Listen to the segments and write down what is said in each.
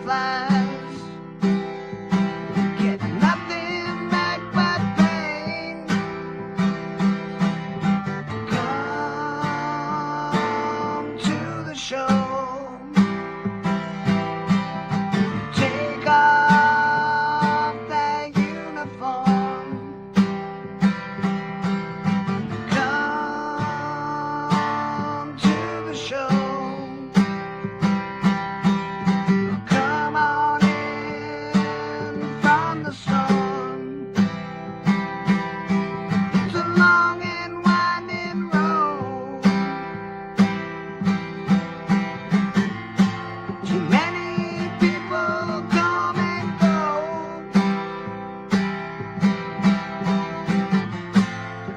butterflies get nothing back but pain. Come to the show. Take off that uniform. Come to the show. Come on in from the storm. It's a long and winding road. Too many people come and go.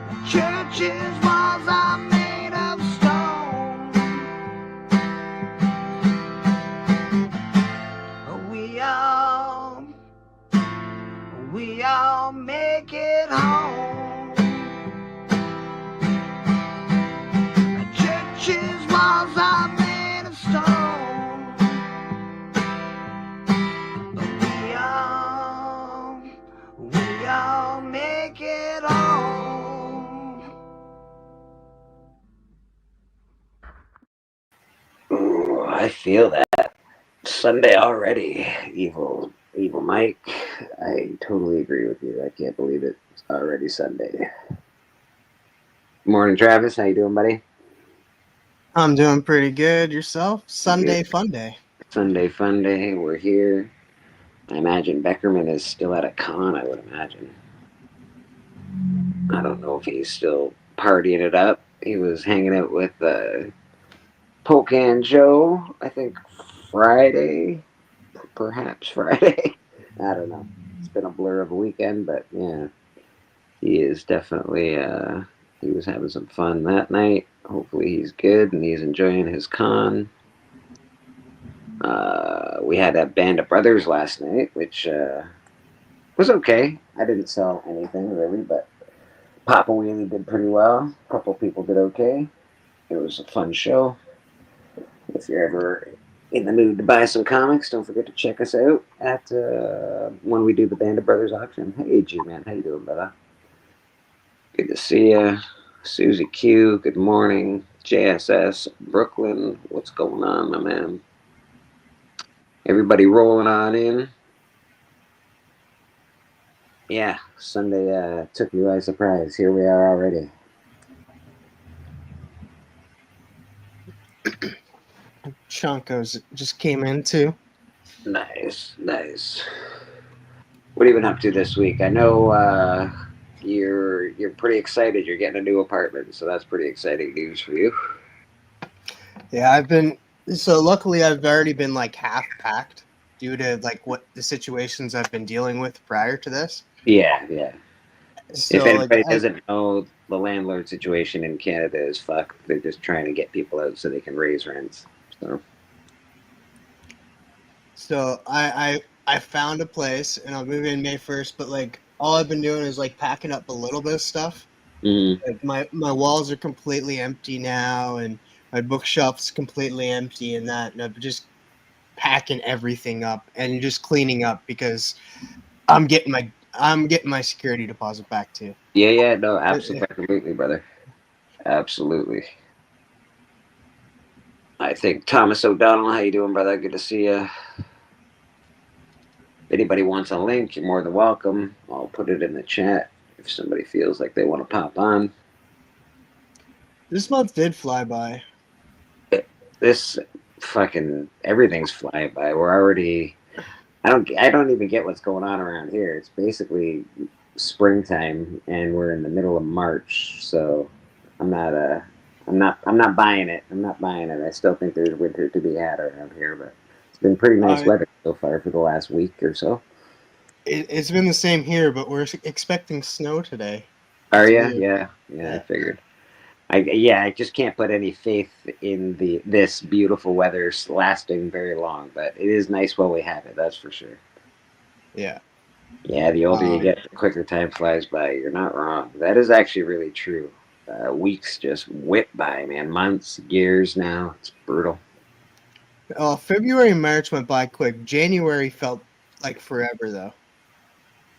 The church's walls are made of stone. We all make it home. The church's walls are made of stone. We all make it home. Ooh, I feel that. Sunday already. Evil Mike. I totally agree with you. I can't believe it's already Sunday. Morning, Travis. How you doing, buddy? I'm doing pretty good. Yourself? Sunday Good. fun day. Sunday fun day. We're here. I imagine Beckerman is still at a con, I would imagine. I don't know if he's still partying it up. He was hanging out with Pocan Joe, I think Friday. Perhaps Friday. I don't know. It's been a blur of a weekend, but yeah. He is definitely, he was having some fun that night. Hopefully he's good and he's enjoying his con. We had a Band of Brothers last night, which was okay. I didn't sell anything really, but Papa Wheelie did pretty well. A couple people did okay. It was a fun show. If you're ever in the mood to buy some comics, don't forget to check us out at when we do the Band of Brothers auction. Hey, G-Man, how you doing, brother? Good to see you. Susie Q, good morning. JSS, Brooklyn, what's going on, my man? Everybody rolling on in. Yeah, Sunday took me by surprise. Here we are already. Chunkos just came in too. Nice. What have you been up to this week? I know you're pretty excited. You're getting a new apartment, so that's pretty exciting news for you. Yeah, so luckily I've already been like half packed due to like what the situations I've been dealing with prior to this. Yeah. So If like anybody doesn't know, the landlord situation in Canada is fucked. They're just trying to get people out so they can raise rents. So I found a place and I'll move in May 1st, but like all I've been doing is like packing up a little bit of stuff. Mm-hmm. Like my walls are completely empty now and my bookshelf's completely empty and I'm just packing everything up and just cleaning up because I'm getting my security deposit back too. Yeah, no, absolutely, brother. Absolutely. I think Thomas O'Donnell, how you doing, brother? Good to see you. If anybody wants a link, you're more than welcome. I'll put it in the chat if somebody feels like they want to pop on. This month did fly by. This fucking everything's flying by. We're already. I don't even get what's going on around here. It's basically springtime, and we're in the middle of March. So I'm not buying it. I'm not buying it. I still think there's winter to be had around here, but it's been pretty nice weather so far for the last week or so. It's been the same here, but we're expecting snow today. Are you? Yeah, I figured. I just can't put any faith in this beautiful weather lasting very long, but it is nice while we have it. That's for sure. Yeah. Yeah, the older you get, the quicker time flies by. You're not wrong. That is actually really true. Weeks just whip by, man. Months, years now. It's brutal. February and March went by quick. January felt like forever, though.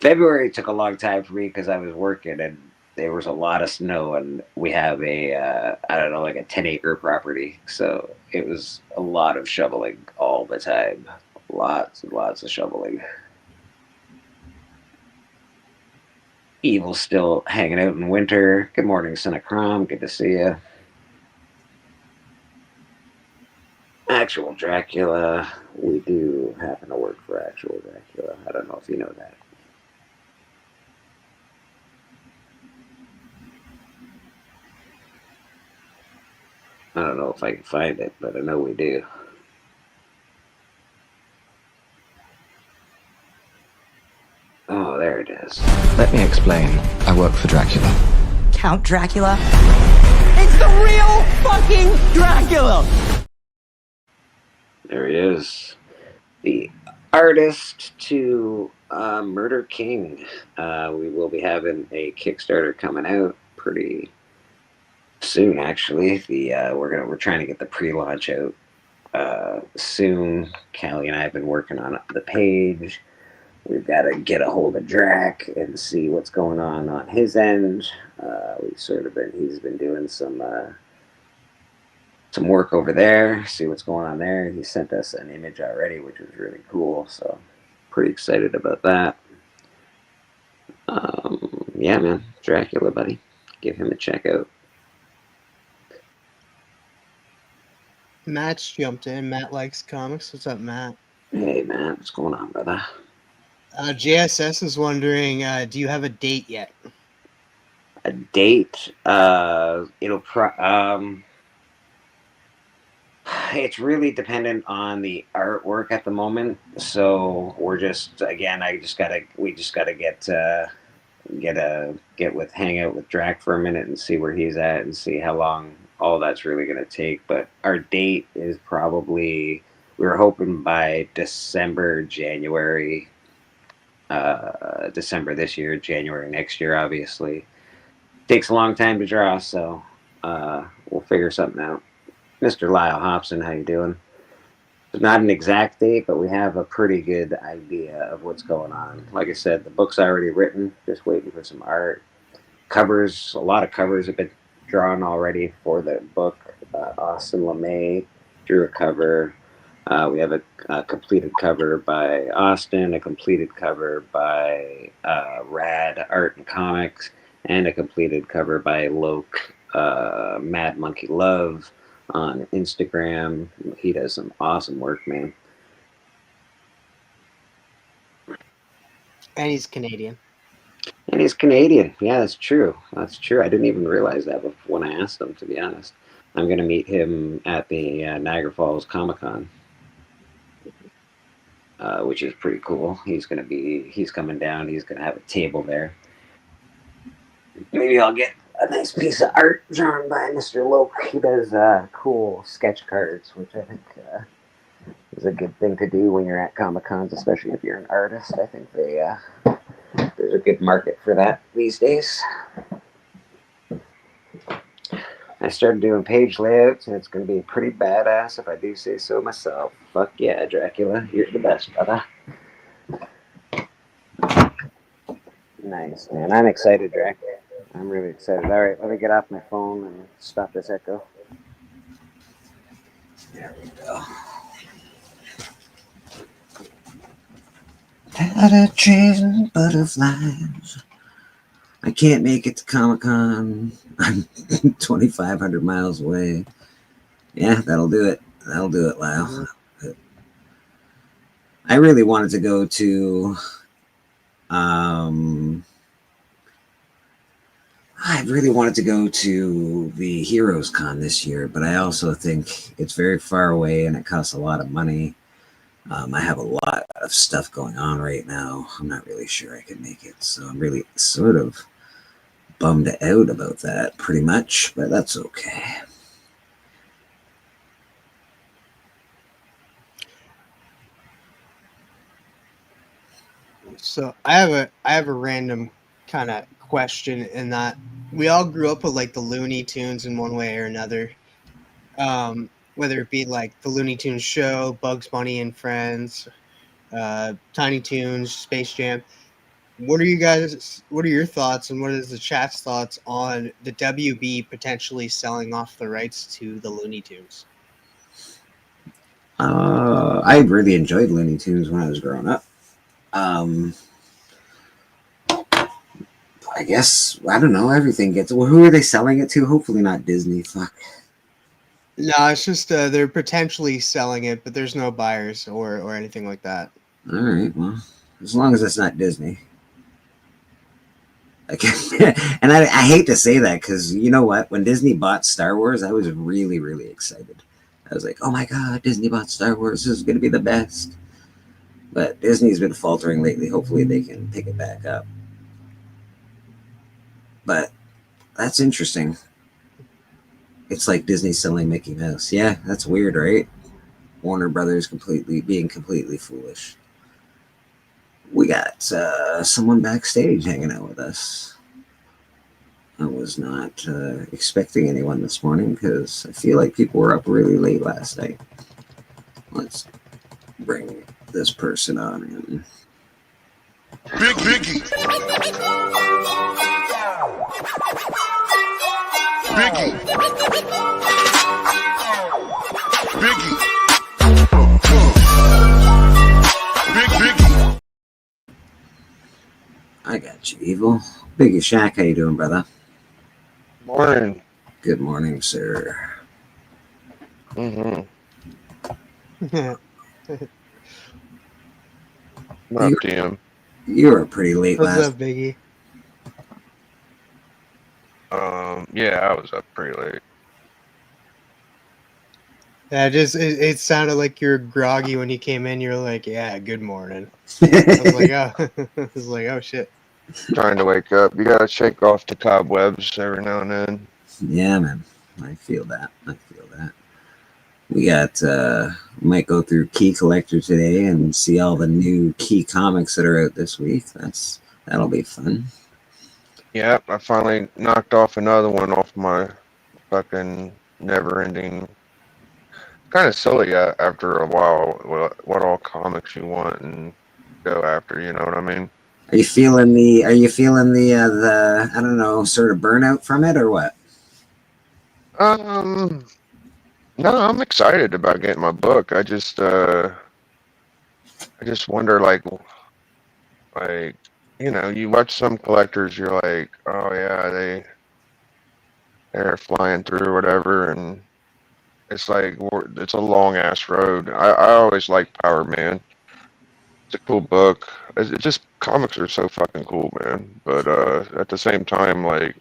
February took a long time for me because I was working and there was a lot of snow, and we have a I don't know, like a 10-acre property, so it was a lot of shoveling all the time, lots and lots of shoveling. Evil's still hanging out in winter. Good morning, Son of Crom. Good to see you. Actual Dracula. We do happen to work for Actual Dracula. I don't know if you know that. I don't know if I can find it, but I know we do. Oh, there it is. Let me explain. I work for Dracula. Count Dracula? It's the real fucking Dracula! There he is. The artist to Murder King. We will be having a Kickstarter coming out pretty soon, actually. We're trying to get the pre-launch out soon. Callie and I have been working on the page. We've got to get a hold of Drac and see what's going on his end. He's been doing some work over there, see what's going on there. He sent us an image already, which was really cool. So pretty excited about that. Yeah, man, Dracula, buddy. Give him a check out. Matt's jumped in. Matt likes comics. What's up, Matt? Hey, man, what's going on, brother? JSS is wondering, do you have a date yet? A date? It's really dependent on the artwork at the moment. So we're just, again, we just gotta hang out with Drac for a minute and see where he's at and see how long all that's really gonna take. But our date is probably, we were hoping by December, January. December this year, January next year, obviously. Takes a long time to draw, so we'll figure something out. Mr. Lyle Hobson, how you doing? It's not an exact date, but we have a pretty good idea of what's going on. Like I said, the book's already written, just waiting for some art. Covers, a lot of covers have been drawn already for the book. Austin LeMay drew a cover. We have a completed cover by Austin, a completed cover by Rad Art and Comics, and a completed cover by Loke, Mad Monkey Love on Instagram. He does some awesome work, man. And he's Canadian. And he's Canadian. Yeah, that's true. That's true. I didn't even realize that when I asked him, to be honest. I'm going to meet him at the Niagara Falls Comic Con. Which is pretty cool. He's coming down. He's going to have a table there. Maybe I'll get a nice piece of art drawn by Mr. Loke. He does cool sketch cards, which I think is a good thing to do when you're at Comic Cons, especially if you're an artist. I think there's a good market for that these days. I started doing page layouts, and it's going to be pretty badass if I do say so myself. Fuck yeah, Dracula. You're the best, brother. Nice, man. I'm excited, Drac. I'm really excited. All right, let me get off my phone and stop this echo. There we go. Powder trees and butterflies. I can't make it to Comic-Con. I'm 2,500 miles away. Yeah, that'll do it. That'll do it, Lyle. I really wanted to go to the Heroes Con this year, but I also think it's very far away and it costs a lot of money. I have a lot of stuff going on right now. I'm not really sure I can make it, so I'm really sort of bummed out about that, pretty much, but that's okay. So I have a random kind of question in that we all grew up with like the Looney Tunes in one way or another. whether it be like the Looney Tunes show, Bugs Bunny and Friends, Tiny Toons, Space Jam. What are your thoughts, and what is the chat's thoughts on the WB potentially selling off the rights to the Looney Tunes? I really enjoyed Looney Tunes when I was growing up. I guess, I don't know, everything gets... Well, who are they selling it to? Hopefully not Disney. Fuck. No, it's just they're potentially selling it, but there's no buyers or anything like that. All right, well, as long as it's not Disney. And I hate to say that because you know what? When Disney bought Star Wars, I was really, really excited. I was like, oh my God, Disney bought Star Wars. This is going to be the best. But Disney's been faltering lately. Hopefully they can pick it back up. But that's interesting. It's like Disney selling Mickey Mouse. Yeah, that's weird, right? Warner Brothers being completely foolish. We got someone backstage hanging out with us. I was not expecting anyone this morning because I feel like people were up really late last night. Let's bring this person on in. Biggie. Biggie. I got you, Evil. Biggie Shaq, how you doing, brother? Morning. Good morning, sir. Mm-hmm. You- Up, DM. You were pretty late What's last. up, Biggie? Yeah, I was up pretty late. Yeah, it sounded like you were groggy when you came in. You're like, yeah, good morning. I was like, oh shit. Trying to wake up. You gotta shake off the cobwebs every now and then. Yeah, man. I feel that. We got might go through Key Collector today and see all the new Key comics that are out this week. That'll be fun. Yep, I finally knocked off another one off my fucking never-ending. Kind of silly after a while. What all comics you want and go after? You know what I mean? Are you feeling the I don't know, sort of burnout from it or what? No, I'm excited about getting my book. I just wonder, like, you know, you watch some collectors, you're like, oh yeah, they're flying through or whatever, and it's like it's a long ass road. I always like Power Man. It's a cool book. It's just comics are so fucking cool, man. But at the same time, like,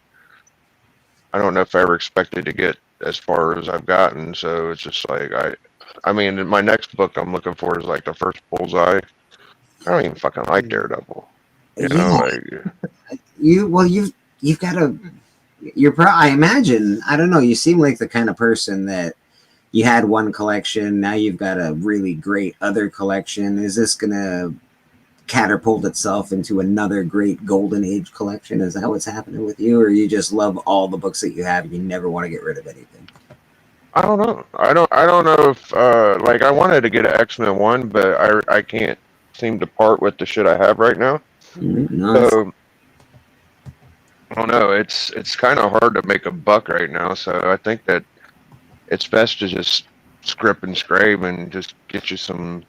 I don't know if I ever expected to get as far as I've gotten. So it's just like I mean, my next book I'm looking for is like the first Bullseye. I don't even fucking like Daredevil. You know, like, you've got to. I imagine. I don't know. You seem like the kind of person that you had one collection. Now you've got a really great other collection. Is this gonna catapult itself into another great golden age collection? Is that what's happening with you, or you just love all the books that you have and you never want to get rid of anything? I don't know. I don't know if like I wanted to get an X-Men one, but I can't seem to part with the shit I have right now. No, So I don't know. It's kind of hard to make a buck right now. So I think that it's best to just script and scrape and just get you some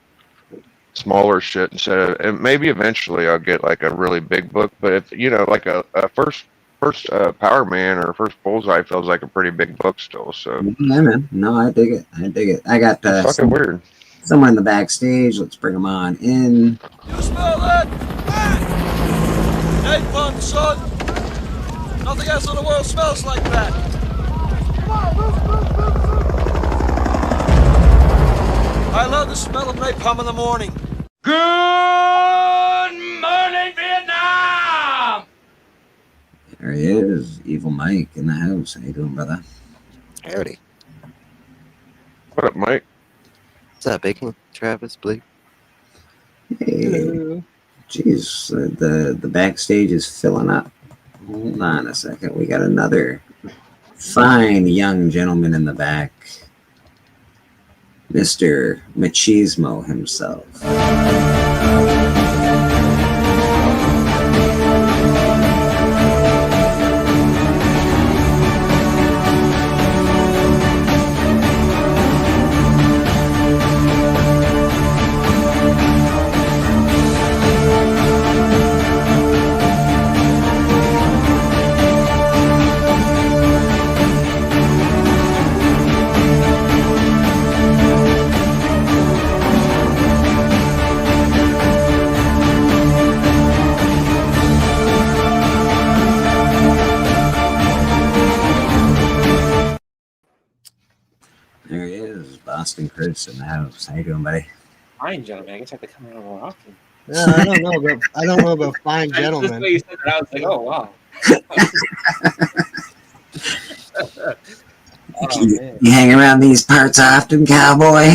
smaller shit instead of, and maybe eventually I'll get like a really big book. But if you know, like a first Power Man or first Bullseye feels like a pretty big book still. So yeah, man. No, I dig it. I got it's fucking weird. someone in the backstage. Let's bring them on in. You smell that? Napalm, son. Nothing else in the world smells like that. I love the smell of napalm in the morning. Good morning, Vietnam! There he is, Evil Mike in the house. How you doing, brother? Howdy. What up, Mike? What's up, Bacon? Travis, Blake? Hey, jeez, the backstage is filling up. Hold on a second. We got another fine young gentleman in the back. Mr. Machismo himself. There he is, Boston Chris in the house. How you doing, buddy? Fine, gentlemen. I guess I have to come around more often. Yeah, I don't know about fine I just the way gentlemen. you said that, I was like, oh wow. Oh man. You hang around these parts often, cowboy?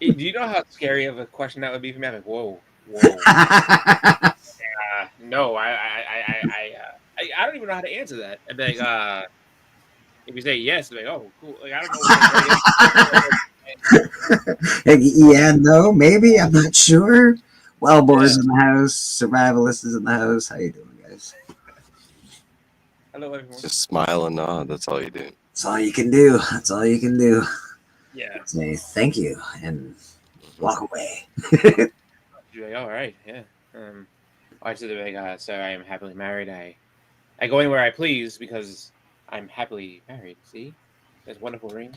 Hey, do you know how scary of a question that would be for me? I'm like, whoa. No, I don't even know how to answer that. I'd be like, if you say yes, I'd be like, oh, cool. Like, I don't know. Like, yeah, no, maybe. I'm not sure. Wellbore's in the house. Survivalist is in the house. How you doing, guys? Hello, everyone. Just smile and nod. That's all you do. That's all you can do. That's all you can do. Yeah. Say thank you and walk away. You're like, all right, yeah. I said, like, so I am happily married. I go anywhere I please because I'm happily married. See, this wonderful ring.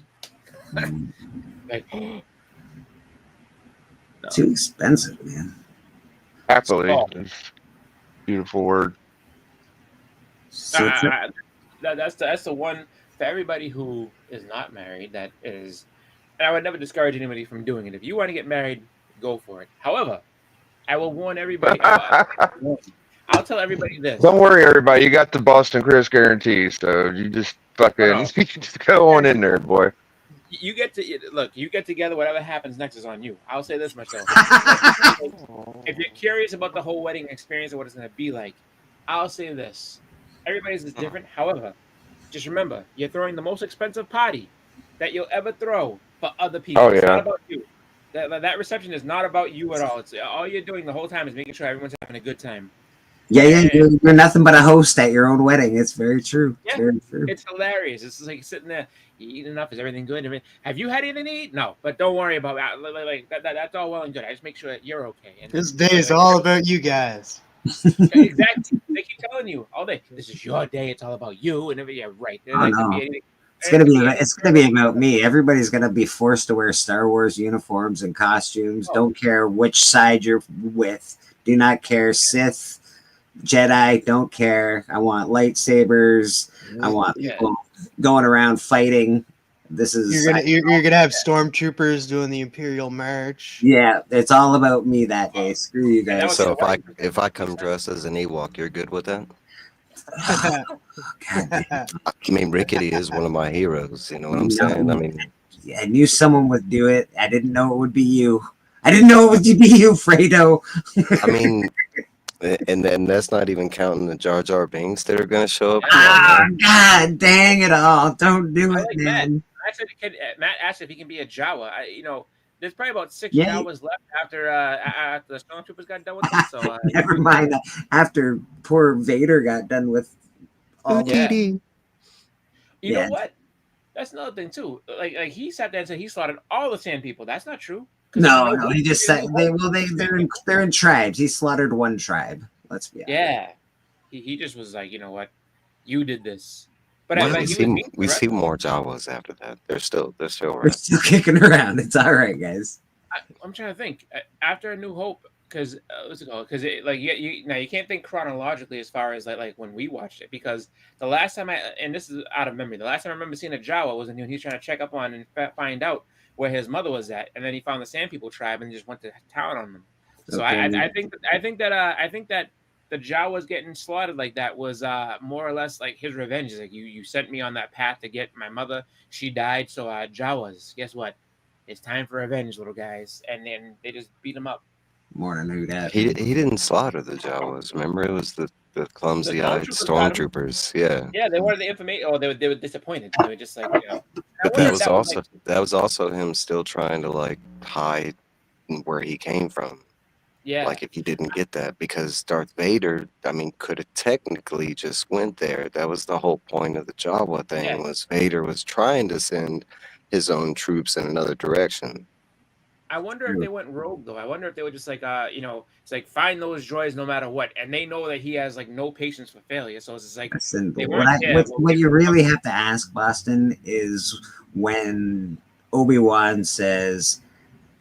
Like, no. Too expensive, man. Happily. Oh. Is a beautiful word. So That's the one for everybody who is not married. That is, and I would never discourage anybody from doing it. If you want to get married, go for it. However, I will warn everybody. I'll tell everybody this. Don't worry, everybody. You got the Boston Chris guarantee, so you just fucking just go on in there, boy. You get to look. You get together. Whatever happens next is on you. I'll say this much though. If you're curious about the whole wedding experience and what it's going to be like, I'll say this: everybody's is different. However, just remember, you're throwing the most expensive party that you'll ever throw for other people. Oh, It's yeah. not about you. That reception is not about you at all. It's all you're doing the whole time is making sure everyone's having a good time. yeah, you're nothing but a host at your own wedding. It's very true. Yeah. Very true. It's hilarious. It's like sitting there, you eat enough. Is everything good? I mean, have you had anything to eat? No, but don't worry about that. Like that's all well and good. I just make sure that you're okay. And This day is all about you guys. exactly. They keep telling you all day. This is your day. It's all about you. And yeah, right. There Oh, could no. be anything. It's gonna be about me. Everybody's gonna be forced to wear Star Wars uniforms and costumes. Don't care which side you're with. Do not care. Sith, Jedi, don't care. I want lightsabers. I want people going around fighting. This is You're gonna have stormtroopers doing the Imperial March. yeah. It's all about me that day. Screw you that guys. was- So if I come dressed as an Ewok, you're good with that? God damn. I mean, Rickety is one of my heroes. You know what I'm saying? I mean, Yeah, I knew someone would do it. I didn't know it would be you. I didn't know it would be you, Fredo. I mean, and then that's not even counting the Jar Jar Binks that are gonna show up. Ah, God dang it all. Don't do I it, like man. Matt asked if he can be a Jawa. There's probably about 6 Yeah. Jawas left after the stormtroopers got done with them. So Never mind. After poor Vader got done with all Yeah. TD. You Yeah. know what? That's another thing too. Like he sat there and said he slaughtered all the Sand people. That's not true. 'Cause No, he just said they're in tribes. He slaughtered one tribe. Let's be honest. Yeah, he just was like, you know what, you did this. But Well, I, we he see, was mean, we right? see more Jawas after that. They're still We're around. still kicking around. It's all right, guys. I'm trying to think. After A New Hope, because what's it called? Because like you can't think chronologically as far as like when we watched it, because the last time and this is out of memory, the last time I remember seeing a Jawa was when he was trying to check up on and find out where his mother was at, and then he found the Sand People tribe and just went to town on them. So Okay. I think that the Jawas getting slaughtered like that was more or less like his revenge. Like you sent me on that path to get my mother. She died, so Jawas, guess what? It's time for revenge, little guys. And then they just beat him up. More than who that. He didn't slaughter the Jawas. Remember, it was the the clumsy-eyed stormtroopers stormtroopers. Yeah. Yeah, they wanted the information. Oh, they were disappointed. They were just like, you know. I But wonder that if was like, also him still trying to like hide where he came from. yeah, Like if he didn't get that, because Darth Vader, I mean, could have technically just went there. That was the whole point of the Jawa thing. Yeah. Was Vader was trying to send his own troops in another direction. I wonder if they went rogue though. I wonder if they were just like, you know, it's like find those droids no matter what, and they know that he has like no patience for failure. So it's just like Listen, they what, weren't there. what you really have to ask, Boston, is when Obi-Wan says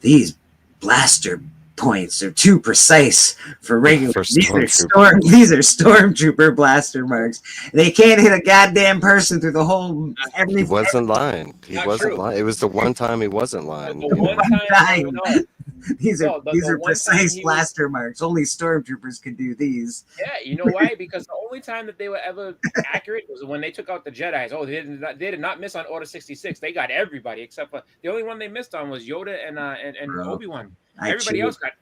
these blaster points are too precise for regular. For These are stormtrooper. stormtrooper blaster marks. They can't hit a goddamn person through the whole. He wasn't lying. He Not wasn't true. lying. It was the one time he wasn't lying. The one time. no, These are No, the one time precise he was- blaster marks. Only stormtroopers can do these. yeah, you know why? Because the only time that they were ever accurate was when they took out the Jedi's. Oh, they did not miss on Order 66. They got everybody except for the only one they missed on was Yoda and Bro, Obi-Wan. I Everybody cheered. else got.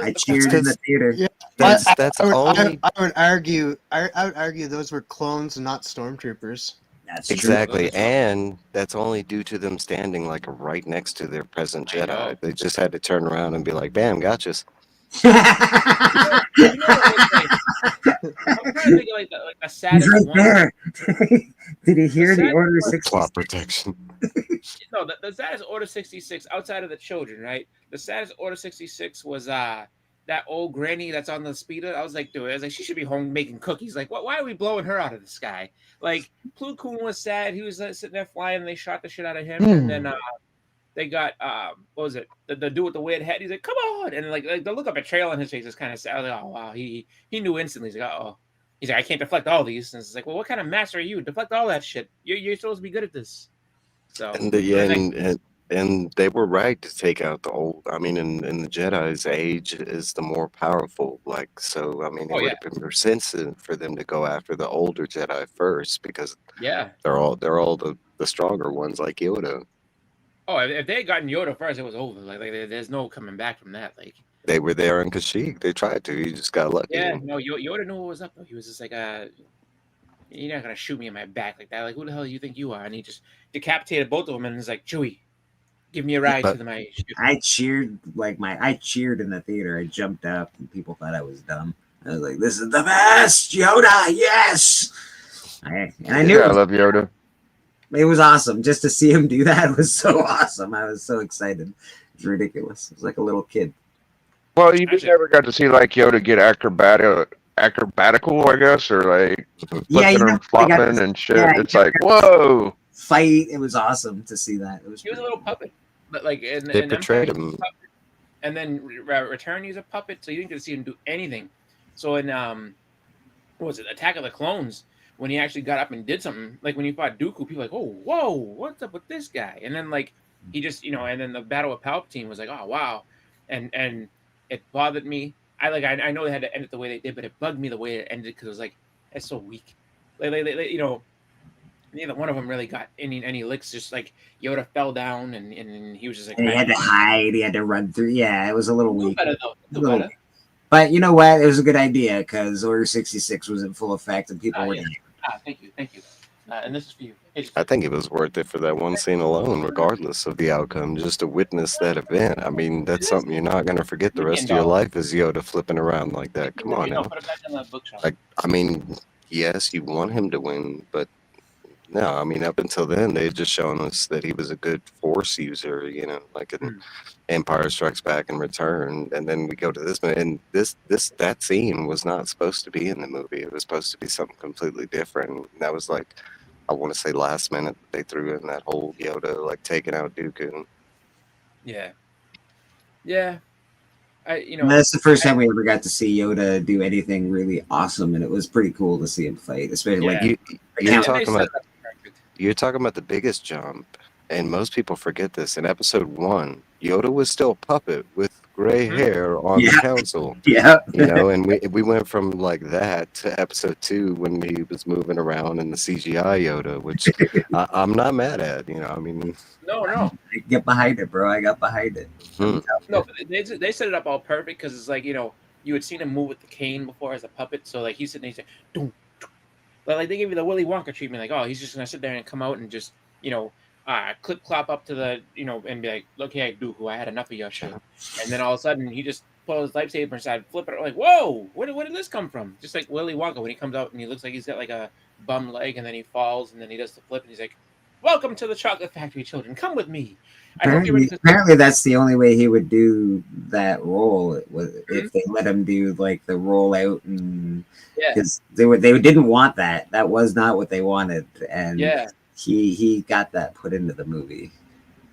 I cheered in the theater. Yeah. That's I would, only I would argue. I would argue those were clones, not stormtroopers. That's true. exactly, and that's only due to them standing like right next to their present I know. Jedi. They just had to turn around and be like, "Bam, gotcha." You know what it was like? I'm trying to think of like the He's saddest right one. there. Did he hear the saddest Order one- 66? Plot protection. No, the saddest Order 66 outside of the children, right? The saddest Order 66 was that old granny that's on the speeder. I was like, dude, I was like, she should be home making cookies. Like, why are we blowing her out of the sky? Like, Plo Koon was sad. He was sitting there flying, and they shot the shit out of him. And then they got what was it? The dude with the weird head. He's like, come on, and like the look of betrayal on his face is kind of sad. I was like, oh wow, he knew instantly. He's like, oh, he's like, I can't deflect all these. And it's like, well, what kind of master are you? Deflect all that shit. You're supposed to be good at this. So And I was like, and they were right to take out the old. I mean, in the Jedi's age is the more powerful. Like, so I mean, it Oh, would yeah. have been more sensitive for them to go after the older Jedi first, because yeah. they're all the stronger ones, like Yoda. Oh, if they had gotten Yoda first, it was over. Like there's no coming back from that. Like, They were there in Kashyyyk. They tried to. You just got lucky. yeah, no, Yoda knew what was up though. He was just like, you're not gonna shoot me in my back like that. Like, who the hell do you think you are? And he just decapitated both of them, and was like, Chewie, give me a ride But- to my ship. I cheered I cheered in the theater. I jumped up and people thought I was dumb. I was like, "This is the best, Yoda! Yes!" I knew I love Yoda. it was awesome. Just to see him do that was so awesome. I was so excited. It's ridiculous. It was like a little kid. Well, you just Actually- never got to see like Yoda get acrobatical, I guess, or like flipping Yeah, you know, and flopping and shit. yeah, It's you like, whoa. Fight. It was awesome to see that. It was. He was a little puppet, but like in They in portrayed Empire, he was him. a puppet. And then Return, he's a puppet, so you didn't get to see him do anything. So in what was it, Attack of the Clones, when he actually got up and did something, like when he fought Dooku, people were like, oh, whoa, what's up with this guy? And then like he just, and then the battle with Palpatine was like, oh wow, and it bothered me. I know they had to end it the way they did, but it bugged me the way it ended because it was like it's so weak. Like neither one of them really got any licks. Just like Yoda fell down and he was just like, And he had to hide. He had to run through. Yeah, it was a little Do weak. better though. Do Little- better. But you know what? It was a good idea because Order 66 was in full effect and people were Yeah. dying. Thank you. And this is for you. Hey, I think it was worth it for that one scene alone, regardless of the outcome, just to witness that event. I mean, that's something you're not going to forget the rest of your life, is Yoda flipping around like that. Come on now. Put it back in the bookshelf. Like, I mean, yes, you want him to win, but no, I mean, up until then, they had just shown us that he was a good Force user, like in Empire Strikes Back and Return. And then we go to this, and that scene was not supposed to be in the movie. It was supposed to be something completely different. And that was like, I want to say last minute, they threw in that whole Yoda, like taking out Dooku. Yeah. And that's the first time we ever got to see Yoda do anything really awesome, and it was pretty cool to see him fight, especially Yeah. like You're Yeah. talking about the biggest jump, and most people forget this. In episode 1, Yoda was still a puppet with gray hair on the Yeah. council. yeah. And we went from like that to episode 2 when he was moving around in the CGI Yoda, which I'm not mad at. I mean, No. I get behind it, bro. I got behind it. hmm. No, but they set it up all perfect because it's like, you had seen him move with the cane before as a puppet. So like he's sitting there, he's like, "Dum, dum." Like they give you the Willy Wonka treatment, like, oh, he's just gonna sit there and come out and just, clip clop up to the, and be like, look here, Dooku, I had enough of your shit. And then all of a sudden he just pulls his lightsaber aside, flip it, like, whoa, where did this come from? Just like Willy Wonka when he comes out and he looks like he's got like a bum leg, and then he falls, and then he does the flip, and he's like, welcome to the Chocolate Factory, children, come with me. Apparently that's the only way he would do that role, if they let him do like the roll out, and because they didn't want that. That was not what they wanted, and he got that put into the movie.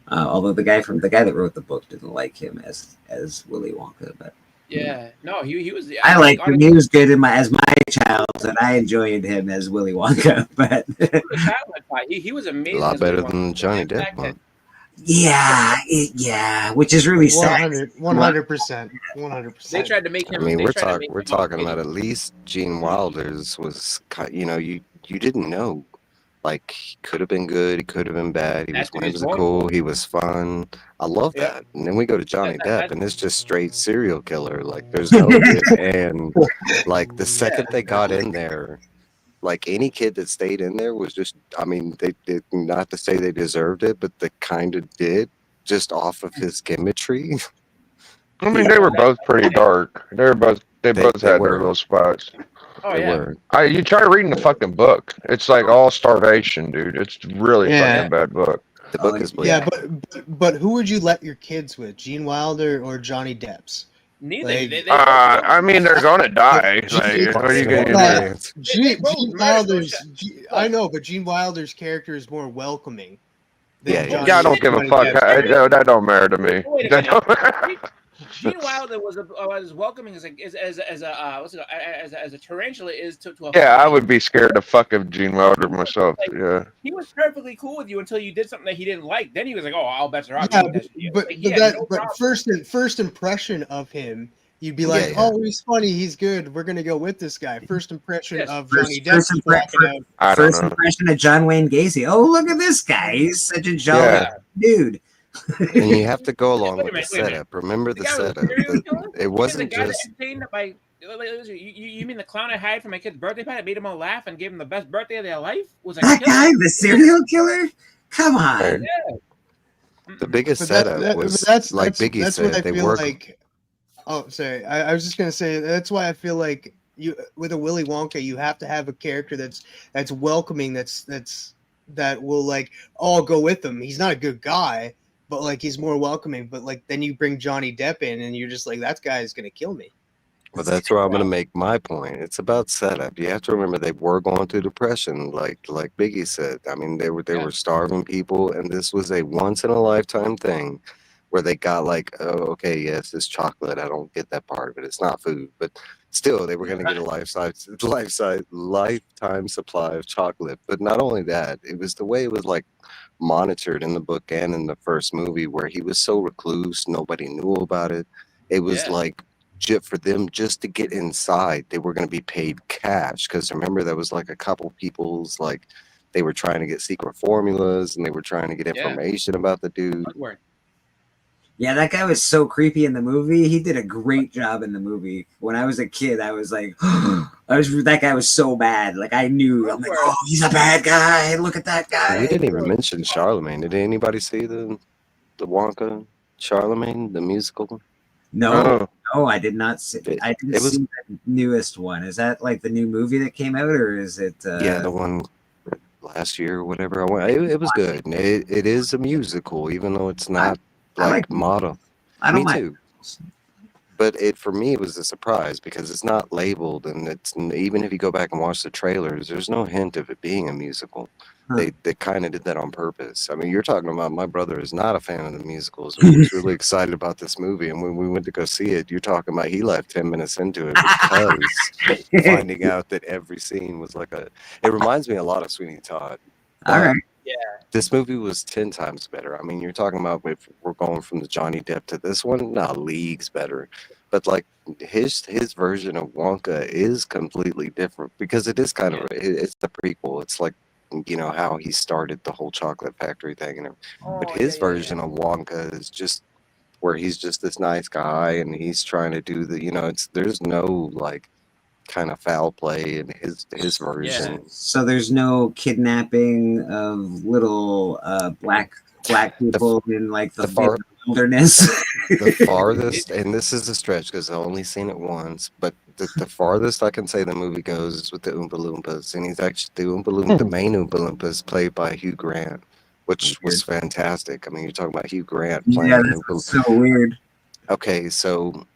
Although the guy that wrote the book didn't like him as Willy Wonka, but he was. I liked him. He was good as my child, and I enjoyed him as Willy Wonka. But he was amazing. A lot better than Johnny Depp one. Yeah, which is really sad. 100%. They tried to make him. I mean, we're talking about at least Gene Wilder's was, you didn't know. Like, he could have been good, he could have been bad. He was whimsical, he was fun. I love that. And then we go to Johnny Depp, and it's just straight serial killer. Like, there's no good. And like the second they got in there, like any kid that stayed in there was just, I mean, they did not to say they deserved it, but they kind of did, just off of his chemistry. I mean, they were both pretty dark. They both had their little spots. Oh, yeah. You try reading the fucking book. It's like all starvation, dude. It's really fucking bad book. The book is bleak. Yeah, but who would you let your kids with, Gene Wilder or Johnny Depp's? Neither. I mean, they're gonna die. Like, what are you gonna do? Gene Wilder's. I know, but Gene Wilder's character is more welcoming. I don't give a fuck. That don't matter to me. Gene Wilder was as welcoming as a tarantula is to a. Yeah, I would be scared to fuck of Gene Wilder myself. Yeah. He was perfectly cool with you until you did something that he didn't like. Then he was like, "Oh, all bets are off." Yeah, but first impression of him, you'd be like, "Oh, he's funny, he's good. We're gonna go with this guy." First impression of Johnny Depp. First impression of John Wayne Gacy. Oh, look at this guy. He's such a jolly dude. And you have to go along with the setup. Remember the setup. It wasn't just. You mean the clown I hired for my kid's birthday party? I made them all laugh and gave them the best birthday of their life? Was that guy the serial killer? Come on. The biggest setup was like Biggie said. They were like. Oh, sorry. I was just gonna say that's why I feel like you with a Willy Wonka, you have to have a character that's welcoming. That will like all go with him. He's not a good guy, but like he's more welcoming. But like then you bring Johnny Depp in, and you're just like, that guy is gonna kill me. Well, that's where I'm gonna make my point. It's about setup. You have to remember they were going through depression, like Biggie said. I mean, they were starving people, and this was a once in a lifetime thing, where they got like, oh, okay, yes, it's chocolate. I don't get that part of it. It's not food, but still, they were gonna get a lifetime supply of chocolate. But not only that, it was the way it was like monitored in the book and in the first movie, where he was so recluse, nobody knew about it. It was like for them just to get inside, they were going to be paid cash, because remember there was like a couple people's like they were trying to get secret formulas and they were trying to get information about the dude. Yeah, that guy was so creepy in the movie. He did a great job in the movie. When I was a kid, I was like, that guy was so bad. Like I'm like, oh, he's a bad guy. Look at that guy. We didn't even mention Charlemagne. Did anybody see the Wonka Charlemagne, the musical? No, I did not see. I didn't see the newest one. Is that like the new movie that came out, or is it? The one last year or whatever. It was good. It is a musical, even though it's not like model. Me too. But for me, it was a surprise because it's not labeled, and it's even if you go back and watch the trailers, there's no hint of it being a musical. They kind of did that on purpose. I mean, you're talking about my brother is not a fan of the musicals. He was really excited about this movie, and when we went to go see it, you're talking about he left 10 minutes into it because finding out that every scene was like it reminds me a lot of Sweeney Todd. All right. Yeah. This movie was 10 times better. I mean, you're talking about if we're going from the Johnny Depp to this one, leagues better. But like his version of Wonka is completely different because it is kind of it's the prequel. It's like how he started the whole chocolate factory thing, but his version of Wonka is just where he's just this nice guy and he's trying to do the, there's no like kind of foul play in his version. So there's no kidnapping of little black people in like the wilderness. The farthest, and this is a stretch because I've only seen it once, but the farthest I can say the movie goes is with the Oompa Loompas, and he's actually the main Oompa Loompa is played by Hugh Grant, which was fantastic. I mean, you're talking about Hugh Grant playing that's so weird. Okay, so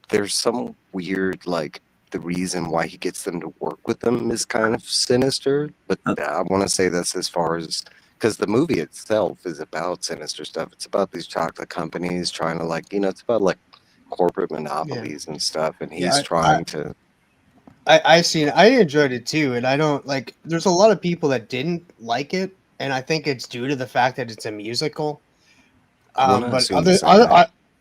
there's some weird, like, the reason why he gets them to work with them is kind of sinister, but I want to say that's as far as, because the movie itself is about sinister stuff. It's about these chocolate companies trying to, like, it's about like corporate monopolies and stuff, and he's trying to. I've seen it. I enjoyed it too, and I don't like. There's a lot of people that didn't like it, and I think it's due to the fact that it's a musical. But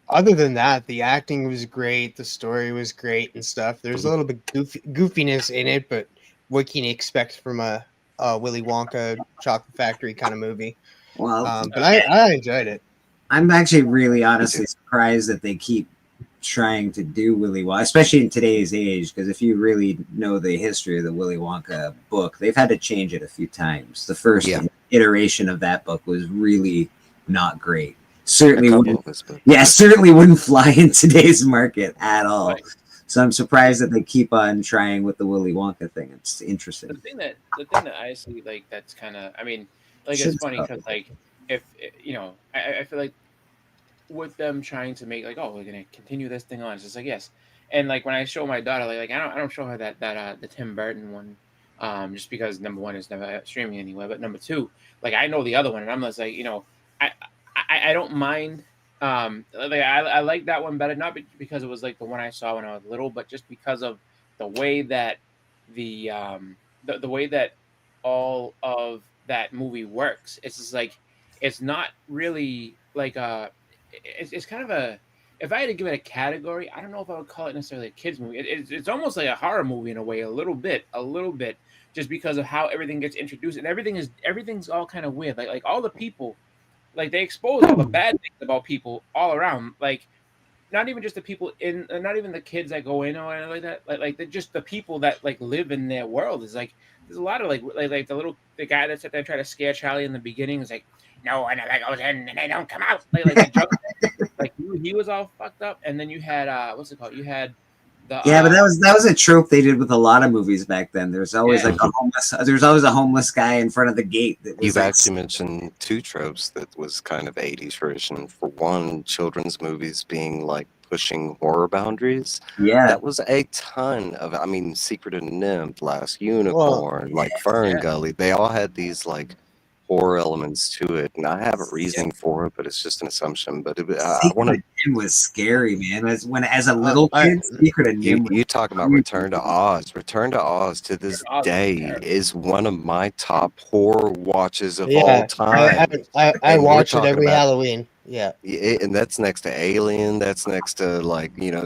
other than that, the acting was great, the story was great and stuff. There's a little bit goofiness in it, but what can you expect from a Willy Wonka Chocolate Factory kind of movie? Well, but I enjoyed it. I'm actually really honestly surprised that they keep trying to do Willy Wonka, especially in today's age, because if you really know the history of the Willy Wonka book, they've had to change it a few times. The first iteration of that book was really not great. Certainly wouldn't fly in today's market at all. Right. So I'm surprised that they keep on trying with the Willy Wonka thing. It's interesting. The thing that I see, like, that's kind of, I mean, like, it's funny because, like, if I feel like with them trying to make, like, oh, we're gonna continue this thing on, it's just like, yes. And like when I show my daughter, like I don't show her that the Tim Burton one, just because number one is never streaming anywhere, but number two, like, I know the other one, and I'm just like, I don't mind. Like I like that one better, not because it was like the one I saw when I was little, but just because of the way that the way that all of that movie works. It's just like, it's not really like it's kind of a, if I had to give it a category, I don't know if I would call it necessarily a kids movie. It's almost like a horror movie in a way, a little bit, just because of how everything gets introduced, and everything's all kind of weird. Like all the people. Like, they expose all the bad things about people all around. Like, not even just the people not even the kids that go in or anything like that. Like just the people that, like, live in their world. Is like, there's a lot of like the guy that sat there trying to scare Charlie in the beginning is like, no one ever goes in and they don't come out. Like he was all fucked up. And then you had what's it called? You had but that was a trope they did with a lot of movies back then. There's always there's always a homeless guy in front of the gate. You've actually mentioned two tropes that was kind of 80s version. For one, children's movies being like pushing horror boundaries. Yeah, that was a ton of. I mean, Secret of NIMH, Last Unicorn, Fern Gully. They all had these like horror elements to it, and I have a reasoning for it, but it's just an assumption. But it was scary, man. As a little kid, Secret of NIMH. You talk about Return to Oz. Return to Oz to this day is one of my top horror watches of all time. I watch it every Halloween. Yeah, and that's next to Alien. That's next to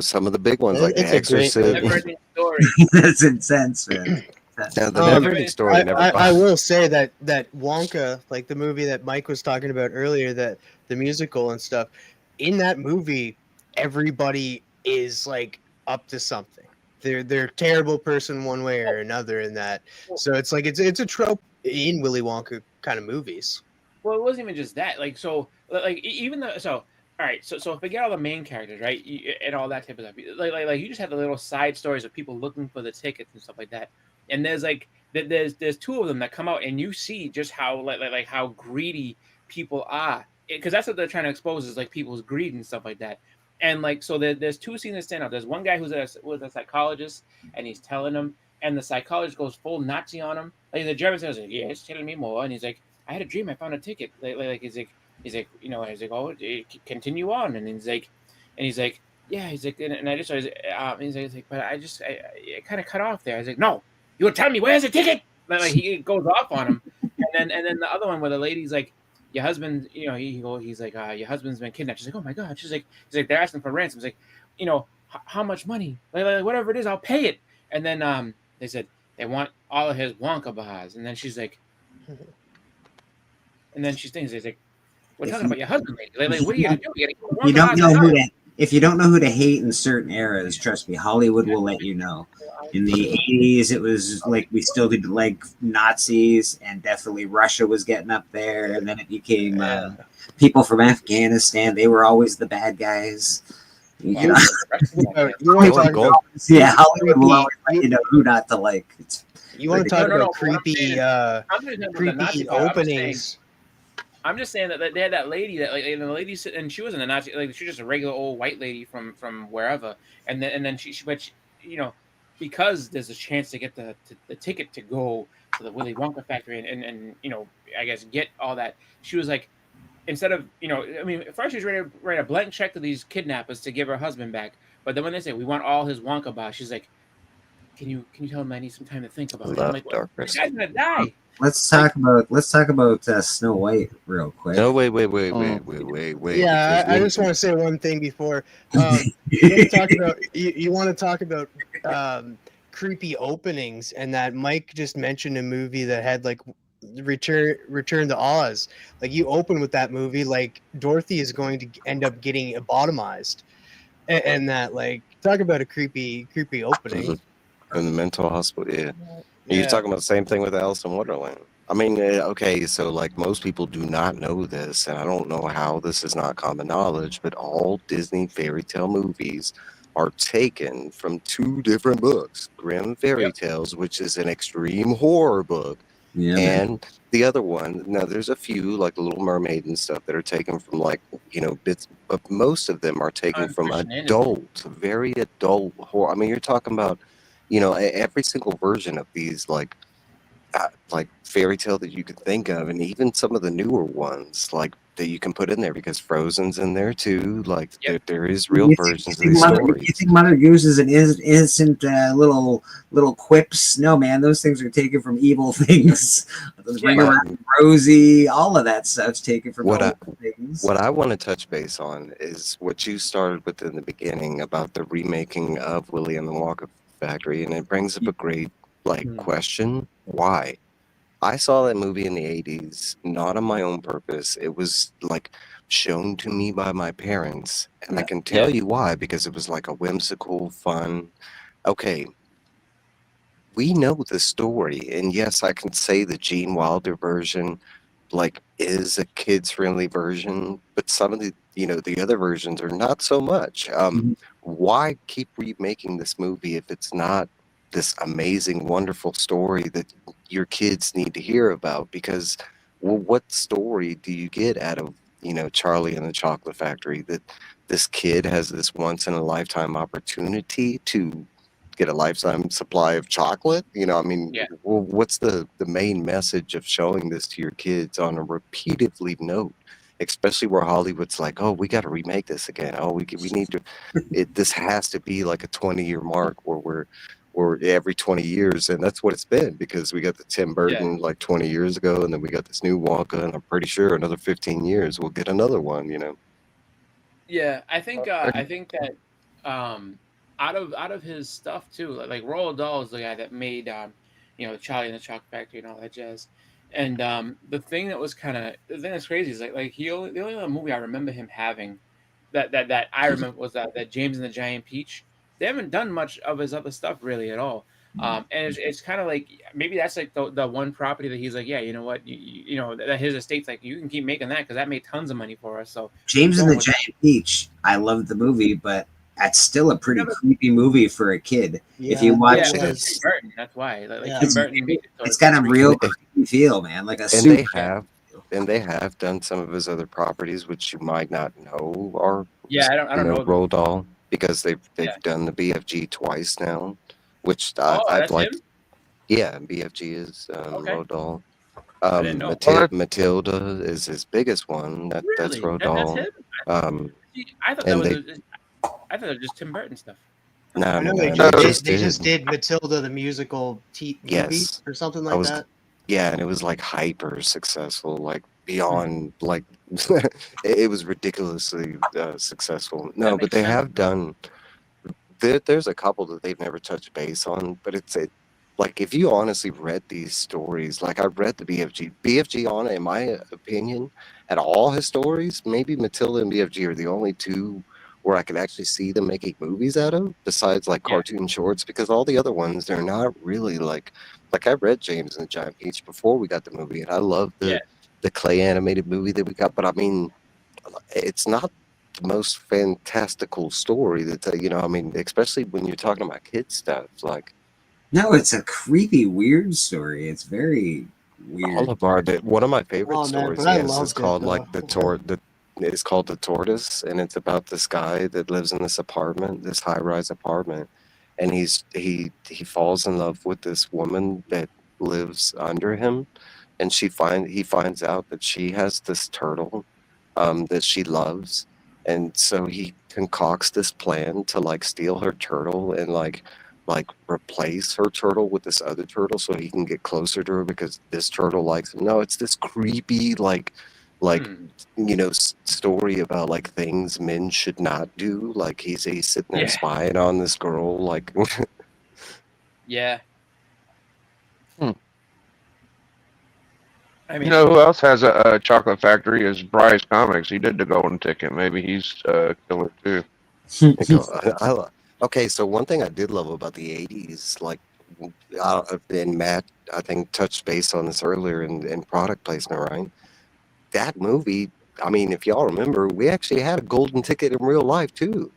some of the big ones like The Exorcist. That's intense, man. I will say that Wonka, like the movie that Mike was talking about earlier, that the musical and stuff, in that movie, everybody is like up to something. They're a terrible person one way or another in that. So it's like it's a trope in Willy Wonka kind of movies. Well, it wasn't even just that. Like, so, like, even though, so, all right, so forget all the main characters, right, and all that type of stuff. Like you just have the little side stories of people looking for the tickets and stuff like that. And there's like there's two of them that come out, and you see just how like how greedy people are, because that's what they're trying to expose, is like people's greed and stuff like that. And like, so there's two scenes that stand out. There's one guy who's a psychologist, and he's telling him, and the psychologist goes full Nazi on him. Like the German says, yeah, it's telling me more, and he's like, I had a dream, I found a ticket. He's like, oh, continue on, and he's like, yeah, he's like, and I just he's like, but I kind of cut off there. I was like, no. You would tell me where's the ticket? Like he goes off on him, and then the other one where the lady's like, your husband, he's like, your husband's been kidnapped. She's like, oh my god. He's like, they're asking for ransom. He's like, how much money? Like whatever it is, I'll pay it. And then they said they want all of his Wonka bars, and then she's like, and then she thinks, he's like, We're If talking you, about your husband, lady. Like, if what are you you gonna don't, do? You if gotta you get don't Wonka know who out. to if you don't know who to hate in certain eras, trust me, Hollywood will let you know. In the 80s, it was like we still did like Nazis, and definitely Russia was getting up there, and then it became people from Afghanistan. They were always the bad guys. You know, You want to talk about yeah, Hollywood will creepy? always let you know who not to like. You want to talk No. about What I'm saying creepy, is, I'm not talking about the Nazi creepy part. openings? I'm just saying that they had that lady that like, and the lady and she wasn't a Nazi, like she was just a regular old white lady from wherever, and then she you know, because there's a chance to get the ticket to go to the Willy Wonka factory and you know, I guess get all that. She was like, instead of, you know, I mean, first she was ready to write a blank check to these kidnappers to give her husband back, but then when they say we want all his Wonka bar, she's like, can you tell him I need some time to think about it? I'm Love like, what? Dark The Crystal. guy's gonna die. Let's talk about Snow White real quick. No, wait. Yeah, because I just want to say one thing before. You want to talk about you want to talk about creepy openings, and that Mike just mentioned a movie that had like Return to Oz. Like you open with that movie, like Dorothy is going to end up getting lobotomized, and that like talk about a creepy opening. in the mental hospital, yeah. You're talking about the same thing with Alice in Wonderland. I mean, okay, so like most people do not know this, and I don't know how this is not common knowledge, but all Disney fairy tale movies are taken from two different books: Grimm Fairy Tales, which is an extreme horror book, and the other one. Now, there's a few like the Little Mermaid and stuff that are taken from like, you know, bits, but most of them are taken from adult, very adult horror. I mean, you're talking about, you know, every single version of these like fairy tale that you could think of, and even some of the newer ones like that you can put in there, because Frozen's in there too. Like there is real versions of these stories. You think Mother Goose is an innocent little quips? No, man, those things are taken from evil things. Ring Around Rosie, all of that stuff's taken from evil things. What I want to touch base on is what you started with in the beginning about the remaking of Willy and the Wonka Factory, and it brings up a great question. Why? I saw that movie in the 80s, not on my own purpose. It was like shown to me by my parents, and I can tell you why, because it was like a whimsical, fun. Okay, we know the story, and yes, I can say the Gene Wilder version like is a kids friendly version, but some of the, you know, the other versions are not so much. Why keep remaking this movie if it's not this amazing, wonderful story that your kids need to hear about? Because, well, what story do you get out of, you know, Charlie and the Chocolate Factory, that this kid has this once in a lifetime opportunity to get a lifetime supply of chocolate? You know, I mean, well, what's the main message of showing this to your kids on a repeatedly note, especially where Hollywood's like, oh, we got to remake this again. Oh, we need to, this has to be like a 20-year mark where we're every 20 years. And that's what it's been, because we got the Tim Burton like 20 years ago, and then we got this new Wonka, and I'm pretty sure another 15 years we'll get another one, you know? Yeah, I think that out of his stuff too, like Roald Dahl is the guy that made you know, Charlie and the Chocolate Factory and all that jazz. And the thing that's crazy is like the only other movie I remember him having that I remember was that James and the Giant Peach. They haven't done much of his other stuff really at all. And it's kind of like maybe that's like the one property that he's like, yeah, you know what, you know, that his estate's like, you can keep making that because that made tons of money for us. So James and the Giant Peach, I love the movie, but that's still a pretty creepy movie for a kid. If you watch Tim Burton, that's why. Tim Burton made it, so it's got a real creepy feel, man. Like a and they have done some of his other properties, which you might not know are I don't know Roald Dahl, because they've done the BFG twice now, which I'd like. Him? Yeah, BFG is Roald Dahl. I didn't know. Matilda is his biggest one. That's Roald Dahl. I thought I thought it was just Tim Burton stuff. No, They just did Matilda the musical movie or something like that. Yeah, and it was like hyper successful, like beyond like it was ridiculously successful. No, but they have done. There's a couple that they've never touched base on, but it's like if you honestly read these stories, like I read the BFG on it, in my opinion, at all his stories, maybe Matilda and BFG are the only two where I could actually see them making movies out of, besides like Yeah. cartoon shorts, because all the other ones, they're not really like I read James and the Giant Peach before we got the movie, and I love the clay animated movie that we got, but I mean, it's not the most fantastical story that you know. I mean, especially when you're talking about kid stuff, like No, it's a creepy, weird story. It's very weird. all of our one of my favorite Oh, man, stories, but I yes, is loved it, called though. like it's called The Tortoise, and it's about this guy that lives in this apartment, this high-rise apartment, and he falls in love with this woman that lives under him, and he finds out that she has this turtle that she loves, and so he concocts this plan to like steal her turtle and like replace her turtle with this other turtle so he can get closer to her because this turtle likes him. No, it's this creepy you know, story about like things men should not do. Like he's sitting there spying on this girl, like Yeah. I mean, you know who else has a chocolate factory is Bryce Comics. He did the Golden Ticket. Maybe he's killer too. Okay, so one thing I did love about the 80s, like, and Matt, I think, touched base on this earlier in product placement, right? That movie, I mean, if y'all remember, we actually had a golden ticket in real life, too.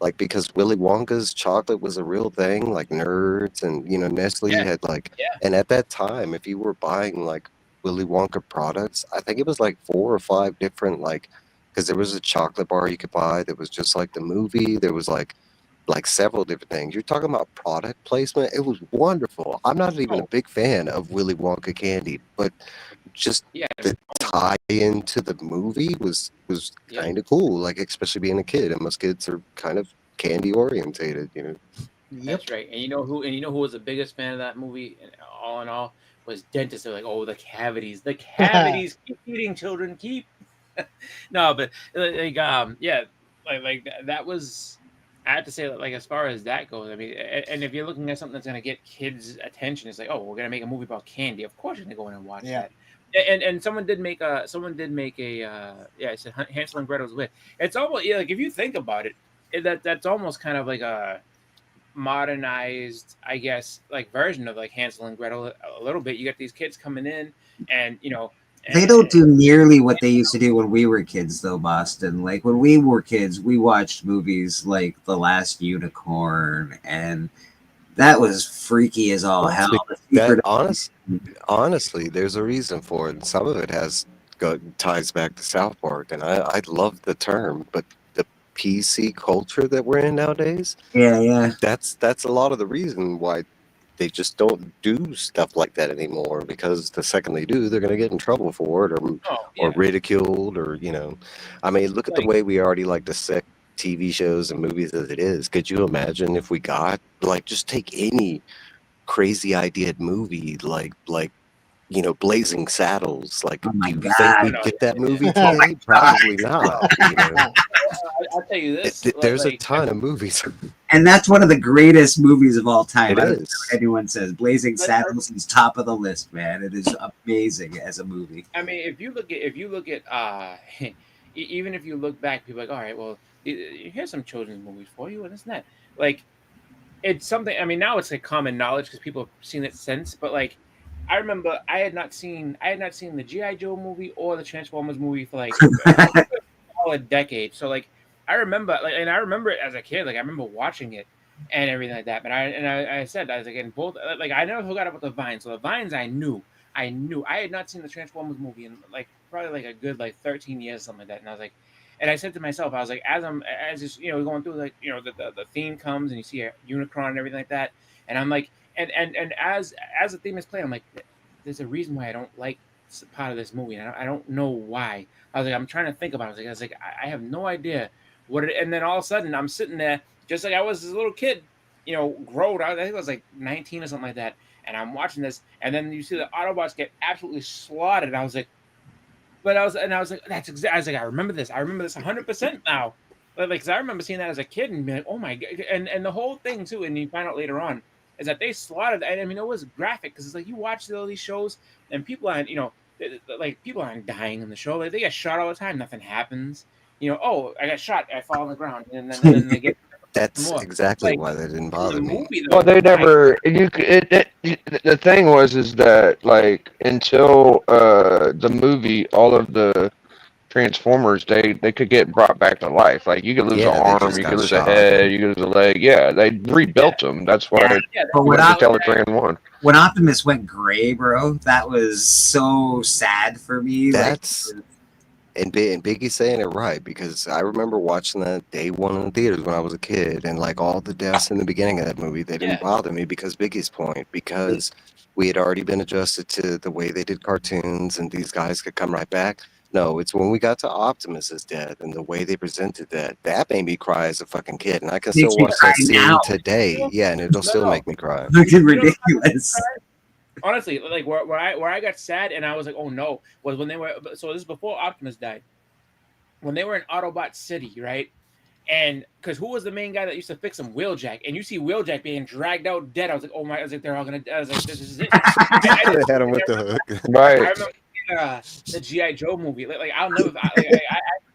Like, because Willy Wonka's chocolate was a real thing, like Nerds and, you know, Nestle had, like, and at that time, if you were buying, like, Willy Wonka products, I think it was, like, 4 or 5 different, like, because there was a chocolate bar you could buy that was just like the movie. There was, like several different things. You're talking about product placement. It was wonderful. I'm not even a big fan of Willy Wonka candy, but just the tie into the movie was kind of cool. Like especially being a kid, and most kids are kind of candy orientated, you know. That's right. And you know who was the biggest fan of that movie? And all in all, was dentists. They're like, oh, the cavities, keep eating, children, keep. No, but like that was. I have to say that, like, as far as that goes, I mean, and if you're looking at something that's going to get kids' attention, it's like, oh, we're going to make a movie about candy. Of course, you're going to go in and watch that. And someone did make a I said Hansel and Gretel's Wit. It's almost like if you think about it, that's almost kind of like a modernized, I guess, like version of like Hansel and Gretel a little bit. You got these kids coming in, and you know. They don't do nearly what they used to do when we were kids, though, Boston. Like, when we were kids, we watched movies like The Last Unicorn, and that was freaky as all hell. Honestly, there's a reason for it. And some of it ties back to South Park, and I love the term, but the PC culture that we're in nowadays, that's a lot of the reason why they just don't do stuff like that anymore, because the second they do, they're going to get in trouble for it or ridiculed, or, you know, I mean, look at the way we already like to set TV shows and movies as it is. Could you imagine if we got, like, just take any crazy ideaed movie, like, you know, Blazing Saddles, like, oh my do you God. think we'd get that movie today? Probably not. You know? I'll tell you this. There's a ton of movies. And that's one of the greatest movies of all time. It is. Anyone says Blazing Saddles is top of the list, man. It is amazing as a movie. I mean, if you look at even if you look back, people are like, all right, well, here's some children's movies for you, and it's not like it's something. I mean, now it's like common knowledge because people have seen it since. But like, I remember I had not seen the G.I. Joe movie or the Transformers movie for like a decade. So like, I remember it as a kid. Like, I remember watching it and everything like that. But I said, I was like, in both, like, I never forgot about the Vines. So the Vines, I knew. I had not seen the Transformers movie in like probably like a good like 13 years, something like that. And I was like, and I said to myself, I was like, as this, you know, going through, like, you know, the theme comes and you see a Unicron and everything like that, and I'm like, and as the theme is playing, I'm like, there's a reason why I don't like part of this movie, and I don't know why. I was like, I'm trying to think about it. I was like, I have no idea what it. And then all of a sudden, I'm sitting there just like I was as a little kid, you know, growed. I think I was like 19 or something like that, and I'm watching this, and then you see the Autobots get absolutely slaughtered. I was like. But I was like, that's exactly. I was like, I remember this 100% now. But like, cause I remember seeing that as a kid and being like, oh my god, and the whole thing too. And you find out later on is that they slaughtered. I mean, it was graphic because it's like you watch all these shows and people are, you know, like people aren't dying in the show. Like they get shot all the time, nothing happens. You know, oh, I got shot, I fall on the ground, and then they get That's more. exactly Like, why that didn't in the bother me. movie, though, Well, they never. The thing is that like until the movie, all of the Transformers, they could get brought back to life. Like you could lose an Yeah, they arm, just you got could lose a shot. head, you could lose a leg. Yeah, they rebuilt them. That's why yeah, But you what went to Op- Teletran 1. when Optimus went gray, bro, that was so sad for me. That's and Biggie's saying it right, because I remember watching that day one in the theaters when I was a kid, and like all the deaths in the beginning of that movie, they didn't bother me because Biggie's point, because we had already been adjusted to the way they did cartoons, and these guys could come right back. No, it's when we got to Optimus's death and the way they presented that made me cry as a fucking kid, and I can Makes still me watch cry that scene now. today. Yeah, and it'll still make me cry. Looking ridiculous. Honestly, like where I got sad and I was like, oh no, was when they were. So this is before Optimus died. When they were in Autobot City, right? And because who was the main guy that used to fix him? Wheeljack. And you see Wheeljack being dragged out dead. I was like, oh my! I was like, they're all gonna. I was like, this is it. They had him with the hook. I Right. remember the G.I. Joe movie. Like I'll never. I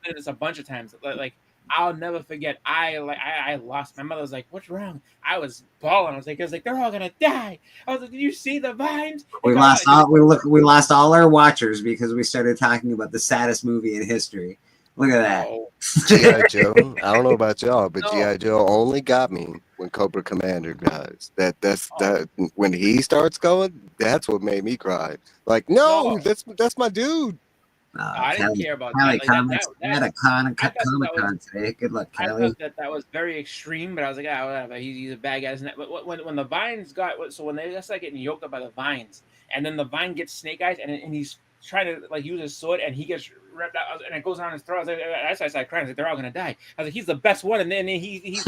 did this a bunch of times. Like I'll never forget. I lost. My mother was like, "What's wrong?" I was bawling. I was like, "They're all gonna die." I was like, "Did you see the vines?" We lost all our watchers because we started talking about the saddest movie in history. Look at that. Oh. G.I. Joe. I don't know about y'all, but No. G.I. Joe only got me when Cobra Commander dies. That's when he starts going, that's what made me cry. Like, no, that's my dude. I didn't care about Kelly, that. Like, Comics that at a Comic I thought that Con was- today. Good luck, I Kelly. thought that was very extreme, but I was like, ah, whatever. He's a bad guy. Isn't that? But when the vines got so when they start getting yoked up by the vines, and then the vine gets Snake Eyes, and he's trying to like use his sword, and he gets ripped out, and it goes on his throat. I was like, that's why I started crying. I was like, they're all gonna die. I was like, he's the best one, and then he's.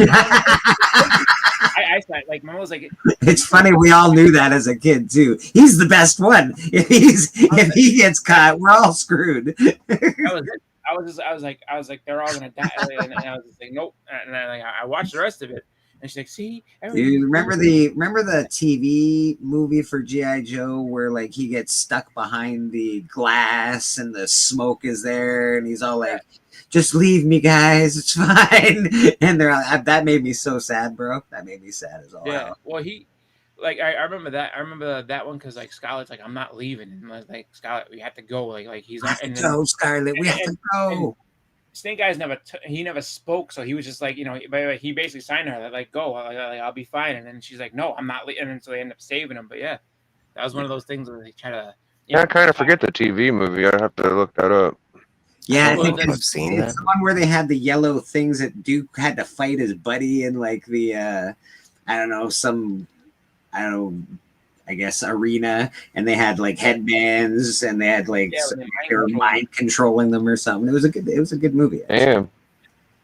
I started like, mom was like, It's funny, we all knew that as a kid too. He's the best one. If he gets caught, we're all screwed. that was it. I was like, they're all gonna die, and I was just like, nope. And I watched the rest of it, and she's like, see, You remember the TV movie for G.I. Joe where like he gets stuck behind the glass and the smoke is there and he's all like, just leave me, guys, it's fine. And they're all, that made me so sad, bro. That made me sad as all Yeah. hell. Well, I remember that. I remember that one because like Scarlett's like, I'm not leaving, and I was like, Scarlett, we have to go. Like he's not. And Go, Scarlett, we have to go. Snake Eyes never spoke, so he was just like, he basically signed her like, go, I'll be fine. And then she's like, no, I'm not leaving. And so they end up saving him. But yeah, that was one of those things where they try to. Yeah, I kind of forget the TV movie. I have to look that up. Yeah, I Well, think then- it's the one where they had the yellow things that Duke had to fight his buddy in like the I guess arena, and they had like headbands and they had like they were mind controlling them or something. It was a good movie. Damn.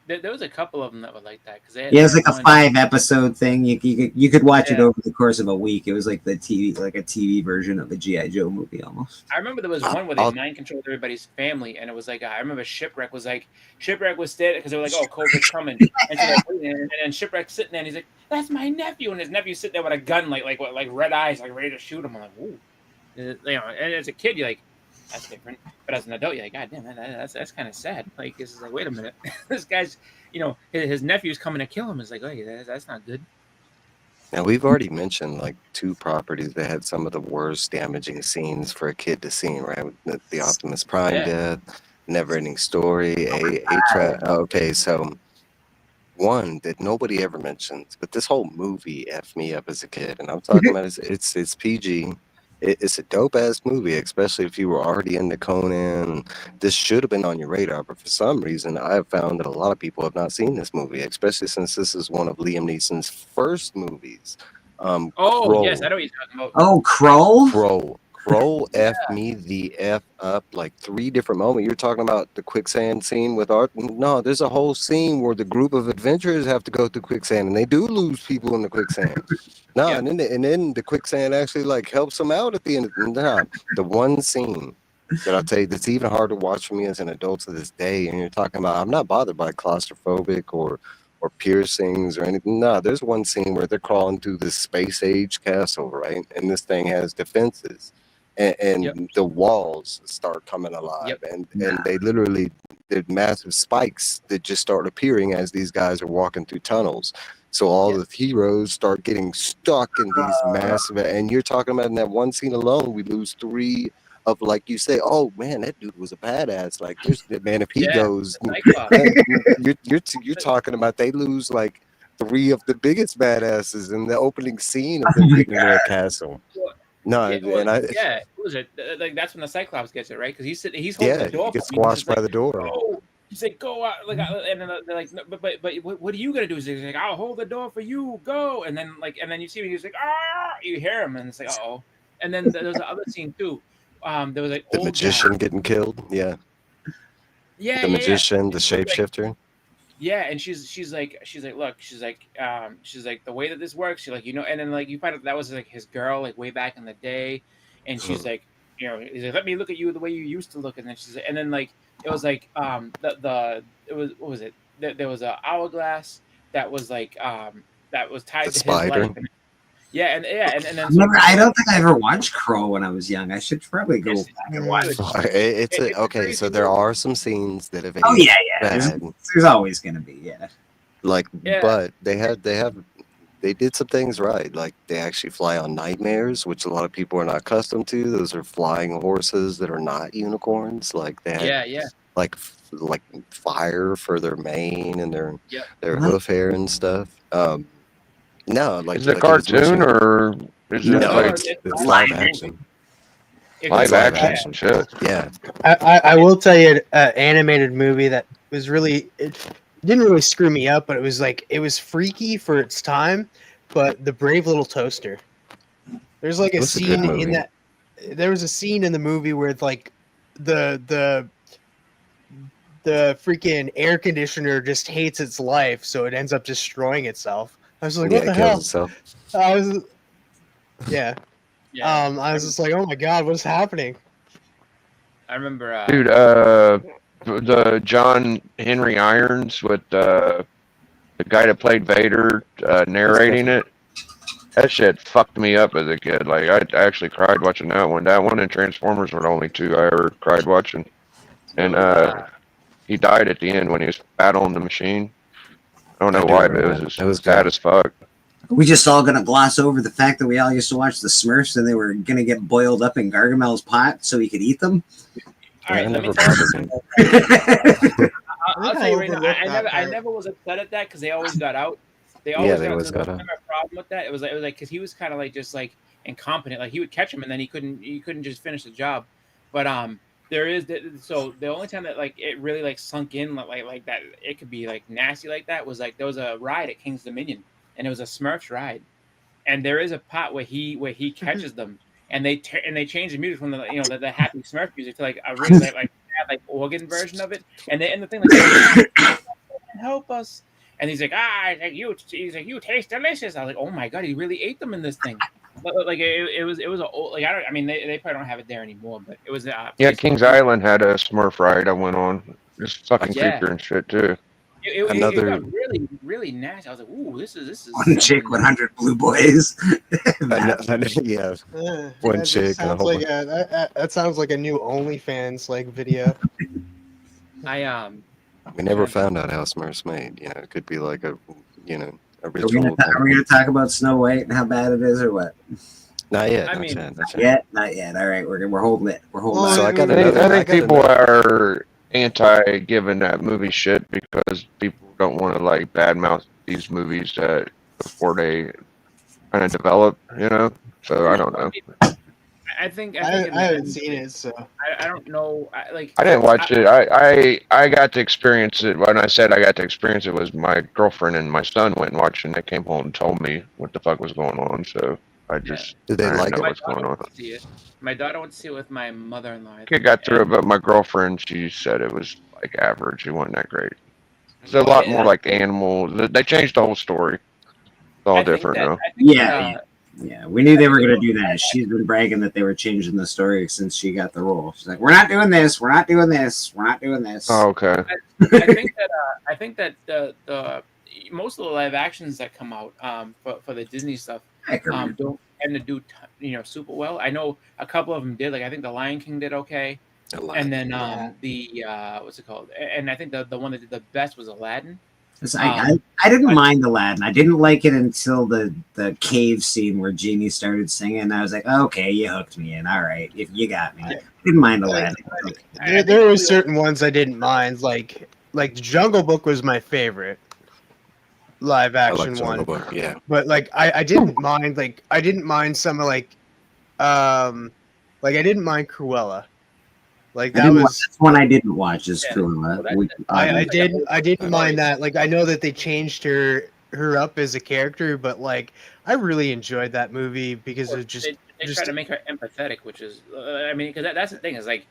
There was a couple of them that were like that because Yeah, it was like a 5-episode thing. You could watch it over the course of a week. It was like a TV version of a G.I. Joe movie almost. I remember there was one where they mind controlled everybody's family, and it was like I remember Shipwreck was standing because they were like, "Oh, Cobra's coming," and, and then Shipwreck's sitting there, and he's like, "That's my nephew," and his nephew's sitting there with a gun, like red eyes, like ready to shoot him. I'm like, "Ooh," and as a kid, you're like, "That's different," but as an adult, you're like, "God damn, that's kind of sad." Like this is like, wait a minute, this guy's, his nephew's coming to kill him. It's like, oh, that's not good. Now, we've already mentioned like 2 properties that had some of the worst damaging scenes for a kid to see, right? The Optimus Prime death, Never Ending Story, okay, so one that nobody ever mentions, but this whole movie effed me up as a kid, and I'm talking about it's PG. It's a dope ass movie, especially if you were already into Conan. This should have been on your radar, but for some reason, I have found that a lot of people have not seen this movie, especially since this is one of Liam Neeson's first movies. Oh, yes, I know what you're talking about. Oh, Kroll? Kroll effed me the F up like 3 different moments. You're talking about the quicksand scene with Art. No, there's a whole scene where the group of adventurers have to go through quicksand, and they do lose people in the quicksand. No, yeah. and then the quicksand actually like helps them out at the end. The one scene that I'll tell you that's even hard to watch for me as an adult to this day, and you're talking about I'm not bothered by claustrophobic or piercings or anything. No, there's one scene where they're crawling through this space age castle, right? And this thing has defenses. and the walls start coming alive, and they literally did massive spikes that just start appearing as these guys are walking through tunnels. So all the heroes start getting stuck in these massive, and you're talking about in that one scene alone, we lose 3 of, like you say, oh man, that dude was a badass. Like, there's man, if he goes, you're talking about they lose like 3 of the biggest badasses in the opening scene of them getting into a castle. No, it was it. Like that's when the Cyclops gets it, right? Because he's holding the door. He gets squashed by the door. Oh, he's like, go out, like, and then they're like, no, but what are you gonna do? He's like, I'll hold the door for you. Go, and then you see him. He's like, you hear him, and it's like, oh. And then there's the other scene too. There was like the magician getting killed. The magician, the shapeshifter. Yeah, and she's like, look, she's like, the way that this works, she's like, and then like you find out that was like his girl, like way back in the day, and she's like, he's like, let me look at you the way you used to look, and then she's like, and then like it was like it was what was it? There was a hourglass that was like that was tied to spider. his life. And then I don't think I ever watched Crow when I was young. I should probably go back and watch it. Okay. So there are some scenes that have. There's always gonna be but they did some things right. Like they actually fly on nightmares, which a lot of people are not accustomed to. Those are flying horses that are not unicorns. Like they had, like fire for their mane and their hoof hair and stuff. No, like is it a cartoon or is it it's live action? Live action shit. Yeah. I will tell you an animated movie that was really, it didn't really screw me up, but it was freaky for its time. But The Brave Little Toaster. There's like a scene in that. There was a scene in the movie where it's like the freaking air conditioner just hates its life, so it ends up destroying itself. I was like, what the hell? I was just like, oh my god, what's happening? I remember, dude, the John Henry Irons with the guy that played Vader narrating it. That shit fucked me up as a kid. Like I actually cried watching that one. That one and Transformers were the only 2 I ever cried watching. And he died at the end when he was battling the machine. I don't know why, but it was sad as fuck. We just all gonna gloss over the fact that we all used to watch the Smurfs and they were gonna get boiled up in Gargamel's pot so he could eat them. All right, let me tell you. I'll tell you right now, I never was upset at that because they always got out. They always got out. A problem with that. It was like because he was kind of like just like incompetent. Like he would catch him and then he couldn't just finish the job. But so the only time that like it really like sunk in like that it could be like nasty like that was like there was a ride at King's Dominion and it was a Smurfs ride, and there is a part where he catches them and they change the music from the happy Smurf music to like a really like organ version of it, and they end the thing like help us, and he's like you taste delicious. I was like, oh my god, he really ate them in this thing. But like it was a old, like they probably don't have it there anymore, but it was Kings Island had a Smurf ride I went on. It's fucking creepy and shit too. It got really, really nasty. I was like, "Ooh, this is." One chick, 100 blue boys. One chick. That sounds like a new OnlyFans like video. We never found out how Smurfs made. It could be like a original. Are we gonna talk about Snow White and how bad it is, or what? Not yet. Not yet. All right, we're holding it. We're holding it. So I think people are anti giving that movie shit because people don't want to like badmouth these movies that before they kind of develop, So I don't know. I think I haven't seen it, so I don't know. I didn't watch it. I got to experience it. When I said I got to experience it, was my girlfriend and my son went and watched it, and they came home and told me what the fuck was going on. So I just did they like know what's going on. My daughter went to see it with my mother-in-law. I got through it, but my girlfriend, she said it was like average. It wasn't that great. It's a lot more like animals. They changed the whole story. It's all different now. Yeah, we knew they were going to do that. She's been bragging that they were changing the story since she got the role. She's like, "We're not doing this. We're not doing this. We're not doing this." Oh, okay. I think that the most of the live actions that come out for the Disney stuff don't tend to do super well. I know a couple of them did. Like I think the Lion King did okay, and then the what's it called? And I think the one that did the best was Aladdin. I didn't mind Aladdin. I didn't like it until the cave scene where Genie started singing. I was like, okay, you hooked me in. All right, if you got me. I didn't mind Aladdin. There were certain ones I didn't mind, like the Jungle Book was my favorite live action one. Book, yeah. But like I didn't mind some of I didn't mind Cruella. Like that's one I didn't watch is Cruella. I didn't mind that. Like I know that they changed her up as a character, but like I really enjoyed that movie because it just they try to make her empathetic, which is I mean, because that's the thing is like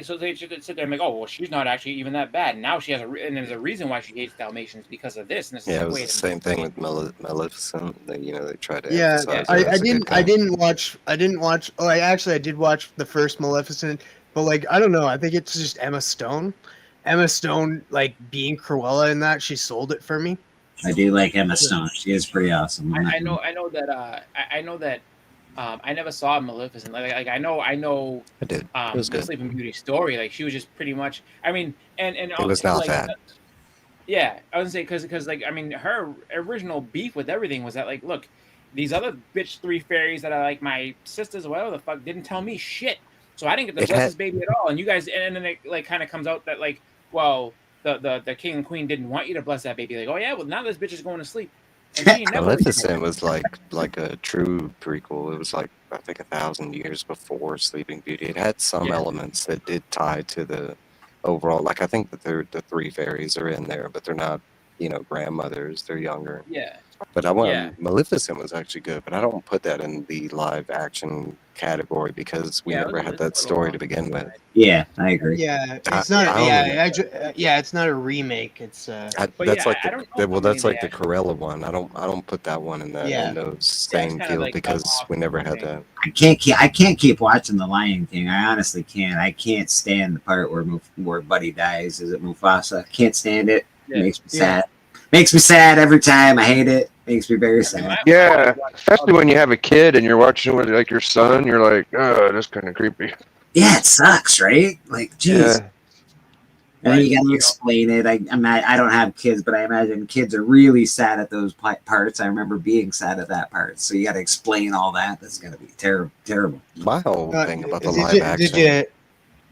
so they should sit there and like, oh well, she's not actually even that bad. Now she has and there's a reason why she hates Dalmatians because of this. And it was the same thing with Maleficent. They tried to I didn't watch. Oh, I did watch the first Maleficent. But like I don't know, I think it's just Emma Stone. Emma Stone, like being Cruella in that, she sold it for me. I do like Emma Stone. She is pretty awesome. I know that. I never saw Maleficent. Like I know. I did. It was good. Sleeping Beauty story. Like she was just pretty much. I mean, and it was not that. Yeah, I would say because like I mean, her original beef with everything was that like, look, these other bitch 3 fairies that are like my sisters or whatever the fuck didn't tell me shit. So I didn't get to bless this baby at all, and you guys, and then it like kind of comes out that like, well, the king and queen didn't want you to bless that baby. Like, oh yeah, well now this bitch is going to sleep. Maleficent was like a true prequel. It was like I think 1,000 years before Sleeping Beauty. It had some elements that did tie to the overall. Like I think that the 3 fairies are in there, but they're not grandmothers. They're younger. Yeah. But Maleficent was actually good, but I don't put that in the live action category because we never had that story to begin with. Yeah, I agree. Yeah, it's not. It's not a remake. It's. That's like the Cruella one. I don't put that one in those same field because we never had that. I can't keep watching The Lion King. I honestly can't. I can't stand the part where Buddy dies. Is it Mufasa? Can't stand it. It makes me sad. Makes me sad every time. I hate it. Makes me very sad. Yeah, especially when you have a kid and you're watching with like your son. You're like, oh, that's kind of creepy. Yeah, it sucks, right? Like, geez. Yeah. And then you got to explain it. I don't have kids, but I imagine kids are really sad at those parts. I remember being sad at that part. So you got to explain all that. That's going to be terrible. My whole thing about the live action.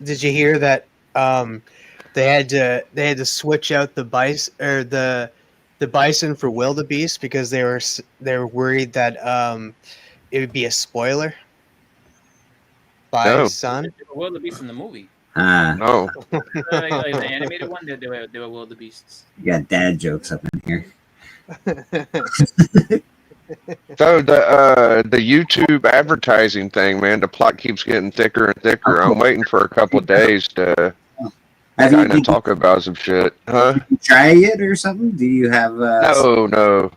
Did you hear that? They had to switch out the bison for wildebeest because they were worried that it would be a spoiler by son. Wildebeest in the movie. No. like the animated one, they were wildebeests. You got dad jokes up in here. So the YouTube advertising thing, man, the plot keeps getting thicker and thicker. I'm waiting for a couple of days to kind of talk about some shit, huh? Did you try it or something? Do you have? No.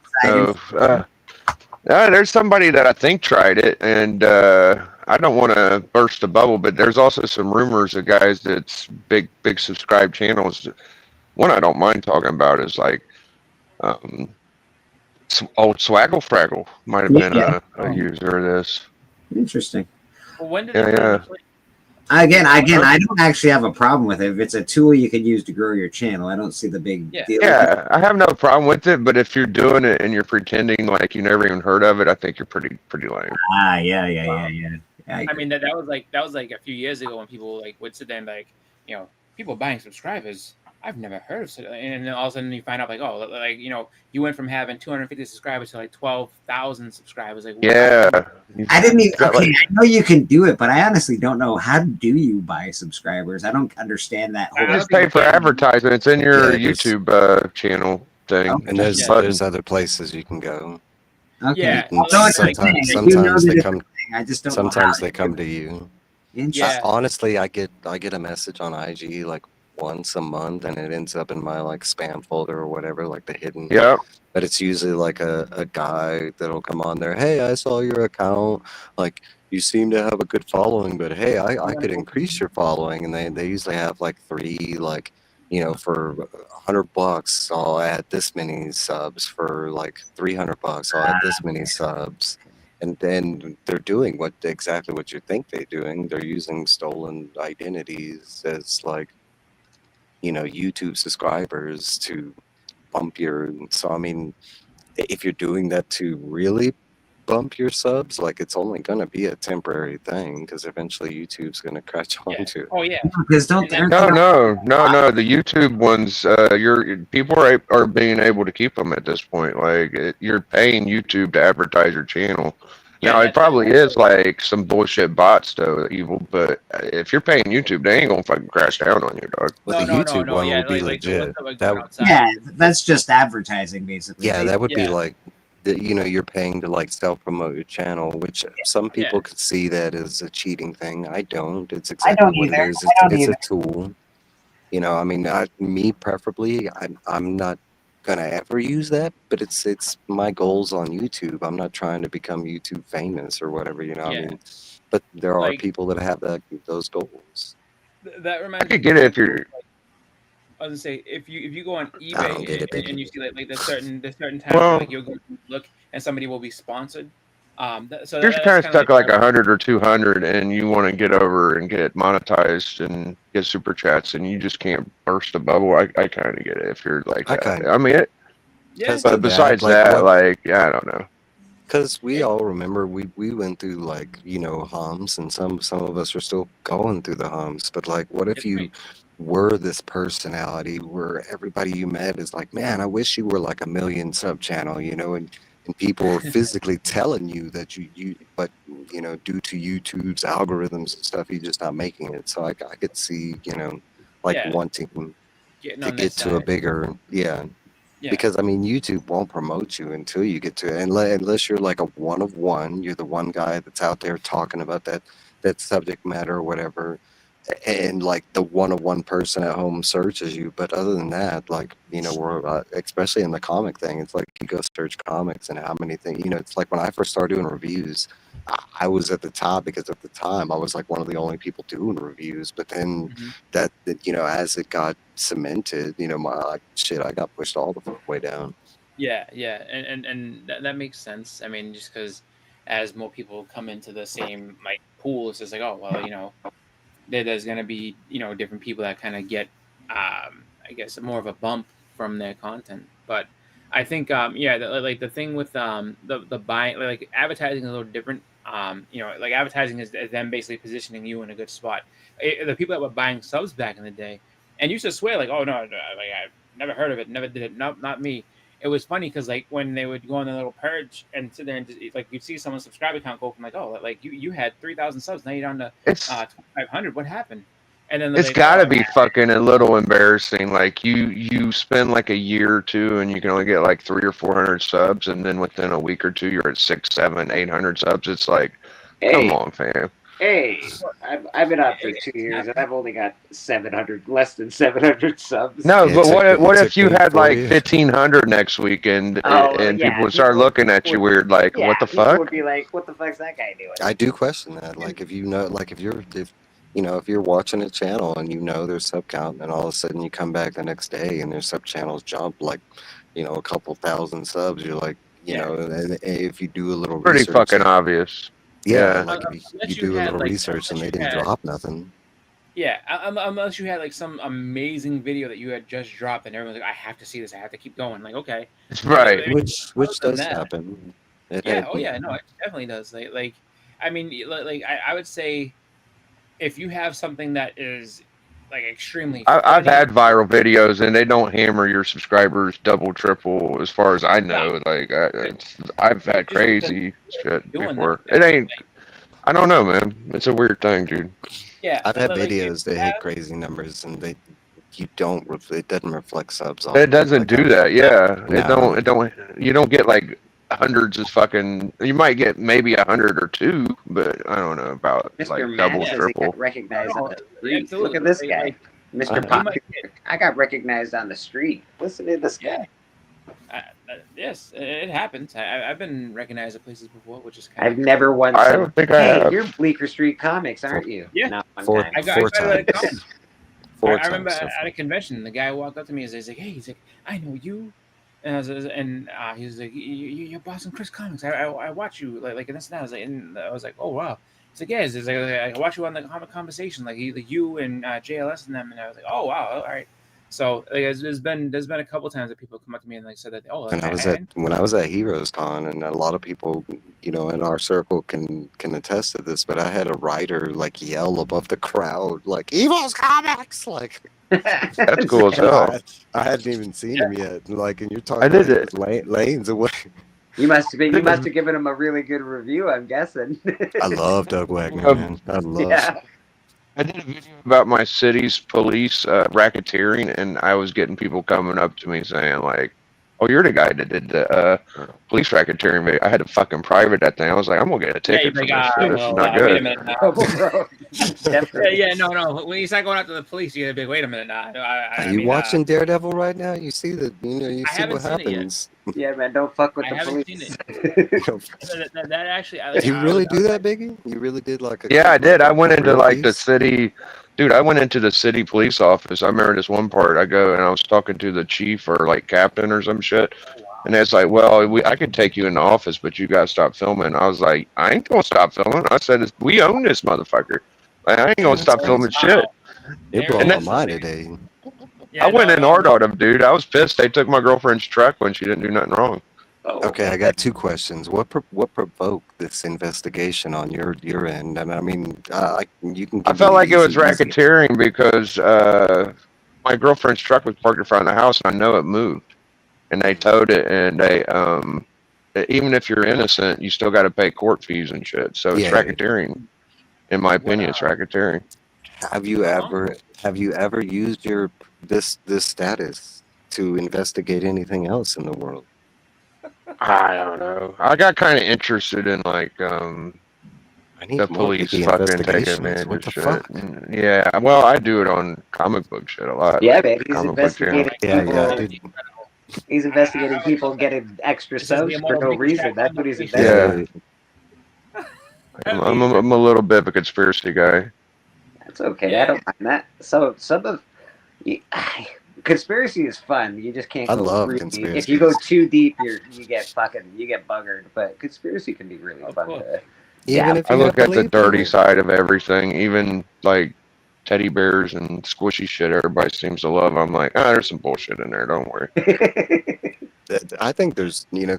There's somebody that I think tried it, and I don't want to burst the bubble, but there's also some rumors of guys that's big subscribed channels. One I don't mind talking about is like old Swaggle Fraggle might have been a user of this. Interesting. Well, when did it Again, I don't actually have a problem with it. If it's a tool you could use to grow your channel, I don't see the big deal. Yeah, I have no problem with it, but if you're doing it and you're pretending like you never even heard of it, I think you're pretty lame. Yeah. I mean that was like a few years ago when people like would sit there and like, people buying subscribers. I've never heard of it, and then all of a sudden you find out like, oh, like you went from having 250 subscribers to like 12,000 subscribers. Like, yeah, I didn't even. Okay, I know you can do it, but I honestly don't know how do you buy subscribers. I don't understand that whole. Just pay for advertising. It's in your YouTube channel thing, and there's other places you can go. Okay. Yeah. Sometimes they come. I just don't. Sometimes they come to you. Interesting. Honestly, I get a message on IG like once a month, and it ends up in my like spam folder or whatever, like the hidden. Yeah. But it's usually like a guy that'll come on there. Hey, I saw your account. Like you seem to have a good following, but hey, I could increase your following. And they usually have like 3 like you know, for $100, I'll add this many subs. For like $300, I'll add this many subs. And then they're doing exactly what you think they're doing. They're using stolen identities as like, you know, YouTube subscribers to bump your. So I mean, if you're doing that to really bump your subs, like it's only gonna be a temporary thing because eventually YouTube's gonna catch on to it. Oh yeah. Because don't No. The YouTube ones, people are being able to keep them at this point. Like you're paying YouTube to advertise your channel. Now it probably is like some bullshit bots though, evil. But if you're paying YouTube, they ain't gonna fucking crash down on you, dog. Well, the YouTube one will be legit. Yeah, that's just advertising, basically. Yeah, that would be like, you know, you're paying to like self-promote your channel, which some people could see that as a cheating thing. I don't. It's exactly what it is. It's a tool. You know, I mean, me preferably, I'm not gonna ever use that, but it's my goals on YouTube. I'm not trying to become YouTube famous or whatever, you know. I mean, but there are people that have those goals. That reminds me. I could get it if you're. I was gonna say if you go on eBay and you see like there's certain times like you'll go look and somebody will be sponsored. So you're kind of stuck like 100 or 200, and you want to get over and get monetized and get super chats, and you just can't burst a bubble. I kind of get it if you're like that. I mean, but besides that, like, I don't know. Because we all remember we went through like, you know, humps, and some of us are still going through the humps. But like, what if you were this personality where everybody you met is like, man, I wish you were like 1 million sub channel, you know, and people are physically telling you that but you know, due to YouTube's algorithms and stuff, you're just not making it. So I could see, you know, like wanting to get to a bigger, because I mean, YouTube won't promote you until you get to it, unless you're like a one of one. You're the one guy that's out there talking about that subject matter or whatever, and like the one person at home searches you. But other than that, like, you know, we're especially in the comic thing, it's like you go search comics and how many things, you know, it's like when I first started doing reviews, I was at the top because at the time I was like one of the only people doing reviews. But then that you know, as it got cemented, you know, I got pushed all the way down. Yeah, and that makes sense. I mean, just because as more people come into the same like pool, it's just like, oh well, you know, there's going to be, you know, different people that kind of get, I guess, more of a bump from their content. But I think, like the thing with the buying, like advertising is a little different. You know, like advertising is them basically positioning you in a good spot. The people that were buying subs back in the day and used to swear like, oh no, like I've never heard of it, never did it, not me. It was funny because like when they would go on their little purge and sit there and just, like you'd see someone's subscriber count go from like, oh, like you had 3,000 subs, now you're down to 2,500. What happened? And then it's got to be fucking a little embarrassing. Like you spend like a year or two and you can only get like 300 or 400 subs, and then within a week or two you're at 600, 700, 800 subs. It's like, come on, fam. Hey, I've been out for 2 years and I've only got less than 700 subs. No, but what if you had like 1,500 next week and people would start looking at you weird, like, what the fuck? People would be like, what the fuck's that guy doing? I do question that. Like, if you know, like if you're watching a channel and you know their sub count, and all of a sudden you come back the next day and their sub channels jump like, you know, a couple thousand subs, you're like, you know, and if you do a little pretty research, fucking obvious. Yeah, like if you do a little research and they didn't drop nothing. Yeah, unless you had like some amazing video that you had just dropped and everyone's like, I have to see this, I have to keep going. Like, okay, right, which does happen. Oh yeah, no, it definitely does. Like, I mean, like I would say, if you have something that is like extremely, I've had viral videos and they don't hammer your subscribers double, triple, as far as I know. Like I've had crazy shit before. It ain't. I don't know, man. It's a weird thing, dude. Yeah, I've had videos that hit crazy numbers and it doesn't reflect subs. It doesn't do that. Yeah, it don't. You don't get like hundreds of fucking. You might get maybe 100 or 2, but I don't know about Mr. like Matt double, triple. got recognized on the street. Look at this guy, Mr. Pop. I got recognized on the street. Listen to this guy. Yes, it happens. I've been recognized at places before, which is kind I've never once. I don't think I have. You're Bleecker Street Comics, aren't you? Yeah. No, 4 I remember times so at far. a convention, the guy walked up to me and he's like, "Hey, I know you," and he was like, "You're Boston Chris Comics. I watch you like and this and that." I was like, "Oh wow." He's like, "Yeah." He's like, "I watch you on the Comic Conversation, like you and JLS and them," and I was like, "Oh wow, all right." So like, there's been a couple times that people come up to me and like said that, "Oh, like, When I was at Heroes Con, and a lot of people, you know, in our circle can attest to this, but I had a writer like yell above the crowd, like "Evil's Comics!" Like That's cool as hell. I hadn't even seen him yet. Like, and you're talking I did like it. lanes away. You must have given him a really good review, I'm guessing. I love Doug Wagner, man. I love. Yeah. I did a video about my city's police racketeering, and I was getting people coming up to me saying like, "Oh, you're the guy that did the police racketeering." I had to fucking private that thing. I was like, "I'm gonna get a ticket for this shit. This is not wait a good." minute now. No. When you start going after the police, you gotta be, wait a minute now. Are you watching Daredevil right now? You see that, you know, you I see haven't what seen it yet. happens. Yeah, man, don't fuck with I the haven't police. seen it. that actually, Did you really do that, Biggie? You really did like a Yeah, I did. I went into real like the piece? city, dude. I went into the city police office. I remember this one part. I go and I was talking to the chief or like captain or some shit, and it's like, "Well, I could take you in the office, but you gotta stop filming." I was like, "I ain't gonna stop filming." I said, "We own this motherfucker. I ain't gonna stop filming shit." It blew my mind today. Yeah, I went in hard on him, dude. I was pissed. They took my girlfriend's truck when she didn't do nothing wrong. Okay, I got 2 questions. What provoked this investigation on your end? And I mean, you can. I give felt me like it was easy- racketeering because my girlfriend's truck was parked in front of the house, and I know it moved, and they towed it, and they even if you're innocent, you still got to pay court fees and shit. So it's Yeah. racketeering. In my opinion, it's racketeering. Have you ever used your this status to investigate anything else in the world? I don't know. I got kind of interested in like I need the more police Biggie fucking taking investigations. advantage What of the shit. fuck? Yeah, well, I do it on comic book shit a lot. Yeah, man, he's Comic book channel. investigating people. dude. He's investigating people getting extra This is the subs for immortal no reason. Jack That's what he's London investigating. Yeah. I'm a little bit of a conspiracy guy. That's okay. Yeah. I don't mind that. So some of conspiracy is fun. You just can't. I go love really conspiracy. deep. If you go too deep, you get buggered. But conspiracy can be really Of fun. course. Even if I you look don't at the believe dirty in it. side of everything, even like teddy bears and squishy shit everybody seems to love. I'm like, there's some bullshit in there. Don't worry. I think there's, you know,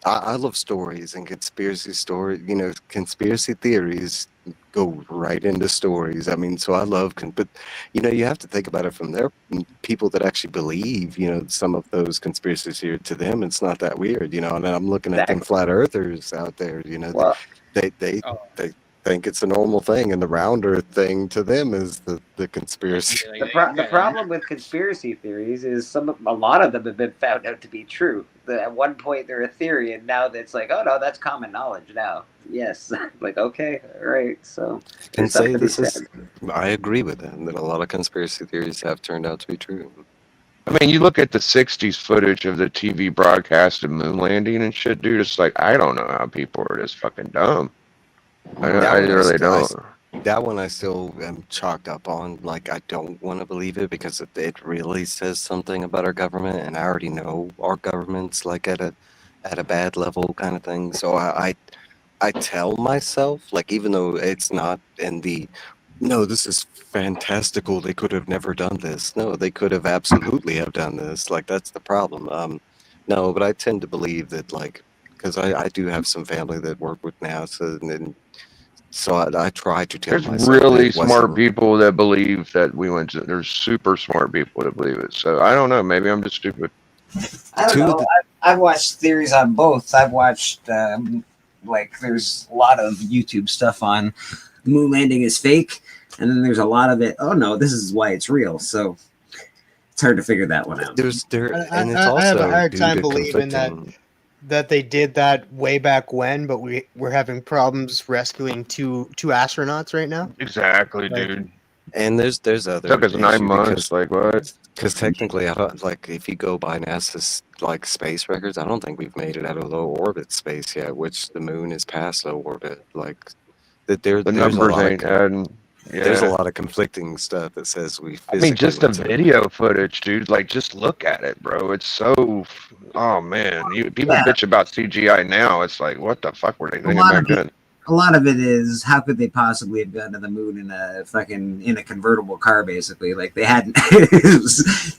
I love stories and conspiracy stories. You know, conspiracy theories go right into stories. I mean, so I love, but you know, you have to think about it from their people that actually believe. You know, some of those conspiracies here to them, it's not that weird. You know, and I'm looking at them flat earthers out there. You know, Well, they think it's a normal thing, and the round earth thing to them is the conspiracy. the problem with conspiracy theories is a lot of them have been found out to be true. At one point they're a theory, and now it's like, oh no, that's common knowledge now. Yes, like okay, all right. So And there's something say to be this is, said. I agree with them that a lot of conspiracy theories have turned out to be true. I mean, you look at the 60s footage of the TV broadcast of moon landing and shit, dude. It's like, I don't know how people are this fucking dumb. I really don't. That one I still am chalked up on. Like, I don't want to believe it because it really says something about our government, and I already know our government's like at a bad level kind of thing. So I tell myself, like, even though it's not in the no, this is fantastical. They could have never done this. No, they could have absolutely have done this. Like, that's the problem. No, but I tend to believe that, like, because I do have some family that work with NASA, and so I try to tell There's myself really it wasn't- smart people that believe that we went to. There's super smart people that believe it. So I don't know. Maybe I'm just stupid. I don't know. I've watched theories on both. I've watched like there's a lot of YouTube stuff on the moon landing is fake, and then there's a lot of it. Oh no, this is why it's real. So it's hard to figure that one out. and it's I also have a hard due time to believing that they did that way back when, but we're having problems rescuing two astronauts right now. Exactly, Like- dude. And there's other Took us 9 issue months. Like what? because technically, I don't like if you go by NASA's like space records, I don't think we've made it out of low orbit space yet, which the moon is past low orbit. Like that, The there's a numbers lot ain't adding. There's a lot of conflicting stuff that says we. I mean, just the video footage, dude. Like, just look at it, bro. It's so. Oh man, people bitch about CGI now. It's like, what the fuck were they thinking back then? A lot of it is how could they possibly have gone to the moon in a convertible car, basically. Like they hadn't.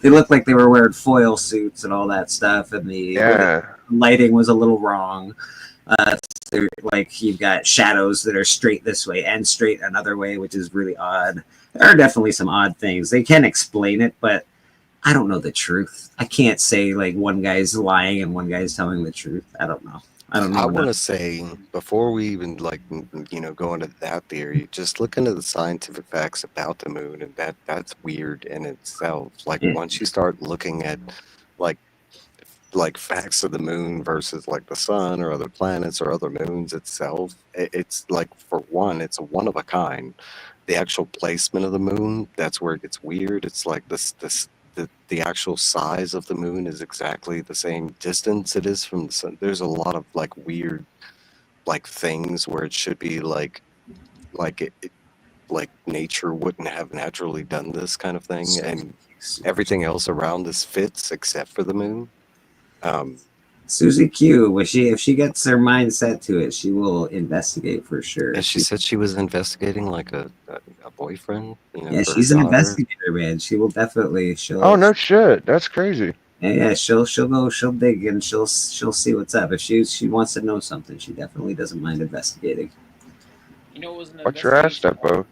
They looked like they were wearing foil suits and all that stuff, and the lighting was a little wrong. Like you've got shadows that are straight this way and straight another way, which is really odd. There are definitely some odd things. They can explain it, but I don't know the truth. I can't say like one guy's lying and one guy's telling the truth. I don't know. I want to say, before we even go into that theory, just look into the scientific facts about the moon, and that's weird in itself. Like once you start looking at like facts of the moon versus like the sun or other planets or other moons itself, it's like, for one, it's a one of a kind. The actual placement of the moon, that's where it gets weird. It's like the actual size of the moon is exactly the same distance it is from the sun. There's a lot of like weird like things where it should be like nature wouldn't have naturally done this kind of thing, and everything else around this fits except for the moon. Susie Q, if she gets her mind set to it, she will investigate for sure. And she said she was investigating like a boyfriend. Yeah, she's an investigator, man. She will definitely. Oh no shit, that's crazy. Yeah, she'll dig and she'll see what's up. If she wants to know something, she definitely doesn't mind investigating. You know, it was an What's your ass step, Bo?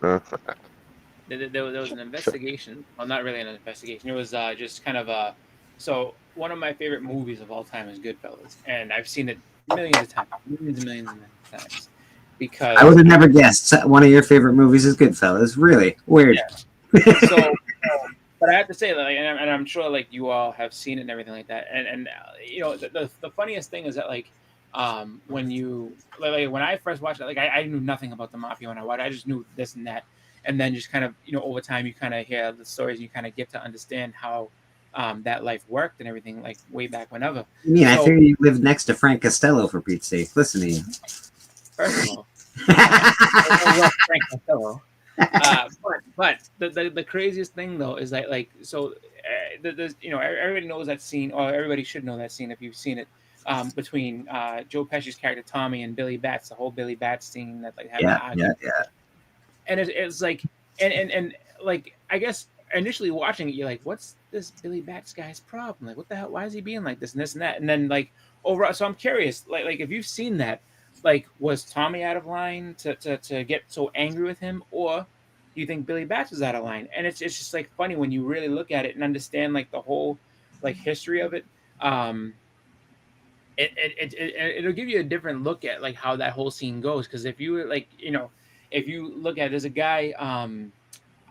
There was an investigation. Well, not really an investigation. It was just kind of a. So one of my favorite movies of all time is Goodfellas, and I've seen it millions of times. Because I would have never guessed one of your favorite movies is Goodfellas. Really weird. Yeah. So, but I have to say, like, and I'm sure like you all have seen it and everything like that. And you know, the funniest thing is that like when I first watched it, like I knew nothing about the mafia when I watched it. I just knew this and that, and then just kind of over time you kind of hear the stories, and you kind of get to understand how that life worked and everything, like way back whenever. I figured you lived next to Frank Costello, for Pete's sake. Listen to you. First of all, I love Frank Costello. But the craziest thing though is that everybody knows that scene, or everybody should know that scene if you've seen it, between Joe Pesci's character Tommy and Billy Batts, the whole Billy Batts scene that like had an argument. And it's like and like I guess initially watching it, you're like, what's this Billy Batts guy's problem? Like, what the hell? Why is he being like this and this and that? And then like overall, so I'm curious, like if you've seen that, like was Tommy out of line to get so angry with him, or do you think Billy Batts was out of line? And it's just like funny when you really look at it and understand like the whole like history of it. It'll give you a different look at like how that whole scene goes, because if you if you look at, there's a guy,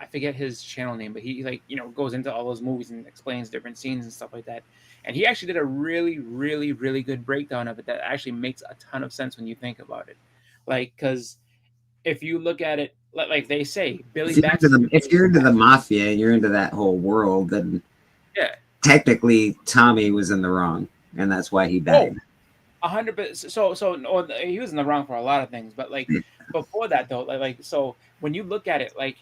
I forget his channel name, but he goes into all those movies and explains different scenes and stuff like that. And he actually did a really, really, really good breakdown of it that actually makes a ton of sense when you think about it. Like, because if you look at it, like they say, Billy Batts. If you're into the mafia and you're into that whole world, then technically Tommy was in the wrong, and that's why he died. 100%. So he was in the wrong for a lot of things, but like before that though, so when you look at it, like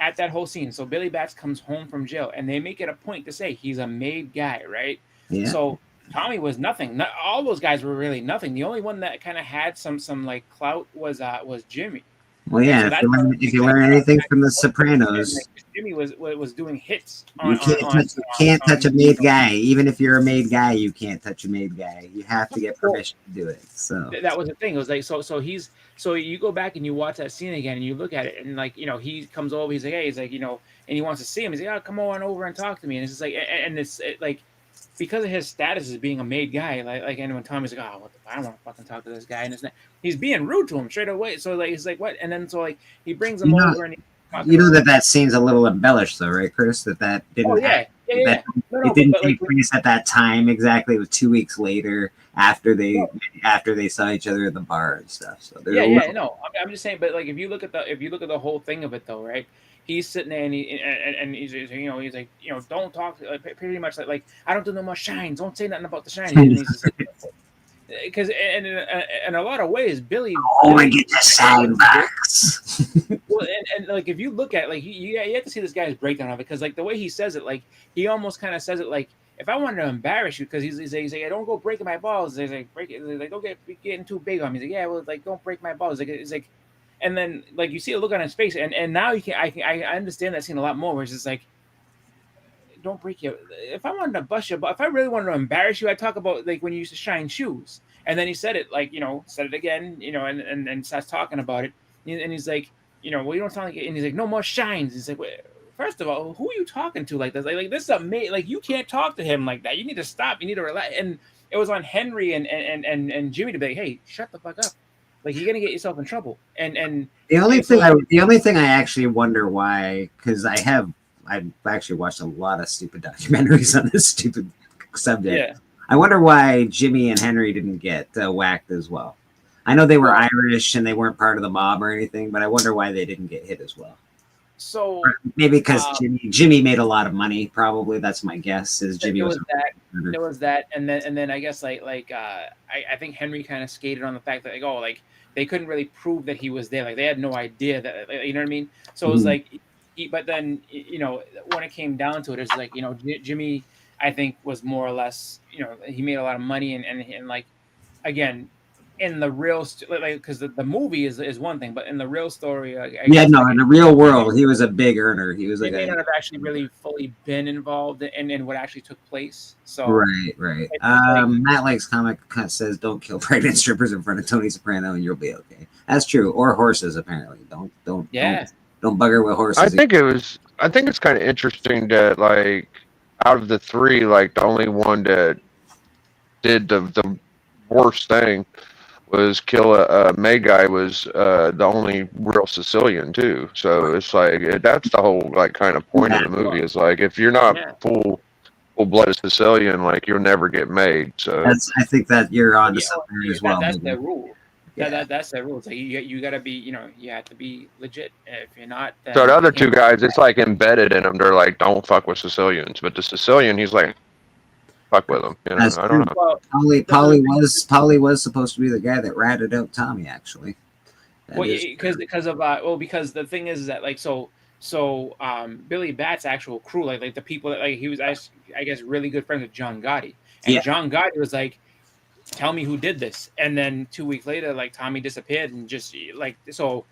at that whole scene, so Billy Batts comes home from jail, and they make it a point to say he's a made guy, right? Yeah. So Tommy was nothing. All those guys were really nothing. The only one that kind of had some like clout was Jimmy. Well, yeah. So if you learn anything from The Sopranos, Jimmy was doing hits. You can't touch a made guy. Even if you're a made guy, you can't touch a made guy. You have to get permission to do it. So that was the thing. It was like so you go back and you watch that scene again and you look at it, and like he comes over. He's like, hey, and he wants to see him. He's like, oh, come on over and talk to me. And it's just like, and it's like, because of his status as being a made guy, and when Tommy's like, oh, I don't want to fucking talk to this guy, and he's being rude to him straight away. So like he's like, what? And then so like he brings him over and that scene's a little embellished though, right, Chris? That didn't. It didn't take place at that time exactly. It was 2 weeks later after they saw each other at the bar and stuff. So I'm just saying, but like if you look at the whole thing of it though, right? He's sitting there and he's like, don't talk, pretty much like I don't do no more shines. Don't say nothing about the shine. Because in a lot of ways, Billy. I get the sound box. Well, and like if you look at like you have to see this guy's breakdown of it, because like the way he says it, like he almost kind of says it like, if I wanted to embarrass you, because he's like, I don't go breaking my balls. He's like, break it. He's like, don't getting too big on me. He's like, yeah, well, like, don't break my balls. Like, it's like, and then like you see a look on his face, and now I understand that scene a lot more, where it's just like, don't break your. If I wanted to bust your, if I really wanted to embarrass you, I'd talk about like when you used to shine shoes. And then he said it like, said it again, and starts talking about it, and he's like, well, you don't sound like it. And he's like, no more shines. He's like, wait, first of all, who are you talking to like this? Like this is amazing. Like you can't talk to him like that. You need to stop. You need to relax. And it was on Henry and Jimmy to be like, hey, shut the fuck up. Like you're gonna get yourself in trouble. And the only thing I actually wonder why, because I've actually watched a lot of stupid documentaries on this stupid subject. Yeah. I wonder why Jimmy and Henry didn't get whacked as well. I know they were Irish and they weren't part of the mob or anything, but I wonder why they didn't get hit as well. So or maybe because Jimmy made a lot of money. Probably that's my guess. Is Jimmy there was that, and then I guess I think Henry kind of skated on the fact that like they couldn't really prove that he was there. Like they had no idea that, you know what I mean. So it was like, but then when it came down to it, it's like Jimmy, I think, was more or less, he made a lot of money and like, again, in the real, like, because the movie is one thing, but in the real story, in the real world, he was a big earner. He was like, may not have actually really fully been involved in what actually took place. So right. Matt Lake's comic says, "Don't kill pregnant strippers in front of Tony Soprano, and you'll be okay." That's true. Or horses, apparently. Don't bugger with horses. I think it's kind of interesting that like, out of the three, like the only one that did the worst thing was kill a May guy was the only real Sicilian too. So it's like that's the whole like kind of point of the movie is like if you're not full-blooded Sicilian, like you'll never get made. So I think that you're on to something as well. That's the rule. Yeah, that's the rule. It's like you got to be, you have to be legit. If you're not, then so the other two guys, it's like embedded in them. They're like, don't fuck with Sicilians. But the Sicilian, he's like, fuck with them. I don't know. Well, Paulie was supposed to be the guy that ratted out Tommy, actually. Because the thing is that like so Billy Bat's actual crew, like the people that like he was I guess really good friends with John Gotti, and John Gotti was like, tell me who did this. And then 2 weeks later, like Tommy disappeared and just like, so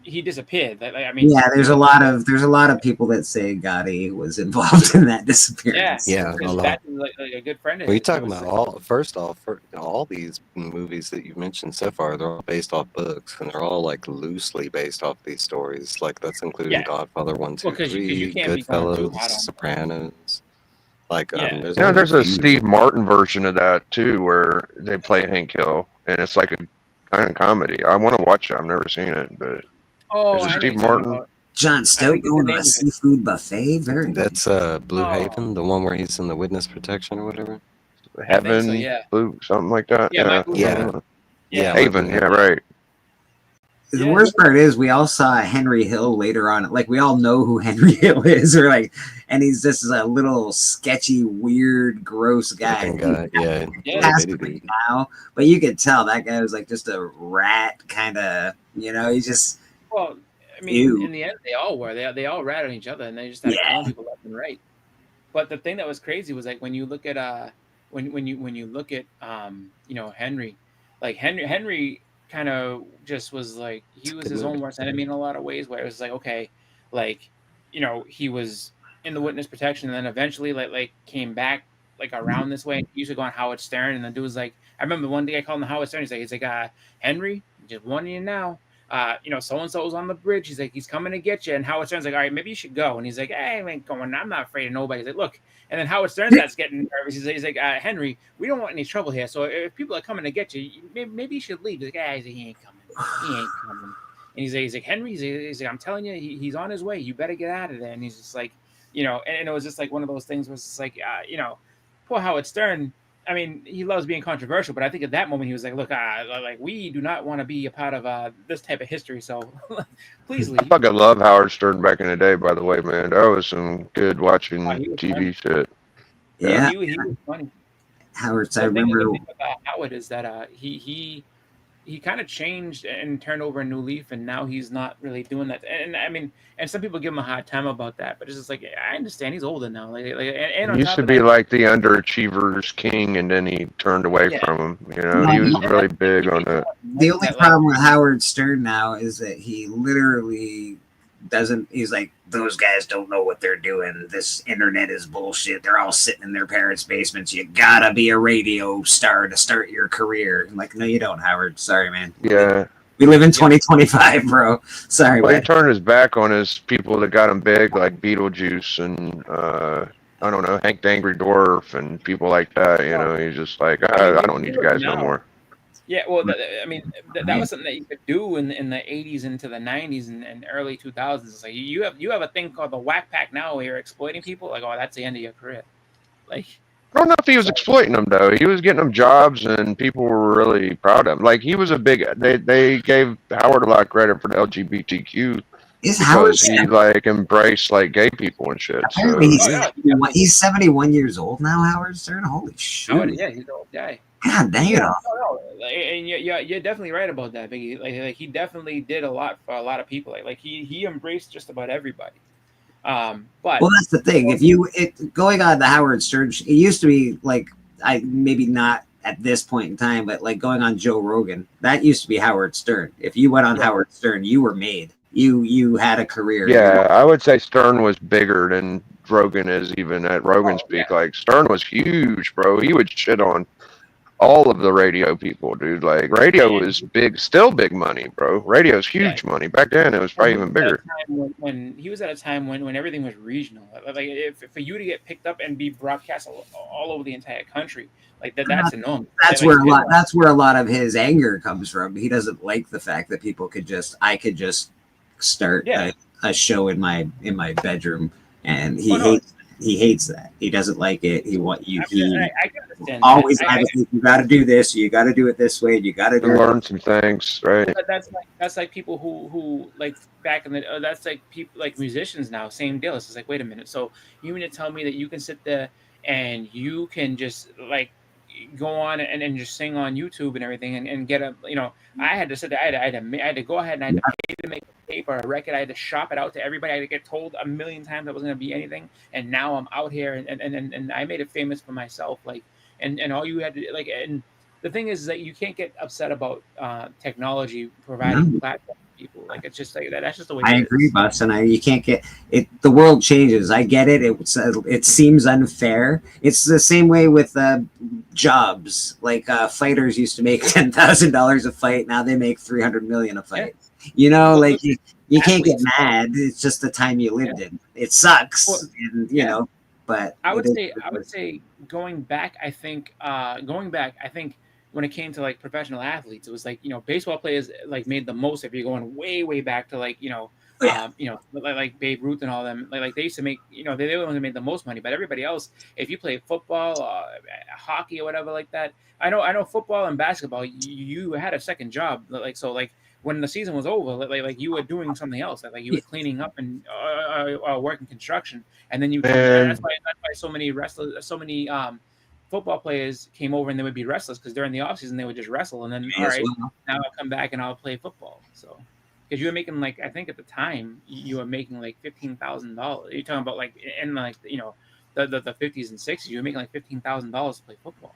he disappeared. There's a lot of people that say Gotti was involved in that disappearance. Yeah, like a good friend. Well, you're talking about all these movies that you've mentioned so far, they're all based off books, and they're all like loosely based off these stories. Like that's including Godfather 1, 2, 3, Goodfellas, Sopranos. Like there's a Steve Martin version of that too, where they play Hank Hill, and it's like a kind of comedy. I want to watch it. I've never seen it, but Steve Martin. John Stout going to a seafood buffet. That's Blue Haven, the one where he's in the witness protection or whatever. Heaven, Blue, something like that. Yeah. Haven, right. The worst part is we all saw Henry Hill later on. Like we all know who Henry Hill is, or like, and he's just a little sketchy, weird, gross guy. Now, but you could tell that guy was like just a rat, kind of. He's just. Well, I mean, in the end, they all were. They all rat on each other, and they just started killing people left and right. But the thing that was crazy was like when you look at when you look at Henry, like Henry kind of just was like he was his own worst enemy in a lot of ways, where it was like, okay, like he was in the witness protection, and then eventually like came back like around this way, and he used to go on Howard Stern, and the dude was like, I remember one day I called him Howard Stern, he's like Henry, just warning you now, so and so was on the bridge, he's like, he's coming to get you, and Howard Stern's like, all right, maybe you should go, and he's like, hey, I ain't going, I'm not afraid of nobody. He's like, look. And then Howard Stern starts getting nervous. He's like, Henry, we don't want any trouble here. So if people are coming to get you, maybe you should leave. He's like, he ain't coming. And he's like, Henry, he's like, I'm telling you, he's on his way. You better get out of there. And he's just like, and it was just like one of those things where it's just like, poor Howard Stern. I mean, he loves being controversial, but I think at that moment he was like, look, like we do not want to be a part of this type of history. So please leave. I fucking love Howard Stern back in the day, by the way, man. That was some good watching TV funny. Shit. He was funny. Howard, I remember. The thing about Howard is that he he kind of changed and turned over a new leaf, and now he's not really doing that. And I mean, and some people give him a hard time about that, but it's just like, I understand he's older now. And on He used top to of be that, like the underachievers king, and then he turned away Yeah. from him. You know, he was really big on it. The only problem with Howard Stern now is that he literally doesn't. He's like, those guys don't know what they're doing. This internet is bullshit. They're all sitting in their parents' basements. You gotta be a radio star to start your career. I'm like, no, you don't, Howard. Sorry, man. Yeah. We live in 2025, bro. Sorry, Well, he man. turned his back on his people that got him big, like Beetlejuice and I don't know, Hank the Angry Dwarf and people like that. You know, he's just like, I don't need you guys no more. Yeah, well, I mean, that was something that you could do in the 80s into the 90s and early 2000s. It's like you have a thing called the whack pack now where you're exploiting people. Like, oh, that's the end of your career. Like, I don't know if he was exploiting them though. He was getting them jobs, and people were really proud of him. Like he was a big. They gave Howard a lot of credit for the LGBTQ because he like embraced like gay people and shit. Apparently So he's 71 years old now, Howard Stern. Holy shit! Howard, yeah, he's an old guy. God dang it! And you're definitely right about that, Biggie. Like he definitely did a lot for a lot of people. Like he embraced just about everybody. But well, that's the thing. If you going on the Howard Stern, it used to be like maybe not at this point in time, but like going on Joe Rogan, that used to be Howard Stern. If you went on Howard Stern, you were made. You had a career. yeah, I would say Stern was bigger than Rogan is even at Rogan's peak. Like Stern was huge, bro. He would shit on all of the radio people, dude. Like radio was big, still big money, bro. Radio's huge money. Back then, it was probably even bigger. When he was at a time when everything was regional, like if for you to get picked up and be broadcast all over the entire country, like that's enormous. That's where a lot of his anger comes from. He doesn't like the fact that people could just start a show in my bedroom, and he hates that. He doesn't like it. I can understand. Always you got to do this. You got to do it this way. You got to learn some things, right? But that's like people who like back in the that's like people like musicians now. Same deal. It's just like, wait a minute. So you mean to tell me that you can sit there and you can just like go on and just sing on YouTube and everything and get a, you know, I had to sit there, I had to go ahead and I had to pay to make a tape or a record. I had to shop it out to everybody. I had to get told a million times that wasn't going to be anything. And now I'm out here and I made it famous for myself. Like, and all you had to like, and the thing is that you can't get upset about technology providing platforms for people. Like, it's just like that. That's just the way I agree, Bus, and you can't get it. The world changes. I get it. It seems unfair. It's the same way with jobs. Like fighters used to make $10,000 a fight. Now they make $300 million a fight. Yeah. You know, like you can't get mad. It's just the time you lived in. It sucks, and you know. But I would say going back, I think when it came to like professional athletes, it was like, you know, baseball players like made the most. If you're going way back to like, you know, like Babe Ruth and all them, like they used to make, you know, they were the ones who made the most money. But everybody else, if you play football, hockey or whatever like that, I know football and basketball, you had a second job. Like, so like when the season was over, like you were doing something else. Like you were cleaning up and working construction, and then you. That's why so many football players came over and they would be wrestlers, because during the offseason they would just wrestle, and then now I'll come back and I'll play football. So because you were making like, I think at the time you were making like $15,000. You're talking about like in like, you know, the 50s and 60s, you were making like $15,000 to play football.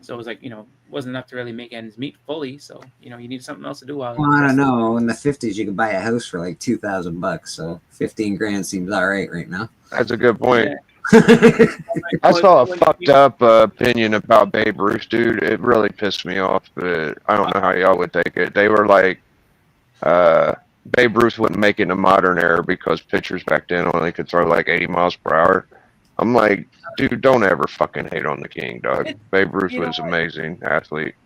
So it was like, you know, wasn't enough to really make ends meet fully. So, you know, you need something else to do. Well, I don't know. In the 50s, you could buy a house for like $2,000. So 15 grand seems all right now. That's a good point. Yeah. I saw a fucked up opinion about Babe Ruth, dude. It really pissed me off, but I don't know how y'all would take it. They were like, Babe Ruth wouldn't make it in a modern era because pitchers back then only could throw like 80 miles per hour. I'm like, dude, don't ever fucking hate on the king, dog. Babe Ruth was an amazing athlete.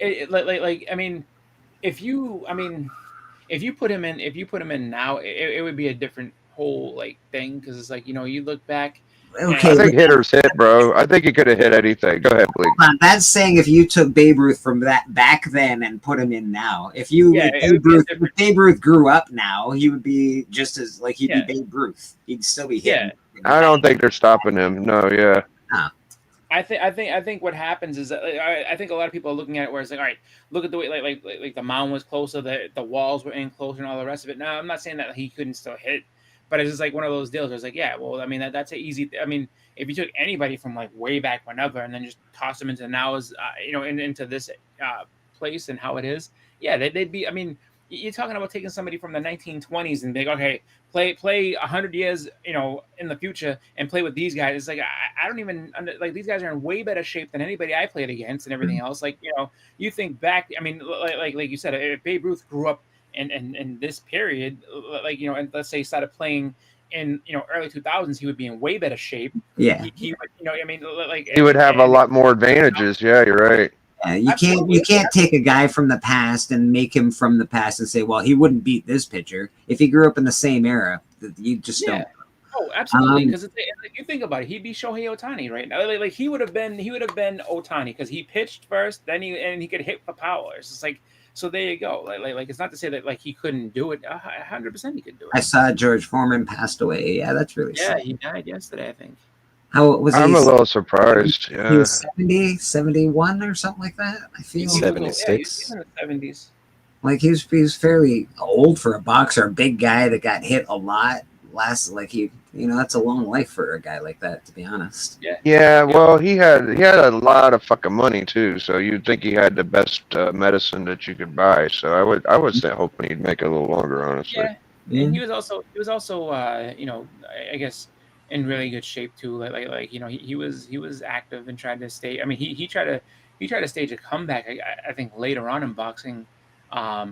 I mean, if you put him in now, it would be a different whole like thing, because it's like, you know, you look back. Okay, I think hitters hit, bro. I think he could have hit anything. Go ahead, Bleak. That's saying if you took Babe Ruth from that back then and put him in now. If Babe Ruth grew up now, he would be just as like he'd be Babe Ruth. He'd still be hitting. I don't think they're stopping him. No, I think what happens is that I think a lot of people are looking at it where it's like, all right, look at the way like the mound was closer, the walls were in closer, and all the rest of it. Now, I'm not saying that he couldn't still hit, but it's just like one of those deals where it's like, yeah, well, I mean that's an easy. I mean, if you took anybody from like way back whenever and then just toss them into now's into this place and how it is, yeah, they'd be. I mean, you're talking about taking somebody from the 1920s and being okay, play 100 years, in the future and play with these guys. It's like I don't even like these guys are in way better shape than anybody I played against and everything else. Like you think back. I mean, like you said, if Babe Ruth grew up in this period, like and let's say started playing in early 2000s, he would be in way better shape. Yeah, he would, I mean, like he would have a lot more advantages. Yeah, you're right. Yeah, you can't take a guy from the past and make him from the past and say, well, he wouldn't beat this pitcher if he grew up in the same era. You just don't. Oh, absolutely. Because like, you think about it, he'd be Shohei Ohtani right now. Like he would have been Ohtani because he pitched first, then he could hit for power. It's just like, so there you go. Like it's not to say that like he couldn't do it. 100% he could do it. I saw George Foreman passed away. Yeah, that's really sad. He died yesterday, I think. How was he? I'm a little surprised. Yeah. He was 70, 71 or something like that. I feel 76. He was in the 70s. Like he was fairly old for a boxer, a big guy that got hit a lot. That's a long life for a guy like that, to be honest. Yeah. Well, he had a lot of fucking money too, so you'd think he had the best medicine that you could buy. So I was hoping he'd make it a little longer, honestly. Yeah. And he was also I guess in really good shape too. Like he was active and tried to stay. I mean, he tried to stage a comeback. I think later on in boxing, I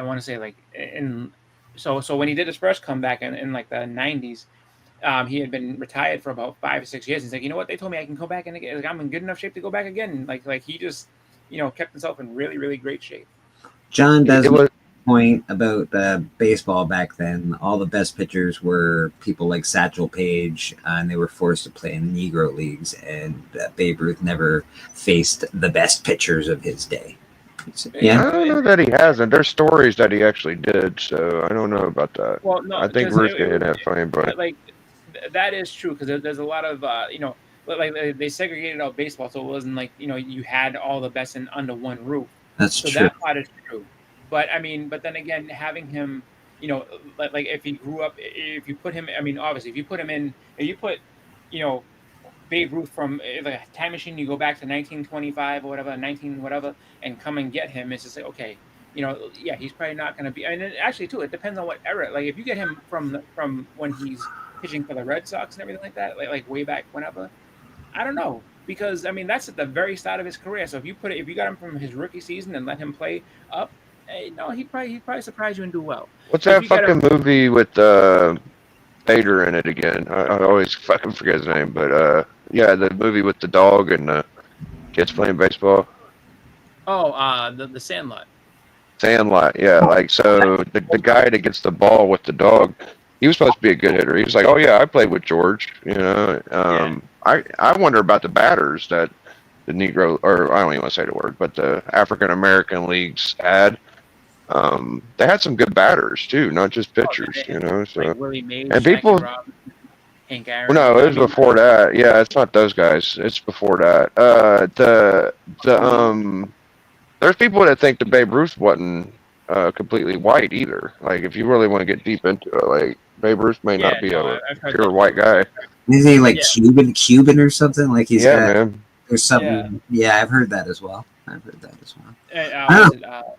want to say like so when he did his first comeback in like the 90s, he had been retired for about 5 or 6 years. He's like, you know what? They told me I can go back and like, I'm in good enough shape to go back again. Like he just kept himself in really really great shape. John does point about baseball back then. All the best pitchers were people like Satchel Paige, and they were forced to play in Negro leagues. And Babe Ruth never faced the best pitchers of his day. Yeah, I don't know that he hasn't. There's stories that he actually did, so I don't know about that. Well, no, I think Ruth did have fame, but like that is true because there's a lot of like they segregated out baseball, so it wasn't like you had all the best under one roof. That's so true. That part is true. But I mean, but then again, having him, like if he grew up, if you put him, I mean, obviously, if you put, Babe Ruth from like a time machine, you go back to 1925 or whatever, 19 whatever, and come and get him, it's just like, okay, he's probably not going to be. And actually, too, it depends on what era. Like if you get him from when he's pitching for the Red Sox and everything like that, like way back whenever, I don't know. Because I mean, that's at the very start of his career. So if you got him from his rookie season and let him play up. No, he'd probably surprise you and do well. What's that fucking movie with Vader in it again? I always fucking forget his name, but yeah, the movie with the dog and kids playing baseball. Oh, the Sandlot. Sandlot, yeah. Like so, the guy that gets the ball with the dog, he was supposed to be a good hitter. He was like, oh yeah, I played with George. I wonder about the batters that the Negro, or I don't even want to say the word, but the African American leagues had. They had some good batters too, not just pitchers, So like Willie Mays, and people, Hank Aaron. Well, no, it was before that. Yeah, it's not those guys. It's before that. There's people that think the Babe Ruth wasn't completely white either. Like if you really want to get deep into it, like Babe Ruth may not be a pure white guy. Is he like Cuban or something? Like he's man. There's something. Yeah, I've heard that as well.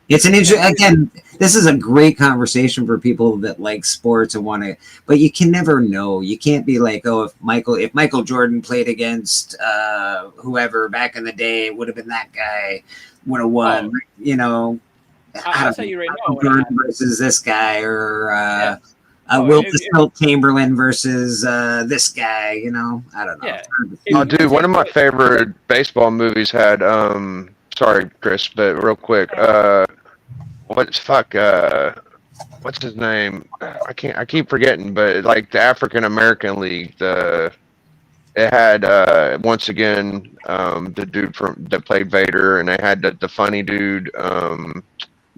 It's an interesting. Again, this is a great conversation for people that like sports and want to. But you can never know. You can't be like, oh, if Michael Jordan played against whoever back in the day, it would have been that guy would have won. I'll tell you right now. Jordan versus this guy, or Wilt Chamberlain versus this guy. I don't know. Yeah. Dude, one of my favorite baseball movies had. Sorry, Chris, but real quick, what's his name? I keep forgetting, but like the African American League, it had once again the dude that played Vader, and they had the funny dude.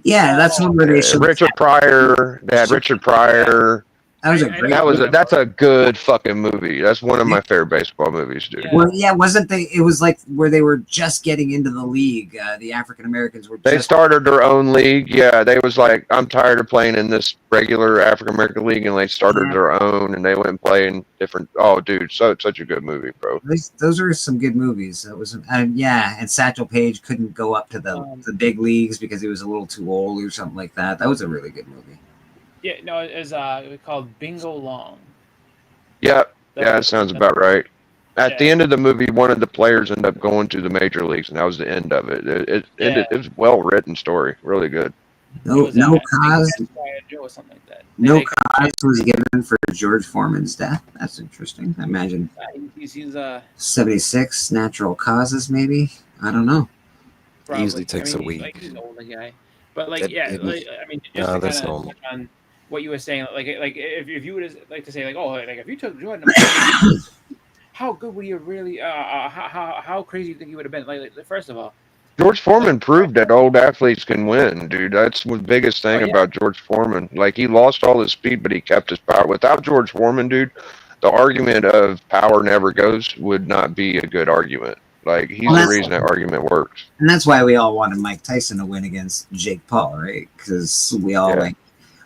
Yeah, that's one where they showed Richard Pryor. They had Richard Pryor. That was a great. That's a good fucking movie. That's one of my favorite baseball movies, dude. Well, yeah, wasn't they? It was like where they were just getting into the league. The African Americans were. They started their own league. Yeah, they was like, I'm tired of playing in this regular African American league, and they started their own, and they went and played in different. Oh, dude, such a good movie, bro. Those are some good movies. That was, and Satchel Paige couldn't go up to the big leagues because he was a little too old or something like that. That was a really good movie. Yeah, no, it was called Bingo Long. Yeah, that sounds about right. At the end of the movie, one of the players ended up going to the major leagues, and that was the end of it. It was a well written story, really good. No cause was given for George Foreman's death. That's interesting. I imagine he's 76 natural causes, maybe. I don't know. It usually takes a week. Like, he's an older guy, but just to kind of touch on what you were saying, like if you would like to say like, oh, like if you took Jordan, how good would you really? How crazy do you think he would have been? Like first of all, George Foreman proved that old athletes can win, dude. That's the biggest thing about George Foreman. Like, he lost all his speed, but he kept his power. Without George Foreman, dude, the argument of power never goes would not be a good argument. Like, he's the reason that argument works. And that's why we all wanted Mike Tyson to win against Jake Paul, right? Because we all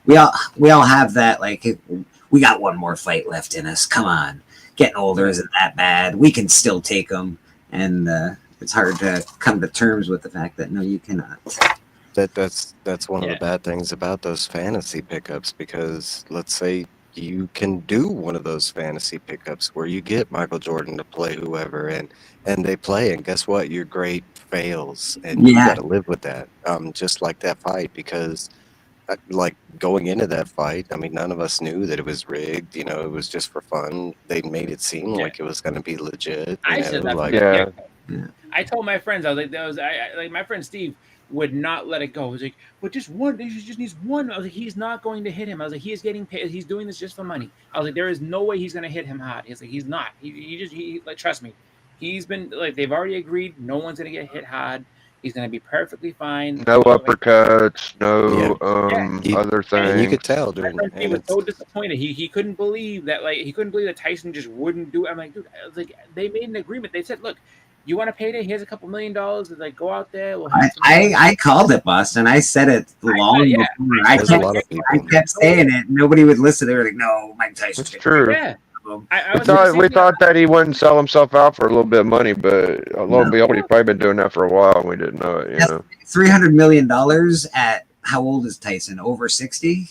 we all have that, like, we got one more fight left in us. Come on. Getting older isn't that bad. We can still take them. And it's hard to come to terms with the fact that, no, you cannot. That's one of the bad things about those fantasy pickups, because let's say you can do one of those fantasy pickups where you get Michael Jordan to play whoever, and they play, and guess what? Your grade fails, and you got to live with that. Just like that fight, because like going into that fight, I mean, none of us knew that it was rigged. You know, it was just for fun. They made it seem like it was going to be legit. I said that. Like, I told my friends, I was like, like my friend Steve would not let it go. He was like, but just one, he just needs one. I was like, he's not going to hit him. I was like, he is getting paid. He's doing this just for money. I was like, there is no way he's going to hit him hard. He's like, he's not. He like, trust me. He's been like, they've already agreed. No one's going to get hit hard. He's going to be perfectly fine. No uppercuts, no other things. And you could tell during. He was so disappointed. He couldn't believe that. Like, he couldn't believe that Tyson just wouldn't do it. I'm like, dude. I was like, they made an agreement. They said, look, you want to pay it? Here's a couple $1 million. Like, go out there. We'll I called it, Boston. I said it long before. I kept saying it. Nobody would listen. They were like, no, Mike Tyson. It's true. Yeah. We thought that he wouldn't sell himself out for a little bit of money, but lo and behold, he's probably been doing that for a while, and we didn't know it. You know, $300 million at how old is Tyson? Over 60?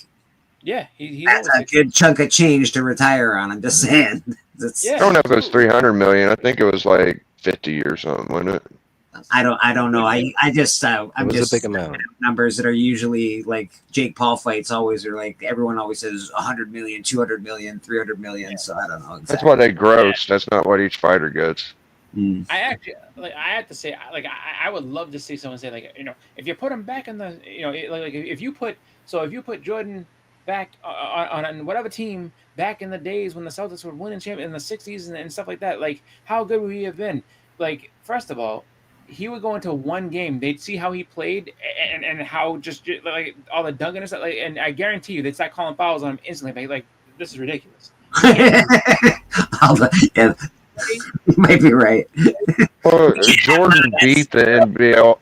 Yeah, he's that's a good chunk of change to retire on. I'm just saying. I don't know if it was 300 million. I think it was like 50 or something, wasn't it? I don't know. I'm just a big amount. Numbers that are usually like Jake Paul fights always are like, everyone always says 100 million, 200 million, 300 million. So I don't know exactly. That's what they gross. That's not what each fighter gets. I actually, like, I have to say, like, I would love to see someone say, like, you know, if you put him back in the, you know, like if you put Jordan back on whatever team back in the days when the Celtics were winning champion in the 60s and stuff like that, like, how good would he have been? Like, first of all, he would go into one game. They'd see how he played and how just like all the dunking and stuff. Like, and I guarantee you, they'd start calling fouls on him instantly. Like, this is ridiculous. You might be right. Well, Jordan beat the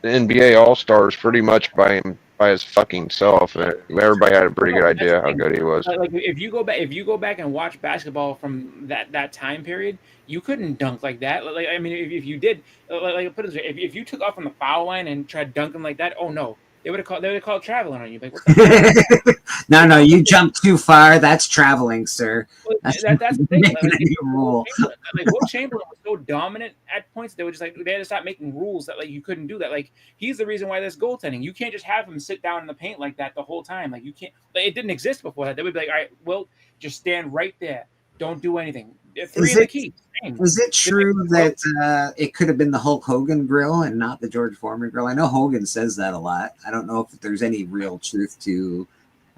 NBA All-Stars pretty much by his fucking self. Everybody had a pretty good idea how good he was. Like, if you go back and watch basketball from that time period, you couldn't dunk like that. Like, I mean, if you did, like, put it this way, if you took off from the foul line and tried dunking like that, oh no, they would have called traveling on you. Like, what the no, you jumped too far. That's traveling, sir. Well, that's the thing. Like, Will Chamberlain was so dominant at points, they were just like, they had to stop making rules that, like, you couldn't do that. Like, he's the reason why there's goaltending. You can't just have him sit down in the paint like that the whole time. Like, you can't. Like, it didn't exist before that. They would be like, all right, well, just stand right there. Don't do anything. Three in the key. Is it true that it could have been the Hulk Hogan grill and not the George Foreman grill? I know Hogan says that a lot. I don't know if there's any real truth to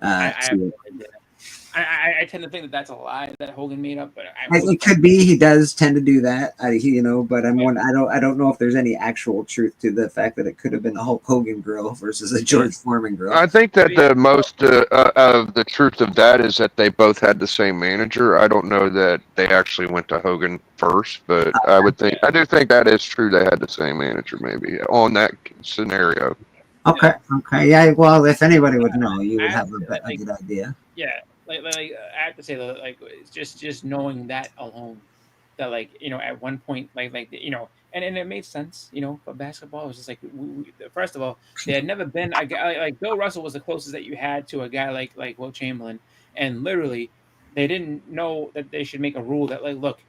it. I tend to think that that's a lie that Hogan made up, but it could be. He does tend to do that, but I don't know if there's any actual truth to the fact that it could have been a Hulk Hogan grill versus a George Foreman grill. I think that the most of the truth of that is that they both had the same manager. I don't know that they actually went to Hogan first, but I do think that is true. They had the same manager maybe on that scenario. Okay. Yeah. Well, if anybody would know, you would have a good idea. Yeah. Like I have to say that, like, it's just knowing that alone, that, like, at one point, and it made sense, for basketball. It was just like, first of all, there had never been a guy like Bill Russell was the closest that you had to a guy like Wilt Chamberlain, and literally, they didn't know that they should make a rule that, like, look,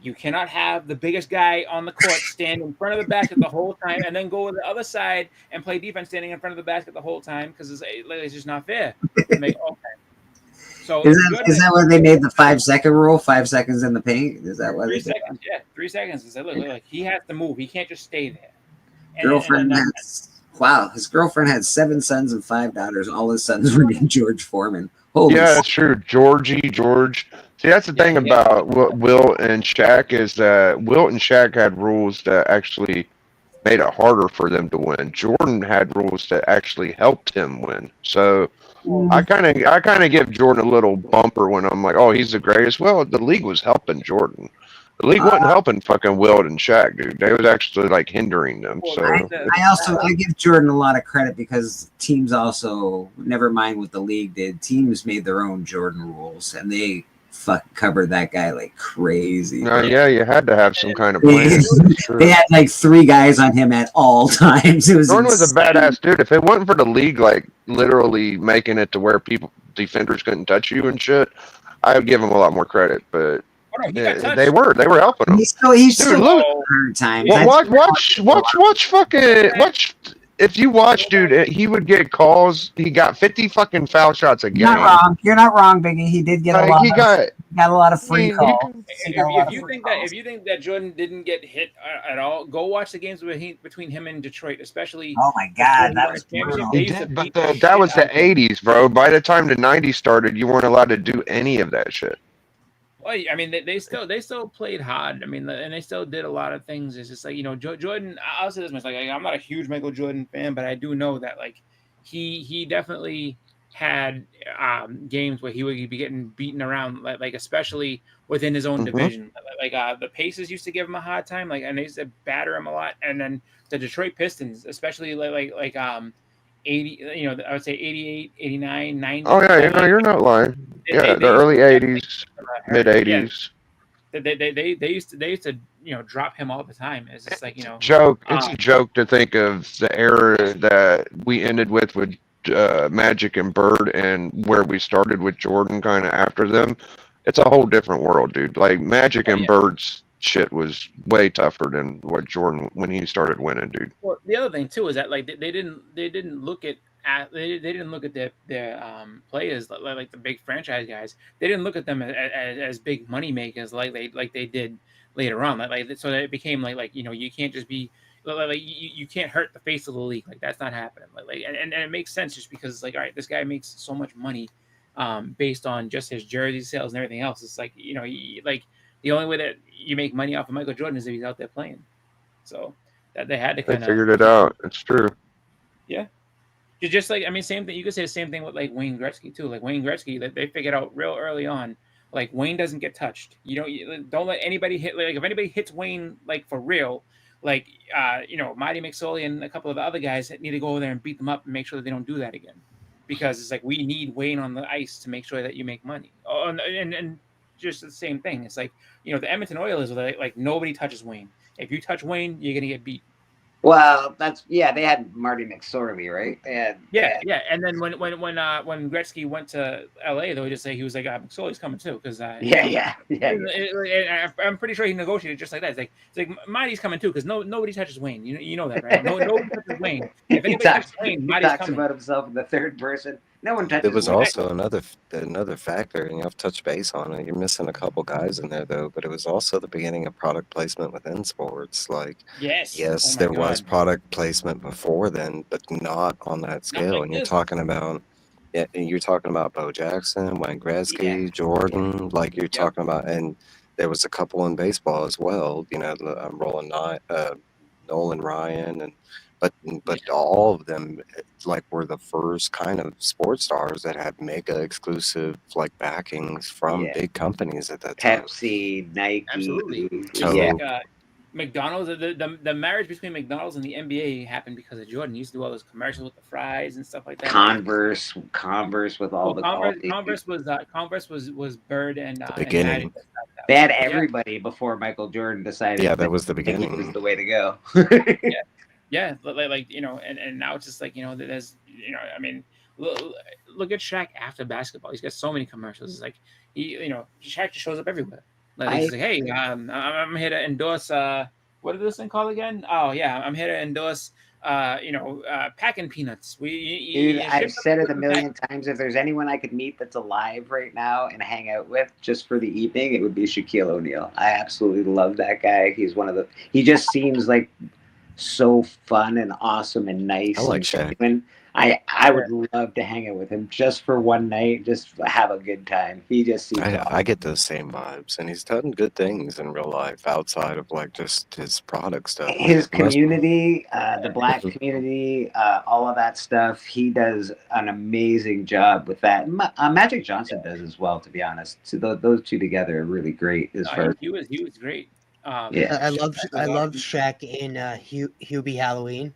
you cannot have the biggest guy on the court stand in front of the basket the whole time, and then go to the other side and play defense standing in front of the basket the whole time, because it's just not fair. So is that why they made the 5-second rule? 5 seconds in the paint? Is that why? 3 seconds. Yeah, 3 seconds. It said, look, he has to move. He can't just stay there. His girlfriend had 7 sons and 5 daughters. All his sons were named George Foreman. Holy yeah, that's true. George. See, that's the thing about Wilt and Shaq is that Wilt and Shaq had rules that actually made it harder for them to win. Jordan had rules that actually helped him win. So I kind of give Jordan a little bumper when I'm like, oh, he's the greatest. Well, the league was helping Jordan. The league wasn't helping fucking Wilt and Shaq, dude. They was actually like hindering them. So I give Jordan a lot of credit because teams also, never mind what the league did, teams made their own Jordan rules and they covered that guy like crazy. Yeah, you had to have some kind of plan. They had like 3 guys on him at all times. Jordan was a badass dude. If it wasn't for the league like literally making it to where defenders couldn't touch you and shit, I would give him a lot more credit. But they were helping him. He's still hard times. Watch. If you watch, dude, he would get calls. He got 50 fucking foul shots a game. You're not wrong, Biggie. He did get a lot. He got a lot of free calls. If you think that Jordan didn't get hit at all, go watch the games between him and Detroit, especially. Oh my God, that was brutal. But that was the 80s, bro. By the time the 90s started, you weren't allowed to do any of that shit. Well, I mean, they still played hard. I mean, and they still did a lot of things. It's just like, Jordan. I'll say this much: like, I'm not a huge Michael Jordan fan, but I do know that like he definitely had games where he would be getting beaten around, like especially within his own division. Like the Pacers used to give him a hard time, and they used to batter him a lot. And then the Detroit Pistons, especially like 80, I would say 88, 89, 90. Oh yeah, you're not lying. The early 80s, mid 80s. They used to drop him all the time. It's just like joke. It's a joke to think of the era that we ended with Magic and Bird and where we started with Jordan kind of after them. It's a whole different world, dude. Like Magic and Bird's shit was way tougher than what Jordan when he started winning, dude. Well, the other thing too is that like they didn't look at their players like the big franchise guys. They didn't look at them as big money makers like they did later on. So it became like you can't just be you can't hurt the face of the league. Like that's not happening. And it makes sense just because all right, this guy makes so much money based on just his jersey sales and everything else. It's like the only way that you make money off of Michael Jordan is if he's out there playing. So that they had to kind of figured it out. It's true. Yeah. Just same thing. You could say the same thing with Wayne Gretzky too. Like Wayne Gretzky, that they figured out real early on, Wayne doesn't get touched. Don't let anybody hit. If anybody hits Wayne for real, Marty McSorley and a couple of the other guys need to go over there and beat them up and make sure that they don't do that again, because it's we need Wayne on the ice to make sure that you make money. Oh, and just the same thing. It's the Edmonton Oilers are nobody touches Wayne. If you touch Wayne, you're gonna get beat. Well, they had Marty McSorley, right? Yeah. And then when Gretzky went to LA, they would just say he was McSorley's coming too, because yeah. I'm pretty sure he negotiated just like that. It's like Marty's coming too, because nobody touches Wayne. You know that, right? Nobody touches Wayne. If anybody touches Wayne, Marty's talks about himself in the third person. No one touches. There was Wayne. also another factor, and I've touched base on it. You're missing a couple guys in there though, but it was also the beginning of product placement within sports. Yes, was product placement before then, but not on that scale. And you're talking about Yeah, and you're talking about Bo Jackson, Wayne Gretzky, Jordan, like you're talking about, and there was a couple in baseball as well. You know, Nolan Ryan, and but all of them like were the first kind of sports stars that had mega exclusive like backings from big companies at that time. Pepsi, Nike. Absolutely. Yeah. Like, McDonald's, the marriage between McDonald's and the NBA happened because of Jordan. He used to do all those commercials with the fries and stuff like that. Converse with all the Converse was Bird and beginning. They had everybody before Michael Jordan decided. Yeah, that was the beginning. It was the way to go. Yeah, like you know, and now it's just like, you know, there's, you know, I mean, look at Shaq after basketball. He's got so many commercials. It's like Shaq just shows up everywhere. Like, he's like, hey, I'm here to endorse. What is this thing called again? Oh yeah, I'm here to endorse. Packing peanuts. Dude, I've said it a million times. If there's anyone I could meet that's alive right now and hang out with just for the evening, it would be Shaquille O'Neal. I absolutely love that guy. He's he just seems like so fun and awesome and nice. I like Shaq. I would love to hang out with him just for one night, just have a good time. He just seems I get those same vibes, and he's done good things in real life outside of like just his product stuff. His community, the black community, all of that stuff. He does an amazing job with that. Magic Johnson does as well, to be honest. So those two together are really great. He was great. I love Shaq in Hubie Halloween.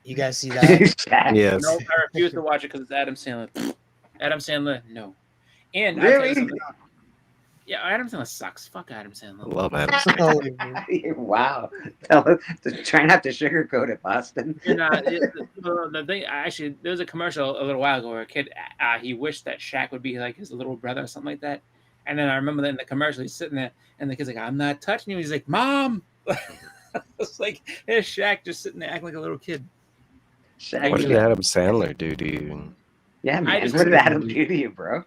You guys see that? Yes. No, I refuse to watch it because it's Adam Sandler. Adam Sandler, no. And really? Yeah, Adam Sandler sucks. Fuck Adam Sandler. Love Adam Sandler. Wow. Try not to sugarcoat it, Boston. The thing, actually, there was a commercial a little while ago where a kid, he wished that Shaq would be like his little brother or something like that. And then I remember that in the commercial, he's sitting there, and the kid's like, I'm not touching you. He's like, Mom! It's like, there's Shaq just sitting there acting like a little kid. What did Adam Sandler do to you? Yeah, man. What did Adam do to you, bro?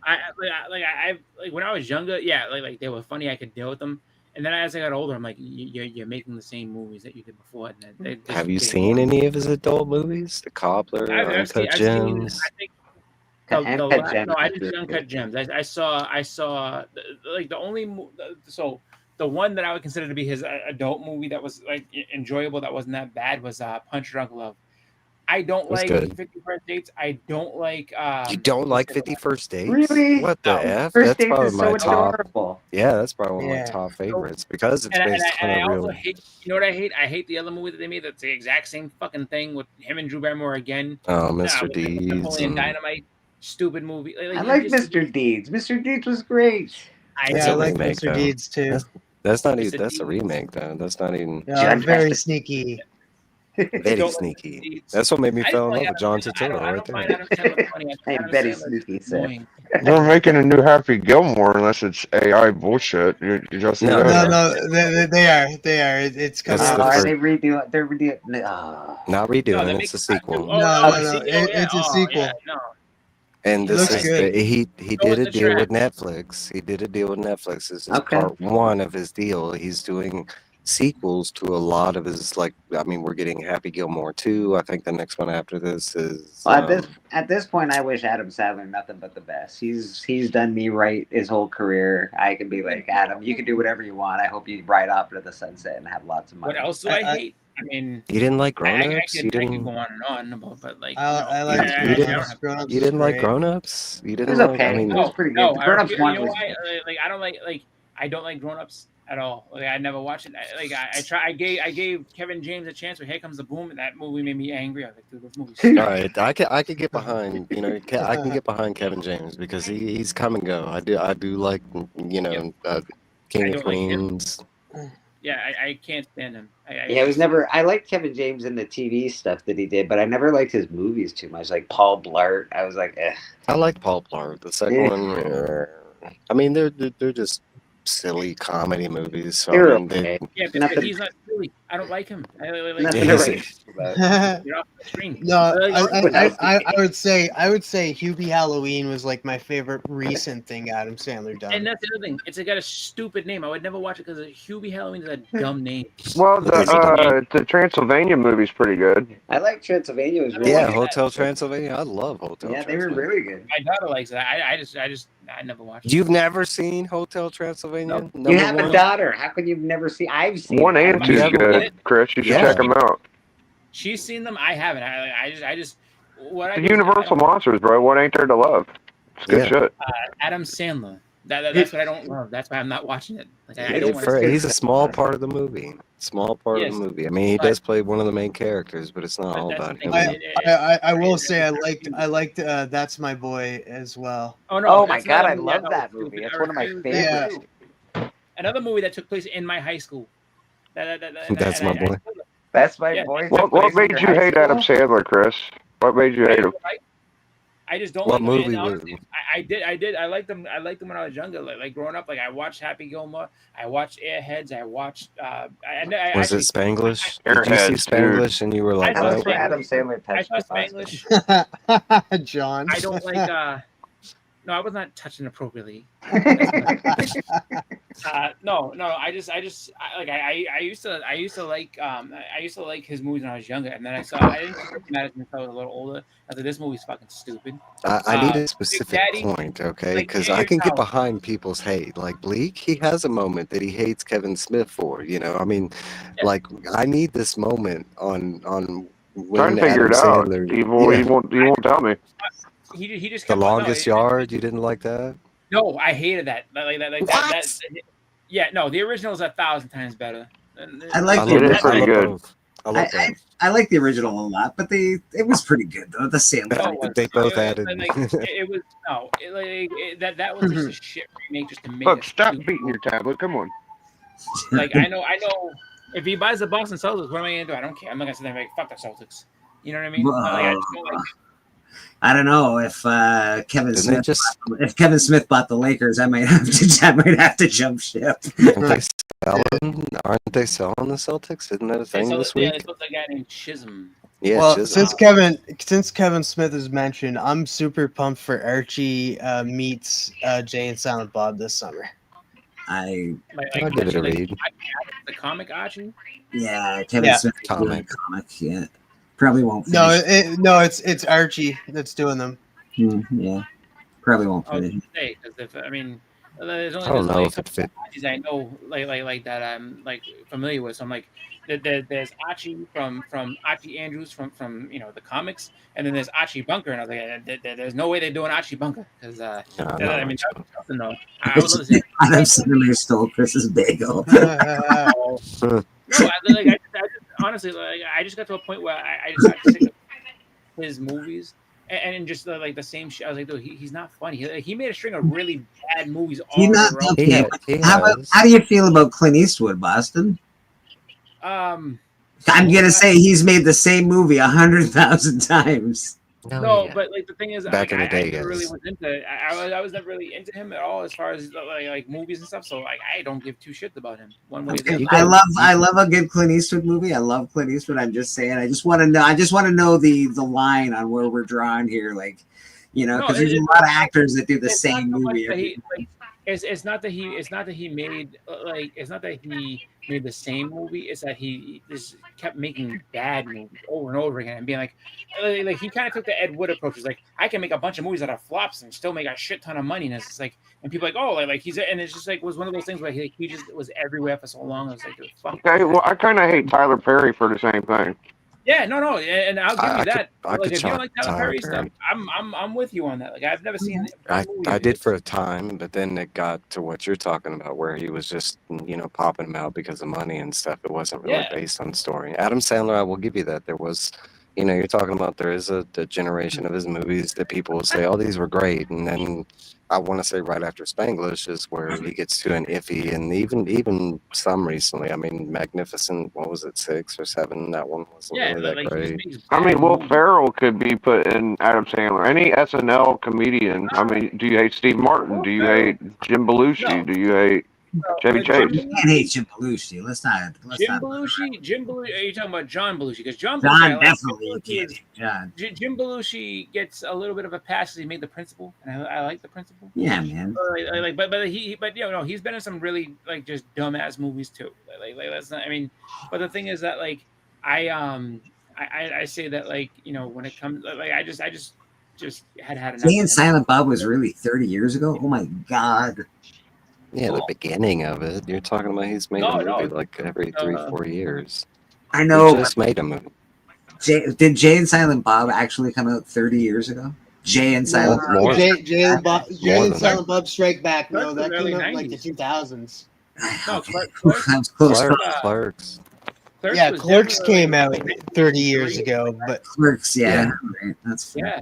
I when I was younger, yeah, like they were funny. I could deal with them. And then as I got older, I'm like, you're making the same movies that you did before. And have you seen any of his adult movies? The Cobbler, Uncut Gems. No, I didn't see Uncut Gems. I saw like the only the one that I would consider to be his adult movie that was like enjoyable, that wasn't that bad, was Punch Drunk Love. I don't like 50 First Dates. I don't like. You don't like 50 First Dates? Really? What the F? First That's probably my top. Adorable. Yeah, that's probably one of my top favorites because it's based on a real. Hate, you know what I hate? I hate the other movie that they made. That's the exact same fucking thing with him and Drew Barrymore again. Oh, Mr. Deeds. Napoleon Dynamite. Stupid movie. I like Mr. Deeds. Mr. Deeds was great. I like Mr. Deeds too. That's not even. That's a remake though. That's not even. Very sneaky. Very sneaky. That's what made me fall in love with John Turturro right there. Very sneaky, sir. They're making a new Happy Gilmore unless it's AI bullshit. You just no, they are. It's coming out. They redo. They're redoing. Not redoing. It's a sequel. No, it's a sequel. And this is he did a deal with Netflix. He did a deal with Netflix. This is part one of his deal. He's doing sequels to a lot of his, like, I mean, we're getting Happy Gilmore 2. I think the next one after this is at this point I wish Adam Sandler nothing but the best. He's done me right his whole career. I can be like, Adam, you can do whatever you want. I hope you ride off into the sunset and have lots of money. What else do I hate? I mean, you didn't like Grown Ups? You didn't go on and on about, but like, I like Grown Ups. You didn't like Grown Ups? You didn't. It was okay. I mean, it was pretty good. Grown Ups one was I don't like Grown Ups at all. Like, I never watched it. I gave Kevin James a chance. But Here Comes the Boom, and that movie made me angry. I was like, dude, this movie. All right, I could get behind. You know, I can get behind Kevin James because he's come and go. I do like, you know, King of Queens. Yeah, I can't stand him. It was never. I liked Kevin James in the TV stuff that he did, but I never liked his movies too much. Like Paul Blart, I was like, eh. I liked Paul Blart. The second one, I mean, they're just silly comedy movies. So they're I mean, okay. Yeah, but he's not silly. I don't like him. about. You're off the screen. No, I would say Hubie Halloween was like my favorite recent thing Adam Sandler done. And that's the other thing. It's got a stupid name. I would never watch it because Hubie Halloween is a dumb name. Well, the Transylvania movie's pretty good. I like Transylvania. Was really Yeah, good. Hotel Transylvania. I love Hotel Yeah, they were Transylvania. really good. My daughter likes that. I never watched it. You've never seen Hotel Transylvania? You have a daughter. How can you never see? I've seen 1 and it. 2 is Yeah. good, Chris. You should Yeah. check them out. She's seen them. I haven't. I just what I The do is Universal Monsters, bro. What ain't there to love? It's good Yeah. shit. Adam Sandler. That's what I don't love. That's why I'm not watching it. Like, I don't want to. He's a small part of the movie. Small part of the movie. I mean, he does play one of the main characters, but it's not all that's about the him. thing. I will say I liked That's My Boy as well. Oh no! Oh my that's god, another I movie love thought that was movie. stupid. That's I one of my refuse- favorites. Another movie that took place in my high school. That's My Boy. That's my Yeah. boy. What made you hate Adam Sandler, Chris? What made you hate him? I just don't. What like him. movie And was honestly, I did. I liked them. I liked them when I was younger. Like growing up. Like I watched Happy Gilmore. I watched Airheads. I watched. Was it Spanglish? Did you see Airheads, Spanglish and you were like, I That's thought where what? Adam Sandler I touched saw my Spanglish. John. I don't like. No, I was not touching appropriately. No. I used to like his movies when I was younger, and then I didn't recognize it until I was a little older. I said, this movie's fucking stupid. I need a specific Daddy, point, okay? like, Because hear I can me get out. behind people's hate. Like Bleak, he has a moment that he hates Kevin Smith for. You know, I mean, Yeah. like I need this moment on Trying when to figure Adam it out. Sandler. You Yeah. won't tell me. He just The kept- Longest no, Yard. You didn't like that? No, I hated that. Yeah, no, the original is 1,000 times better. I like I the It is love, I pretty love good. both. I love both. I like the original a lot, but it was pretty good though. The Sandler. They both added. It was no, that was just a shit remake just to make. Look, a stop stupid beating your tablet. Come on. Like I know. If he buys the Boston Celtics, what am I gonna do? I don't care. I'm not gonna sit there and be like, fuck the Celtics. You know what I mean? Well, Like, I just don't like. I don't know if Kevin Didn't they Smith. just If Kevin Smith bought the Lakers, I might have to jump ship. aren't they selling the Celtics? Isn't that a thing this Yeah, week? it's a guy named Chisholm. Yeah, Well, Chisholm. since Kevin Smith is mentioned, I'm super pumped for Archie meets Jay and Silent Bob this summer. I I'll give it a read. The comic Archie. Kevin Yeah. Smith is doing a comic. Yeah, probably won't. No, Finish. it's Archie that's doing them. Yeah, probably won't I was finish. gonna say because there's only I don't know like if it fit. Archies I know like that I'm like familiar with. So I'm like there's Archie from Archie Andrews from the comics, and then there's Archie Bunker, and I was like there's no way they're doing Archie Bunker because I mean that was something though. I would love to see. Adam Sandler stole Chris's bagel. No, honestly, I just got to a point where I just got sick of his movies and just like the same shit. I was like, dude, he's not funny. He made a string of really bad movies all He's not around. okay. How do you feel about Clint Eastwood, Boston? I'm gonna say he's made the same movie 100,000 times. No, but like the thing is, Back in the day, I never really yes. was into. I was never really into him at all as far as like movies and stuff. So like I don't give two shits about him. One way. or the other. I love a good Clint Eastwood movie. I love Clint Eastwood. I'm just saying. I just want to know the line on where we're drawing here. Like, because there's a lot of actors that do the same movie. It's not that he made the same movie. It's that he just kept making bad movies over and over again and being like he kind of took the Ed Wood approach. It's like I can make a bunch of movies that are flops and still make a shit ton of money. And it's like, and people are like, oh, like he's, and it's just like was one of those things where he just was everywhere for so long. I was like, dude, fuck. Okay, well, I kind of hate Tyler Perry for the same thing. Yeah, no, and I'll give you that. I could if you don't chalk like Tyler Tyler Perry Perry. stuff, I'm with you on that. Like I've never seen. I did for a time, but then it got to what you're talking about, where he was just popping them out because of money and stuff. It wasn't really based on story. Adam Sandler, I will give you that. There was, you're talking about there is a generation of his movies that people will say, oh, these were great, and then I want to say right after Spanglish is where he gets to an iffy, and even some recently. I mean, Magnificent, what was it, 6 or 7? That one wasn't really that great. I mean, Will Ferrell could be put in Adam Sandler. Any SNL comedian. I mean, do you hate Steve Martin? Do you hate Jim Belushi? Do you hate Chevy Chase. You can't hate Jim Belushi. Let's not. Jim Belushi. Are you talking about John Belushi? Because John John Belushi, definitely. John. Jim Belushi gets a little bit of a pass because he made The Principal, and I like The Principal. Yeah, man. But you know, he's been in some really like just dumbass movies too. Like that's not. I mean, but the thing is that like I say that like you know when it comes like I just had enough. Jay and Silent Bob was really 30 years ago. Oh my god. Yeah, the beginning of it. You're talking about he's made a movie like every 3-4 years. I know. He just made a movie. Did Jay and Silent Bob actually come out 30 years ago? Jay and Silent More. Jay and Silent than Bob Strike Back. No, that early came out in like the 90s. 2000s. No, That's close. Clerks. Yeah, was Clerks definitely, came out 30 years ago, but Clerks, yeah. Right. That's fair.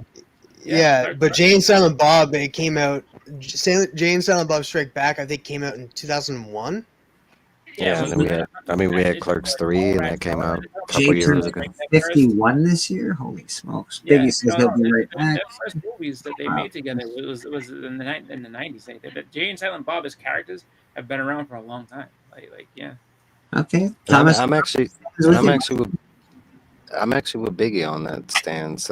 yeah, but Jay and Silent Bob, it came out. Jay and Silent Bob Strike Back, I think, came out in 2001. Yeah, and then we had Clerks 3, and that came out a couple Jay years turned ago. 51 this year. Holy smokes! Biggie says he'll be right back. The first movies that they made together was in the 90s. Like, Jay and Silent Bob as characters have been around for a long time. Like yeah. Okay, Thomas. I'm actually with Biggie on that stance.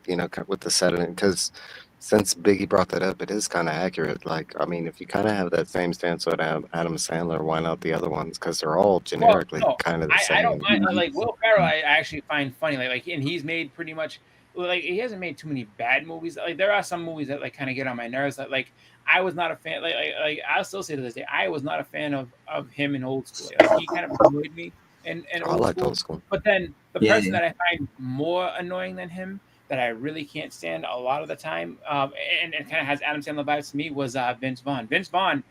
You know, with the setting, because since Biggie brought that up, it is kind of accurate. Like, I mean, if you kind of have that same stance with Adam Sandler, why not the other ones? Because they're all generically kind of the same. I don't mind. Like Will Ferrell, I actually find funny. Like, and he's made pretty much. Like, he hasn't made too many bad movies. Like, there are some movies that like kind of get on my nerves. Like I was not a fan. Like I'll still say to this day, I was not a fan of him in Old School. Like, he kind of annoyed me. And I liked Old School. But then the person that I find more annoying than him, that I really can't stand a lot of the time, and kind of has Adam Sandler vibes to me, was Vince Vaughn. Vince Vaughn,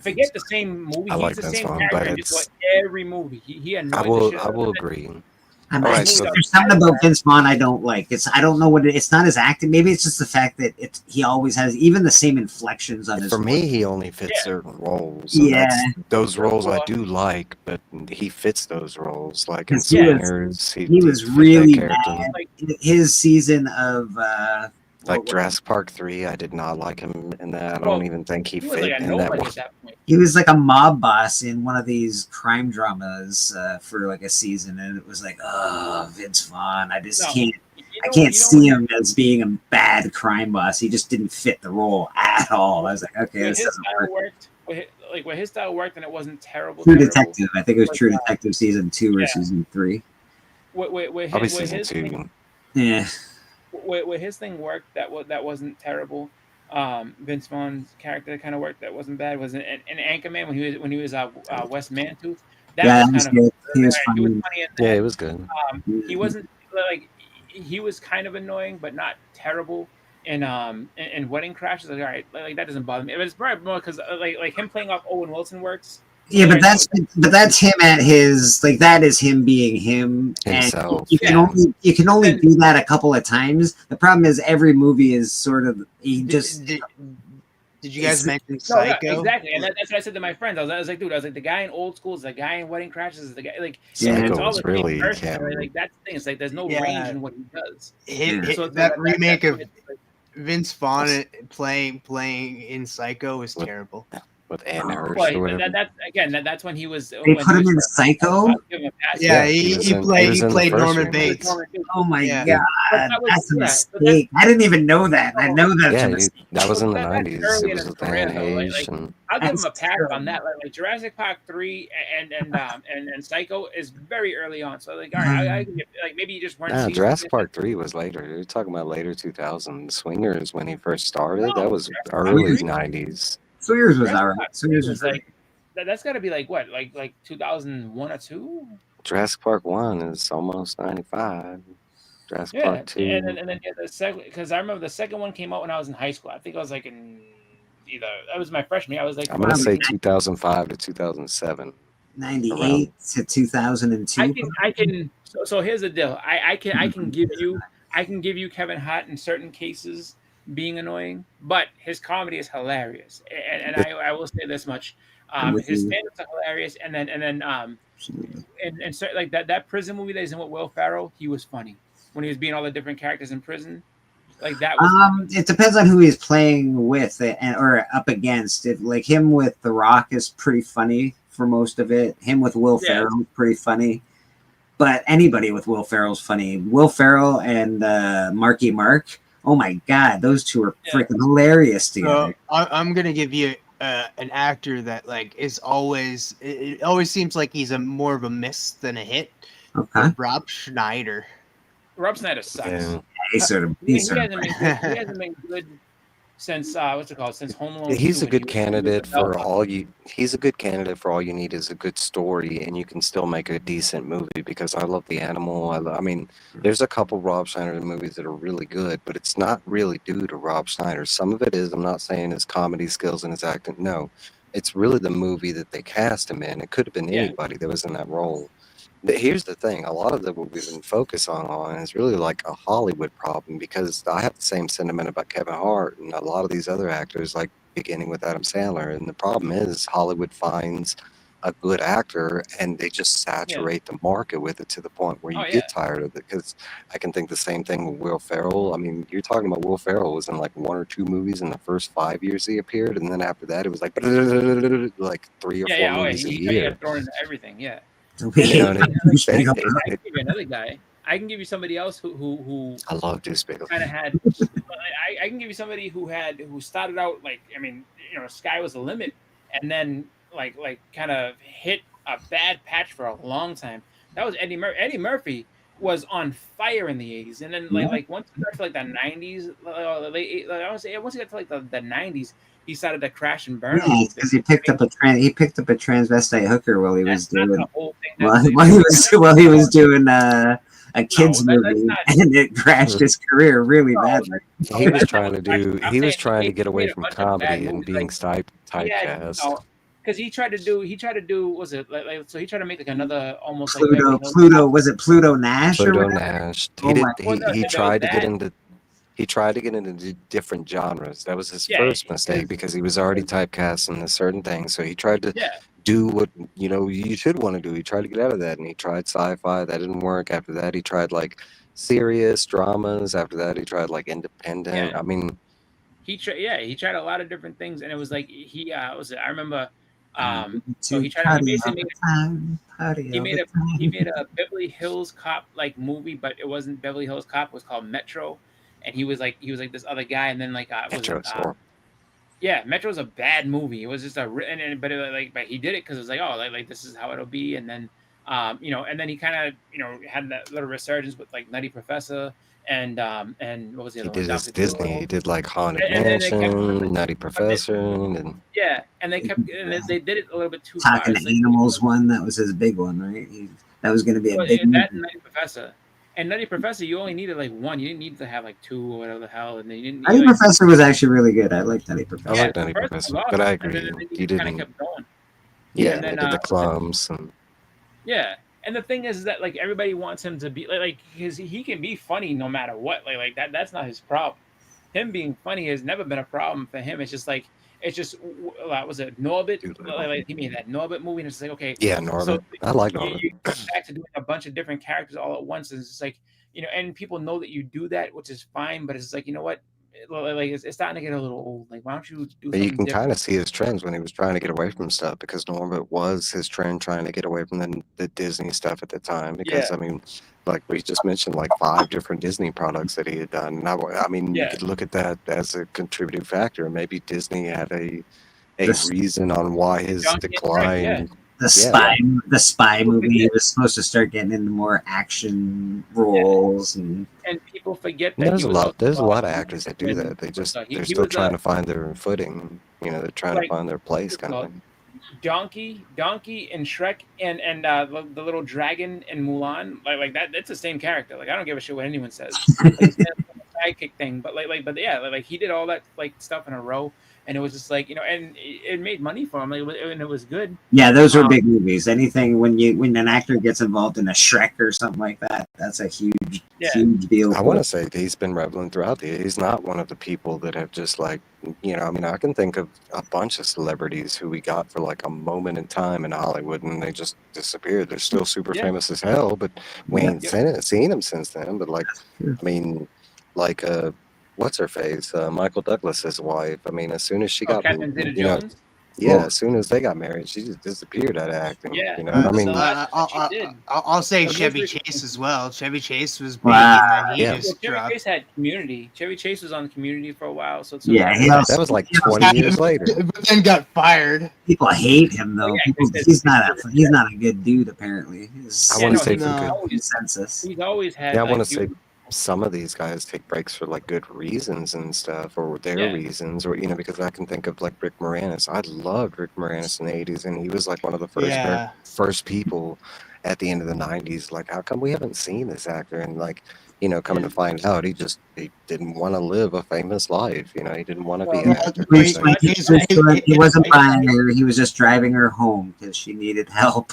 forget the same movie. I like He's the Vince same Vaughn, character but in just it's- about every movie. He annoys I the will shit out of me. agree. There's something about Vince Vaughn I don't like. I don't know what it's not his acting. Maybe it's just the fact that he always has even the same inflections on his. For me, voice. he only fits certain roles. So those roles I do like, but he fits those roles. Like in He was- Swingers, he was fit that really character. bad. His season of Like Jurassic Park 3, I did not like him in that. I Well, don't even think he was fit like a in that nobody one. at that point. he was like a mob boss in one of these crime dramas for like a season, and it was like, oh, Vince Vaughn. I just can't. I can't see him as being a bad crime boss. He just didn't fit the role at all. I was like, okay, this doesn't work. Where his style worked, and it wasn't terrible. True Detective. I think it was True Detective season 2 or yeah. season 3. Probably season 2. Yeah. Where his thing worked, that wasn't terrible. Vince Vaughn's character kind of worked. That wasn't bad. Was in Anchorman when he was Wes Mantooth. That was kind good. of He was he was funny. funny in that. Yeah, it was good. He wasn't like he was kind of annoying, but not terrible. In Wedding Crashers, like all right, like that doesn't bother me. It's probably more because like him playing off Owen Wilson works. Yeah, but that's him at his like that is him being him. Himself. And you can only do that a couple of times. The problem is every movie is sort of Did you guys mention Psycho? No, exactly, and that's what I said to my friends. I was like, dude, the guy in Old School is the guy in Wedding Crashers is the guy. Like, Psycho it's all was the same really person, right? Like that's the thing. It's like there's no range in what he does. So That remake of Vince Vaughn playing in Psycho is terrible. With Anne Hirsch Well, or whatever. that's when he was. They put him in Psycho. Yeah, he was in the played first Norman one. Bates. Oh my Yeah. god, that's a mistake. I didn't even know that. I know that's Yeah, a mistake. that was in the That's 90s. early It in was his with career, Anne though. Like, Heche and I'll give him a That's pass terrible. on that. Like Jurassic Park 3 and Psycho is very early on. So like, all right, I can get, like maybe you just weren't. Nah, seeing Jurassic it. Park 3 was later. You're talking about later 2000s. Swingers when he first started. No, That was Jurassic early Park 90s. Swingers was Jurassic alright. Park Swingers 3 was was like that's got to be like what, like 2001 or 2. Jurassic Park 1 is almost 95. Jurassic Yeah, Park 2. and then the second, because I remember the second one came out when I was in high school. I think I was like in that was my freshman year. I was like, I'm going to say 2005 to 2007. 98 to 2002. I can. So here's the deal. I can give you Kevin Hart in certain cases being annoying, but his comedy is hilarious, and I will say this much: his stand-ups are hilarious, and then so, like that prison movie that he's in with Will Ferrell, he was funny when he was being all the different characters in prison. Like that was It depends on who he's playing with or up against. If like him with The Rock is pretty funny for most of it. Him with Will Ferrell is pretty funny. But anybody with Will Ferrell's funny. Will Ferrell and Marky Mark. Oh my God, those two are freaking hilarious together. I'm gonna give you an actor that like is always. It always seems like he's more of a miss than a hit. Okay. Rob Schneider. Rob Schneider sucks. Yeah. He hasn't been good since what's it called? Since Home Alone. He's 2, a good candidate for all you. He's a good candidate for all you need is a good story, and you can still make a decent movie. Because I love The Animal. I mean, there's a couple Rob Schneider movies that are really good, but it's not really due to Rob Schneider. Some of it is. I'm not saying his comedy skills and his acting. No, it's really the movie that they cast him in. It could have been anybody that was in that role. Here's the thing: a lot of what we've been focused on is really like a Hollywood problem, because I have the same sentiment about Kevin Hart and a lot of these other actors, like beginning with Adam Sandler. And the problem is Hollywood finds a good actor and they just saturate the market with it to the point where you get tired of it. Because I can think the same thing with Will Ferrell. I mean, you're talking about Will Ferrell was in like 1 or 2 movies in the first 5 years he appeared, and then after that it was like 3 or 4 movies a year. Got thrown into everything. Yeah. You know what I mean? I can give you another guy. I can give you somebody else who I love Despicable. Kind of had. I can give you somebody who started out like, I mean, you know, sky was the limit, and then like kind of hit a bad patch for a long time. That was Eddie Murphy. Eddie Murphy was on fire in the 80s, and then like once it got to like the 90s, I would say once it got to like the 90s. He started to crash and burn. Yeah, because he picked up a transvestite hooker while he was doing while he was doing a kids movie, and it crashed his career really badly. He was trying to get away from comedy and being typecast. Because he tried to do was it like so he tried to make like another almost Pluto was it Pluto Nash? Pluto Nash. He tried to get into. He tried to get into different genres. That was his first mistake because he was already typecast in a certain thing. So he tried to do what you should want to do. He tried to get out of that, and he tried sci-fi. That didn't work. After that, he tried like serious dramas. After that, he tried like independent. I mean, he tried a lot of different things, and it was like I remember. So he tried. He made a Beverly Hills Cop like movie, but it wasn't Beverly Hills Cop. It was called Metro. And he was like this other guy, and then like Metro's a bad movie. It was just but he did it because it was like, oh, like this is how it'll be, and then and then he kind of had that little resurgence with like Nutty Professor and what was the other one? He did his Disney. He did like Haunted Mansion, Nutty Professor, and they did it a little bit too Talking far. to Animals one, that was his big one, right? That was going to be a big that Nutty Professor. And Nutty Professor, you only needed like 1. You didn't need to have like 2 or whatever the hell. And then you didn't. Nutty Professor was actually really good. I liked Nutty Professor. I liked Nutty Professor, but I agree. You didn't. Kind of kept going. Yeah, and then, did the clumps and. Yeah, and the thing is that like everybody wants him to be like because he can be funny no matter what. Like that. That's not his problem. Him being funny has never been a problem for him. It's just like. It's just was it Norbit? Like he made that Norbit movie, and it's like okay, yeah, Norbit. So I like Norbit. You go back to doing a bunch of different characters all at once, and it's just like and people know that you do that, which is fine. But it's like what, like it's starting to get a little old. Like why don't you do? But you can kind of see his trends when he was trying to get away from stuff because Norbit was his trend trying to get away from the Disney stuff at the time. Because I mean. Like we just mentioned, like 5 different Disney products that he had done. And I mean, you could look at that as a contributing factor. Maybe Disney had a reason on why his decline. The spy movie. He was supposed to start getting into more action roles, and people forget that there's a lot of actors that do that. They're still trying to find their footing. They're trying to find their place, kind of thing. Donkey and Shrek and the little dragon in Mulan like that. That's the same character. Like I don't give a shit what anyone says. Like, sidekick thing, but he did all that like stuff in a row, and it was just like and it made money for him, and it was good. Yeah, those were big movies. Anything when an actor gets involved in a Shrek or something like that, that's a huge deal. I want to say that he's been relevant throughout he's not one of the people that have just like I mean, I can think of a bunch of celebrities who we got for like a moment in time in Hollywood, and they just disappeared. They're still super famous as hell, but we ain't seen them since then. But like, I mean, like what's her face, Michael Douglas's wife. I mean, as soon as she Oh, got, Catherine Zeta-Jones. yeah, as soon as they got married, she just disappeared out of acting. Yeah. You know, I mean, The last one she did. I'll say The most Chevy recent- Chase as well. Chevy Chase was big, Wow. and then he Yeah. just Well, Chevy dropped. Chase had Community. Chevy Chase was on Community for a while, so Yeah, he that also, was like he also- 20 years later. But then got fired. people hate him though. Yeah, People, because he's not a good dude apparently. I want to say no. for good. Consensus. He's always had. Yeah, I like, want to say you- some of these guys take breaks for like good reasons and stuff, or their Yeah. reasons, or because I can think of like Rick Moranis. I loved Rick Moranis in the '80s, and he was like one of the first people at the end of the '90s. Like, how come we haven't seen this actor? And like, coming to find out, he didn't want to live a famous life. He didn't want to be an Well, actor. He, So- he wasn't buying her. He was just driving her home because she needed help.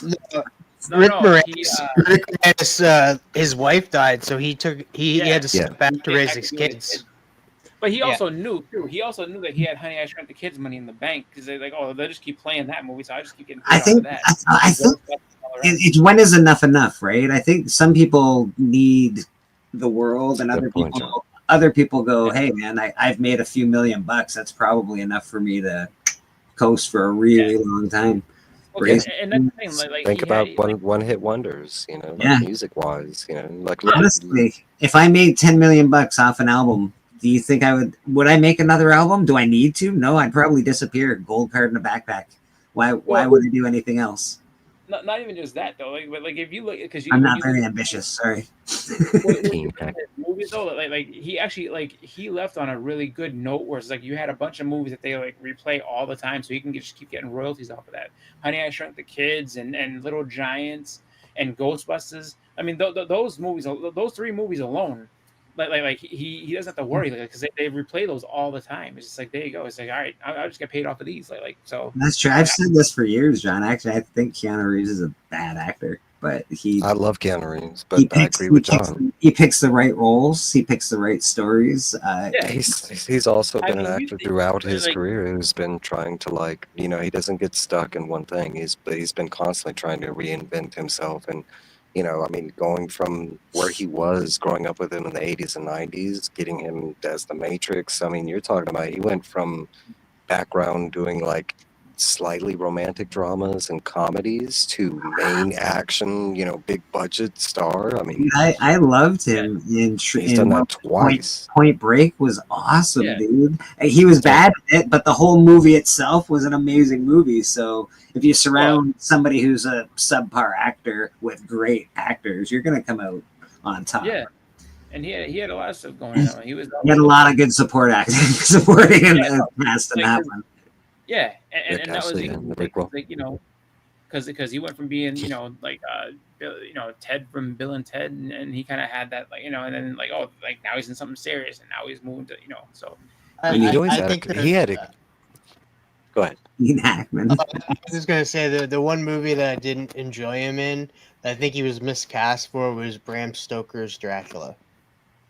No, Rick no, Moranis, he, Rick Moranis, his wife died, so he had to Yeah. step back to he raise had his to do his kids. But he Yeah. also knew too. He also knew that he had Honey I Shrunk the Kids money in the bank because they're like, oh, they just keep playing that movie, so I just keep getting paid I off think of that. I think it's when is enough, right? I think some people need the world, and Good point, John. other people go, hey man, I've made a few $1 million. That's probably enough for me to coast for a really long time. Okay, Raise- and that's the thing. Like Think he about had, one-hit wonders, Yeah. music wise, like Honestly, if I made $10 million off an album, do you think would I make another album? Do I need to? No, I'd probably disappear. Gold card in a backpack. Why would I do anything else? not even just that though. Like if you look, because I'm not very ambitious. Sorry. Movies though, like he actually he left on a really good note where it's like you had a bunch of movies that they like replay all the time, so you can just keep getting royalties off of that. Honey, I Shrunk the Kids and Little Giants and Ghostbusters. I mean, those movies, those three movies alone, like he doesn't have to worry because they replay those all the time. It's just like there you go. It's like all right, I'll just get paid off of these. So That's true. I've said this for years, John. Actually, I think Keanu Reeves is a bad actor, but I love Keanu Reeves, but I agree with John. He picks the right roles. He picks the right stories. He's also been an actor usually, throughout his like- career who's been trying to he doesn't get stuck in one thing. He's been constantly trying to reinvent himself, and I mean, going from where he was growing up with him in the 80s and 90s, getting him as the Matrix. I mean, you're talking about he went from background doing like slightly romantic dramas and comedies to main action, big budget star. I mean, I loved him in he's done that twice. Point Break was awesome, Yeah. dude. He was bad at it, but the whole movie itself was an amazing movie. So if you surround somebody who's a subpar actor with great actors, you're going to come out on top. yeah, and he had a lot of stuff going on. He had a lot of good support acting, supporting in the cast in Like, that one. Yeah, and Rick that was Astley even, and Rick Roll. like because he went from being Ted from Bill and Ted, and he kind of had that and then now he's in something serious, and now he's moving to so. I think He had a. Go ahead. Gene Hackman. I was just gonna say the one movie that I didn't enjoy him in, that I think he was miscast for, was Bram Stoker's Dracula.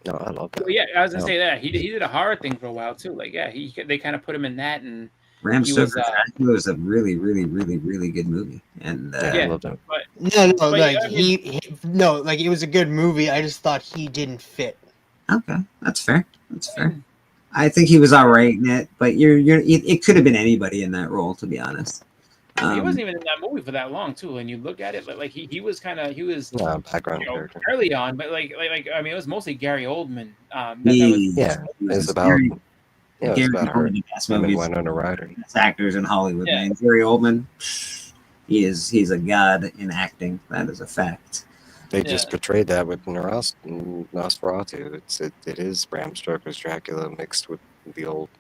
No, I love that. Well, yeah, I was gonna say that he did a horror thing for a while too. Like they kind of put him in that, and Bram he was, Stoker's Dracula was a really, really, really, really good movie. And I love that. but No, But, like I mean- it was a good movie. I just thought he didn't fit. okay, that's fair. That's fair. I think he was all right in it, but it could have been anybody in that role, to be honest. he wasn't even in that movie for that long too. And you look at it, like he was Background character. early on, but like I mean, it was mostly Gary Oldman. It's about Gary, it's Gary about her. Oldman, the best Him and movies, Winona Ryder. best actors in Hollywood. Yeah. Man, Gary Oldman, he's a god in acting. That is a fact. They just portrayed that with Nosferatu. It is Bram Stoker's Dracula mixed with the old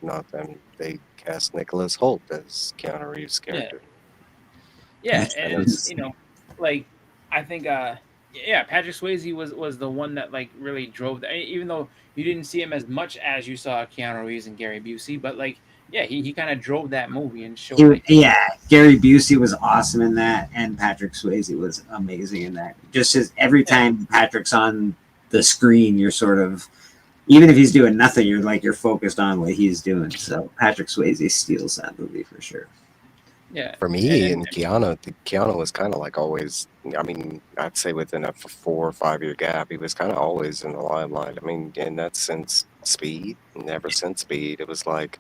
they cast Nicholas Hoult as Keanu Reeves' character. Yeah, And and it's- I think Patrick Swayze was the one that like really drove that. Even though you didn't see him as much as you saw Keanu Reeves and Gary Busey, but he kind of drove that movie and showed. Gary Busey was awesome in that, and Patrick Swayze was amazing in that. Just every time Patrick's on the screen, you're sort of, even if he's doing nothing, you're focused on what he's doing. So Patrick Swayze steals that movie for sure. Yeah. For me and Keanu was kind of like always. I mean, I'd say within a 4 or 5 year gap, he was kind of always in the limelight. I mean, and that's since Speed, and ever since Speed, it was like,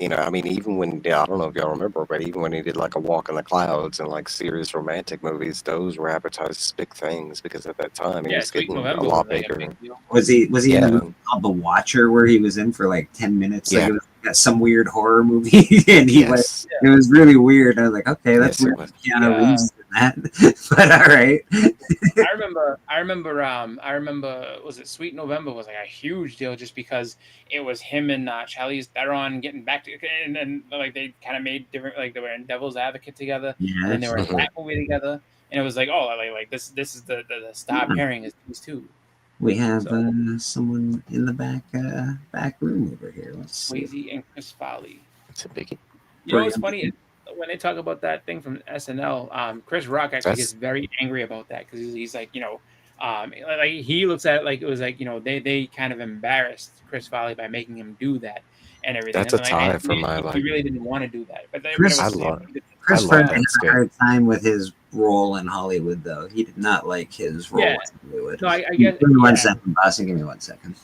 I mean, even when, I don't know if y'all remember, but even when he did like A Walk in the Clouds and like serious romantic movies, those were advertised as big things because at that time he was Sweet getting November a lot was, like, a bigger. big deal. Was he in Yeah. a movie called The Watcher where he was in for like 10 minutes? Yeah. Like it was some weird horror movie, and he Yes. it was really weird. I was like, okay, that's Yes, it weird. was. Keanu Yeah. Reeves is in that, but all right. I remember. Was it Sweet November was like a huge deal just because it was him and Charlize Theron getting back to, and like they kind of made different, like they were in Devil's Advocate together, and then they were in that movie together, and it was like, oh, like this is the star pairing is these two. We have someone in the back room over here. Let's see. Swayze and Chris Farley. It's a biggie. You know what's funny? When they talk about that thing from SNL, Chris Rock actually gets very angry about that because he's like, like he looks at it like it was like, they kind of embarrassed Chris Farley by making him do that and everything. That's a tie and for my he liking. really didn't want to do that, but Chris that had a skit. hard time with his role in Hollywood, though. He did not like his role in Hollywood. No, I get. Give me 1 second, Boston. Give me 1 second.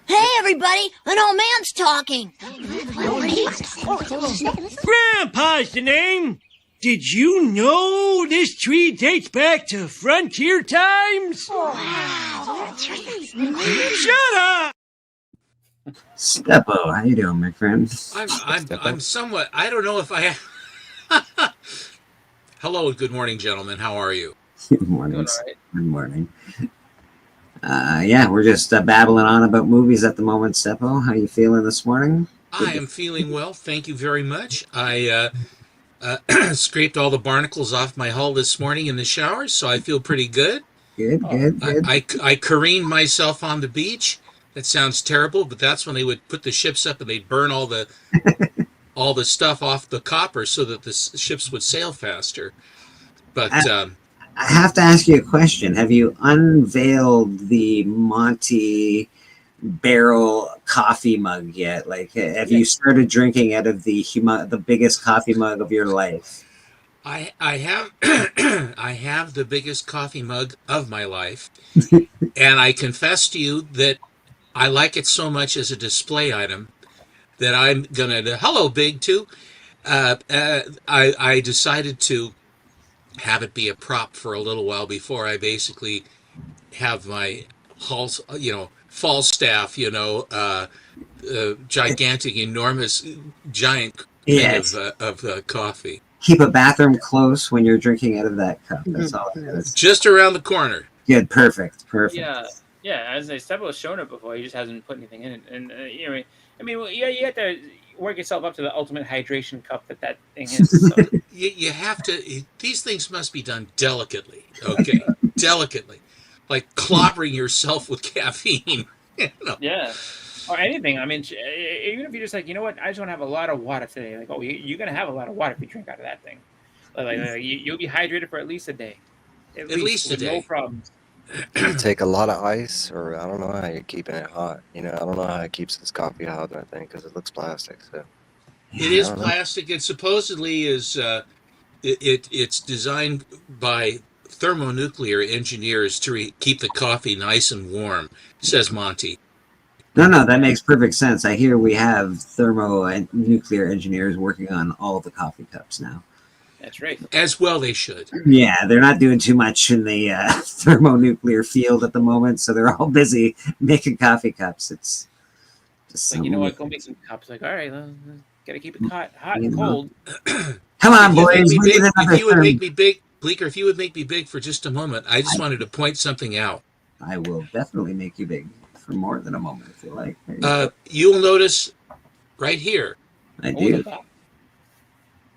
Hey, everybody! An old man's talking! Grandpa's the name! Did you know this tree dates back to frontier times? Shut up! Steppo, how you doing, my friend? I'm somewhat. I don't know if I. Hello and good morning, gentlemen. How are you? Good morning. Good morning. Yeah, we're just babbling on about movies at the moment. Steppo, how you feeling this morning? I am feeling well. Thank you very much. I scraped all the barnacles off my hull this morning in the shower, so I feel pretty good. Good. I careened myself on the beach. That sounds terrible, but that's when they would put the ships up and they'd burn all the stuff off the copper so that the ships would sail faster. But I have to ask you a question. Have you unveiled the Monty barrel coffee mug yet? Like, have you started drinking out of the biggest coffee mug of your life? I have I have the biggest coffee mug of my life, and I confess to you that I like it so much as a display item that I'm gonna hello Big too. I decided to have it be a prop for a little while before I basically have my Falstaff, gigantic, enormous, giant of coffee. Keep a bathroom close when you're drinking out of that cup. That's all. Just around the corner. Good, perfect. Yeah. As Steppo has shown it before, he just hasn't put anything in it, and you have to work yourself up to the ultimate hydration cup that thing is. So. You have to. These things must be done delicately. Okay, delicately, like clobbering yourself with caffeine. Yeah, or anything. I mean, even if you're just like, you know what, I just want to have a lot of water today. Like, oh, you're gonna have a lot of water if you drink out of that thing. Like you'll be hydrated for at least a day. At least a day. No problems. Take a lot of ice, or I don't know how you're keeping it hot. I don't know how it keeps this coffee hot. I think because it looks plastic. So it is plastic. It supposedly is. It's designed by thermonuclear engineers to keep the coffee nice and warm, says Monty. No, that makes perfect sense. I hear we have thermonuclear engineers working on all the coffee cups now. That's right. As well they should. Yeah, they're not doing too much in the thermonuclear field at the moment, so they're all busy making coffee cups. It's just like, you know what, go make some cups. Like, all right, gotta keep it hot and cold. Come on, boys. If you would make me big, Bleeker, if you would make me big for just a moment, I just wanted to point something out. I will definitely make you big for more than a moment, if you like. You will notice right here. I do.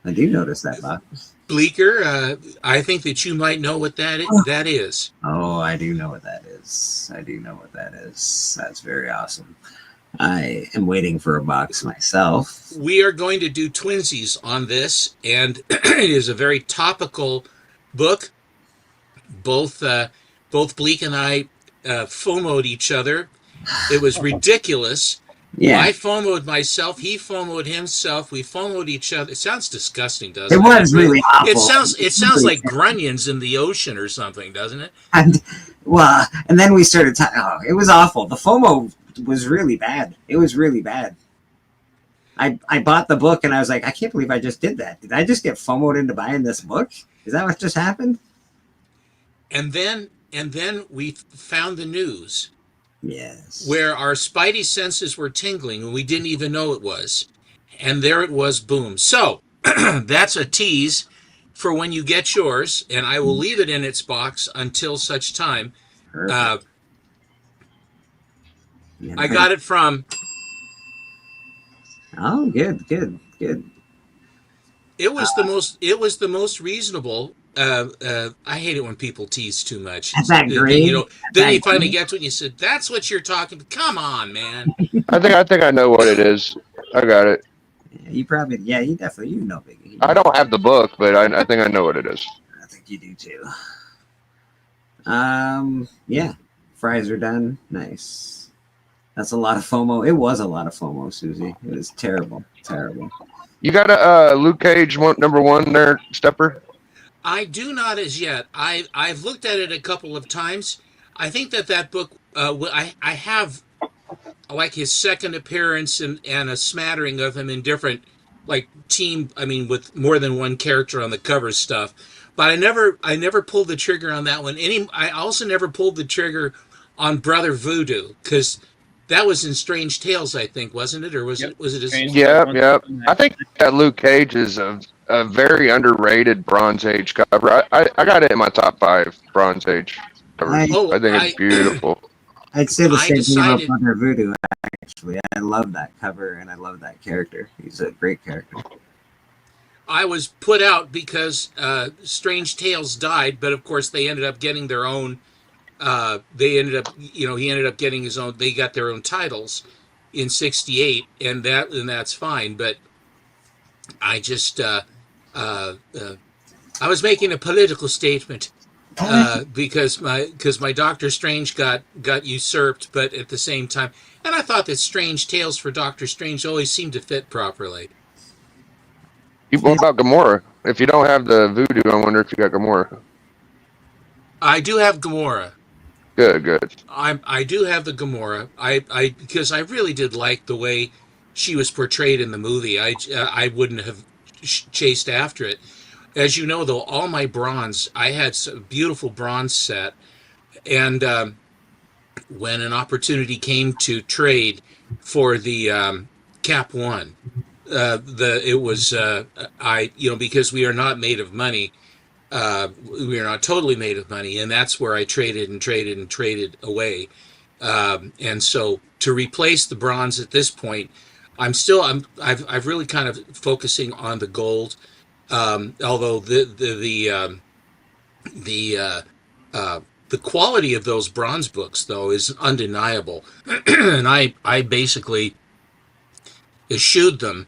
I do notice that, box. Bleeker, I think that you might know what that is. Oh, I do know what that is. That's very awesome. I am waiting for a box myself. We are going to do twinsies on this, and it is a very topical book. Both Bleak and I FOMO'd each other. It was ridiculous Yeah. I FOMO'd myself. He FOMO'd himself. We FOMO'd each other. It sounds disgusting, doesn't it? It was really awful. It sounds like grunions in the ocean or something, doesn't it? And then we started talking. Oh, it was awful. The FOMO was really bad. It was really bad. I bought the book and I was like, I can't believe I just did that. Did I just get FOMO'd into buying this book? Is that what just happened? And then we found the news. Yes. Where our spidey senses were tingling and we didn't even know it was. And there it was, boom. So that's a tease for when you get yours, and I will leave it in its box until such time. I got it from... Oh, good. It was the most reasonable. I hate it when people tease too much. At that grade, then you finally get to it and you said, "That's what you're talking about." Come on, man. I think I know what it is. I got it. You probably, you definitely, know, Biggie. I don't have the book, but I think I know what it is. I think you do too. Yeah, fries are done. Nice. That's a lot of FOMO. It was a lot of FOMO, Susie. It was terrible. You got a Luke Cage #1 there, Stepper? I do not as yet. I've looked at it a couple of times. I think that book. I have like his second appearance and a smattering of him in different team. I mean, with more than one character on the cover stuff. But I never pulled the trigger on that one. I also never pulled the trigger on Brother Voodoo because that was in Strange Tales, I think, wasn't it? Or was it? Yeah. I think that Luke Cage is a very underrated Bronze Age cover. I got it in my top 5 Bronze Age covers. I think it's beautiful. I'd say the same thing about Brother Voodoo, actually. I love that cover and I love that character. He's a great character. I was put out because Strange Tales died, but of course they ended up getting their own. He ended up getting his own. They got their own titles in '68, and that's fine. But I just I was making a political statement because my Doctor Strange got usurped, but at the same time, and I thought that Strange Tales for Doctor Strange always seemed to fit properly. What about Gamora? If you don't have the Voodoo, I wonder if you got Gamora. I do have Gamora. Good. I do have the Gamora. Because I really did like the way she was portrayed in the movie. I wouldn't have chased after it. As you know, though, all my bronze, I had a beautiful bronze set, and when an opportunity came to trade for the Cap 1, it was because we are not made of money. We are not totally made of money, and that's where I traded away. And so to replace the bronze at this point, I've really kind of focusing on the gold. Although the quality of those bronze books though is undeniable, and I basically eschewed them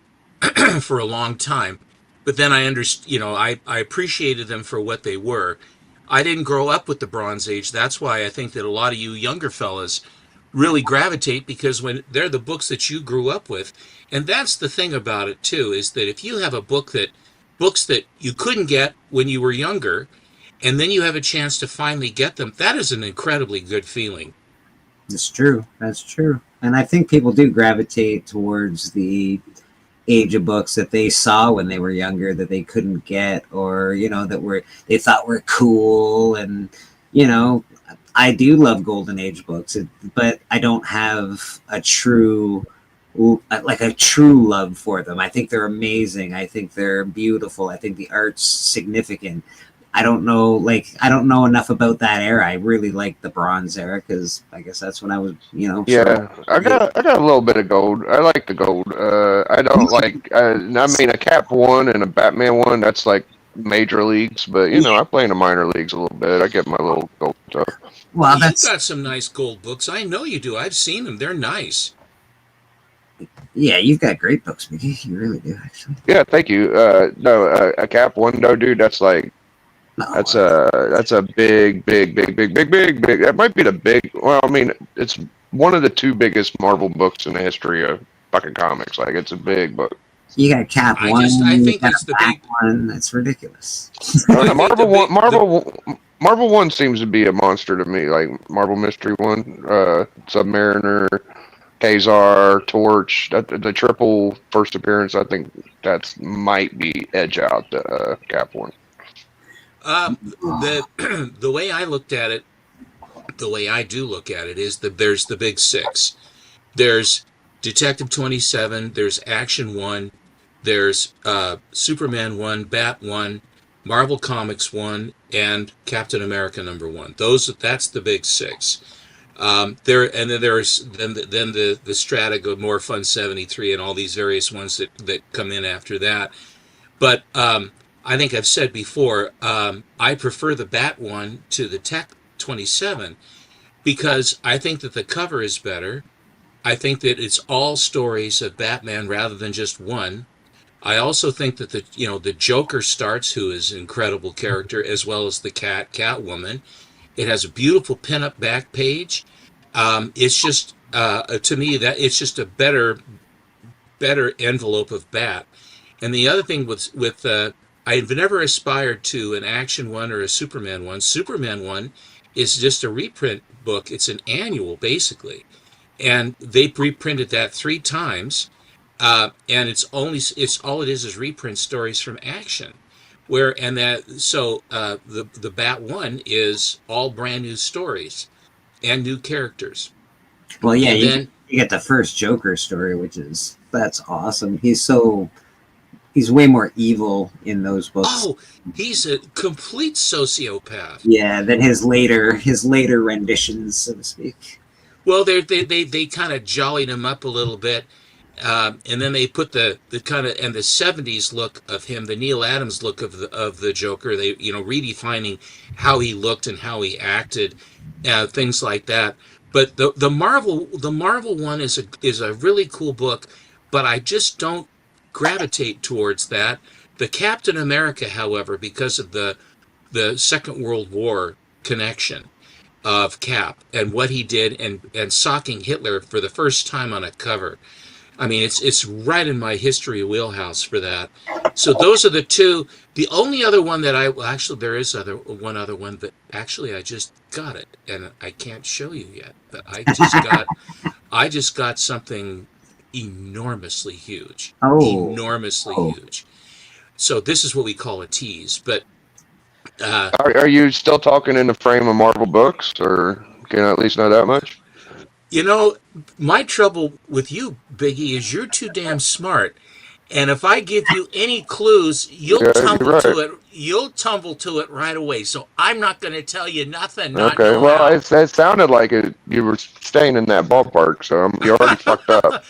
for a long time. But then I appreciated them for what they were. I didn't grow up with the Bronze Age. That's why I think that a lot of you younger fellas really gravitate, because when they're the books that you grew up with. And that's the thing about it too, is that if you have books that you couldn't get when you were younger, and then you have a chance to finally get them, that is an incredibly good feeling. It's true. That's true. And I think people do gravitate towards the age of books that they saw when they were younger that they couldn't get, or that they thought were cool. And I do love Golden Age books, but I don't have a true love for them. I think they're amazing. I think they're beautiful. I think the art's significant. I don't know enough about that era. I really like the Bronze era because I guess that's when I was, Yeah, I got a little bit of gold. I like the gold. I don't like. A Cap 1 and a Batman 1. That's like major leagues, but I play in the minor leagues a little bit. I get my little gold stuff. Well, you've got some nice gold books. I know you do. I've seen them. They're nice. Yeah, you've got great books, Mickey. You really do, actually. Yeah, thank you. A Cap 1 though, dude. That's like. That's a big. That might be the big. Well, it's one of the two biggest Marvel books in the history of fucking comics. Like, it's a big book. You got Cap I one. think you got it's the Bat big one. That's ridiculous. Marvel 1 seems to be a monster to me. Like Marvel Mystery 1, Submariner, Kazar, Torch, the triple first appearance. I think that's might be edge out the Cap 1. The way I looked at it, the way I do look at it, is that there's the big six. There's Detective 27, there's Action 1, there's Superman 1, Bat 1, Marvel Comics 1, and Captain America #1. That's the big six. Then there's the strata go more Fun 73 and all these various ones that come in after that. But I think I've said before, I prefer the Bat 1 to the Tech 27 because I think that the cover is better. I think that it's all stories of Batman rather than just one. I also think that the Joker starts, who is an incredible character, as well as the Catwoman. It has a beautiful pinup back page. It's just to me that it's just a better envelope of Bat. And the other thing with I've never aspired to an Action 1 or a Superman 1. Superman 1 is just a reprint book. It's an annual basically. And they reprinted that 3 times, and it's all it is reprint stories from Action, the Bat 1 is all brand new stories and new characters. Well, yeah, and you get the first Joker story, that's awesome. He's way more evil in those books. Oh, he's a complete sociopath. Yeah, than his later renditions, so to speak. Well, they kind of jollied him up a little bit, and then they put the kind of and the 70s look of him, the Neil Adams look of the Joker. They redefining how he looked and how he acted, things like that. But the Marvel one is a really cool book, but I just don't gravitate towards that. The Captain America, however, because of the Second World War connection of Cap and what he did and socking Hitler for the first time on a cover. I mean, it's right in my history wheelhouse for that. So those are the two. The only other one that there is one other one that actually I just got it and I can't show you yet. But I just got something enormously huge. Enormously huge. So this is what we call a tease, but are you still talking in the frame of Marvel books, or can I at least know that much? My trouble with you, Biggie, is you're too damn smart. And if I give you any clues, you'll tumble to it right away. So I'm not going to tell you nothing. Okay. Well, it sounded like you were staying in that ballpark, so you already fucked up.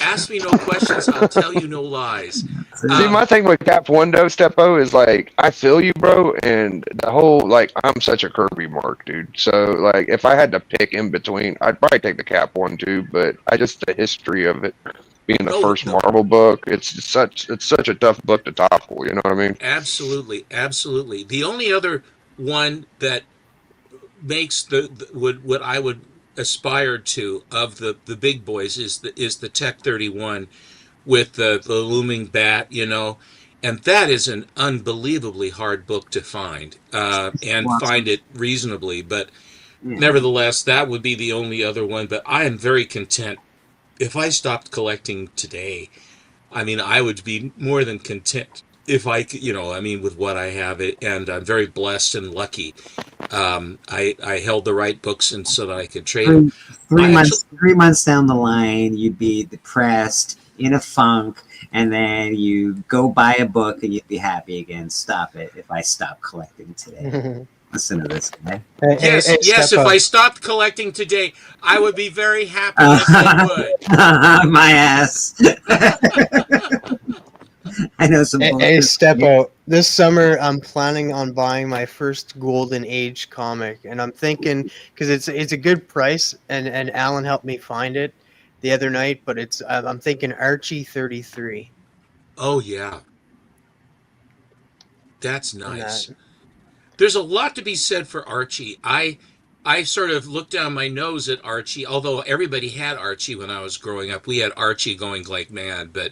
Ask me no questions. I'll tell you no lies. See, my thing with Cap 1, though, Steppo, is like, I feel you, bro, and the whole, I'm such a Kirby mark, dude. So, if I had to pick in between, I'd probably take the Cap 1, too, but the history of it being the first Marvel book, it's such a tough book to topple, you know what I mean? Absolutely, absolutely. The only other one that makes what I would aspired to of the big boys is the Tech 31 with the looming bat, and that is an unbelievably hard book to find and find it reasonably, but nevertheless that would be the only other one. But I am very content if I stopped collecting today. I mean, I would be more than content if I could, with what I have, and I'm very blessed and lucky. I held the right books and so that I could trade them. 3 months down the line, you'd be depressed, in a funk, and then you go buy a book and you'd be happy again. Stop it. If I stop collecting today. Listen to this guy. Yes, if I stopped collecting today, I would be very happy. Yes, I would. My ass. I know some. Hey, Steppo, this summer I'm planning on buying my first Golden Age comic, and I'm thinking because it's a good price, and Alan helped me find it the other night. But I'm thinking Archie 33. Oh yeah, that's nice. There's a lot to be said for Archie. I sort of looked down my nose at Archie, although everybody had Archie when I was growing up. We had Archie going like mad, but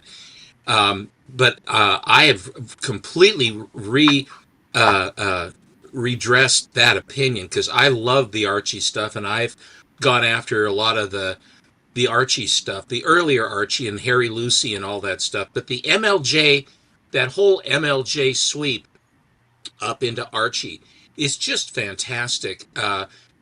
I have completely redressed that opinion because I love the Archie stuff, and I've gone after a lot of the Archie stuff, the earlier Archie and Harry Lucy and all that stuff. But the MLJ, that whole MLJ sweep up into Archie is just fantastic.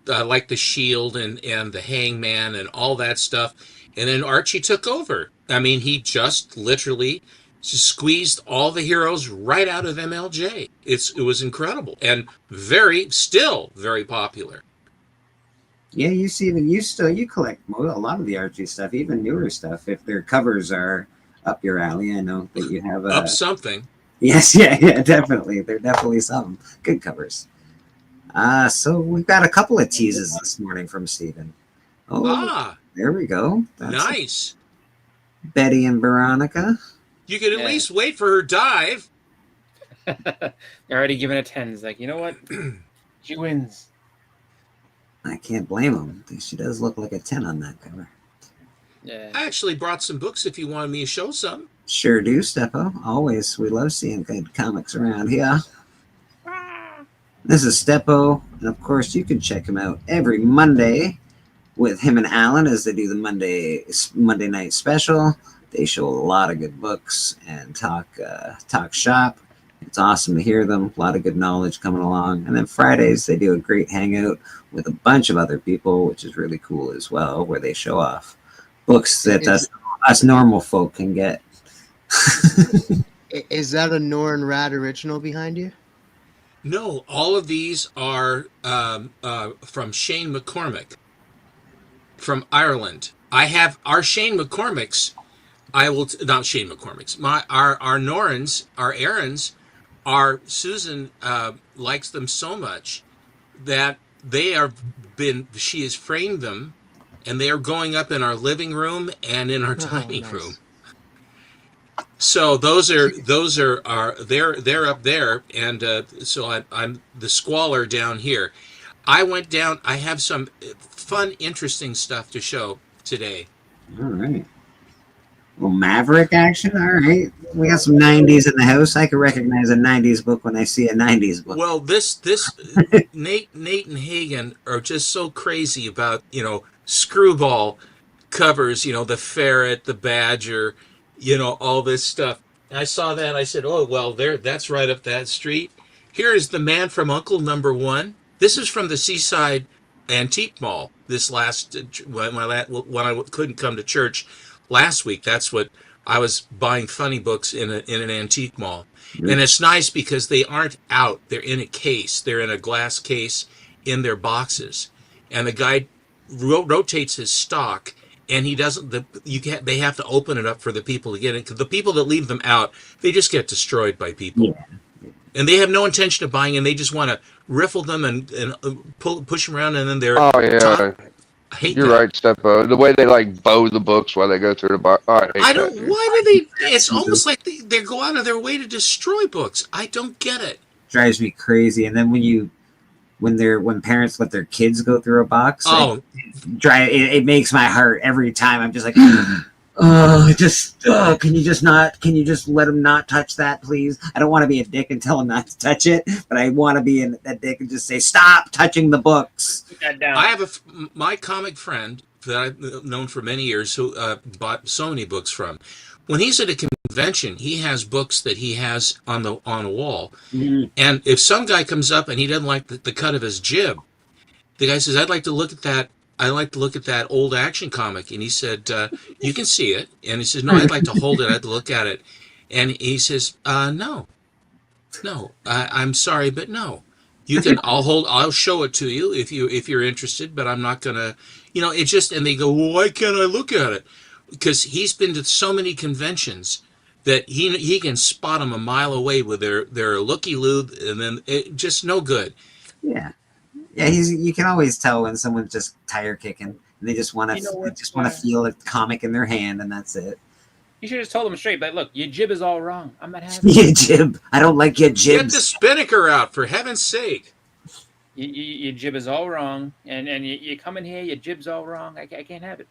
Like the Shield and the Hangman and all that stuff. And then Archie took over. I mean, he just literally squeezed all the heroes right out of MLJ. It was incredible and still very popular. Yeah, you collect a lot of the Archie stuff, even newer stuff. If their covers are up your alley, I know that you have up something. Yes, yeah, definitely. They're definitely some good covers. So we've got a couple of teases this morning from Stephen. Oh, there we go. That's nice. Betty and Veronica. You could at least wait for her dive. They're already giving it 10s. Like, you know what? She wins. I can't blame them. She does look like a 10 on that cover. Yeah. I actually brought some books if you wanted me to show some. Sure do, Steppo. Always. We love seeing good comics around here. This is Steppo, and of course you can check him out every Monday with him and Alan as they do the Monday night special. They show a lot of good books and talk shop. It's awesome to hear them. A lot of good knowledge coming along. And then Fridays they do a great hangout with a bunch of other people, which is really cool as well, where they show off books that us normal folk can get. Is that a Norrin Rad original behind you? No, all of these are from Shane McCormick from Ireland. I have our Shane McCormick's. Not Shane McCormick's. Our Norrins, our Aarons, our Susan likes them so much that she has framed them, and they are going up in our living room and in our dining room. So they're up there, and so I'm the squalor down here. I went down. I have some fun, interesting stuff to show today. All right. Well, Maverick action. All right. We got some 90s in the house. I can recognize a 90s book when I see a 90s book. Well, this Nate and Hagen are just so crazy about screwball covers. The ferret, the badger. All this stuff. I saw that. I said, oh, well, that's right up that street. Here is the Man from Uncle #1. This is from the Seaside Antique Mall. This last, when I couldn't come to church last week, that's what I was buying funny books in an antique mall. Mm-hmm. And it's nice because they aren't out. They're in a case. They're in a glass case in their boxes. And the guy rotates his stock. And he doesn't. They have to open it up for the people to get it. Because the people that leave them out, they just get destroyed by people. Yeah. And they have no intention of buying, and they just want to riffle them and push them around, and then they're. Oh yeah, I hate you're that. right, Steppo. The way they bow the books while they go through the box. I don't. Why do they? It's almost like they go out of their way to destroy books. I don't get it. Drives me crazy. And then when parents let their kids go through a box, it makes my heart every time. I'm just like, can you just let them not touch that, please? I don't want to be a dick and tell them not to touch it, but I want to be that dick and just say, stop touching the books. Put that down. I have my comic friend that I've known for many years who bought so many books from. When he's at a convention, he has books that he has on a wall. Mm-hmm. And if some guy comes up and he doesn't like the cut of his jib, the guy says, I'd like to look at that. I like to look at that old Action comic. And he said, you can see it. And he says, no, I'd like to hold it. I'd like to look at it. And he says, no, I'm sorry, but no. You can. I'll show it to you if you're interested. But I'm not gonna. It just. And they go, well, why can't I look at it? Because he's been to so many conventions that he can spot them a mile away with their looky-loo, and then it just no good. Yeah. You can always tell when someone's just tire kicking and they just want to feel a comic in their hand, and that's it. You should have just told them straight, but look, your jib is all wrong. I'm not having your jib. I don't like your jibs. Get the spinnaker out, for heaven's sake. Your jib is all wrong, and you come in here, your jib's all wrong. I can't have it.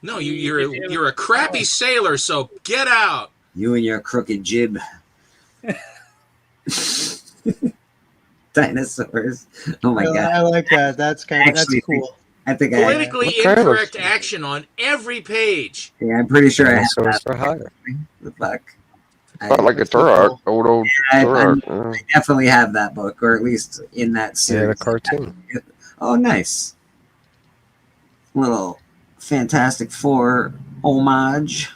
No, you're a crappy sailor, so get out. You and your crooked jib. Dinosaurs. Oh my god! I like that. That's that's cool. I think politically incorrect action on every page. Yeah, I'm pretty sure Dinosaurs for hire. The fuck. Not like a Turok, old Turok. I definitely have that book, or at least in that series. Yeah, the cartoon. Oh, nice. Little Fantastic Four homage.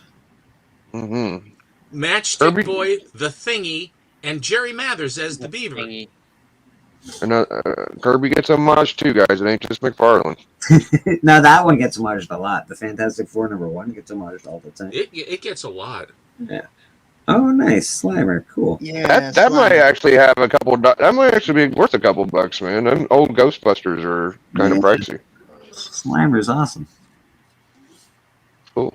Mm-hmm. Matchstick Boy, the Thingy, and Jerry Mathers as the Beaver. And Kirby gets homage too, guys. It ain't just McFarlane. No, that one gets homaged a lot. The Fantastic Four #1 gets homaged all the time. It gets a lot. Yeah. Oh, nice. Slimer. Cool. Yeah. That might actually have a couple. That might actually be worth a couple bucks, man. Them old Ghostbusters are kind of pricey. Slimer's awesome. Cool.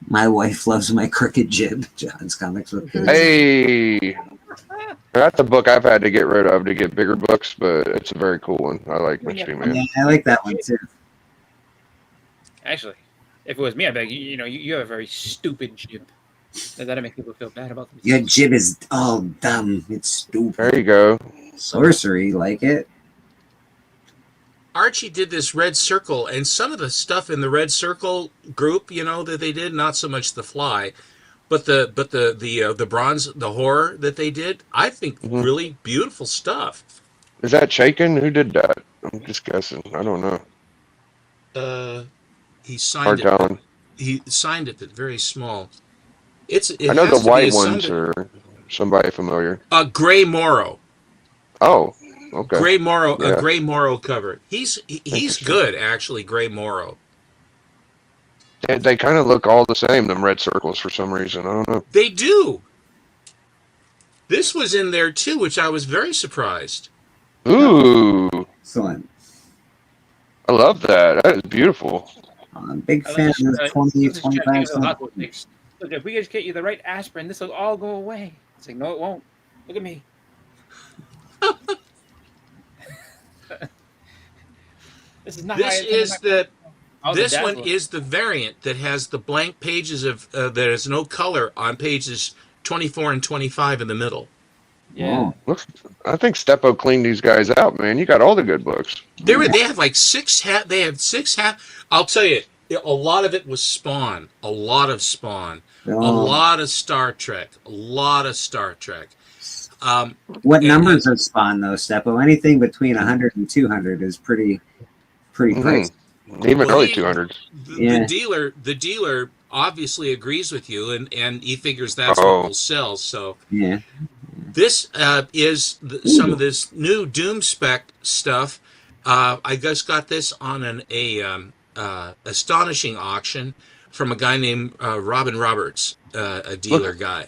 My wife loves my crooked jib. John's Comics with Kids. Hey, that's a book I've had to get rid of to get bigger books, but it's a very cool one. I like Mystery Man. Yeah, I like that one too. Actually, if it was me, I'd be like, you have a very stupid jib. That'd make people feel bad about themselves. Your jib is all dumb. It's stupid. There you go. Sorcery, like it. Archie did this Red Circle, and some of the stuff in the Red Circle group, that they did, not so much the Fly, but the Bronze, the horror that they did, I think really beautiful stuff. Is that Chaykin? Who did that? I'm just guessing. I don't know. He signed Hard it. telling. He signed it, but very small. I know the white ones are somebody familiar. Gray Morrow. Oh, okay. Gray Morrow, Yeah. a Gray Morrow cover. He's good, actually, Gray Morrow. They kind of look all the same, them red circles, for some reason. I don't know. They do. This was in there, too, which I was very surprised. Ooh. Excellent. I love that. That is beautiful. I'm a big fan of this 20, 25 cents. Look, if we just get you the right aspirin, this will all go away. It's like, no, it won't. Look at me. This is not. This one is the variant that has the blank pages of there is no color on pages 24 and 25 in the middle. Yeah. Oh, I think Steppo cleaned these guys out, man. You got all the good books. They have like they have 6 I'll tell you, a lot of it was Spawn, a lot of Spawn, a lot of Star Trek, What numbers of Spawn though, Steppo? Anything between 100 and 200 is pretty pricey. Even early 200s. The dealer obviously agrees with you, and he figures that's what will sell. So yeah, this is some of this new Doom spec stuff. I just got this on an astonishing auction from a guy named Robin Roberts, a dealer guy.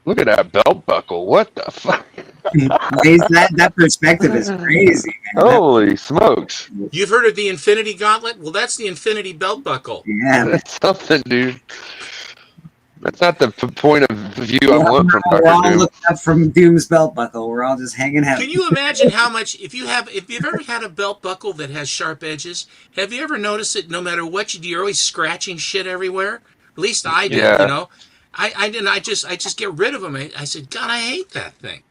Look at that belt buckle. What the fuck? that perspective is crazy, man. Holy smokes. You've heard of the Infinity Gauntlet? Well, that's the Infinity belt buckle. Yeah. That's something, dude. That's not the point of view I want from We're all Dr. Doom. looking up from Doom's belt buckle. We're all just hanging out. Can you imagine how much, if you've ever had a belt buckle that has sharp edges, have you ever noticed that no matter what you do, you're always scratching shit everywhere? At least I do, I didn't. I just get rid of them. I said, God, I hate that thing.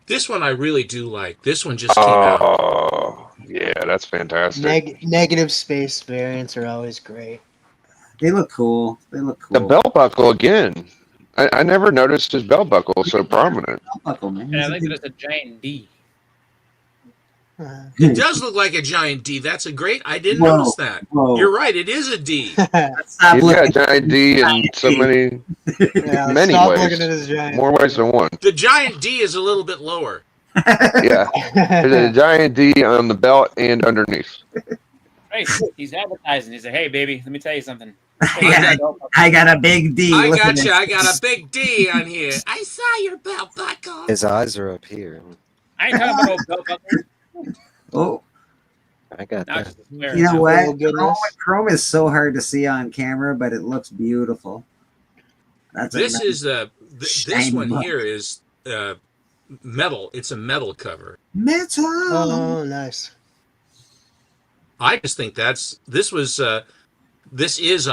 This one I really do like. This one just came out. Oh, yeah, that's fantastic. Negative space variants are always great. They look cool. The belt buckle again. I never noticed his belt buckle so prominent. Belt buckle, man. And I like that it's a giant D. It does look like a giant D. That's a great. I didn't notice that. Whoa. You're right. It is a D. He's got a giant D in so many ways. More ways than one. The giant D is a little bit lower. Yeah. There's a giant D on the belt and underneath. Hey, he's advertising. He's like, hey, baby, let me tell you something. I got a big D. I Look got at you. it. I got a big D on here. I saw your belt buckle. His eyes are up here. I ain't talking about belt buckle. Oh, I got that. you know what? Chrome is so hard to see on camera, but it looks beautiful. That's This is this shiny one book. here is metal. It's a metal cover. Metal. Oh, nice. I just think this is a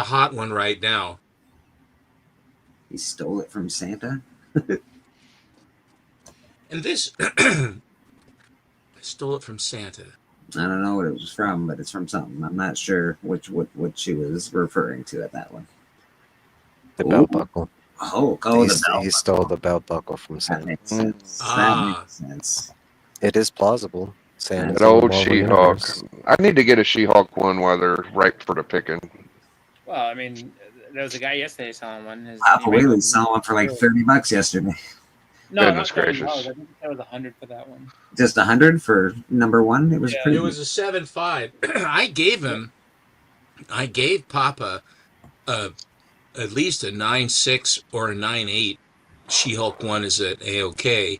hot one right now. He stole it from Santa. And this, I stole it from Santa. I don't know what it was from, but it's from something. I'm not sure what she was referring to at that one. The belt buckle. Oh, the belt He stole the belt buckle from Santa. That makes sense. That makes sense. It is plausible. Santa's That in the old Marvel She-Hulk. universe. I need to get a She-Hulk one while they're ripe for the picking. Well, I mean, there was a guy yesterday selling one. Papa Wheelie saw one for like $30 yesterday. No, Goodness not $30. gracious. I think that was $100 for that one. Just 100 for number one. It was pretty. It was a 7.5. I gave Papa at least a 9.6 or a 9.8. She-Hulk one is at AOK.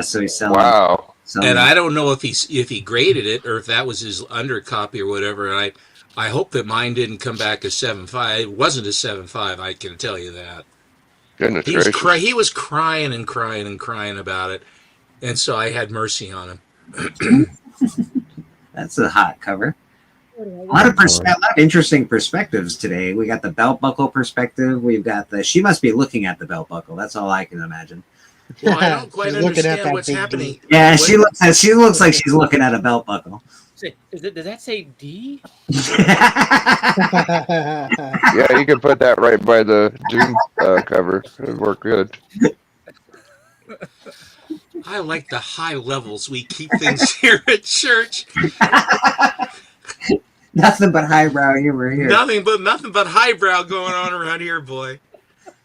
So he's selling. Wow. And I don't know if he graded it or if that was his undercopy or whatever. And I hope that mine didn't come back as 7.5. It wasn't a 7.5. I can tell you that. Goodness He gracious. was crying and crying and crying about it, and so I had mercy on him. That's a hot cover. A lot of interesting perspectives today. We got the belt buckle perspective. We've got she must be looking at the belt buckle. That's all I can imagine. Well, I don't quite She's looking at understand that what's big happening. Yeah, she looks like she's looking at a belt buckle. Does that say D? Yeah, you can put that right by the Doom cover. It would work good. I like the high levels we keep things here at church. Nothing but highbrow humor here. Nothing but highbrow going on around here, boy.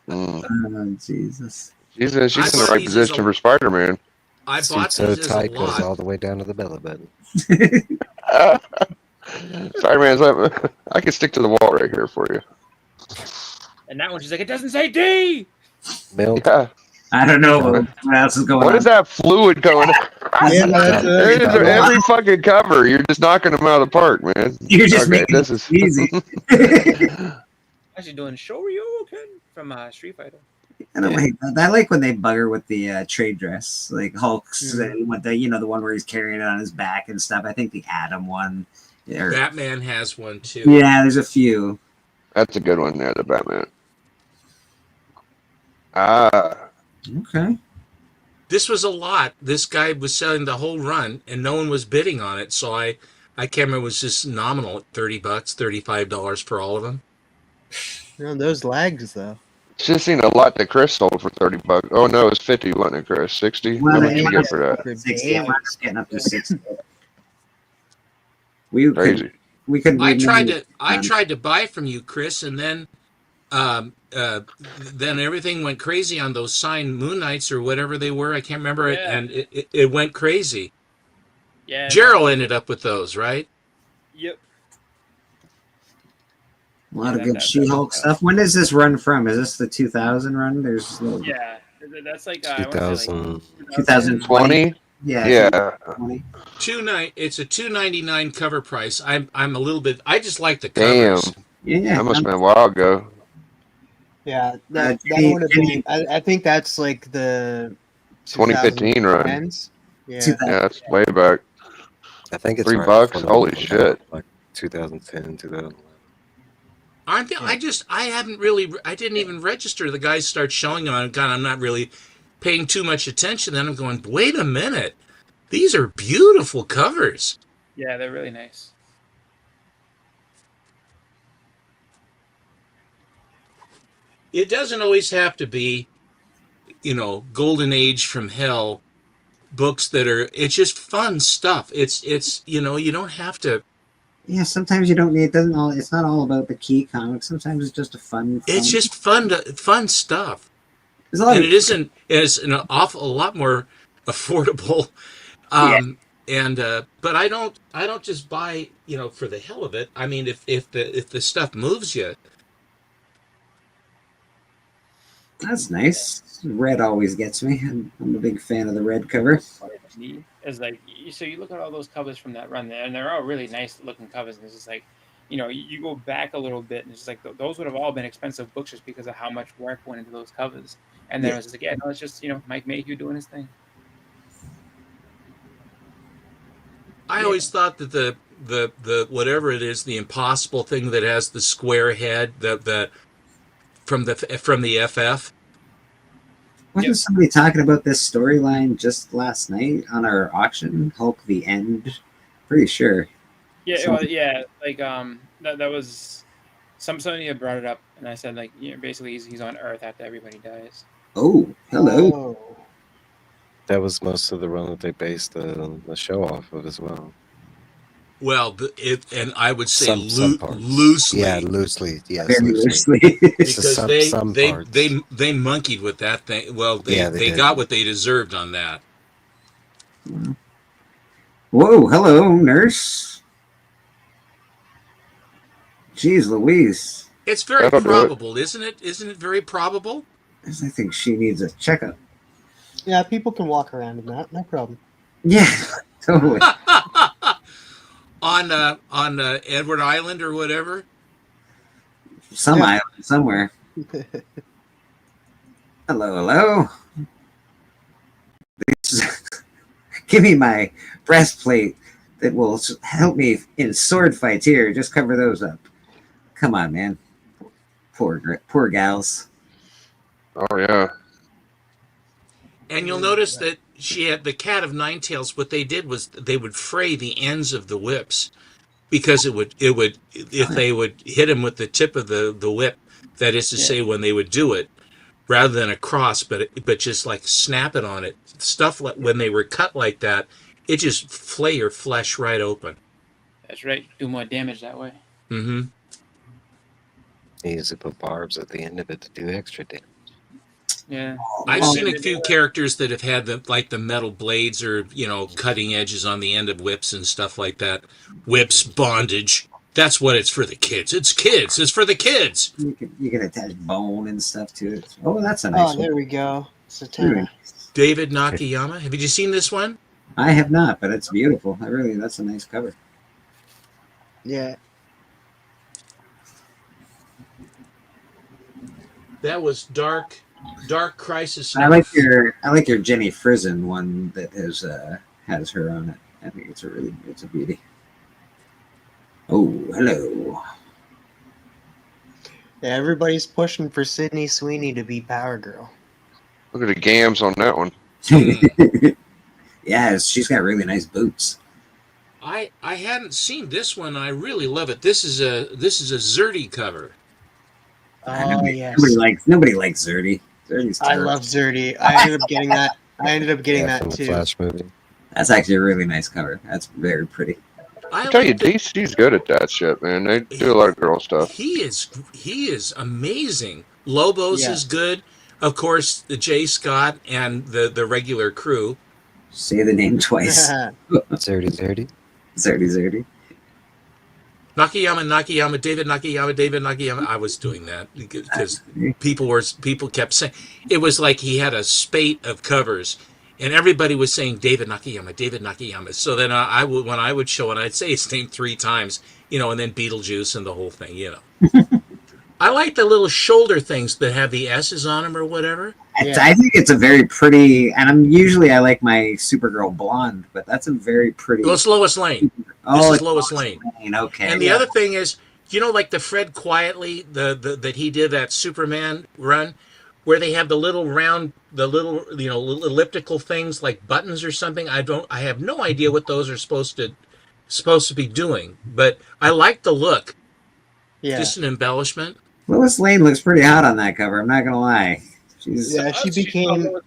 Mm. Oh, Jesus. She's in the right position for Spider-Man. I bought Suit so these as a tight goes lot. all the way down to the belly button. Spider-Man's like, I can stick to the wall right here for you. And that one, she's like, it doesn't say D. Milk. Yeah. I don't know what else is going on. What is that fluid going on? Yeah, Every fucking cover, you're just knocking them out of the park, man. You're just making this it easy. Actually doing Shoryuken from Street Fighter. I don't hate that. I like when they bugger with the trade dress, like Hulk's, and with the the one where he's carrying it on his back and stuff. I think the Atom one. Batman has one too. Yeah, there's a few. That's a good one there, the Batman. Ah. Okay. This was a lot. This guy was selling the whole run, and no one was bidding on it. So I can't remember. It was just nominal at $30, $35 for all of them. Those lags though. Just seen a lot that Chris sold for $30. Oh no, it was 50, wasn't it, Chris? 60. Well, How much you get for that? 60. I'm just getting up to 60. Crazy. We could. I tried to buy from you, Chris, and then everything went crazy on those signed Moon Knights or whatever they were. I can't remember it, and it went crazy. Yeah. Gerald ended up with those, right? Yep. A lot of good She-Hulk stuff. When does this run from? Is this the 2000 run? There's Yeah, that's like 2020. Yeah. 20. It's a $2.99 cover price. I'm a little bit. I just like the covers. Damn. Yeah. That must have been a while ago. Yeah, that would have been. I think that's like the 2015 run. 2010s. Yeah. Yeah, that's way back. I think it's $3. Holy shit. Like 2010, 2011. I didn't even register. The guys start showing them. I'm not really paying too much attention. Then I'm going, wait a minute. These are beautiful covers. Yeah, they're really nice. It doesn't always have to be, Golden Age from Hell books it's just fun stuff. It's you don't have to. Yeah, sometimes you don't need. It's not all about the key comics. Sometimes it's just a fun. It's just fun stuff. And it's an awful lot more affordable. But I don't just buy for the hell of it. I mean, if the stuff moves you. That's nice. Red always gets me. I'm a big fan of the red cover. Is like, so you look at all those covers from that run there, and they're all really nice looking covers. And it's just like, you go back a little bit, and it's like those would have all been expensive books just because of how much work went into those covers. And then it was just like, it's just Mike Mayhew doing his thing. I always thought that the whatever it is, the impossible thing that has the square head, the from the FF. Wasn't somebody talking about this storyline just last night on our auction? Hulk the End? Pretty sure. Yeah, well, yeah, like that was somebody had brought it up, and I said like, basically he's on Earth after everybody dies. Oh, hello. Oh. That was most of the run that they based the show off of as well. Well, and I would say Some parts. loosely. Yeah, loosely. Yes, Very loosely. Because some parts. they monkeyed with that thing. Well, they got what they deserved on that. Whoa, hello, nurse. Jeez Louise. It's very probable, isn't it? Isn't it very probable? I think she needs a checkup. Yeah, people can walk around in that, no problem. Yeah, totally. on Edward Island or whatever. Some island somewhere. Hello. Give me my breastplate that will help me in sword fights here. Just cover those up. Come on, man. Poor gals. Oh, yeah. And you'll notice that she had the Cat of Nine Tails. What they did was they would fray the ends of the whips because it would if they would hit him with the tip of the whip, that is to say when they would do it, rather than a cross, but just like snap it on it. Stuff like when they were cut like that, it just flay your flesh right open. That's right. Do more damage that way. Mm-hmm. They usually put barbs at the end of it to do extra damage. Yeah, I've seen a few characters that have had the metal blades or cutting edges on the end of whips and stuff like that. Whips, bondage. That's what it's for the kids. It's kids. It's for the kids. You can attach bone and stuff to it. Oh, that's a nice one. There we go. Satana. David Nakayama. Have you seen this one? I have not, but it's beautiful. That's a nice cover. Yeah. That was Dark Crisis. I like your Jenny Frison one that has her on it. I think it's a beauty. Oh, hello. Yeah, everybody's pushing for Sydney Sweeney to be Power Girl. Look at the gams on that one. Yeah, she's got really nice boots. I hadn't seen this one. I really love it. This is a Zerdy cover. Oh, yes. Nobody likes Zerdy. I love Zerdy. I ended up getting that. From too. the Flash movie. That's actually a really nice cover. That's very pretty. I tell you, DC's good at that shit, man. They do a lot of girl stuff. He is amazing. Lobos is good. Of course, the J. Scott and the regular crew. Say the name twice. Zerdy. Nakayama, David Nakayama. I was doing that because people kept saying it was like he had a spate of covers, and everybody was saying David Nakayama. So then when I would show it, I'd say his name 3 times, and then Beetlejuice and the whole thing, I like the little shoulder things that have the S's on them or whatever. I think it's a very pretty, and I like my Supergirl blonde, but that's a very pretty. Well, it's Lois Lane. Oh, this is Lois Lane. Okay. And the other thing is, like the Fred Quietly, that he did that Superman run, where they have the little round, little elliptical things like buttons or something. I have no idea what those are supposed to be doing, but I like the look. Yeah. Just an embellishment. Lois Lane looks pretty hot on that cover. I'm not gonna lie. She became real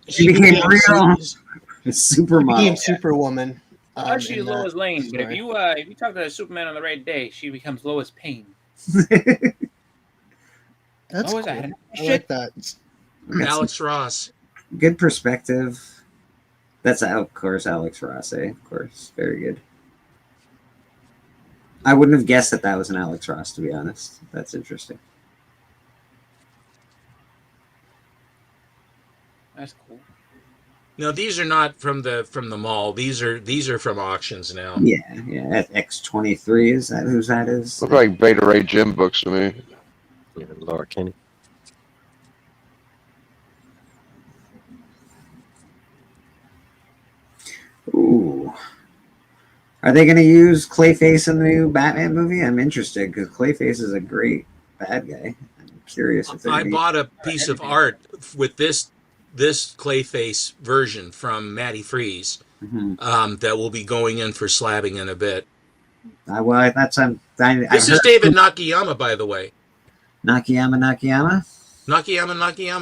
supermodel. Became Superwoman. She's Lois Lane, but if you talk to Superman on the right day, she becomes Lois Payne. That's cool. I like that. Alex Ross. Good perspective. That's of course Alex Ross, Of course, very good. I wouldn't have guessed that was an Alex Ross, to be honest. That's interesting. That's cool. No, these are not from the mall. These are from auctions now. Yeah. X23 is that whose that is? Look like Beta Ray Jim books to me. Yeah, Laura Kinney. Ooh. Are they going to use Clayface in the new Batman movie? I'm interested because Clayface is a great bad guy. I'm curious if they're I gonna bought a piece of art with this Clayface version from Matty Freeze that will be going in for slabbing in a bit. Well, that's This is David Nakayama, by the way. Nakayama.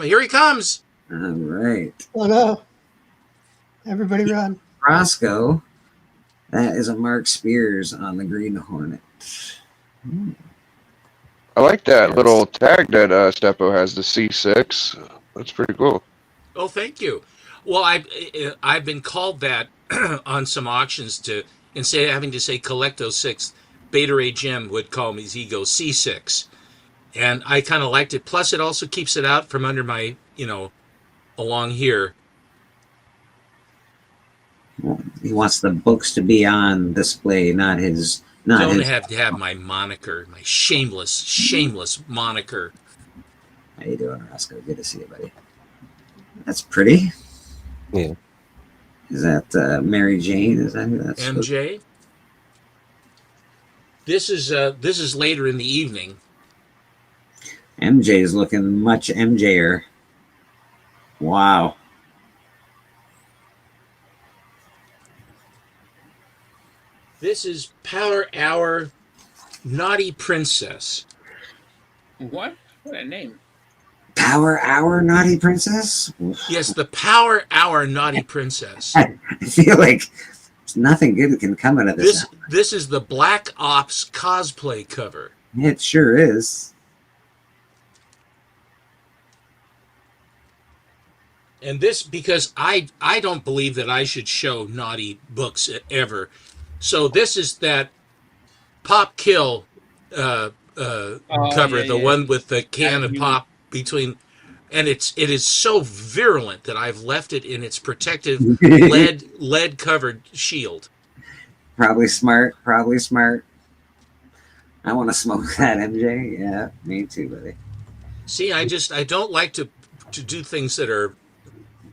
Here he comes. All right. Oh no! Everybody run! Roscoe. That is a Mark Spears on the Green Hornet. I like that little tag that Steppo has, the C6. That's pretty cool. Oh, thank you. Well, I've been called that on some auctions to, instead of having to say Collecto 6, Beta Ray Jim would call me Zigo C6. And I kind of liked it. Plus, it also keeps it out from under my, along here. He wants the books to be on display, not his. Don't have to have my moniker, my shameless moniker. How you doing, Roscoe? Good to see you, buddy. That's pretty. Yeah. Is that Mary Jane? Is that who that's? MJ. This is later in the evening. MJ is looking much MJer. Wow. This is Power Hour Naughty Princess. What? What a name. Power Hour Naughty Princess? Yes, the Power Hour Naughty Princess. I feel like nothing good can come out of this. This is the Black Ops cosplay cover. It sure is. And this, because I don't believe that I should show naughty books ever. So this is that Pop Kill cover, the one with the can of pop between, and it is so virulent that I've left it in its protective lead covered shield. Probably smart. I want to smoke that, MJ. Yeah, me too, buddy. See, I don't like to do things that are.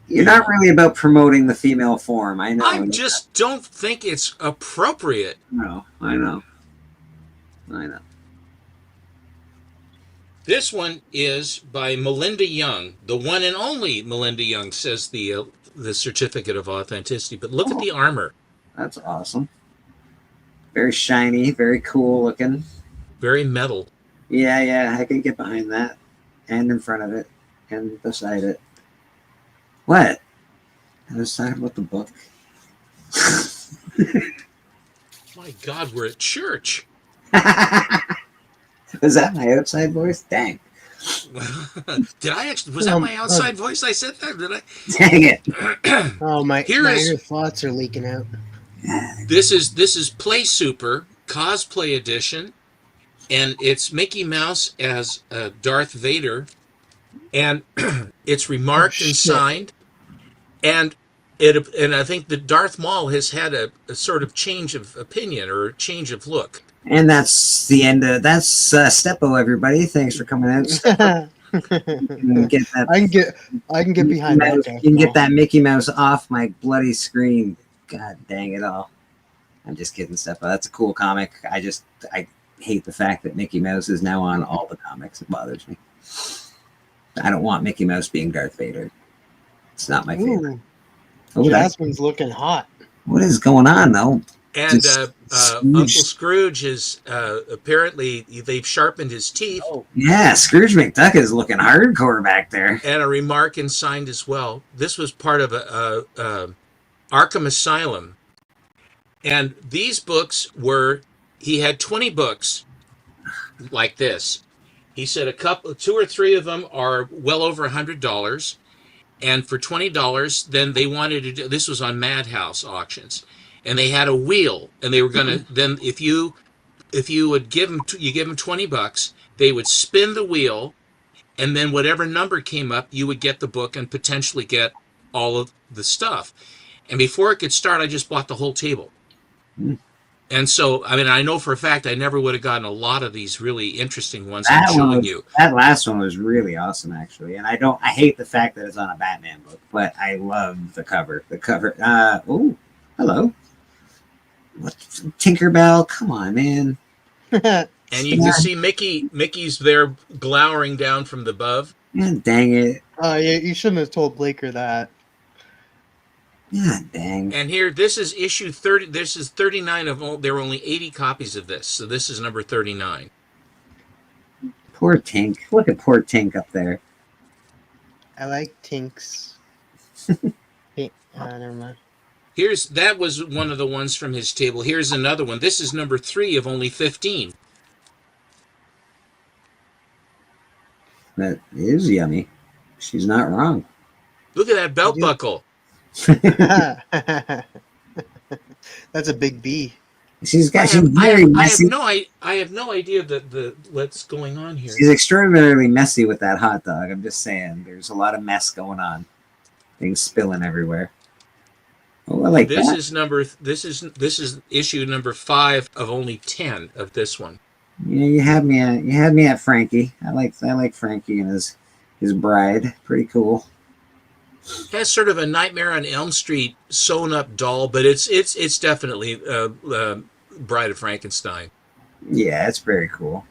You're not really about promoting the female form. I know. I just don't think it's appropriate. No, I know. This one is by Melinda Young, the one and only Melinda Young, says the certificate of authenticity. But look at the armor. That's awesome. Very shiny, very cool looking. Very metal. Yeah, I can get behind that. And in front of it. And beside it. What? I was talking about the book. My God, we're at church. Was that my outside voice? Dang. Did I actually? Was that my outside voice? I said that, did I? Dang it. Oh, my inner thoughts are leaking out. This is Play Super Cosplay Edition, and it's Mickey Mouse as Darth Vader, and it's remarked and signed, and I think that Darth Maul has had a sort of change of opinion or a change of look. And that's the end of that's Steppo, everybody. Thanks for coming out. I can get behind that. You can get that Mickey Mouse off my bloody screen. God dang it all. I'm just kidding, Steppo. That's a cool comic. I hate the fact that Mickey Mouse is now on all the comics. It bothers me. I don't want Mickey Mouse being Darth Vader. It's not my favorite. Oh, Jasmine's looking hot. What is going on, though? And Uncle Scrooge is apparently they've sharpened his teeth. Oh. Yeah, Scrooge McDuck is looking hardcore back there. And a remark and signed as well. This was part of Arkham Asylum. And these books he had 20 books like this. He said 2 or 3 of them are well over $100. And for $20, then they wanted to do, this was on Madhouse auctions. And they had a wheel, and they were going to, then if you would give them $20, they would spin the wheel, and then whatever number came up, you would get the book and potentially get all of the stuff. And before it could start, I just bought the whole table. And so, I mean, I know for a fact I never would have gotten a lot of these really interesting ones I'm showing you. That last one was really awesome, actually. And I hate the fact that it's on a Batman book, but I love the cover. The cover. Oh, hello. What Tinkerbell? Come on, man. And you can see Mickey's there glowering down from the above. Yeah, dang it. Oh, yeah, you shouldn't have told Blaker that. Yeah, dang. And here, this is issue 30. This is 39 of all. There were only 80 copies of this, so this is number 39. Poor Tink. Look at poor Tink up there. I like Tinks. Never mind. That was one of the ones from his table. Here's another one. This is number 3 of only 15. That is yummy. She's not wrong. Look at that belt buckle. That's a big B. She's very messy. I have no idea what's going on here. She's extraordinarily messy with that hot dog. I'm just saying, there's a lot of mess going on. Things spilling everywhere. Oh, I like this that. This is issue number 5 of only 10 of this one. Yeah, you had me at Frankie. I like Frankie and his bride. Pretty cool. Has sort of a Nightmare on Elm Street sewn up doll, but it's definitely Bride of Frankenstein. Yeah, it's very cool.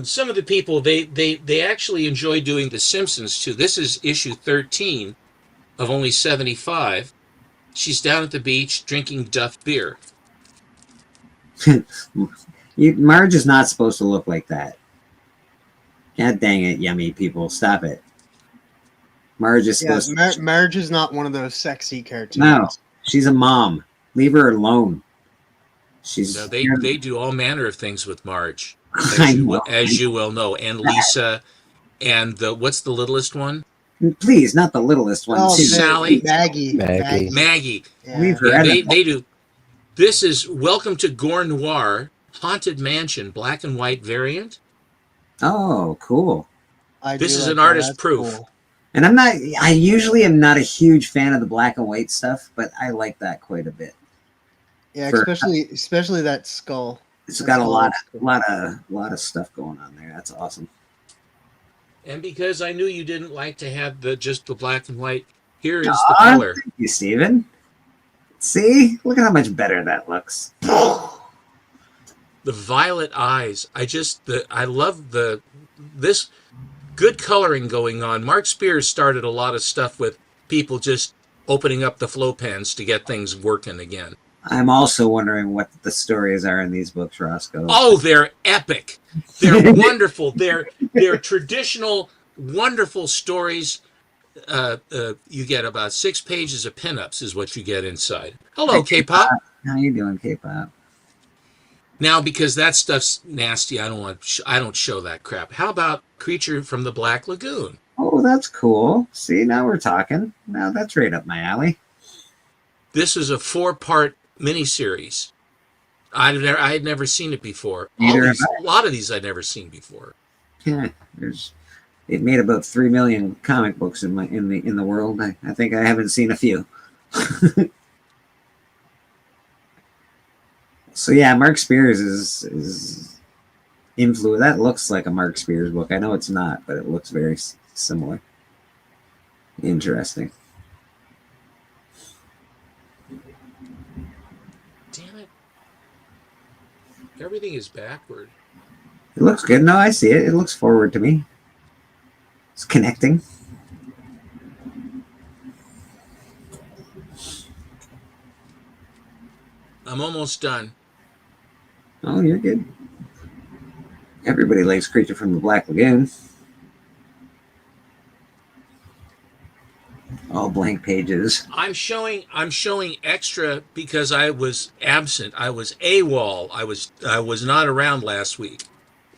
Some of the people they actually enjoy doing The Simpsons too. This is issue 13 of only 75. She's down at the beach drinking Duff beer. Marge is not supposed to look like that. God dang it, yummy people. Stop it. Marge is supposed to... Marge is not one of those sexy cartoons. No, she's a mom. Leave her alone. No, they do all manner of things with Marge, as you well know, and Lisa, and what's the littlest one? Please, not the littlest one. Oh, Sally, Maggie. Yeah. Leave her. Yeah, they do. This is Welcome to Gore Noir, Haunted Mansion, black and white variant. Oh, cool. This is an artist proof. Cool. And I usually am not a huge fan of the black and white stuff, but I like that quite a bit. Yeah, especially that skull. It's got a lot of stuff going on there. That's awesome. And because I knew you didn't like to have just the black and white, here is the color. Thank you, Steven. See? Look at how much better that looks. The violet eyes. I love this good coloring going on. Mark Spears started a lot of stuff with people just opening up the flow pens to get things working again. I'm also wondering what the stories are in these books, Roscoe. Oh, they're epic. They're wonderful. They're traditional, wonderful stories. You get about 6 pages of pinups is what you get inside. Hello, K-Pop. How you doing, K-Pop? Now, because that stuff's nasty, I don't show that crap. How about Creature from the Black Lagoon? Oh, that's cool. See, now we're talking. Now that's right up my alley. This is a 4-part miniseries. I had never seen it before. A lot of these I'd never seen before. Yeah, it made about 3 million comic books in the world. I think I haven't seen a few. So yeah, Mark Spears is influence. That looks like a Mark Spears book. I know it's not, but it looks very similar. Interesting. Damn it! Everything is backward. It looks good. No, I see it. It looks forward to me. It's connecting. I'm almost done. Oh, you're good. Everybody likes Creature from the Black Lagoon. All blank pages. I'm showing extra because I was absent. I was AWOL. I was not around last week.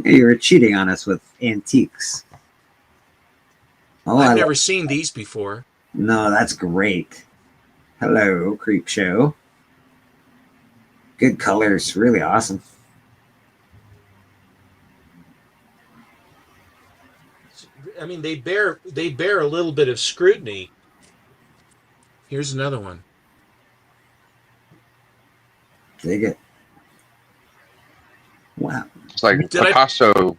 Yeah, you were cheating on us with antiques. Oh, I've never seen these before. No, that's great. Hello, Creep Show. Good colors, really awesome. I mean, they bear a little bit of scrutiny. Here's another one. Dig it. Wow. It's like Picasso.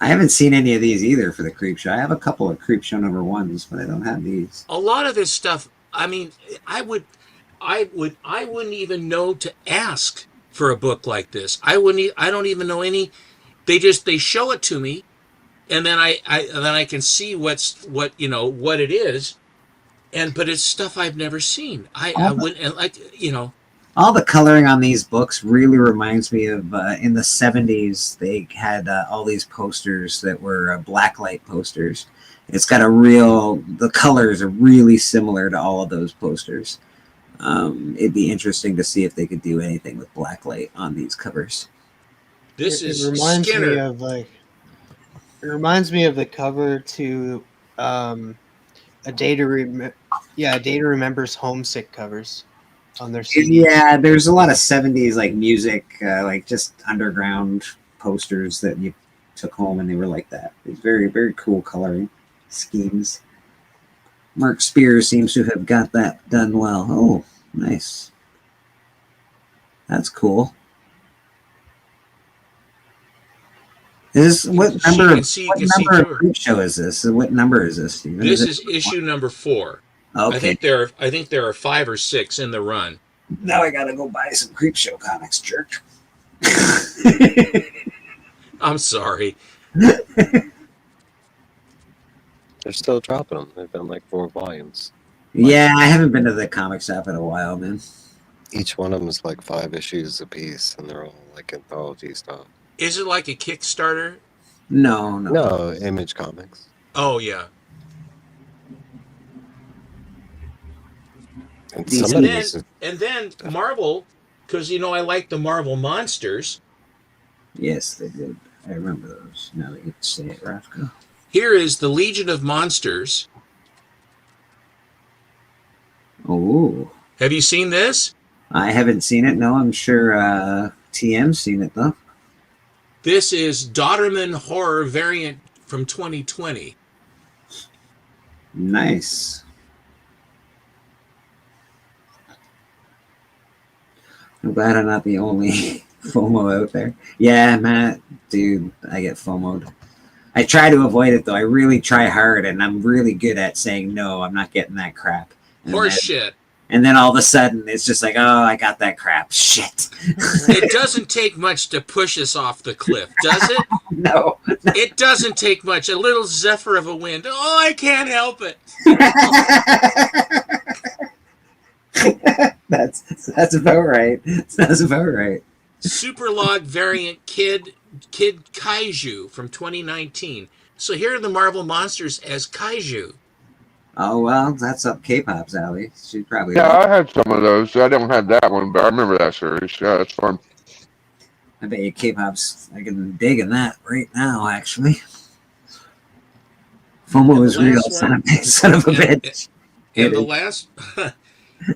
I haven't seen any of these either for the Creep Show. I have a couple of Creep Show #1s, but I don't have these. A lot of this stuff, I mean, I wouldn't even know to ask for a book like this. I don't even know any. They show it to me, and then I can see what it is, but it's stuff I've never seen. I wouldn't, and all the coloring on these books really reminds me of in the 70s they had all these posters that were blacklight posters. It's got the colors are really similar to all of those posters. It'd be interesting to see if they could do anything with blacklight on these covers. It reminds Skinner. me of it reminds me of the cover to A Day to Remember's Homesick covers on their CDs. Yeah, there's a lot of 70s like music, like just underground posters that you took home and they were like that. It's very, very cool coloring schemes. Mark Spears seems to have got that done well. Oh, nice. That's cool. What number of Creepshow is this? What number is this, Steven? This is issue number 4. Okay. I think there are 5 or 6 in the run. Now I gotta go buy some Creepshow comics, jerk. I'm sorry. They're still dropping them. They've been like 4 volumes. Yeah, I haven't been to the comic shop in a while, man. Each one of them is like 5 issues a piece, and they're all like anthology stuff. Is it like a Kickstarter? No, Image Comics. Oh yeah. And then Marvel, because I like the Marvel monsters. Yes, they did. I remember those. Now that you say it, Rafko. Here is the Legion of Monsters. Oh. Have you seen this? I haven't seen it. No, I'm sure TM's seen it though. This is Dodderman Horror variant from 2020. Nice. I'm glad I'm not the only FOMO out there. Yeah, Matt, dude, I get FOMO'd. I try to avoid it though. I really try hard, and I'm really good at saying no. I'm not getting that crap. Horse shit. And then all of a sudden, it's just like, oh, I got that crap. Shit. It doesn't take much to push us off the cliff, does it? No. It doesn't take much. A little zephyr of a wind. Oh, I can't help it. That's about right. That's about right. Superlog variant Kid Kaiju from 2019. So here are the Marvel monsters as Kaiju. Oh, well, that's up K-Pop's alley. She'd probably... Yeah, I had some of those. I don't have that one, but I remember that series. Yeah, it's fun. I bet you K-Pop's digging that right now, actually. FOMO is real, son of a bitch. And the last...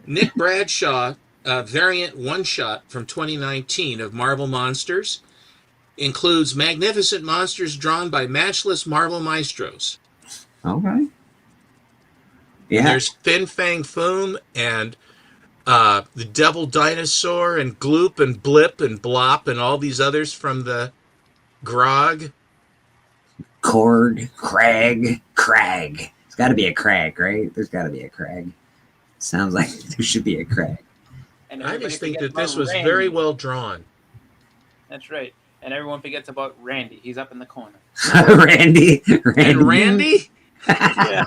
Nick Bradshaw variant one-shot from 2019 of Marvel Monsters includes magnificent monsters drawn by matchless Marvel maestros. Okay. Yeah. There's Fin Fang Foom and the Devil Dinosaur and Gloop and Blip and Blop and all these others from the Grog. Korg, Crag. It's got to be a Crag, right? There's got to be a Crag. Sounds like there should be a Crag. And I just think forgets that this about was Randy. very well drawn. That's right. And everyone forgets about Randy. He's up in the corner. Randy. And Randy? Yeah.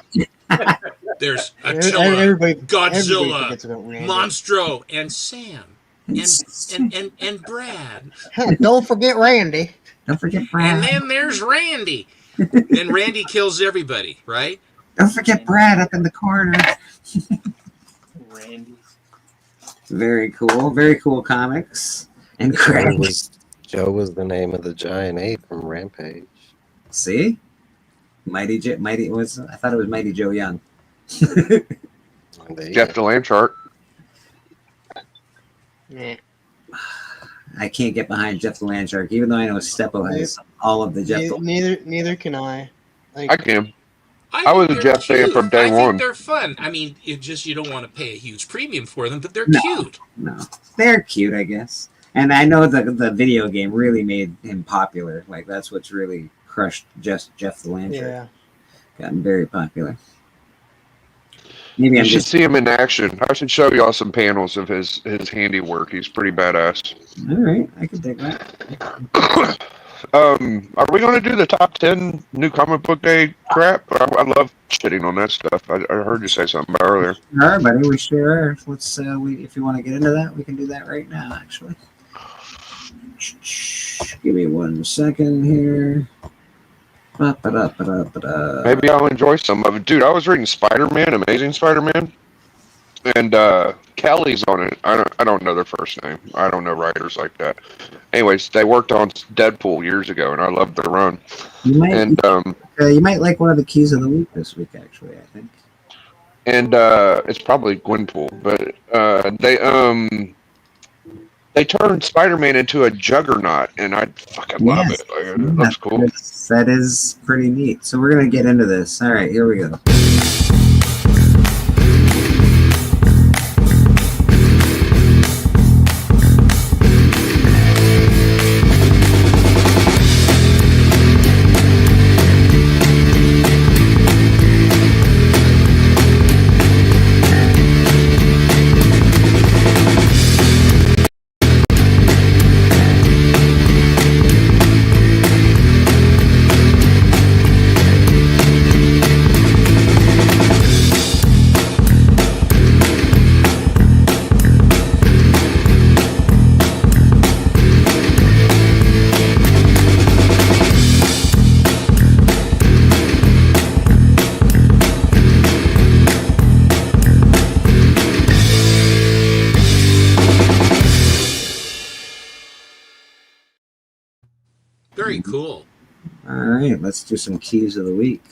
There's Everybody- Attila, everybody forgets about Godzilla, Randy. Monstro, and Sam, and Brad. Don't forget Randy. Don't forget Brad. And then there's Randy. Then Randy kills everybody, right? Don't forget Brad up in the corner. Randy. Very cool. Very cool comics. And Craig. Joe was the name of the giant ape from Rampage. See? Mighty was. I thought it was Mighty Joe Young. Jeff DeLanchart. Yeah. I can't get behind Jeff DeLanchart, even though I know Steppo has all of the Jeff. Neither can I. I can. I think was a they're Jeff fan cute. from day I one. think they're fun. I mean, you don't want to pay a huge premium for them, but they're No. cute. No, they're cute, I guess. And I know the video game really made him popular. Like that's what's really crushed Jeff DeLanchart. Yeah. Gotten very popular. Maybe You I'm should just. see him in action. I should show y'all some panels of his handiwork. He's pretty badass. All right, I can dig that. Are we going to do the top 10 new comic book day crap? I love shitting on that stuff. I heard you say something about earlier. All right, buddy, we sure are. Let's if you want to get into that, we can do that right now. Actually, give me 1 second here. Maybe I'll enjoy some of it, dude. I was reading Spider-Man, Amazing Spider-Man, and Kelly's on it. I don't know their first name. I don't know writers like that. Anyways, they worked on Deadpool years ago, and I loved their run. You might, and you might like one of the keys of the week this week, actually. I think. And it's probably Gwenpool, but they turned Spider-Man into a juggernaut, and I fucking love it. Like, it looks cool. That is pretty neat. So we're gonna get into this. All right, here we go. Very cool. All right, let's do some keys of the week.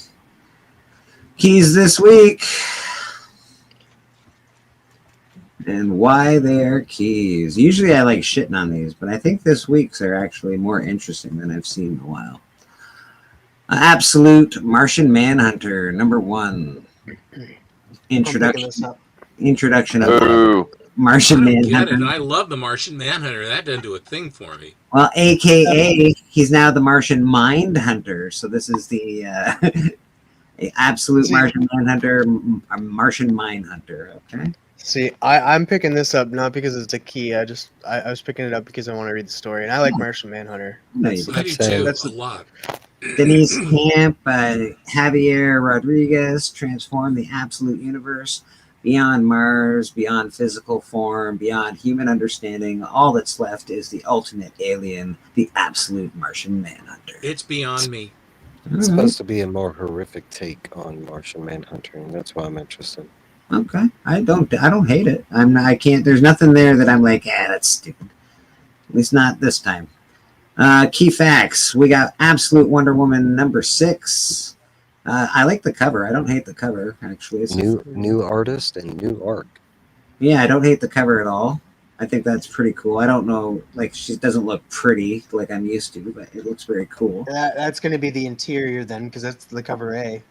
Keys this week. And why they're keys. Usually I like shitting on these, but I think this week's are actually more interesting than I've seen in a while. Absolute Martian Manhunter, #1. Introduction of Martian Manhunter. I love the Martian Manhunter. That doesn't do a thing for me. Well, AKA, he's now the Martian Mind Hunter. So this is the absolute Martian Manhunter, Martian Mind Hunter. Okay. See, I'm picking this up not because it's a key. I was picking it up because I want to read the story, and I like Martian Manhunter. I do too. That's a lot. Denise Camp, Javier Rodriguez transformed the absolute universe beyond Mars, beyond physical form, beyond human understanding. All that's left is the ultimate alien, the absolute Martian Manhunter. It's beyond me. It's supposed to be a more horrific take on Martian Manhunter, and that's why I'm interested. Okay, I don't hate it. I can't. There's nothing there that I'm like, that's stupid. At least not this time. Key facts: we got Absolute Wonder Woman #6. I like the cover. I don't hate the cover actually. It's new artist and new art. Yeah, I don't hate the cover at all. I think that's pretty cool. I don't know, like she doesn't look pretty like I'm used to, but it looks very cool. That's going to be the interior then, because that's the cover A.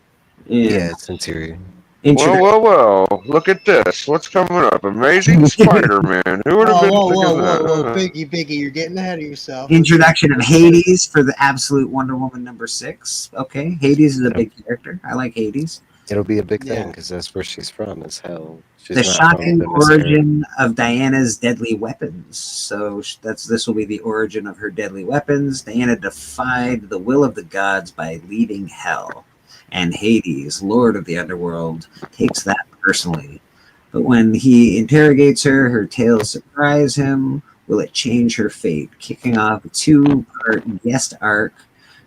Yeah, it's interior. Well, look at this. What's coming up? Amazing Spider-Man. Who would have been thinking of that? Whoa, Biggie, you're getting ahead of yourself. Introduction of Hades for the Absolute Wonder Woman #6. Okay, Hades is a big character. I like Hades. It'll be a big thing because that's where she's from. Is hell. The shocking origin of Diana's deadly weapons. So this will be the origin of her deadly weapons. Diana defied the will of the gods by leaving hell. And Hades, Lord of the Underworld, takes that personally. But when he interrogates her, her tales surprise him. Will it change her fate? Kicking off a 2-part guest arc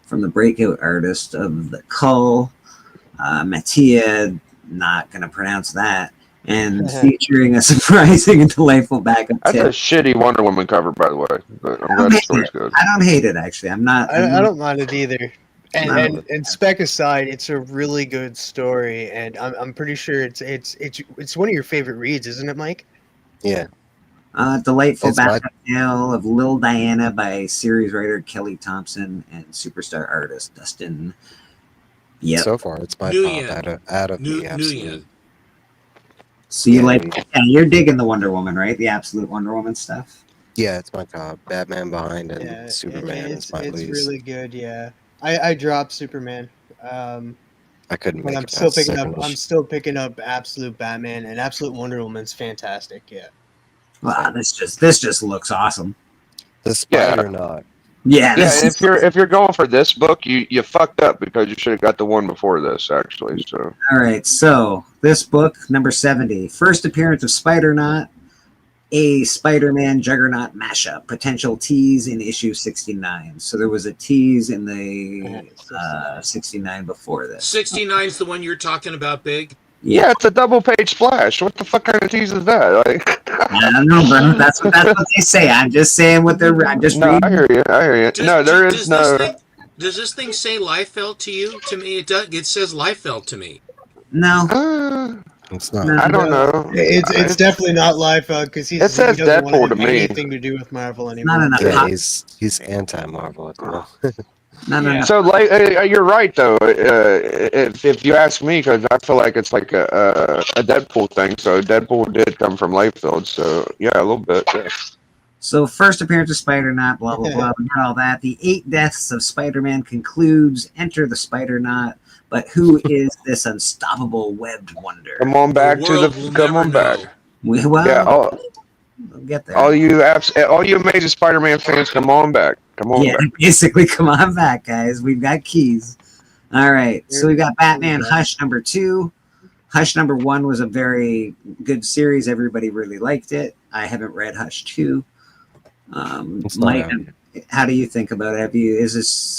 from the breakout artist of the Cull, Mattia, not going to pronounce that, and featuring a surprising and delightful backup That's tip. a shitty Wonder Woman cover, by the way. But I'm glad the story's good. I don't hate it, actually. I don't mind it either. And spec aside, it's a really good story, and I'm pretty sure it's one of your favorite reads, isn't it, Mike? Yeah. Delightful backup tale of Lil Diana by series writer Kelly Thompson and superstar artist Dustin. Yeah. So far, it's my top out of the absolute. So you're digging the Wonder Woman, right? The Absolute Wonder Woman stuff. Yeah, it's my top. Batman behind and Superman is my least. It's really good. Yeah. I dropped Superman. I I couldn't But make I'm it still past picking up. second I'm issue. still picking up Absolute Batman, and Absolute Wonder Woman's fantastic. Yeah. Wow, this just looks awesome. The Spider Knot. Yeah, Yeah, this if you're going for this book, you fucked up because you should have got the one before this actually. So All right, so this book, number 70, first appearance of Spider-Knot, a Spider-Man Juggernaut mashup, potential tease in issue 69. So there was a tease in the 69 before this. 69 is the one you're talking about, Big? yeah, it's a double page splash. What the fuck kind of tease is that? Like, I don't know, bro. That's what they say. I'm just saying what they're. I'm just no, reading. I hear you. I hear you. No, there is no. Does this thing say Liefeld to you? To me, it does. It says Liefeld to me. No. It's not. I don't know. It's definitely not Liefeld because he It says doesn't Deadpool want to me. anything to do with Marvel anymore. Not enough. Yeah, he's anti-Marvel at the moment. No. So, like, you're right though. If you ask me, because I feel like it's like a Deadpool thing. So Deadpool did come from Liefeld. So yeah, a little bit. Yeah. So first appearance of Spider-Knot, blah, blah, blah. We got all that. The 8 deaths of Spider-Man concludes. Enter the Spider-Knot. But who is this unstoppable webbed wonder? Come on back to the. Come on back. Well, Yeah. we'll get there. All you Amazing Spider-Man fans, come on back. Come on Yeah, back. basically, come on back, guys. We've got keys. All right. So we got Batman Hush number 2. Hush number 1 was a very good series. Everybody really liked it. I haven't read Hush 2. Mike, how do you think about it?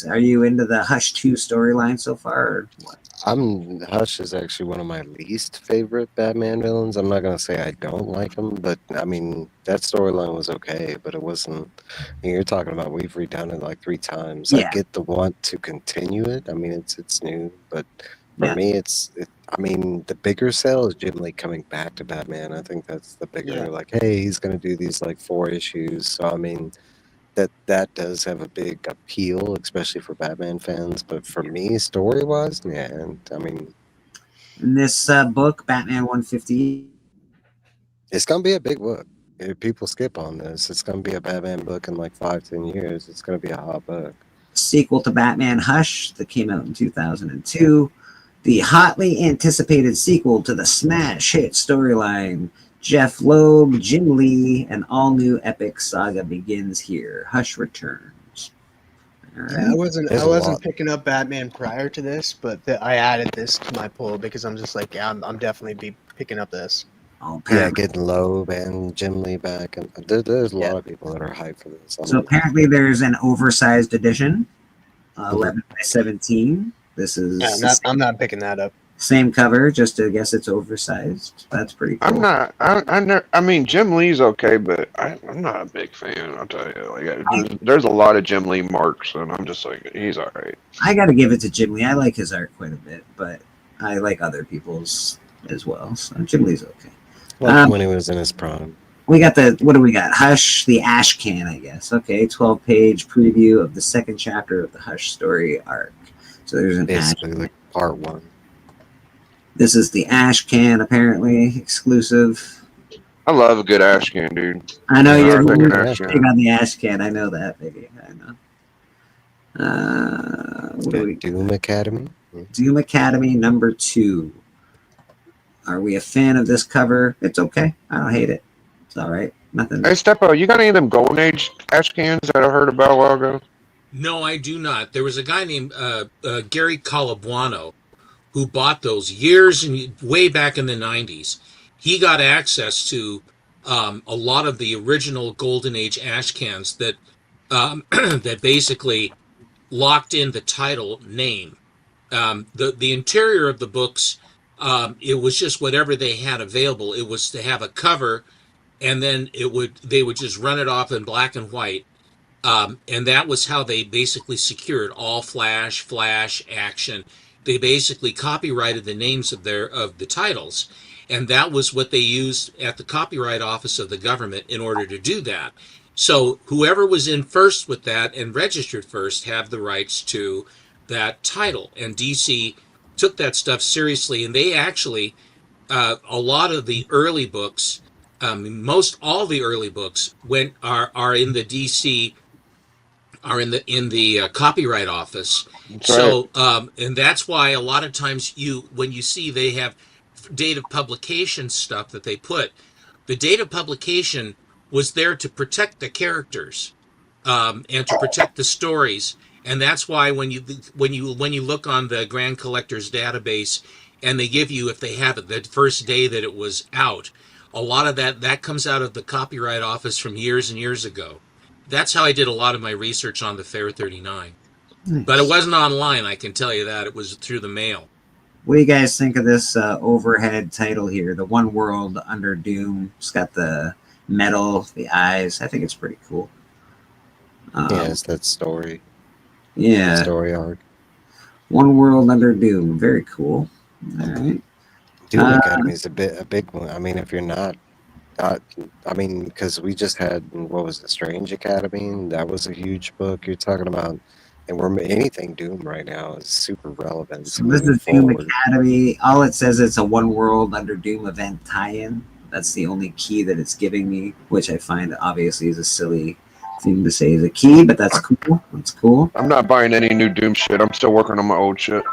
Are you into the Hush 2 storyline so far? Or what? Hush is actually one of my least favorite Batman villains. I'm not gonna say I don't like him, but I mean that storyline was okay, but it wasn't. You're talking about we've redone it like 3 times. Yeah. I get the want to continue it. I mean it's new, but for me I mean the bigger sell is Jim Lee coming back to Batman. I think that's the bigger like, hey, he's gonna do these like 4 issues. So I mean that does have a big appeal, especially for Batman fans. But for me, story-wise, yeah, and I mean, in this book, Batman 150, it's gonna be a big book. If people skip on this, it's gonna be a Batman book in like 5-10 years. It's gonna be a hot book. sequel to Batman Hush that came out in 2002, the hotly anticipated sequel to the smash hit storyline. Jeff Loeb, Jim Lee, an all-new epic saga begins here. Hush returns. All right. Yeah, I wasn't picking up Batman prior to this, but I added this to my pull because I'm just like, yeah, I'm definitely be picking up this. Yeah, getting Loeb and Jim Lee back, and there's a lot of people that are hyped for this. So apparently there's an oversized edition, 11 by 17. This is. Yeah, I'm not picking that up. Same cover, just I guess it's oversized. That's pretty cool. I'm not. I mean, Jim Lee's okay, but I'm not a big fan. I'll tell you. Like, there's a lot of Jim Lee marks, and I'm just like, he's all right. I got to give it to Jim Lee. I like his art quite a bit, but I like other people's as well. So Jim Lee's okay. Like when he was in his prime. We got what do we got? Hush, the Ash Can, I guess. Okay, 12-page preview of the second chapter of the Hush story arc. So there's an basically Ash. like part 1. This is the Ash Can, apparently exclusive. I love a good Ash Can, dude. I know you're big big on on the Ash Can. I know that, baby. I know. What do we Doom Academy. Doom Academy number 2. Are we a fan of this cover? It's okay. I don't hate it. It's all right. Nothing. Hey, Steppo, you got any of them Golden Age Ash Cans that I heard about a while ago? No, I do not. There was a guy named Gary Calabuano who bought those years and way back in the 90s. He got access to a lot of the original Golden Age ash cans that that basically locked in the title name. The interior of the books, it was just whatever they had available. It was to have a cover, and then they would just run it off in black and white. And that was how they basically secured all flash, action. They basically copyrighted the names of the titles, and that was what they used at the Copyright Office of the government in order to do that. So whoever was in first with that and registered first have the rights to that title. And DC took that stuff seriously, and they actually, a lot of the early books, most all the early books are in the DC are in the copyright office. That's So and that's why a lot of times when you see they have date of publication stuff that they put, the date of publication was there to protect the characters and to protect the stories. And that's why when you look on the Grand Collector's database and they give you, if they have it, the first day that it was out, a lot of that comes out of the copyright office from years and years ago. That's how I did a lot of my research on the Fair 39. Nice. But it wasn't online, I can tell you that. It was through the mail. What do you guys think of this overhead title here? The One World Under Doom. It's got the metal, the eyes. I think it's pretty cool. Yeah, it's that story. Yeah. Story arc. One World Under Doom. Very cool. All right. Doom Academy is a big one. I mean, if you're not, I mean, because we just had, what was it, Strange Academy? That was a huge book. You're talking about, and anything Doom right now is super relevant. So this is Doom Academy. All it says it's a One World Under Doom event tie-in. That's the only key that it's giving me, which I find obviously is a silly thing to say is a key, but that's cool. That's cool. I'm not buying any new Doom shit. I'm still working on my old shit.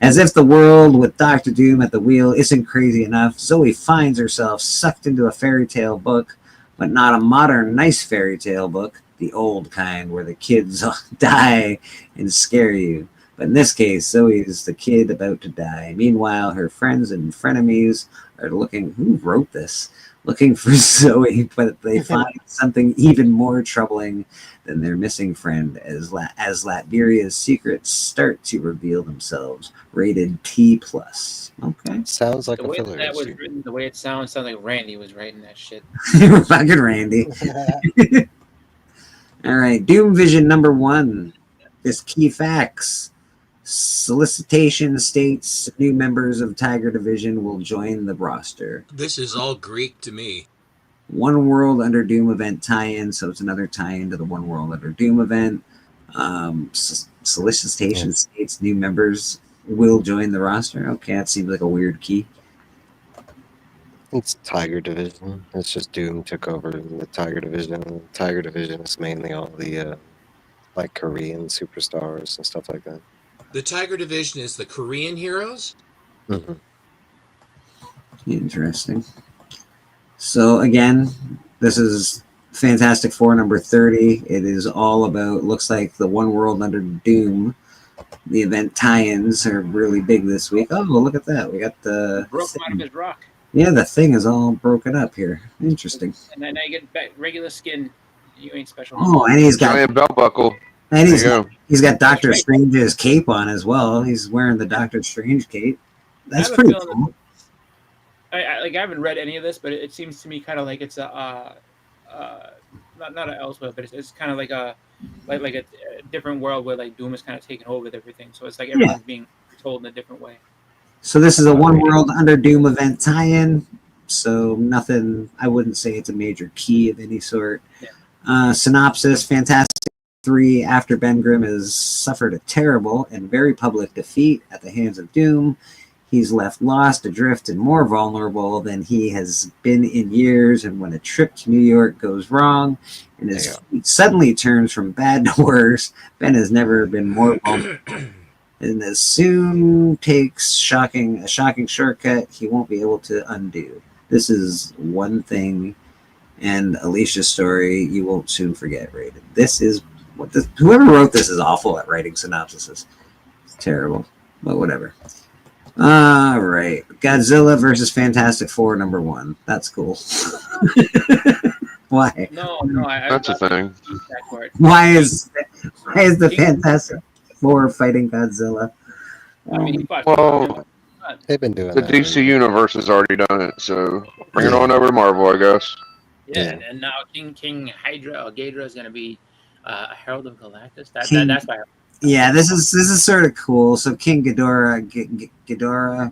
As if the world with Dr. Doom at the wheel isn't crazy enough, Zoe finds herself sucked into a fairy tale book, but not a modern, nice fairy tale book, the old kind where the kids die and scare you. But in this case, Zoe is the kid about to die. Meanwhile, her friends and frenemies are looking, who wrote this? Looking for Zoe, but they find something even more troubling than their missing friend as Latveria's secrets start to reveal themselves. Rated T+. Okay. Sounds like The a way filler that was issue. written, the way it sounds like Randy was writing that shit. Fucking Randy. All right. Doom Vision number 1. This key facts. Solicitation states new members of Tiger Division will join the roster. This is all Greek to me. One World Under Doom event tie-in, so it's another tie-in to the One World Under Doom event. Solicitation states new members will join the roster. Okay, that seems like a weird key. It's Tiger Division. It's just Doom took over the Tiger Division. Tiger Division is mainly all the like Korean superstars and stuff like that. The Tiger Division is the Korean heroes? Mm-hmm. Interesting. So again, this is Fantastic Four number 30. It is all about, looks like the One World Under Doom. The event tie-ins are really big this week. Oh, look at that. We got the... Broke him out of his rock. Yeah, the thing is all broken up here. Interesting. And then now you get back regular skin. You ain't special. Oh, and he's got... Giant belt buckle. And he's got Doctor Strange's cape on as well. He's wearing the Doctor Strange cape. That's pretty cool. I haven't read any of this, but it seems to me kind of like it's a not an Elseworld, but it's kind of like a different world where like Doom is kind of taking over with everything. So it's like everything's being told in a different way. So this is a One World Under Doom event tie-in. So nothing. I wouldn't say it's a major key of any sort. Yeah. Synopsis: Fantastic 3, after Ben Grimm has suffered a terrible and very public defeat at the hands of Doom, he's left lost, adrift, and more vulnerable than he has been in years. And when a trip to New York goes wrong and his feet suddenly turns from bad to worse, Ben has never been more vulnerable. And as soon takes a shocking shortcut he won't be able to undo. This is one thing, and Alicia's story you won't soon forget. Rated. This is what this. Whoever wrote this is awful at writing synopsises. It's terrible, but whatever. All right, Godzilla versus Fantastic Four number 1. That's cool. Why? No, that's a thing. Why is the Fantastic Four fighting Godzilla? Well, they've been doing the that. DC universe has already done it, so bring it on over to Marvel, I guess. Yeah, and now King Hydra or Ghidorah is going to be a Herald of Galactus. That's why. Yeah, this is sort of cool. So King Ghidorah,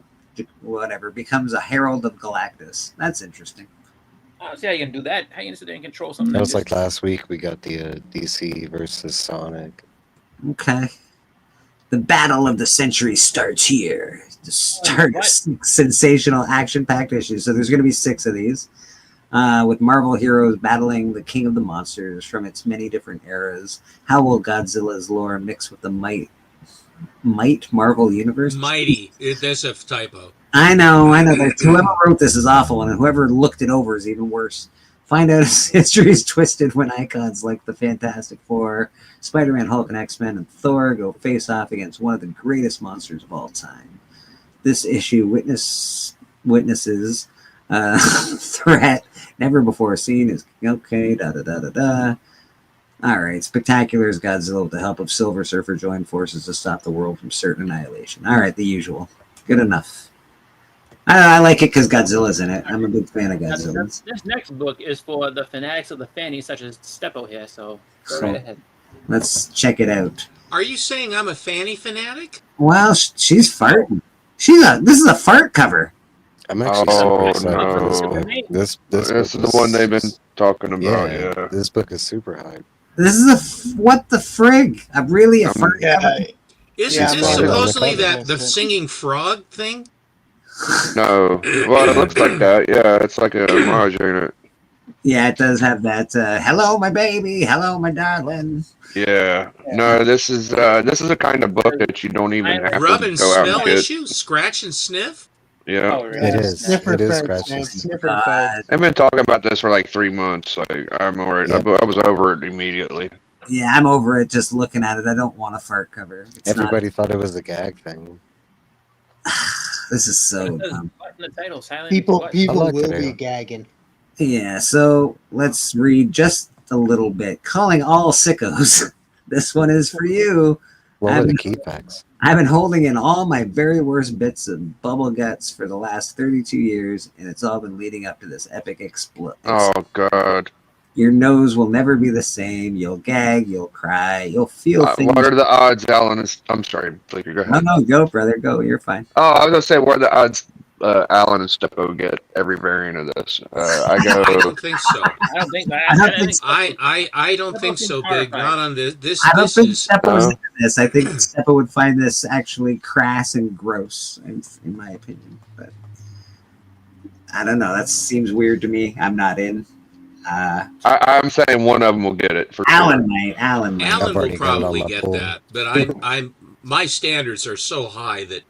whatever, becomes a Herald of Galactus. That's interesting. I don't see how you can do that. How you can sit there and control something? That was like last week. We got the DC versus Sonic. Okay. The battle of the century starts here. The start of sensational action-packed issues. So there's going to be 6 of these. with Marvel heroes battling the king of the monsters from its many different eras. How will Godzilla's lore mix with the might Marvel universe? Mighty. That's a typo. I know. Whoever wrote this is awful, and whoever looked it over is even worse. Find out if history is twisted when icons like the Fantastic Four, Spider-Man, Hulk, and X-Men, and Thor go face off against one of the greatest monsters of all time. This issue witnesses threat never before seen is okay. All right, Spectacular is Godzilla with the help of Silver Surfer join forces to stop the world from certain annihilation. All right, the usual. Good enough. I like it because Godzilla's in it. I'm a big fan of Godzilla. This next book is for the fanatics of the fanny, such as Steppo here, so go right ahead. Let's check it out. Are you saying I'm a fanny fanatic? Well, she's farting. This is a fart cover. I'm actually super excited for this no. book. This This is the one they've been talking about. Yeah. This book is super hype. This is what the frig? I'm really a fart cover. Isn't this supposedly the singing frog thing? No. Well, it looks like that. Yeah, it's like a homage, ain't it? Yeah, it does have that. Hello, my baby. Hello, my darling. Yeah. No, this is a kind of book that you don't even have Rub to and go out smell and get. issue? Scratch and sniff? Yeah. Oh, really? It is. Sniffer It is farts, scratches. man. Sniffer farts. I've been talking about this for like 3 months. Like, I'm alright. Yeah. I was over it immediately. Yeah, I'm over it just looking at it. I don't want a fart cover. Everybody thought it was a gag thing. This is so What dumb. in the title? Silent People what? will it, be yeah. gagging. Yeah, so let's read just a little bit. Calling all sickos. This one is for you. What were the key facts? I've been holding in all my very worst bits of bubble guts for the last 32 years, and it's all been leading up to this epic explosion. Oh God. Your nose will never be the same. You'll gag, you'll cry, you'll feel things. What are the odds, Alan? I'm sorry, Fleeker, go ahead. No, go, brother, go. You're fine. Oh, I was gonna say, what are the odds Alan and Steppo get every variant of this? I go. I don't think so. I don't think I don't think so, Big. Not on this. I don't This think is Steppo was into this. I think Steppo would find this actually crass and gross, in my opinion. But I don't know. That seems weird to me. I'm not in. I'm saying one of them will get it for Alan sure. might. Alan will probably get that, but I'm my standards are so high that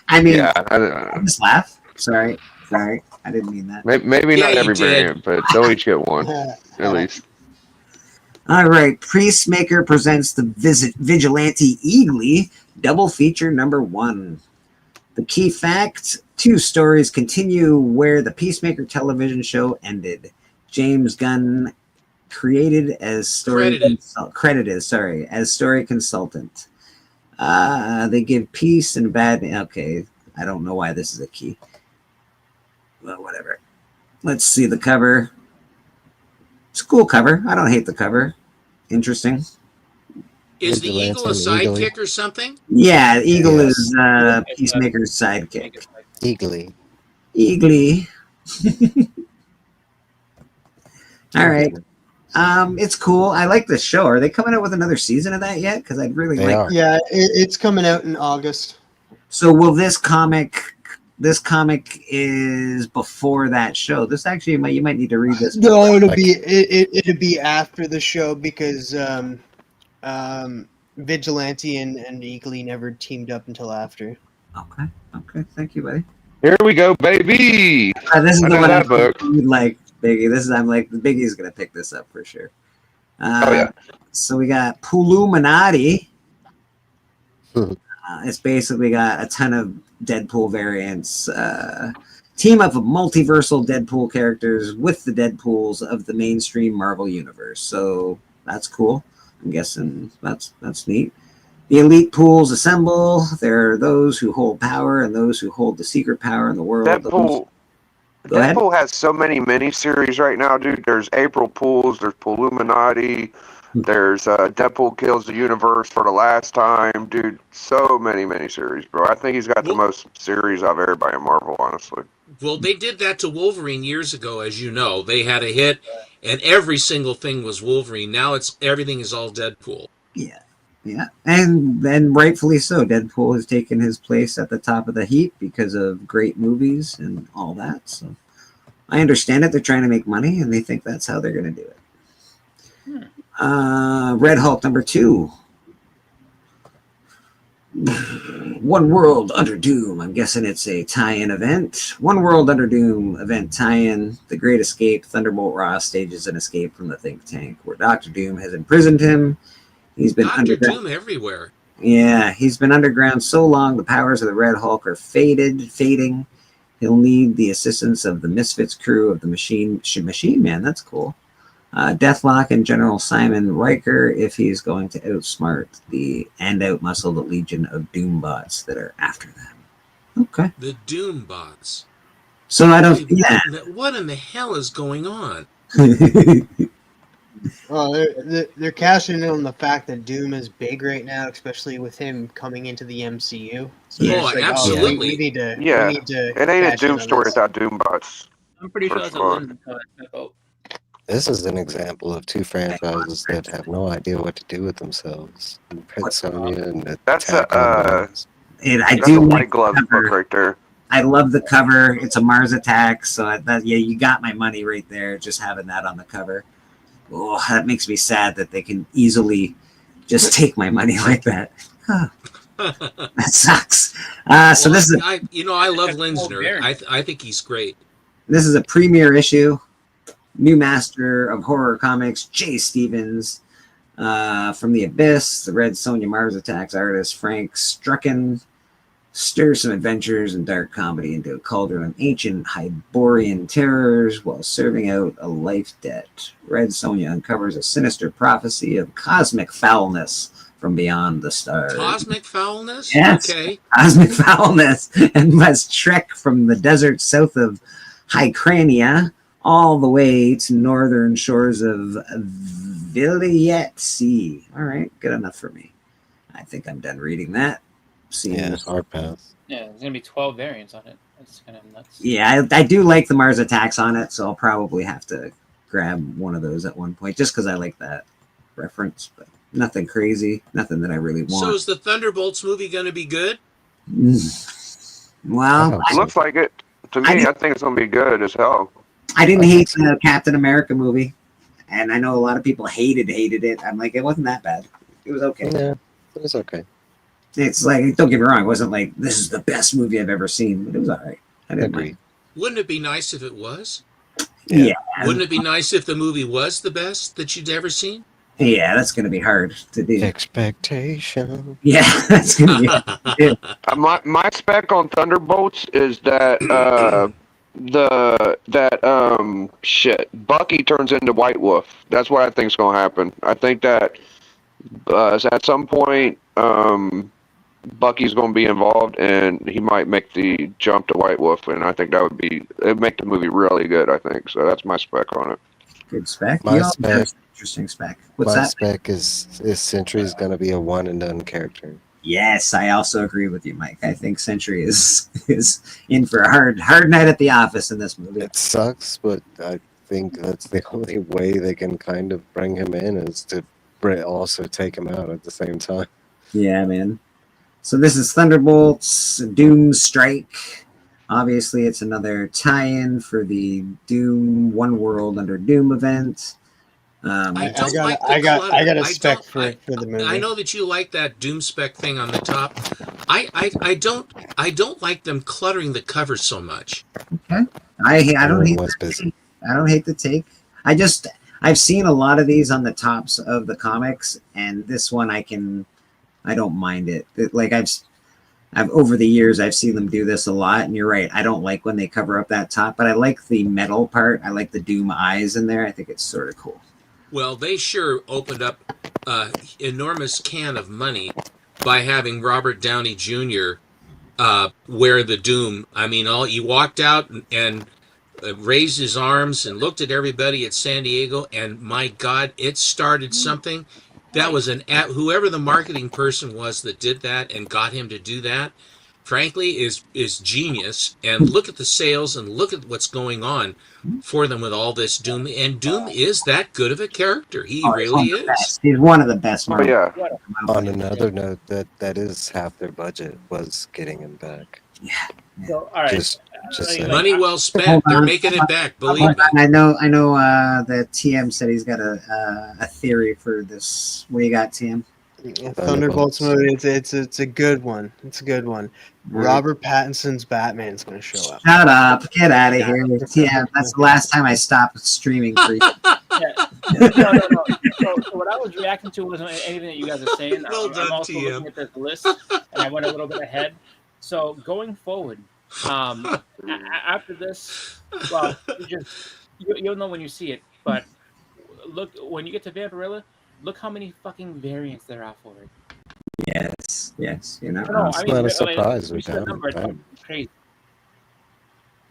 I mean, Yeah, I just laugh. Sorry, I didn't mean that. maybe Yeah, not you every did. variant, but they'll each get one at least. All right, Peacemaker presents the Vigilante Eagly double feature number 1. The key fact: 2 stories continue where the Peacemaker television show ended. James Gunn credited as story consultant. They give peace and bad. Okay, I don't know why this is a key. Well, whatever. Let's see the cover. It's a cool cover. I don't hate the cover. Interesting. is the eagle a sidekick or something? Yeah, Eagle Yes. is Peacemaker's sidekick. Eagly. Eagly. All right. It's cool. I like this show. Are they coming out with another season of that yet? Because I'd really like. Yeah, it's coming out in August. So will this comic? This comic is before that show. This actually you might need to read this. No, it'll be after the show because Vigilante and Eagly never teamed up until after. Okay. Thank you, buddy. Here we go, baby. This is I the know one that book. like Biggie. I'm like Biggie's gonna pick this up for sure. Oh yeah. So we got Puluminati. It's basically got a ton of Deadpool variants. Team up of multiversal Deadpool characters with the Deadpools of the mainstream Marvel universe. So that's cool. I'm guessing that's neat. The elite pools assemble. There are those who hold power and those who hold the secret power in the world. Go ahead. Deadpool has so many miniseries right now, dude. There's April Fools, there's Puluminati, there's Deadpool Kills the Universe for the last time, dude. So many miniseries, bro. I think he's got the most series of everybody in Marvel, honestly. Well, they did that to Wolverine years ago, as you know. They had a hit, and every single thing was Wolverine. Now everything is all Deadpool. Yeah, and rightfully so. Deadpool has taken his place at the top of the heap because of great movies and all that. So I understand it. They're trying to make money, and they think that's how they're going to do it. Red Hulk #2. One World Under Doom. I'm guessing it's a tie-in event. One World Under Doom event tie-in. The Great Escape. Thunderbolt Ross stages an escape from the think tank where Dr. Doom has imprisoned him. He's been Dr. Doom everywhere. Yeah, he's been underground so long the powers of the Red Hulk are fading. He'll need the assistance of the Misfits crew of the Machine Man. That's cool. Deathlock and General Simon Riker if he's going to outsmart and outmuscle the legion of Doombots that are after them. Okay. The Doombots. So I don't. Yeah. What in the hell is going on? Well, they're cashing in on the fact that Doom is big right now, especially with him coming into the MCU. So absolutely. We need to. Yeah, we need to it ain't a cash in Doom on story this. without Doombots. I'm pretty sure For that's a sure. win. This is an example of two franchises that have no idea what to do with themselves. Red Sonja and That's Attack on I That's do a like White Glove book right there. I love the cover. It's a Mars Attack, so you got my money right there. Just having that on the cover. Oh, that makes me sad that they can easily just take my money like that. Huh. That sucks. So this is I love Linsner. I think he's great. This is a premiere issue. New master of horror comics, Jay Stevens. From the Abyss, the Red Sonja Mars Attacks artist Frank Strucken stirs some adventures and dark comedy into a cauldron of ancient Hyborian terrors while serving out a life debt. Red Sonja uncovers a sinister prophecy of cosmic foulness from beyond the stars. Cosmic foulness? Yes, Okay. cosmic foulness, and must trek from the desert south of Hycrania all the way to northern shores of Villette Sea. All right, good enough for me. I think I'm done reading that. Yeah, hard pass. Yeah, there's gonna be 12 variants on it. That's kind of nuts. Yeah, I do like the Mars Attacks on it, so I'll probably have to grab one of those at one point just because I like that reference, but nothing crazy, nothing that I really want. So is the Thunderbolts movie going to be good? Well, Looks like it. To me, I think it's going to be good as hell. I didn't hate the Captain America movie, and I know a lot of people hated it. I'm like, it wasn't that bad. It was okay. Yeah, it was okay. It's like, don't get me wrong, it wasn't like this is the best movie I've ever seen, but it was all right. I didn't mind. Wouldn't it be nice if it was? Yeah. Wouldn't it be nice if the movie was the best that you'd ever seen? Yeah, that's going to be hard to do. Expectation. Yeah, that's going to be hard to do. My spec on Thunderbolts is that Bucky turns into White Wolf. That's what I think is going to happen. I think that at some point Bucky's going to be involved, and he might make the jump to White Wolf, and I think it'd make the movie really good. I think so. That's my spec on it. Good spec. My You know, spec. Interesting spec. What's My that? spec is Sentry's going to be a one and done character. Yes, I also agree with you, Mike. I think Sentry is in for a hard night at the office in this movie. It sucks, but I think that's the only way they can kind of bring him in is to also take him out at the same time. Yeah, man. So this is Thunderbolts Doom Strike. Obviously, it's another tie-in for the Doom One World Under Doom event. I got a spec for the movie. I know that you like that Doom spec thing on the top. I don't like them cluttering the cover so much. Okay. I don't hate the take. I've seen a lot of these on the tops of the comics, and this one I don't mind it. Like I've over the years I've seen them do this a lot, and you're right. I don't like when they cover up that top, but I like the metal part. I like the Doom eyes in there. I think it's sort of cool. Well, they sure opened up an enormous can of money by having Robert Downey Jr. Wear the Doom. I mean, he walked out and raised his arms and looked at everybody at San Diego, and my God, it started something. That was whoever the marketing person was that did that and got him to do that, frankly, is genius. And look at the sales and look at what's going on for them with all this Doom. And Doom is that good of a character. He really is. He's one of the best. Oh, yeah. On another note, that is half their budget was getting him back. Yeah. So, all right. Just Like, saying. Money well spent. Hold They're on. making it back. Believe me. I know. That TM said he's got a theory for this. What do you got, TM? Thunderbolts movie. It's a good one. It's a good one. Robert Pattinson's Batman's going to show up. Shut up! Get out of here, TM. That's the last time I stopped streaming for you. No. So what I was reacting to wasn't anything that you guys are saying. Well done, I'm also TM. looking at this list, and I went a little bit ahead. So going forward, after this, well, you'll know when you see it. But look, when you get to Vampirella, look how many fucking variants there are for it. Yes. You know. No, It's not a surprise we you see the got number, it. it's crazy.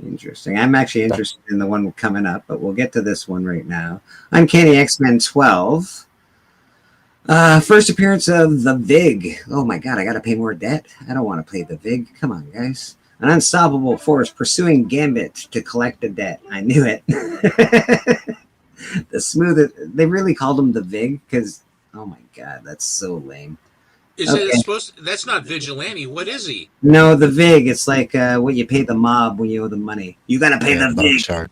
Interesting. I'm actually interested in the one coming up, but we'll get to this one right now. Uncanny X-Men 12. First appearance of the Vig. Oh my god, I gotta pay more debt. I don't want to play the Vig. Come on, guys. An unstoppable force pursuing Gambit to collect a debt. I knew it. The smoothest. They really called him the Vig because, oh my god, that's so lame. Is it supposed? That's not vigilante. What is he? No, the Vig. It's like what you pay the mob when you owe them money. You gotta pay the Vig. Shark.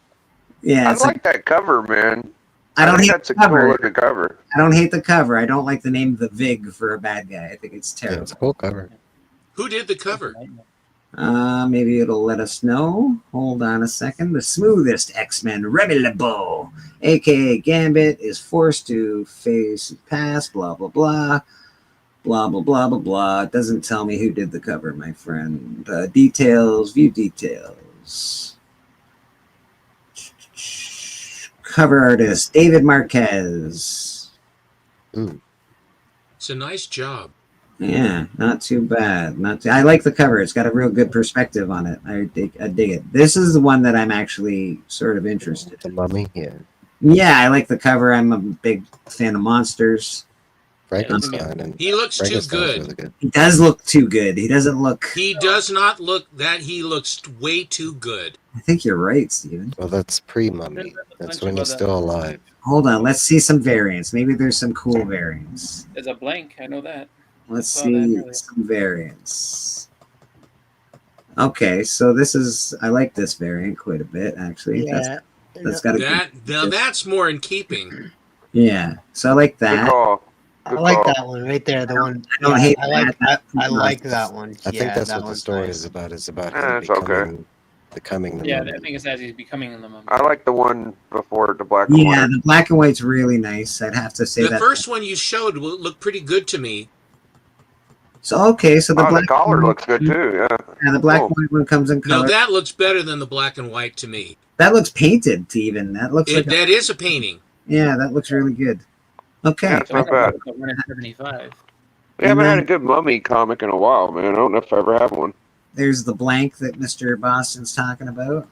Yeah, I it's like that cover, man. I don't think hate that's the a cool cover. looking cover. I don't hate the cover. I don't like the name the Vig for a bad guy. I think it's terrible. Yeah, it's a cool cover. Who did the cover? Maybe it'll let us know. Hold on a second. The smoothest X-Men, Remy LeBeau, aka Gambit, is forced to face past blah blah blah. Blah blah blah blah blah. It doesn't tell me who did the cover, my friend. Details, view details. Cover artist David Marquez. It's a nice job. Yeah, not too bad. I like the cover. It's got a real good perspective on it. I dig it. This is the one that I'm actually sort of interested in. The Mummy, yeah. Yeah, I like the cover. I'm a big fan of monsters. Frankenstein. And He looks too Frankenstein's good. really good. He does look too good. He doesn't look. He does not look that. He looks way too good. I think you're right, Steven. Well, that's pre-Mummy. That's when he's still alive. Hold on. Let's see some variants. Maybe there's some cool variants. There's a blank. I know that. Let's Saw see that earlier. some variants. Okay, so this is. I like this variant quite a bit, actually. Yeah. That's got a That good. now that's more in keeping. Yeah, so I like Good that. call. I like that one right there. The one. I don't hate I like that. that. I like that one. I think that's what the one's story nice. is about. It's about Yeah, him it's okay. becoming the Yeah, Mummy. I think it's as he's becoming the mummy. I like the one before the black and Yeah, white. the black and white's really nice. I'd have to say The that. first one you showed looked pretty good to me. So okay, so the Oh, black the collar and white- looks good too. Yeah. Yeah, the black Cool. and white one comes in Now color. that looks better than the black and white to me. That looks painted, even. That looks like. That is a painting. Yeah, that looks really good. Okay. Yeah, it's not bad. 75. We haven't had a good mummy comic in a while, man. I don't know if I ever have one. There's the blank that Mr. Boston's talking about.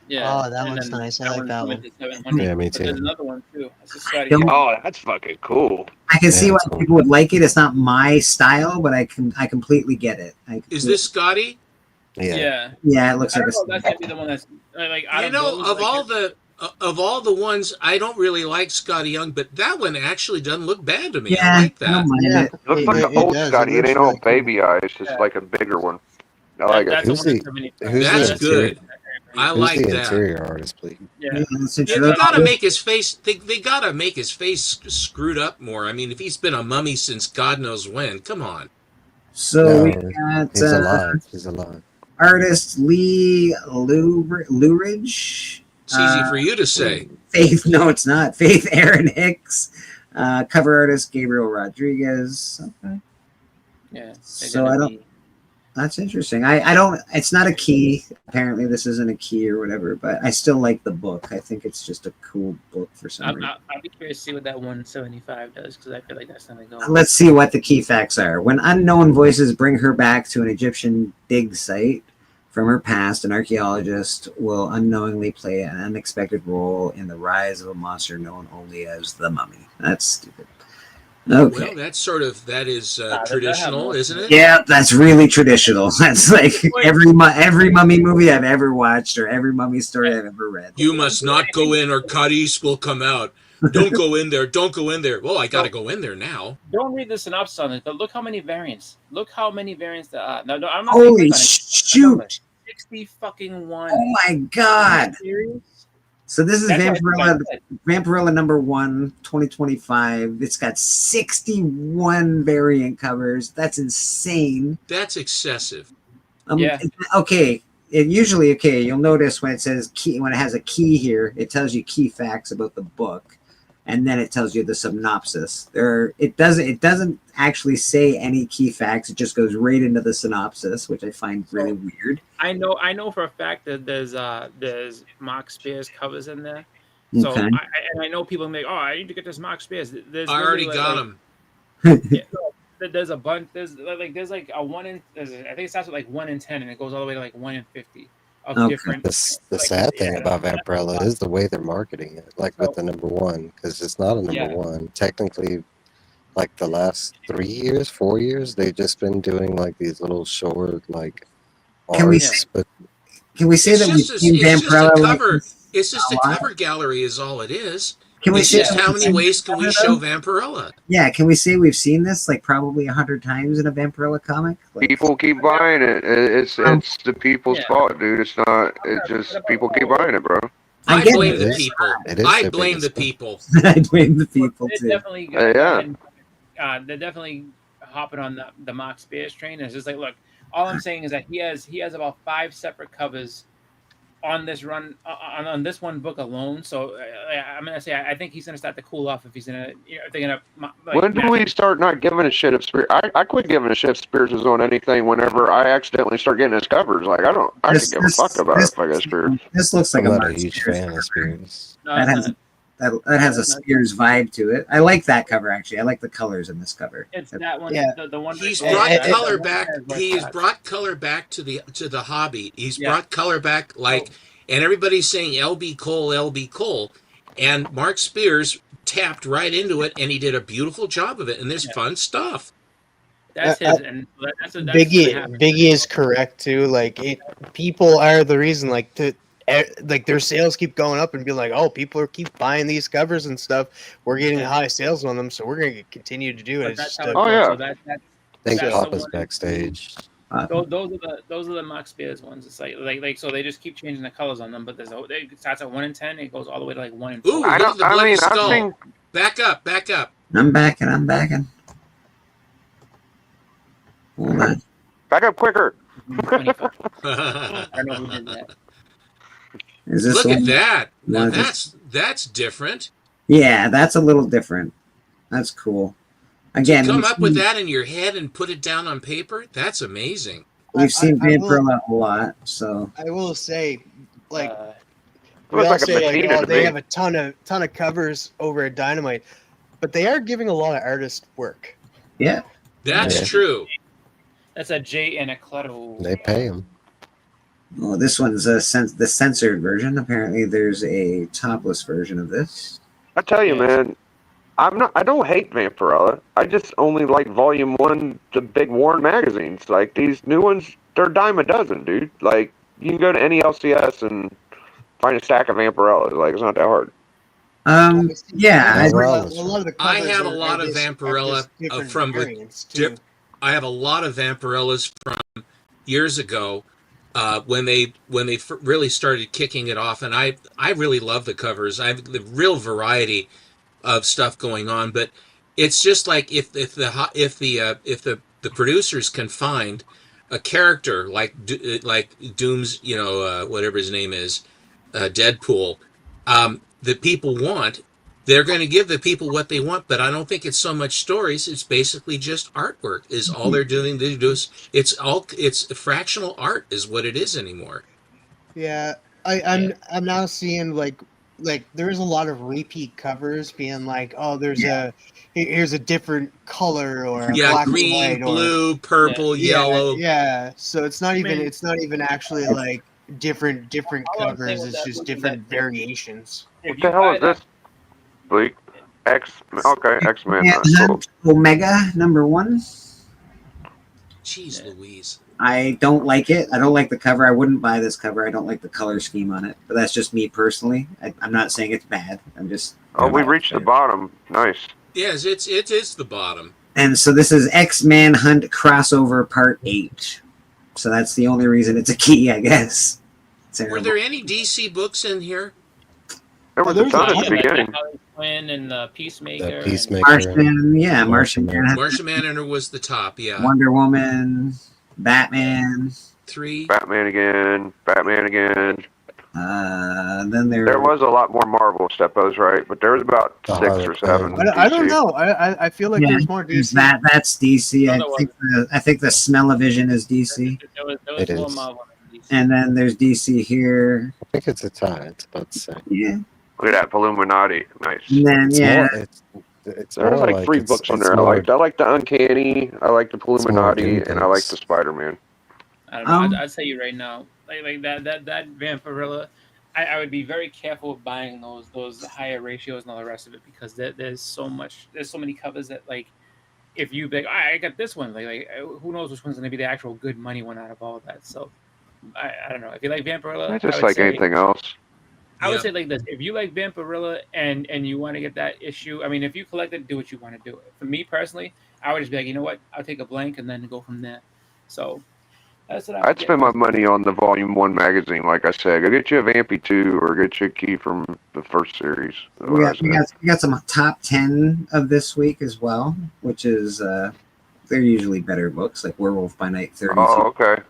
Yeah. Oh, that and looks then nice. I like that one. 700. Yeah, me But there's too. another one too. It's a Scotty. Don't- Oh, that's fucking cool. I can see Yeah, why it's cool. people would like it. It's not my style, but I completely get it. Is this Scotty? Yeah. Yeah. Yeah, it looks I like don't know. That's gonna be the one that's like. out You of know, those, of like, all the ones, I don't really like Scotty Young, but that one actually doesn't look bad to me. Yeah, I like I don't that. mind Yeah. it. It looks It- like it the old does. It Scotty. It looks ain't all really cool. baby eyes. It's just like a bigger one. I like that's it. the Who's one the- that's 75. who's That's the interior- good. I Who's like the that. interior artist, please? Yeah. Yeah, that's Yeah, interesting. they gotta make his face. They gotta make his face screwed up more. I mean, if he's been a mummy since God knows when, come on. So No, we got He's alive. He's alive. artist Lee Luridge. It's easy for you to say. Faith, no, it's not. Faith Aaron Hicks. Cover artist Gabriel Rodriguez. Okay. Yeah. So I don't. That's interesting. I don't. It's not a key. Apparently, this isn't a key or whatever. But I still like the book. I think it's just a cool book for some reason. I'll be curious to see what that 175 does because I feel like that's gonna go. Let's see what the key facts are. When unknown voices bring her back to an Egyptian dig site from her past, an archaeologist will unknowingly play an unexpected role in the rise of a monster known only as the Mummy. That's stupid. Okay. Well, that is that traditional, have- isn't it? Yeah, that's really traditional. That's like every mummy movie I've ever watched or every mummy story I've ever read. You must not go in, or Cadiz will come out. Don't go in there. Don't go in there. Well, I got to go in there now. Don't read the synopsis on it, but look how many variants. Look how many variants there are. No, I'm not. Holy shoot! 60 fucking one. Oh my god! So this is That's what I Vampirella, said. Vampirella number 1, 2025. It's got 61 variant covers. That's insane. That's excessive. Yeah. Okay. You'll notice when it says key, when it has a key here, it tells you key facts about the book, and then it tells you the synopsis. It doesn't actually say any key facts. It just goes right into the synopsis, which I find really weird. I know for a fact that there's Mark Spears covers in there. So Okay. I know people make, oh, I need to get this Mark Spears. I already got him. Yeah, there's a bunch. There's like a 1 in. I think it starts with like 1 in 10, and it goes all the way to like 1 in 50 of different. The like, sad thing about Vampirella is the way they're marketing it, like with the number 1, because it's not a number 1. Technically, like the last 3 years, 4 years, they've just been doing like these little short like arcs. But Can we say It's that we've just seen it's just Vampirella? a like cover. this It's just a a lot? cover gallery is all it is. Can we It's say just that how we've many seen ways can we Vampirella? show Vampirella? Yeah, can we say we've seen this like probably 100 times in a Vampirella comic? Like, People keep buying it. It's the people's fault, dude. It's not. It's just people keep buying it, bro. I get blame it. the people. It is I their blame biggest the people. I blame the people They're too. definitely they're definitely hopping on the Mark Spears train. It's just like, look, all I'm saying is that he has about 5 separate covers on this run on this one book alone. So I'm gonna say I think he's gonna start to cool off if he's gonna if they're gonna. Like, When do we start not giving a shit if Spears? I quit giving a shit if Spears is on anything whenever I accidentally start getting his covers. Like I could give a fuck about it if I got Spears. This looks like I'm a not a Mark huge Spears fan of cover. Spears. That has a Spears vibe to it. I like that cover actually. I like the colors in this cover. It's that one. Yeah. The one. He's that- brought that- color that- back. that- He has brought color back to the hobby. He's Yeah. brought color back and everybody's saying LB Cole, and Mark Spears tapped right into it, and he did a beautiful job of it. And there's fun stuff. That's his, and that's Biggie is correct too. Like people are the reason. Like their sales keep going up and be like, oh, people keep buying these covers and stuff. We're getting high sales on them, so we're gonna continue to do it. It's just Thank that's Papa's the one- backstage. Those are the Mark Spears ones. It's like so they just keep changing the colors on them. But it starts at 1 in 10. It goes all the way to like 1 in 4. Ooh, look at the bloody skull. Back up. I'm backing. Hold on. Back up quicker. I know who did that. Is this Look one? at that. Now One of this- that's different. Yeah, that's a little different. That's cool. Again, Come we've up with seen- that in your head and put it down on paper. That's amazing. We've seen I will- Vampirella a lot, so I will say, like, we looks all like a say like, machine oh, to they me. have a ton of covers over at Dynamite, but they are giving a lot of artist work. yeah. That's true. That's a J and a Clutto. They pay him. Oh, this one's the censored version. Apparently, there's a topless version of this. I tell you, man, I don't hate Vampirella. I just only like Volume 1, the big Warren magazines. Like these new ones, they're a dime a dozen, dude. Like you can go to any LCS and find a stack of Vampirellas. Like it's not that hard. Yeah, A lot of the I covers have a are lot of just- are Vampirella just different from variants, too. I have a lot of Vampirellas from years ago when they really started kicking it off, and I really love the covers. I have the real variety of stuff going on, but it's just like if the producers can find a character like Doom's, whatever his name is, Deadpool, that people want, they're going to give the people what they want. But I don't think it's so much stories. It's basically just artwork. Is all they're doing. It's fractional art is what it is anymore. Yeah, I'm now seeing like there's a lot of repeat covers being like, oh, here's a different color or a black green, and white blue, purple, yellow. Yeah, so it's not even actually like different covers. It's just different variations. What the hell is this? Bleak. X-Men. Manhunt Omega #1. Jeez Louise. I don't like it. I don't like the cover. I wouldn't buy this cover. I don't like the color scheme on it. But that's just me personally. I'm not saying it's bad. I'm just. Oh, we reached the bottom. Nice. Yes, it is the bottom. And so this is X-Man Hunt crossover part 8. So that's the only reason it's a key, I guess. Were there any DC books in here? There was a ton at the beginning. Quinn and the Peacemaker. Martian, yeah, Martian Manhunter. Martian Manhunter was the top, yeah. Wonder Woman, Batman. 3. Batman again. Then there was a lot more Marvel Steppos, right? But there was about 6 or 7. I don't know. I feel like there's more DC. That's DC. I think the Smell-O-Vision is DC. There was more Marvel than DC. And then there's DC here. I think it's a tie. It's about the same. Yeah. Look at that Illuminati. Nice. And then It's There's more like 3 it's- books on it's there. more- I like the Uncanny, I like the Illuminati, in and I like things. the Spider-Man. I don't know. I'd say you right now, like that Vampirilla. I would be very careful with buying those higher ratios and all the rest of it because there's so many covers that like if you like I got this one like who knows which one's going to be the actual good money one out of all of that. So I don't know if you like Vampirilla. I just like anything else. I would say like this: if you like Vampirilla and you want to get that issue, I mean, if you collect it, do what you want to do. For me personally, I would just be like, you know what, I'll take a blank and then go from there. So that's what I'd spend my money on the Volume 1 magazine, like I said. Go get you a Vampy 2 or get you a key from the first series. We got some top 10 of this week as well, which is they're usually better books, like Werewolf by Night 32. Oh, okay.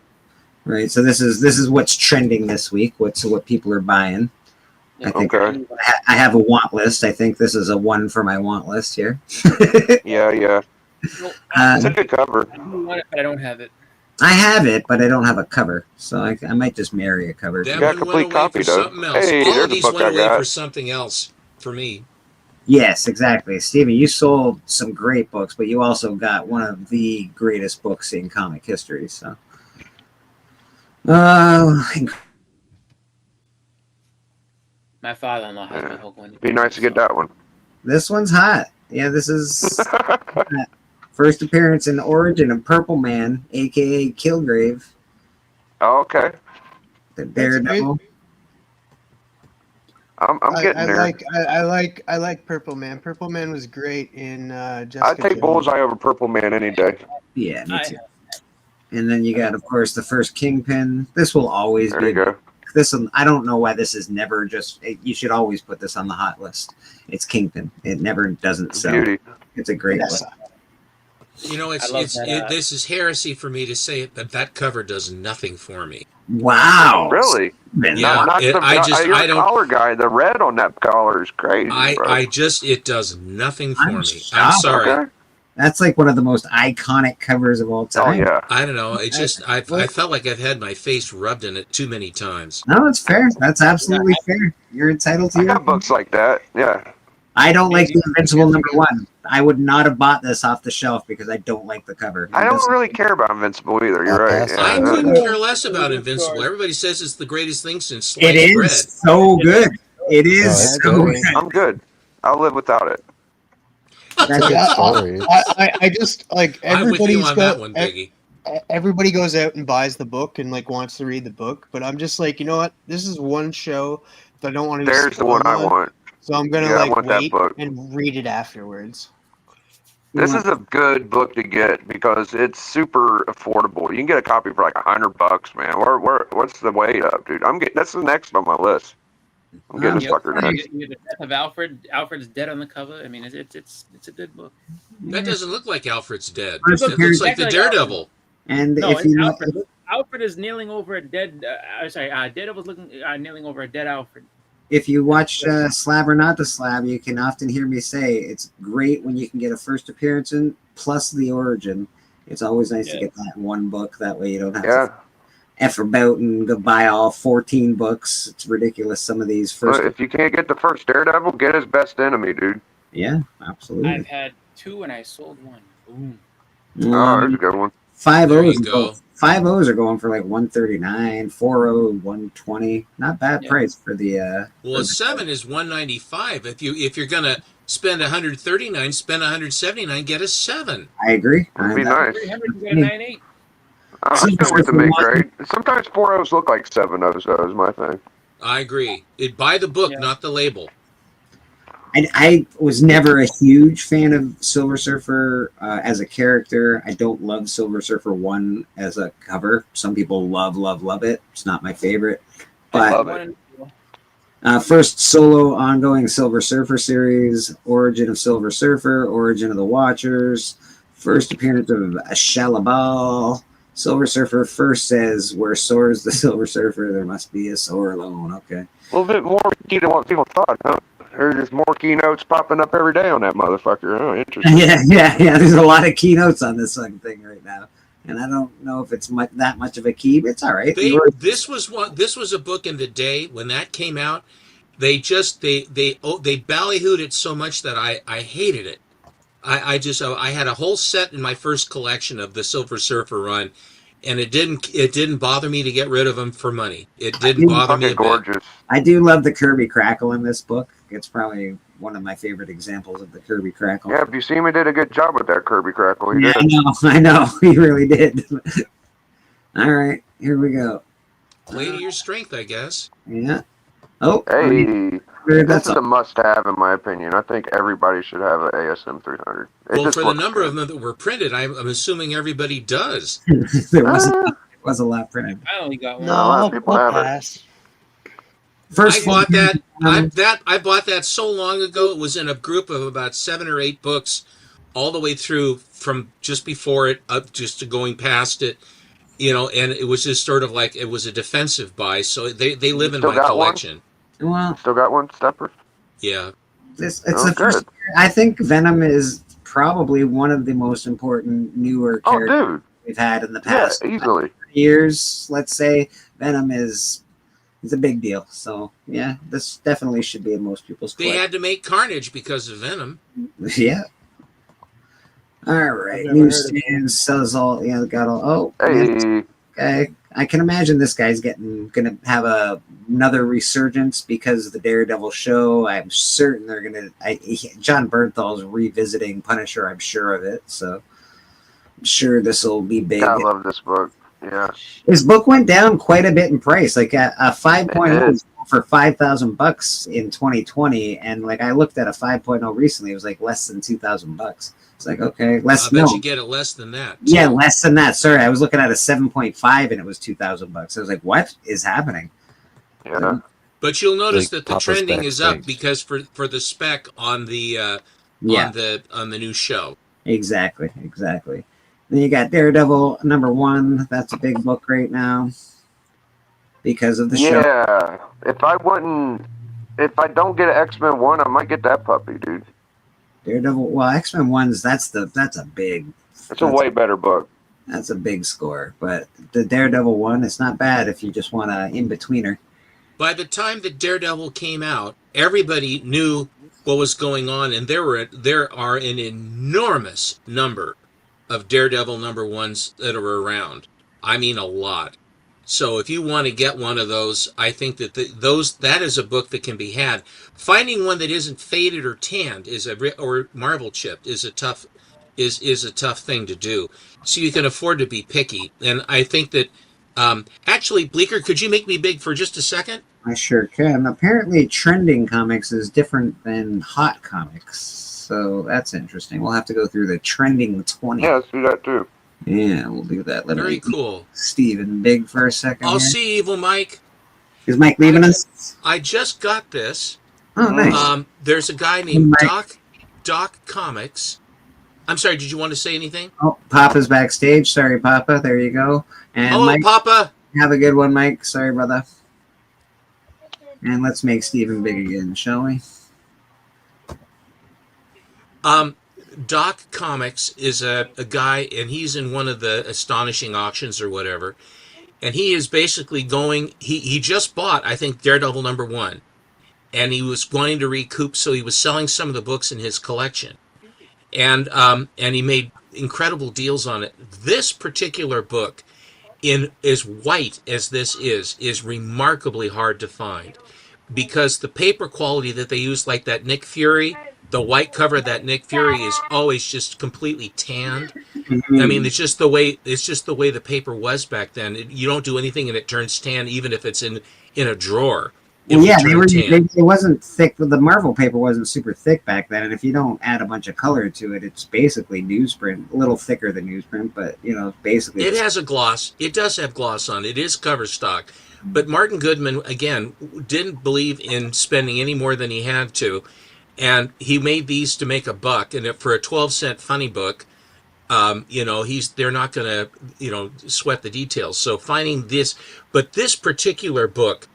Right, so this is what's trending this week. What people are buying. I think I have a want list. I think this is a one for my want list here. Yeah. It's a good cover. I do want it, but I don't have it. I have it, but I don't have a cover, so I might just marry a cover. That got a one complete went away copy, for though. something else. Hey, All there's of a these book went I away got. for something else for me. Yes, exactly, Steven. You sold some great books, but you also got one of the greatest books in comic history. So, My father-in-law has my hook one. Be nice to get that one. this one's hot. Yeah, this is first appearance in Origin of Purple Man, aka Kilgrave. Oh, okay. The Daredevil. I'm getting there. I like Purple Man. Purple Man was great in Jessica I'd take Jones. Bullseye over Purple Man any day. Yeah, me too. And then you got, of course, the first Kingpin. This will always There be. you go. This one, I don't know why this is never just. You should always put this on the hot list. It's Kingpin. It never doesn't sell. Beauty. It's a great book. You know, this is heresy for me to say it, but that cover does nothing for me. Wow. Really? Yeah, You're a collar guy. The red on that collar is crazy. bro. It does nothing for me. I'm shocked. sorry. Okay. That's like one of the most iconic covers of all Oh time. yeah. I don't know. It just I felt like I've had my face rubbed in it too many times. No, it's fair. That's absolutely fair. You're entitled to I your. got books like that. Yeah. I don't like the Invincible #1. I would not have bought this off the shelf because I don't like the cover. I don't really care about Invincible either. You're right. I Yeah. couldn't care less about Invincible. Everybody says it's the greatest thing since sliced It is bread. so good. It is so good. I'm good. I'll live without it. I just like I'm with you everybody's on that one, Biggie. Everybody goes out and buys the book and like wants to read the book, but I'm just like, you know what? This is one show that I don't want to. be There's the one I spoiled, want. So I'm gonna Yeah, I like want that wait book. and read it afterwards. This is a good book to get because it's super affordable. You can get a copy for like $100, man. What's the weight up, dude? That's the next on my list. I'm getting this fucker next. You get the death of Alfred. Alfred's dead on the cover. I mean, it's a good book. That doesn't look like Alfred's dead. First It looks appearance- like the Daredevil. And No, if it's you Alfred. Alfred is kneeling over a dead. Daredevil's kneeling over a dead Alfred. if you watch Slab or Not the Slab, you can often hear me say it's great when you can get a first appearance in plus the origin. It's always nice to get that one book. That way you don't have to F about and go buy all 14 books. It's ridiculous. Some of these first. If you can't get the first Daredevil, get his best enemy, dude. Yeah, absolutely. I've had 2 and I sold 1. Boom. Oh, there's a good one. 5 O's. you go. 5 O's are going for like 139, 4 O 120. Not bad price for the. Well, a 7 is 195. If you're gonna spend 139, spend 179, get a 7. I agree. That'd be nice. 300 you get a 9.8. I'm good with the mid grade. Sometimes 4 O's look like 7 O's, though, is my thing. I agree. Buy the book, not the label. I was never a huge fan of Silver Surfer as a character. I don't love Silver Surfer 1 as a cover. Some people love it. It's not my favorite. But first solo ongoing Silver Surfer series, Origin of Silver Surfer, Origin of the Watchers, first appearance of Shalabal. Silver Surfer first says, where soars the Silver Surfer, there must be a soar alone. Okay. A little bit more key than what people thought, huh? There's just more keynotes popping up every day on that motherfucker. Oh, interesting. Yeah. There's a lot of keynotes on this fucking thing right now, and I don't know if it's that much of a key, but it's all right. This was a book in the day when that came out. They ballyhooed it so much that I hated it. I had a whole set in my first collection of the Silver Surfer run, and it didn't bother me to get rid of them for money. It didn't bother me a bit. I do love the Kirby Crackle in this book. It's probably one of my favorite examples of the Kirby Crackle. Yeah, Buscema did a good job with that Kirby Crackle. He did. I know, he really did. All right, here we go. Play to your strength, I guess. Yeah. Oh, hey, this is a must-have in my opinion. I think everybody should have an ASM 300. Well, for the number of them that were printed, I'm assuming everybody does. There was a lot printed. I only got one. No, a lot of people have it. I bought that so long ago. It was in a group of about 7 or 8 books, all the way through from just before it up just to going past it, and it was just sort of like it was a defensive buy. So they live in my collection. Well, still got one, Stepper? Yeah. It's the first. I think Venom is probably one of the most important newer characters we've had in the past easily years. Let's say Venom is a big deal. So yeah, this definitely should be in most people's collection. They had to make Carnage because of Venom. Yeah. All right. Newsstands sells all. Yeah, got all. Oh. Hey. Okay. I can imagine this guy's gonna have another resurgence because of the Daredevil show. I'm certain they're gonna. John Bernthal's revisiting Punisher. I'm sure of it. So I'm sure this will be big. I love this book. Yeah. His book went down quite a bit in price. Like a 5.0 for $5,000 in 2020, and like I looked at a 5.0 recently. It was like less than $2,000. It's like, okay, less. I bet you get it less than that. Yeah, less than that. Sorry, I was looking at a 7.5 and it was $2,000. I was like, what is happening? Yeah. But you'll notice that the trending is up because for the spec on the on the new show. Exactly. Then you got Daredevil #1. That's a big book right now because of the show. Yeah. If I don't get an X-Men 1, I might get that puppy, dude. Daredevil. Well, X-Men 1's that's a big. It's a way better book. That's a big score, but the Daredevil 1, it's not bad if you just want an in-betweener. By the time that Daredevil came out, everybody knew what was going on, and there are an enormous number of Daredevil #1s that are around. I mean, a lot. So if you want to get one of those, I think that that is a book that can be had. Finding one that isn't faded or tanned or Marvel chipped is a tough thing to do. So you can afford to be picky. And I think that actually, Bleecker, could you make me big for just a second? I sure can. Apparently, trending comics is different than hot comics, so that's interesting. We'll have to go through the trending 20. Yeah, let's do that too. Yeah, we'll do that. Very cool. Steven Big for a second. I'll see Evil Mike. Is Mike leaving us? I just got this. Oh, nice. There's a guy named Doc Comics. I'm sorry, did you want to say anything? Oh, Papa's backstage. Sorry, Papa. There you go. And hello, Mike, Papa. Have a good one, Mike. Sorry, brother. And let's make Steven big again, shall we? Doc Comics is a guy, and he's in one of the astonishing auctions or whatever, and he is basically going. He just bought, I think, Daredevil #1, and he was wanting to recoup, so he was selling some of the books in his collection, and he made incredible deals on it. This particular book, in as white as this is remarkably hard to find, because the paper quality that they use, like that Nick Fury. The white cover of that Nick Fury is always just completely tanned. I mean, it's just the way the paper was back then. You don't do anything and it turns tan, even if it's in a drawer. Well, yeah, it wasn't thick. The Marvel paper wasn't super thick back then, and if you don't add a bunch of color to it, it's basically newsprint. A little thicker than newsprint, but basically it has a gloss. It does have gloss on it. It is cover stock. But Martin Goodman, again, didn't believe in spending any more than he had to. And he made these to make $1. And for a 12-cent funny book, they're not going to, sweat the details. So finding this, but this particular book,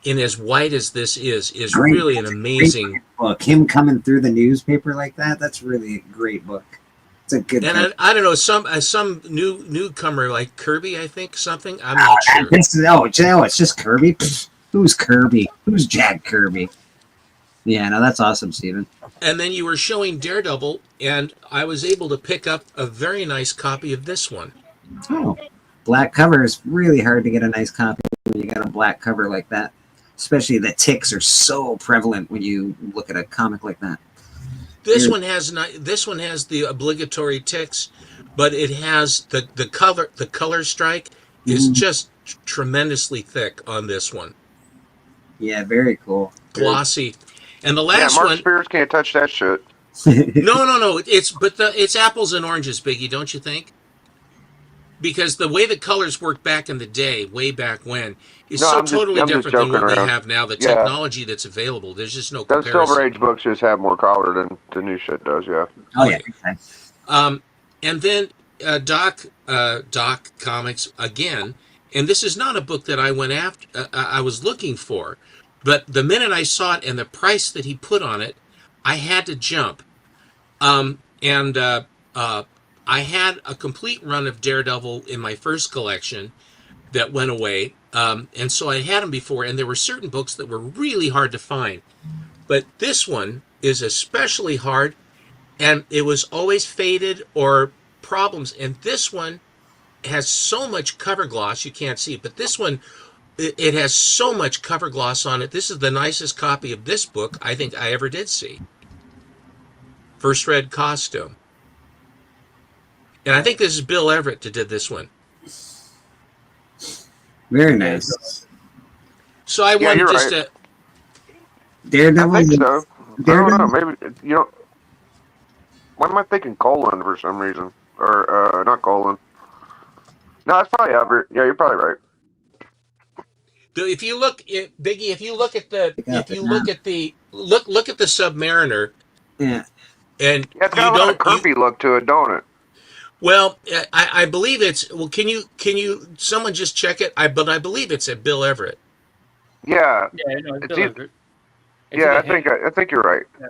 in as white as this is great. Really an amazing book. Him coming through the newspaper like that's really a great book. It's a good. And I don't know, some newcomer like Kirby, I think, something. I'm not sure. It's just Kirby. Who's Kirby? Who's Jack Kirby? Yeah, no, that's awesome, Steven. And then you were showing Daredevil, and I was able to pick up a very nice copy of this one. Oh, black cover is really hard to get a nice copy when you got a black cover like that. Especially the ticks are so prevalent when you look at a comic like that. This one has the obligatory ticks, but it has the color strike is just tremendously thick on this one. Yeah, very cool. Glossy. And the last Mark one, Spears can't touch that shit. No. It's apples and oranges, Biggie, don't you think? Because the way the colors worked back in the day, way back when, is totally different than what we have now. The technology that's available, there's just no comparison. Those Silver Age books just have more color than the new shit does, yeah. Oh, yeah. And then Doc Comics, again, and this is not a book that I went after, I was looking for, but the minute I saw it and the price that he put on it, I had to jump. I had a complete run of Daredevil in my first collection that went away. And so I had them before, and there were certain books that were really hard to find. But this one is especially hard, and it was always faded or problems. And this one has so much cover gloss, you can't see it. But this one, it has so much cover gloss on it. This is the nicest copy of this book I think I ever did see. First Red costume. And I think this is Bill Everett that did this one. Very nice. So I wanted just to... Daredevil? I think so. Daredevil? I don't know. Maybe, why am I thinking Colin for some reason? Or, not Colin. No, it's probably Everett. Yeah, you're probably right. If you look at Biggie, if you look at the look at the Submariner, yeah, and it's got a lot of Kirby look to it, don't it? Well, I believe it's. Well, can you someone just check it? I believe it's at Bill Everett. Yeah. Yeah, no, it's Bill Everett. Yeah, I think you're right. Yeah.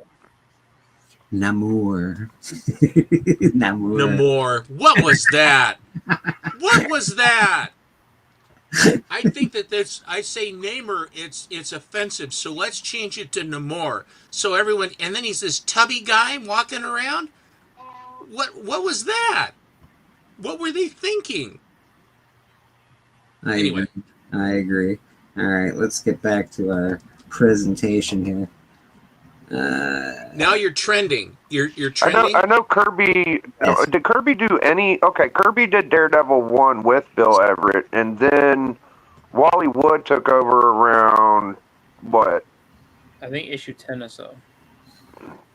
Namor. Namor. What was that? What was that? I think that I say Namor, it's offensive, so let's change it to Namor. So everyone, and then he's this tubby guy walking around. What was that? What were they thinking? I agree. All right, let's get back to our presentation here. Now you're trending. You're trending. I know Kirby. Yes. Did Kirby do any? Okay, Kirby did Daredevil 1 with Bill Everett, and then Wally Wood took over around what? I think issue 10 or so.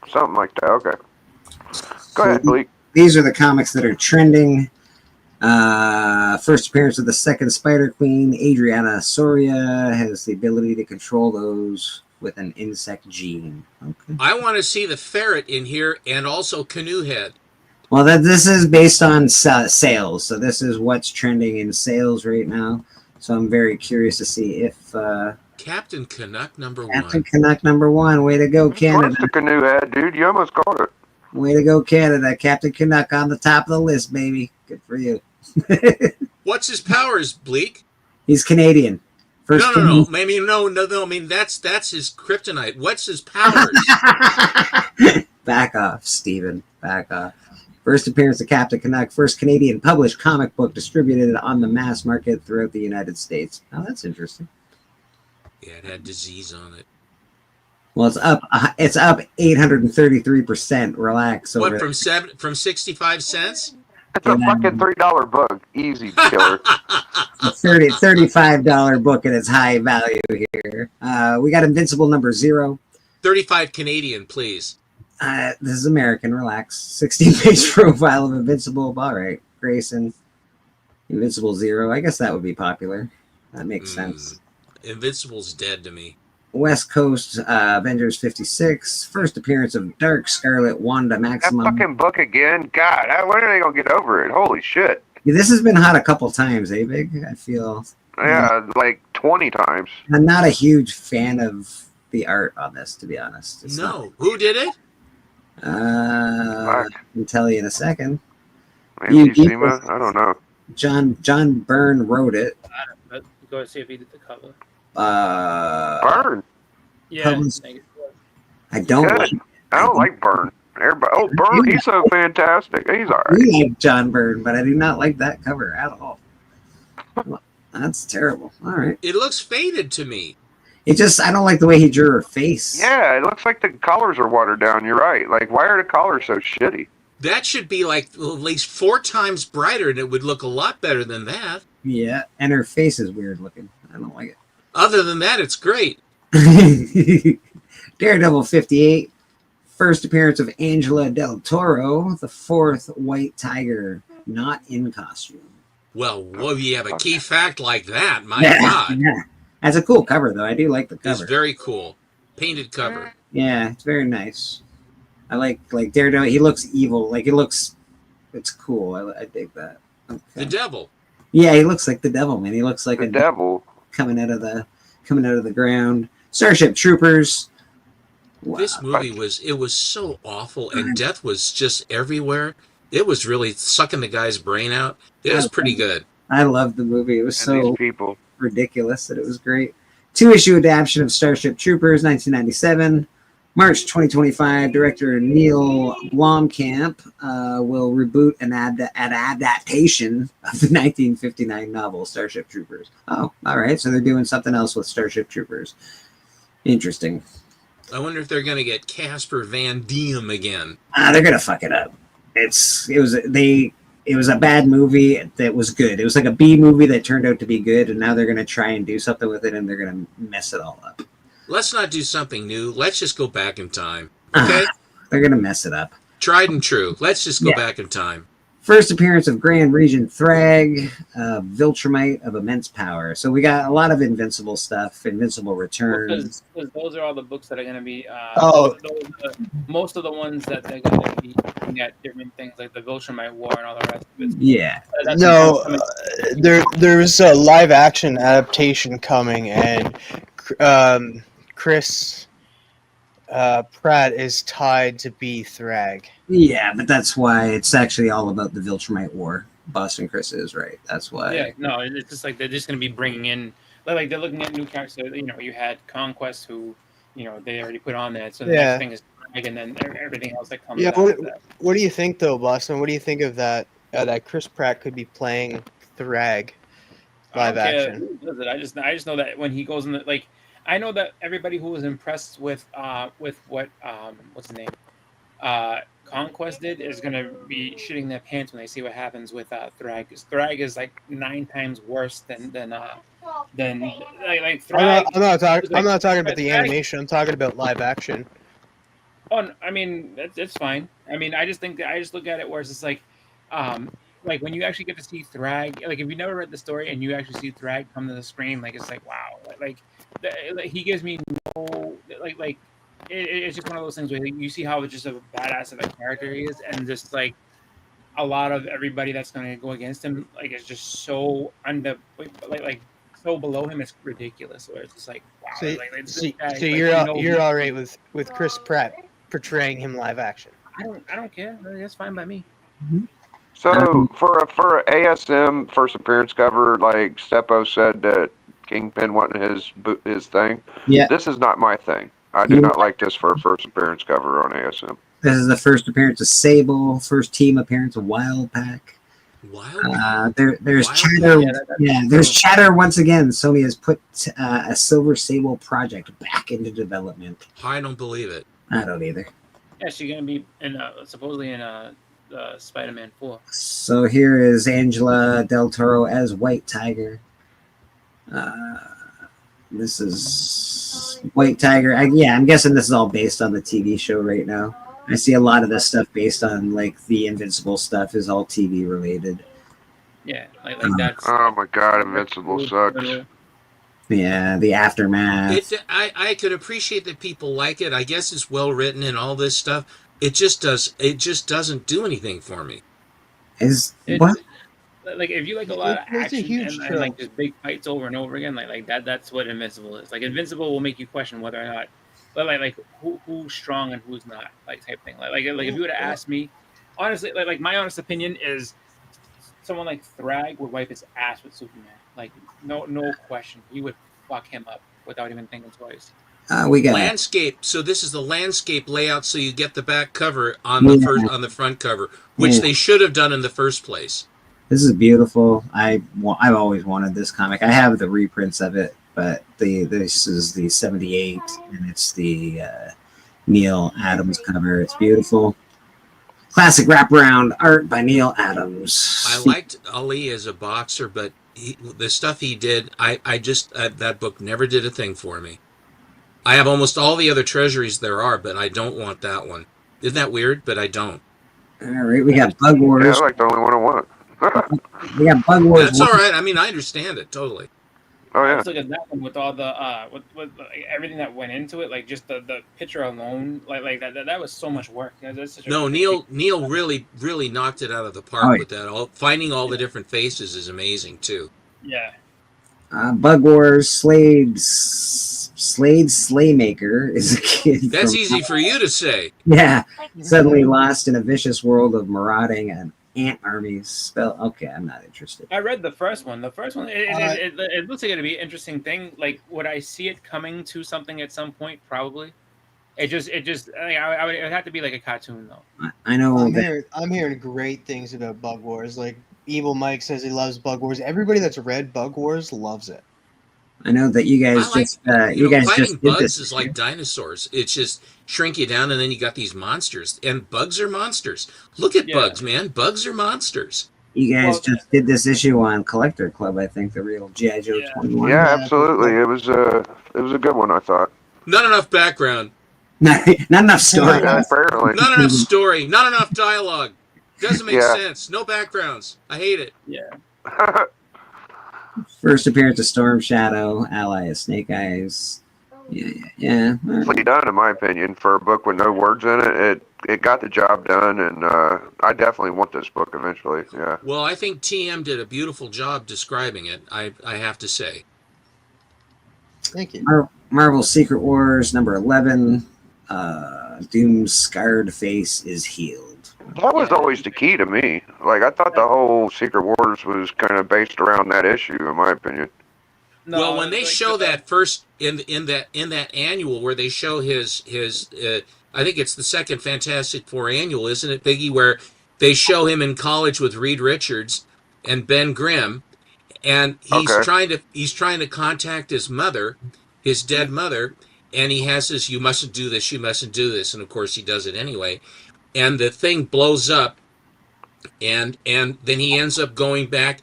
Something like that. Okay. Go ahead, Bleak. These are the comics that are trending. First appearance of the second Spider Queen, Adriana Soria, has the ability to control those with an insect gene. Okay. I want to see the ferret in here and also Canoe Head. Well, this is based on sales, so this is what's trending in sales right now. So I'm very curious to see if Captain Canuck number Captain Canuck number 1. Way to go, Canada! The Canoe Head, dude. You almost caught it. Way to go, Canada! Captain Canuck on the top of the list, baby. Good for you. What's his powers, Bleak? He's Canadian. No. Maybe no. I mean, that's his kryptonite. What's his powers? Back off, Steven. Back off. First appearance of Captain Canuck, first Canadian published comic book distributed on the mass market throughout the United States. Oh, that's interesting. Yeah, it had disease on it. Well, it's up 833%. Relax. What, from 65 cents? It's a fucking $3 book. Easy killer. A $35 book and its high value here. We got Invincible number 0. 35 Canadian, please. This is American. Relax. 16-page profile of Invincible. All right, Grayson. Invincible 0. I guess that would be popular. That makes sense. Invincible's dead to me. West Coast Avengers 56. First appearance of Dark Scarlet Wanda Maximum. That fucking book again? God, when are they going to get over it? Holy shit. Yeah, this has been hot a couple times, eh, Big? I feel. Yeah, like 20 times. I'm not a huge fan of the art on this, to be honest. Who did it? I can tell you in a second. Andy Sema? I don't know. John Byrne wrote it. Go see if he did the cover. Byrne. Yeah. I don't like. I don't like Byrne. Everybody, Byrne, he's so fantastic. He's all right. I like John Byrne, but I do not like that cover at all. That's terrible. All right. It looks faded to me. I don't like the way he drew her face. Yeah, it looks like the collars are watered down. You're right. Like, why are the collars so shitty? That should be like at least 4 times brighter, and it would look a lot better than that. Yeah, and her face is weird looking. I don't like it. Other than that, it's great. Daredevil 58. First appearance of Angela Del Toro, the 4th White Tiger, not in costume. Well, you have a key fact like that. My Yeah, God. yeah. That's a cool cover, though. I do like the cover. It's very cool. Painted cover. Yeah, it's very nice. I like Daredevil. He looks evil. It's cool. I dig that. Okay. The devil. Yeah, he looks like the devil, man. He looks like the devil coming out of the ground. Starship Troopers. Wow. This movie was so awful, and death was just everywhere. It was really sucking the guy's brain out. It was pretty good. I loved the movie. It was so these people. Ridiculous that it was great. 2-issue adaptation of Starship Troopers, 1997. March 2025, director Neil Blomkamp will reboot an adaptation of the 1959 novel Starship Troopers. Oh, all right. So they're doing something else with Starship Troopers. Interesting. I wonder if they're going to get Casper Van Diem again. They're going to fuck it up. It was a bad movie that was good. It was like a B movie that turned out to be good, and now they're going to try and do something with it, and they're going to mess it all up. Let's not do something new. Let's just go back in time. Okay? They're going to mess it up. Tried and true. Let's just go back in time. First appearance of Grand Regent Thrag, Viltrumite of immense power. So we got a lot of Invincible stuff, Invincible Returns. Because those are all the books that are going to be. Most of the ones that they're going to be looking at different things like the Viltrumite War and all the rest of it. Yeah. There's a live action adaptation coming, and Chris Pratt is tied to be Thrag. Yeah, but that's why it's actually all about the Viltrumite War. Boston Chris is right. That's why. Yeah, no, it's just like they're just going to be bringing in, like they're looking at new characters. You had Conquest, who, they already put on that. So the next thing is Thrag, and then everything else that comes. Yeah, after that. What do you think though, Boston? What do you think of that? That Chris Pratt could be playing Thrag live action. Listen, I just know that when he goes in the I know that everybody who was impressed with what what's the name Conquest did is gonna be shitting their pants when they see what happens with Thrag. Thrag is like 9 times worse than Thrag. I'm not talking about the animation. I'm talking about live action. Oh, I mean it's fine. I mean I just look at it where it's just like when you actually get to see Thrag, if you never read the story and you actually see Thrag come to the screen, it's like wow, he gives me no it's just one of those things where you see how just a badass of a character he is, and just a lot of everybody that's going to go against him is just so so below him, it's ridiculous. Where it's just like wow. So you're all right with Chris Pratt portraying him live action? I don't care. That's fine by me. Mm-hmm. So for a ASM first appearance cover, like Steppo said that Kingpin wanted his thing. Yeah. This is not my thing. I do not like this for a first appearance cover on ASM. This is the first appearance of Sable, first team appearance of Wild Pack. There's chatter. There's chatter once again. Sony has put a Silver Sable project back into development. I don't believe it. I don't either. Yeah, she's gonna be supposedly in Spider-Man 4. So here is Angela Del Toro as White Tiger. This is White Tiger. I'm guessing this is all based on the TV show right now. I see a lot of this stuff based on like the Invincible stuff is all TV related. Yeah, like that's. Oh my god, Invincible sucks. Yeah, the aftermath. I could appreciate that people like it. I guess it's well written and all this stuff. It just doesn't do anything for me. What? Like if you like a lot of action and like just big fights over and over again, like that's what Invincible is. Like Invincible will make you question whether or not, but like who's strong and who's not, like type thing. Like if you were to ask me, honestly, like my honest opinion is, someone like Thrag would wipe his ass with Superman. Like no question, he would fuck him up without even thinking twice. We got landscape. So this is the landscape layout. So you get the back cover on the front cover, which they should have done in the first place. This is beautiful. I've always wanted this comic. I have the reprints of it, but this is the 78, and it's the Neil Adams cover. It's beautiful. Classic wraparound art by Neil Adams. I liked Ali as a boxer, but the stuff he did, I just that book never did a thing for me. I have almost all the other treasuries there are, but I don't want that one. Isn't that weird? But I don't. All right, we got Bug Wars. Yeah, I like the only one I want. We got Bug Wars. That's all right. I mean, I understand it totally. Oh yeah. Let's look at that one with all the with like, everything that went into it, like just the picture alone, like that was so much work. That's such a Neil really knocked it out of the park with that. Finding all the different faces is amazing too. Yeah. Bug Wars, Slade Slaymaker is a kid. That's easy for you to say. Yeah. Suddenly lost in a vicious world of marauding and ant armies. Okay, I'm not interested. I read the first one. The first one, it looks like it'd be an interesting thing. Like, would I see it coming to something at some point? Probably. It would have to be like a cartoon though. I know. I'm hearing great things about Bug Wars. Like Evil Mike says he loves Bug Wars. Everybody that's read Bug Wars loves it. I know that you guys fighting bugs is like dinosaurs. It's just shrink you down, and then you got these monsters. And bugs are monsters. Look at bugs, man. Bugs are monsters. You guys just did this issue on Collector Club, I think, the real G.I. Joe 21. Yeah, absolutely. It was a good one, I thought. Not enough background. Not enough story. Apparently. Not enough story. Not enough dialogue. Doesn't make sense. No backgrounds. I hate it. Yeah. First appearance of Storm Shadow, ally of Snake Eyes. Yeah. Nicely done, in my opinion, for a book with no words in it. It got the job done, and I definitely want this book eventually. Yeah. Well, I think TM did a beautiful job describing it. I have to say. Thank you. Marvel Secret Wars number 11. Doom's scarred face is healed. That was always the key to me. Like, I thought the whole Secret Wars was kind of based around that issue, in my opinion. No, well, when they show that first in that annual where they show his I think it's the second Fantastic Four annual, isn't it, Biggie? Where they show him in college with Reed Richards and Ben Grimm, and he's trying to contact his mother, his dead mother, and he has this, you mustn't do this, you mustn't do this, and of course he does it anyway. And the thing blows up, and then he ends up going back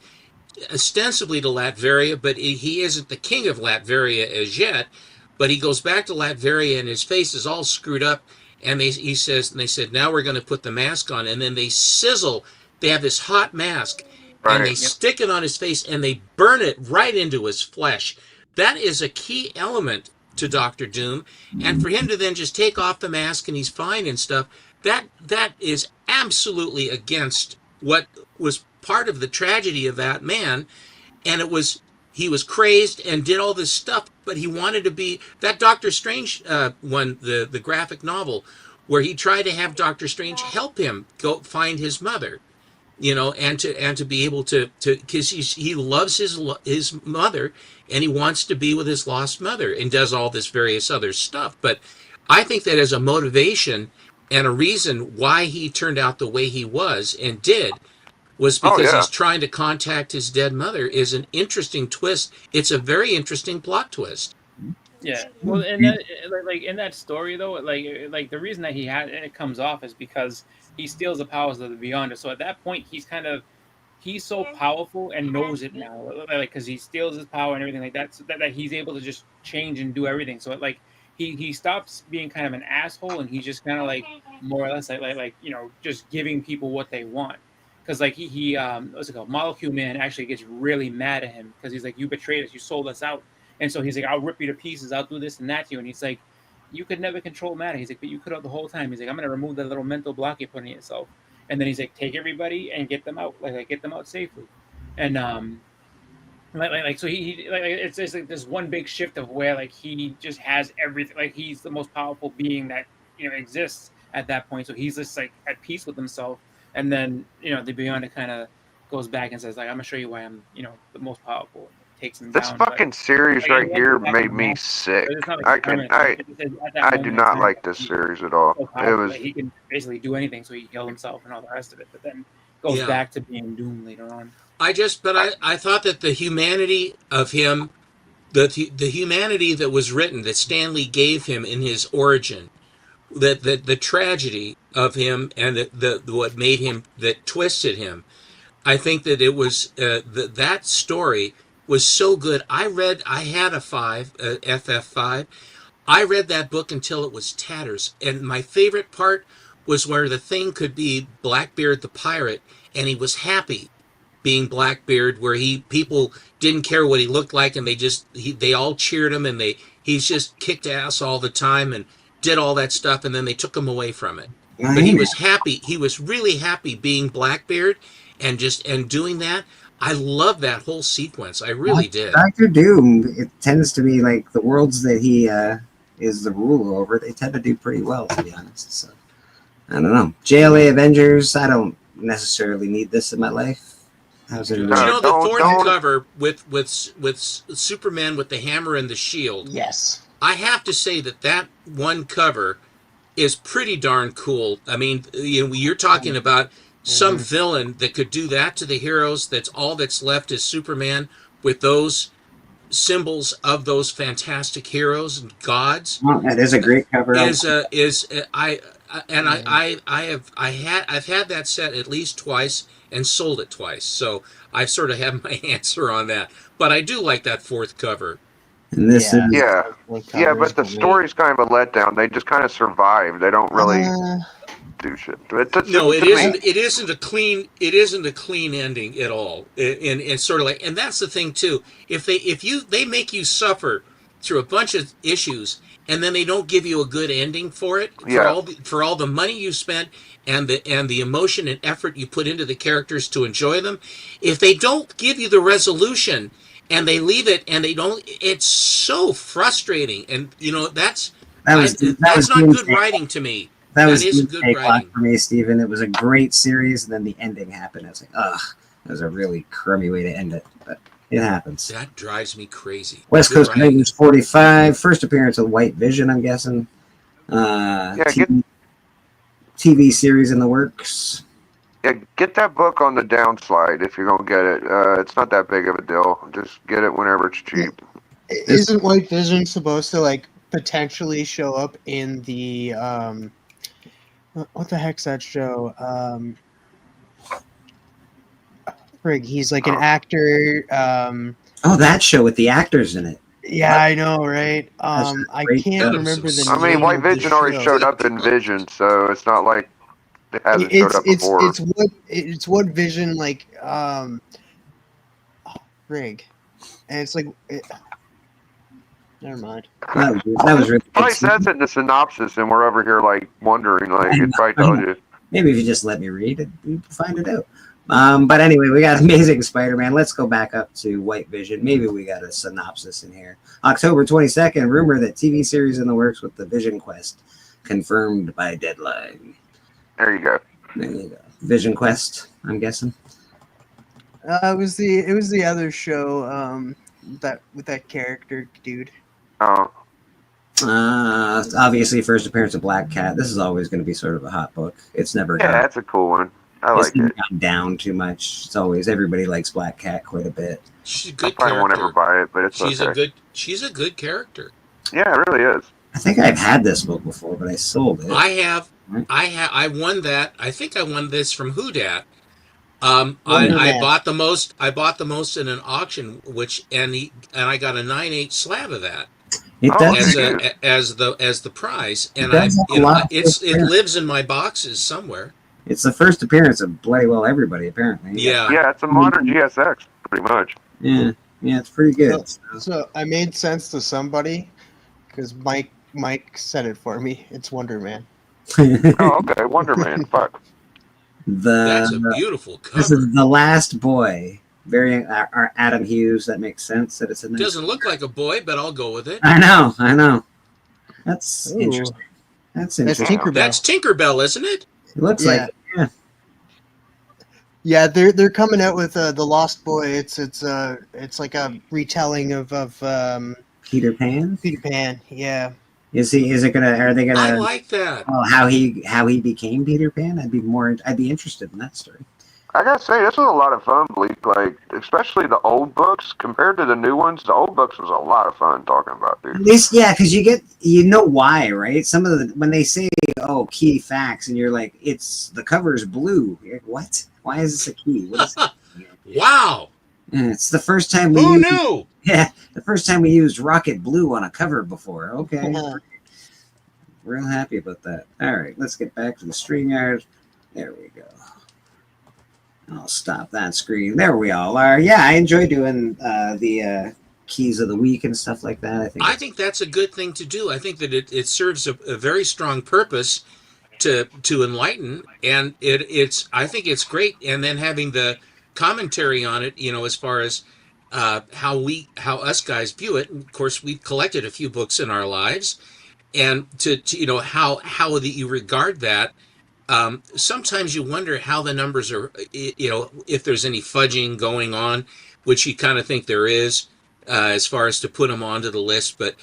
ostensibly to Latveria, but he isn't the king of Latveria as yet. But he goes back to Latveria, and his face is all screwed up. And they said, now we're going to put the mask on, and then they sizzle. They have this hot mask, and they stick it on his face, and they burn it right into his flesh. That is a key element to Dr. Doom, and for him to then just take off the mask and he's fine and stuff. That is absolutely against what was part of the tragedy of that man, and he was crazed and did all this stuff, but he wanted to be that Doctor Strange one, the graphic novel, where he tried to have Doctor Strange help him go find his mother, and to be able to because he loves his mother and he wants to be with his lost mother and does all this various other stuff. But I think that as a motivation and a reason why he turned out the way he was and did was because he's trying to contact his dead mother is an interesting twist. It's a very interesting plot twist. Yeah, well, and that, like in that story though, like the reason that it comes off is because he steals the powers of the Beyonder. So at that point, he's so powerful and knows it now, like because he steals his power and everything like that, so that he's able to just change and do everything. So like he stops being kind of an asshole, and he's just kind of like more or less like just giving people what they want. Because like he what's it called? Molecule Man actually gets really mad at him because he's like, you betrayed us, you sold us out. And so he's like, I'll rip you to pieces, I'll do this and that to you. And he's like, you could never control matter. He's like, but you could have the whole time. He's like, I'm gonna remove that little mental block you put on yourself. And then he's like, take everybody and get them out, like get them out safely. And so he it's like this one big shift of where like he just has everything. Like he's the most powerful being that exists at that point. So he's just like at peace with himself. And then the Beyonder kind of goes back and says like, I'm gonna show you why I'm the most powerful. Takes him This down, fucking series right here made me sick. I do not like this series at all. It was he can basically do anything, so he can kill himself and all the rest of it. But then goes back to being Doom later on. I thought that the humanity of him, the humanity that was written, that Stan Lee gave him in his origin, that the tragedy of him and the what made him, that twisted him. I think that it was that story was so good. I had a FF5. I read that book until it was tatters. And my favorite part was where the Thing could be Blackbeard the pirate, and he was happy being Blackbeard, where people didn't care what he looked like, and they all cheered him, and he's just kicked ass all the time and did all that stuff, and then they took him away from it. But he was happy. He was really happy being Blackbeard and doing that. I love that whole sequence. I really did. Dr. Doom, it tends to be like the worlds that he is the ruler over, they tend to do pretty well, to be honest. So I don't know. JLA Avengers, I don't necessarily need this in my life. How's it? The fourth cover with Superman with the hammer and the shield. Yes. I have to say that one cover is pretty darn cool. I mean, you're talking about some villain that could do that to the heroes. That's all that's left is Superman with those symbols of those fantastic heroes and gods. Well, that is a great cover. I've had that set at least twice and sold it twice, so I sort of have my answer on that. But I do like that fourth cover. And this is but the story's kind of a letdown. They just kind of survive. They don't really do shit. It isn't a clean ending at all. And sort of like, and that's the thing too. If they make you suffer through a bunch of issues, and then they don't give you a good ending for it, for all the money you spent and the emotion and effort you put into the characters to enjoy them, if they don't give you the resolution and they leave it and they don't, it's so frustrating. And that's not good writing to me. That is good writing for me, Stephen. It was a great series, and then the ending happened. I was like, ugh, that was a really crummy way to end it, but it happens. That drives me crazy. West Coast Avengers 45, first appearance of White Vision, I'm guessing. TV series in the works. Yeah, get that book on the downslide if you're gonna get it. It's not that big of a deal. Just get it whenever it's cheap. Isn't White Vision supposed to potentially show up in the what the heck's that show? He's like an actor. That show with the actors in it. Yeah, I know, right? I can't remember the name. I mean, White Vision already showed up in Vision, so it's not like it hasn't showed up before. It's what Vision Rig, and it's like. Never mind. That was really probably says it in the synopsis, and we're over here wondering. It probably tells you. Maybe if you just let me read it, you can find it out. But anyway, we got Amazing Spider-Man. Let's go back up to White Vision. Maybe we got a synopsis in here. October 22nd, rumor that TV series in the works with the Vision Quest, confirmed by Deadline. There you go. There you go. Vision Quest, I'm guessing. It was the other show that with that character dude. Oh. Obviously, first appearance of Black Cat. This is always going to be sort of a hot book. It's never. Yeah, that's a cool one. I like it. Gone down too much. It's always everybody likes Black Cat quite a bit. She's a good character. I won't ever buy it, but it's She's a good character. Yeah, it really is. I think I've had this book before, but I sold it. I won that. I think I won this from Whodat. I bought the most. I bought the most in an auction, and I got a 9/8 slab of that. It does as the prize, and it lives in my boxes somewhere. It's the first appearance of bloody well everybody, apparently. Yeah, it's a modern GSX, pretty much. Yeah, it's pretty good. So I made sense to somebody because Mike said it for me. It's Wonder Man. Oh, okay, Wonder Man. Fuck. That's a beautiful cover. This is The Last Boy. Very Adam Hughes. That makes sense. That it's a nice. Doesn't look like a boy, but I'll go with it. I know. That's interesting. That's interesting. That's Tinkerbell, isn't it? It looks like. Yeah, they're coming out with The Lost Boy. It's like a retelling of Peter Pan. Peter Pan, yeah. Is it gonna? Are they gonna? I like that. Oh, how he became Peter Pan. I'd be interested in that story. I gotta say, this was a lot of fun, Bleak. Like, especially the old books compared to the new ones. The old books was a lot of fun talking about, dude. At least, yeah, because you know why, right? Some of the when they say, "Oh, key facts," and you're like, "It's the cover's blue." You're like, what? Why is this a key? What is it? Wow! Yeah, it's the first time Who knew? Yeah, the first time we used rocket blue on a cover before. Okay, real happy about that. All right, let's get back to the StreamYard. There we go. I'll stop that screen. There we all are. Yeah, I enjoy doing the keys of the week and stuff like that. I think that's a good thing to do. I think that it serves a very strong purpose to enlighten, and I think it's great. And then having the commentary on it, as far as how us guys view it. And of course, we've collected a few books in our lives, and to how that you regard that. Sometimes you wonder how the numbers are, if there's any fudging going on, which you kind of think there is, as far as to put them onto the list. But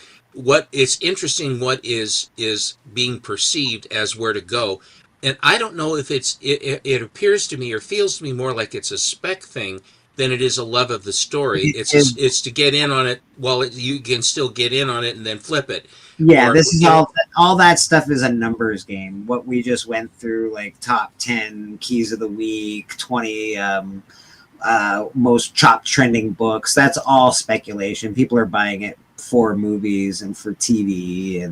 it's interesting what is being perceived as where to go. And I don't know if it appears to me or feels to me more like it's a spec thing than it is a love of the story. It's to get in on it while you can still get in on it and then flip it. Yeah, this is all that stuff is a numbers game. What we just went through, like top 10 keys of the week, 20 most top trending books. That's all speculation. People are buying it for movies and for TV,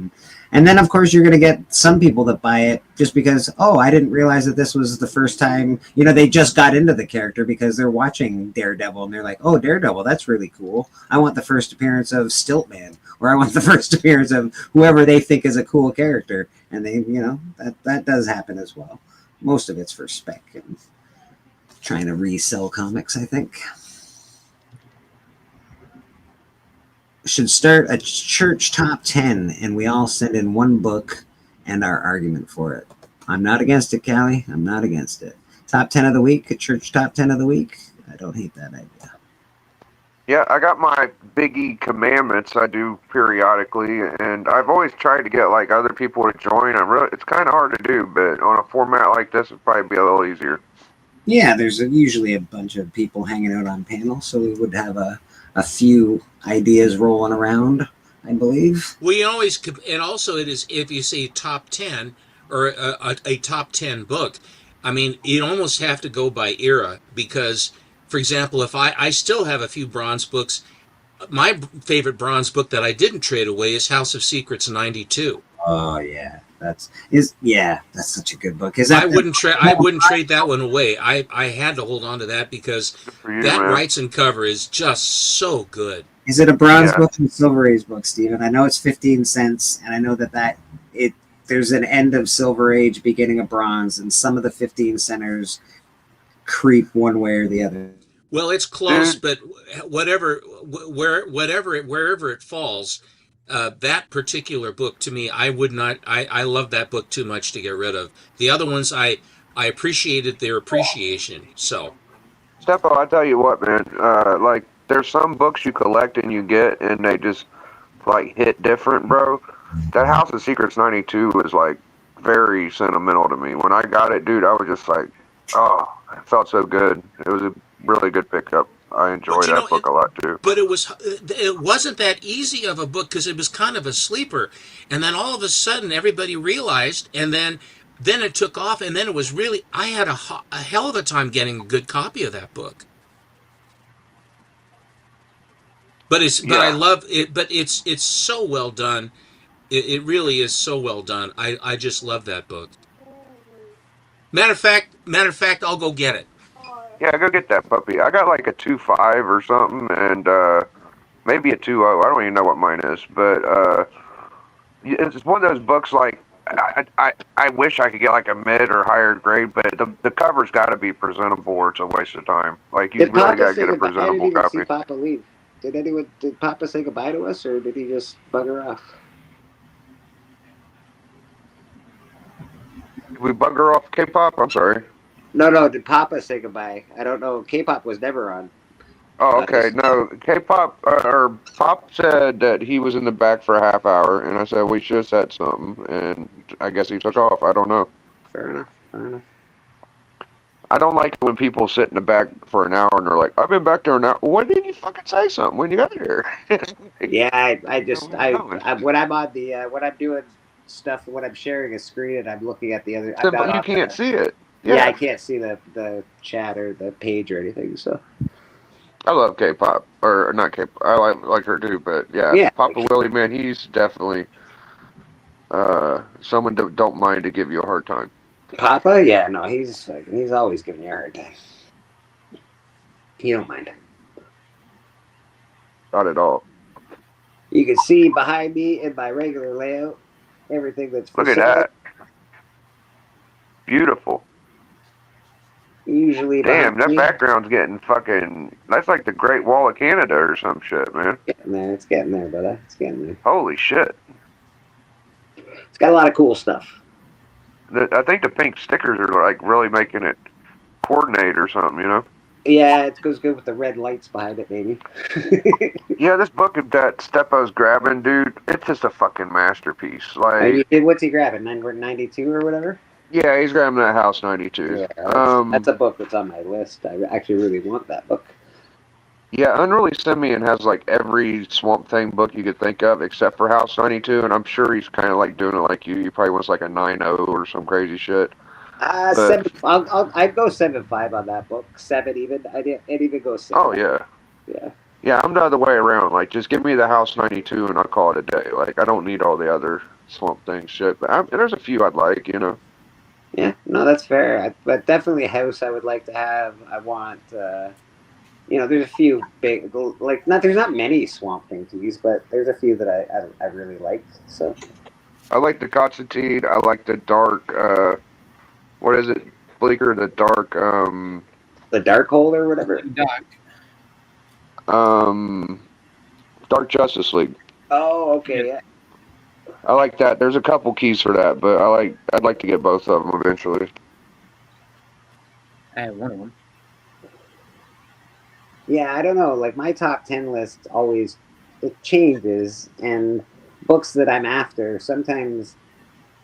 and then of course you're going to get some people that buy it just because, oh, I didn't realize that this was the first time. They just got into the character because they're watching Daredevil and they're like, oh, Daredevil, that's really cool. I want the first appearance of Stiltman, or I want the first appearance of whoever they think is a cool character, and they, that does happen as well. Most of it's for spec and trying to resell comics, I think. Should start a church top 10 and we all send in one book and our argument for it. I'm not against it, Callie. I'm not against it. Top 10 of the week, a church top 10 of the week. I don't hate that idea. Yeah, I got my Biggie commandments I do periodically, and I've always tried to get like other people to join. It's kind of hard to do, but on a format like this, it'd probably be a little easier. Yeah, there's usually a bunch of people hanging out on panels, so we would have a few ideas rolling around, I believe. We always, and also it is, if you say top 10 or a top 10 book, I mean, you almost have to go by era because, for example, if I still have a few Bronze books, my favorite Bronze book that I didn't trade away is House of Secrets 92. Oh yeah, that's such a good book. I wouldn't trade that one away. I had to hold on to that because that Rights and cover is just so good. Is it a Bronze book and Silver Age book, Stephen? I know it's 15 cents, and I know that there's an end of Silver Age, beginning of Bronze, and some of the 15 centers creep one way or the other. Well, it's close, but wherever it falls, that particular book to me, I would not. I love that book too much to get rid of. The other ones, I appreciated their appreciation. So, Steppo, I tell you what, man. Like, there's some books you collect and you get, and they just like hit different, bro. That House of Secrets 92 was like very sentimental to me. When I got it, dude, I was just like, oh, it felt so good. It was a really good pickup. I enjoy that book a lot too. But it wasn't that easy of a book because it was kind of a sleeper, and then all of a sudden everybody realized, and then it took off, and then it was really, I had a hell of a time getting a good copy of that book. But I love it. But it's so well done. It really is so well done. I just love that book. Matter of fact, I'll go get it. Yeah, go get that puppy. I got like a 2.5 or something, and maybe a 2.0. I don't even know what mine is, but it's one of those books. Like I wish I could get like a mid or higher grade, but the cover's got to be presentable, or it's a waste of time. Like you really got to get a presentable copy. I didn't even see Papa leave. Did Papa say goodbye to us, or did he just bugger off? Did we bugger off K-pop? I'm sorry. No. Did Papa say goodbye? I don't know. K-pop was never on. Oh, okay. No, K-pop or Pop said that he was in the back for a half hour, and I said we should have said something, and I guess he took off. I don't know. Fair enough. I don't like when people sit in the back for an hour and they're like, "I've been back there an hour." Why didn't you fucking say something when you got here? Yeah, when I'm on the when I'm doing stuff, when I'm sharing a screen and I'm looking at the other, But you can't see it. Yeah, I can't see the chat or the page or anything. So I love K-pop, or not K-pop. I like her too, but yeah. Papa Willie, man, he's definitely someone that don't mind to give you a hard time. Papa, yeah, no, he's always giving you a hard time. He don't mind. Not at all. You can see behind me in my regular layout everything that's for Look at sale. that. Beautiful. Usually, damn, that background's getting fucking. That's like the Great Wall of Canada or some shit, man. It's getting there, brother. It's getting there. Holy shit! It's got a lot of cool stuff. I think the pink stickers are like really making it coordinate or something, you know? Yeah, it goes good with the red lights behind it, baby. Yeah, this book that Steppo's grabbing, dude, it's just a fucking masterpiece. Like, what's he grabbing? 92 or whatever? Yeah, he's grabbing that House 92. Yeah, that's a book that's on my list. I actually really want that book. Yeah, Unruly Simeon has like every Swamp Thing book you could think of except for House 92, and I'm sure he's kind of like doing it like you. He probably wants like a 9.0 or some crazy shit. I'd go 7.5 on that book. 7 even. I'd even go 6. Oh yeah. Yeah. Yeah, I'm the other way around. Like, just give me the House 92 and I'll call it a day. Like, I don't need all the other Swamp Thing shit. But there's a few I'd like, you know. Yeah, no, that's fair. But definitely House I would like to have. I want, there's a few big, like, there's not many Swamp Thing teas, but there's a few that I really like. So I like the Constantine. I like the dark, what is it? Bleaker, the dark, the Dark Hole or whatever. Dark Justice League. Oh, okay, yeah. I like that. There's a couple keys for that, but I'd like to get both of them eventually. I have one of them. Yeah, I don't know. Like, my top 10 list always, it changes, and books that I'm after, sometimes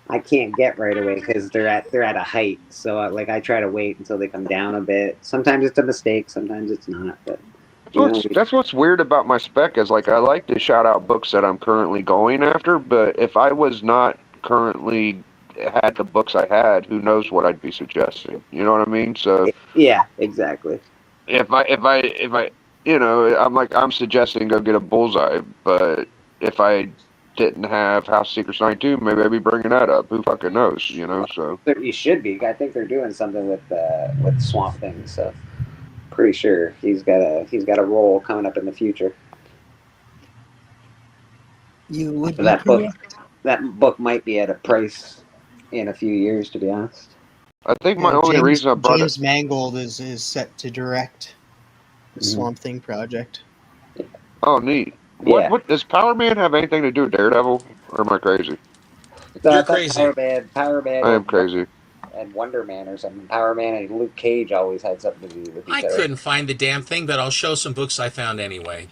I can't get right away because they're at a height. So I try to wait until they come down a bit. Sometimes it's a mistake, sometimes it's not. But that's what's weird about my spec is like I like to shout out books that I'm currently going after, but if I was not currently had the books I had, who knows what I'd be suggesting? You know what I mean? So yeah, exactly. If I I'm suggesting go get a Bullseye, but if I didn't have House Secrets 92, maybe I'd be bringing that up. Who fucking knows? You know, so you should be. I think they're doing something with Swamp Thing, so pretty sure he's got a role coming up in the future. You would so that book might be at a price in a few years, to be honest. I think my only reason I brought James Mangold is set to direct the Swamp Thing project. Oh, neat. Yeah. What does Power Man have anything to do with Daredevil, or am I crazy? You're crazy. Power Man. I am crazy. And Wonder Man or something. Power Man and Luke Cage always had something to do with each other. I couldn't find the damn thing, but I'll show some books I found anyway.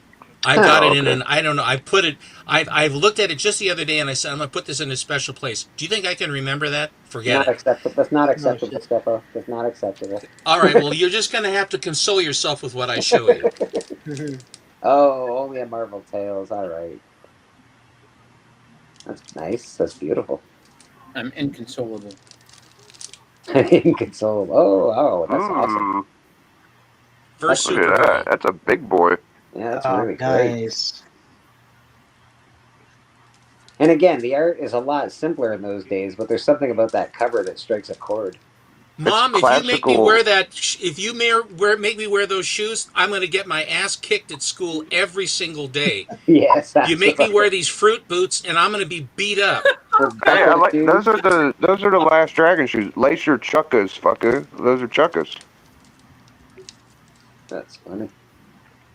I got Oh, it in okay. an, I don't know, I put it, I've looked at it just the other day and I said, I'm going to put this in a special place. Do you think I can remember that? Forget Not it. acceptable. That's not acceptable, Stefo. That's not acceptable. All right, well, you're just going to have to console yourself with what I show you. Oh, only a Marvel Tales. All right. That's nice. That's beautiful. I'm inconsolable. Inconsolable. Oh, that's awesome. First Look at that. That's a big boy. Yeah, that's Oh, really great. nice. And again, the art is a lot simpler in those days, but there's something about that cover that strikes a chord. Mom, if you make me classical. wear that, if you make me wear those shoes, I'm going to get my ass kicked at school every single day. Yes, that's You make me right. wear these fruit boots, and I'm going to be beat up. Hey, I like those are the Last Dragon shoes. Lace your chuckas, fucker. Those are chuckas. That's funny.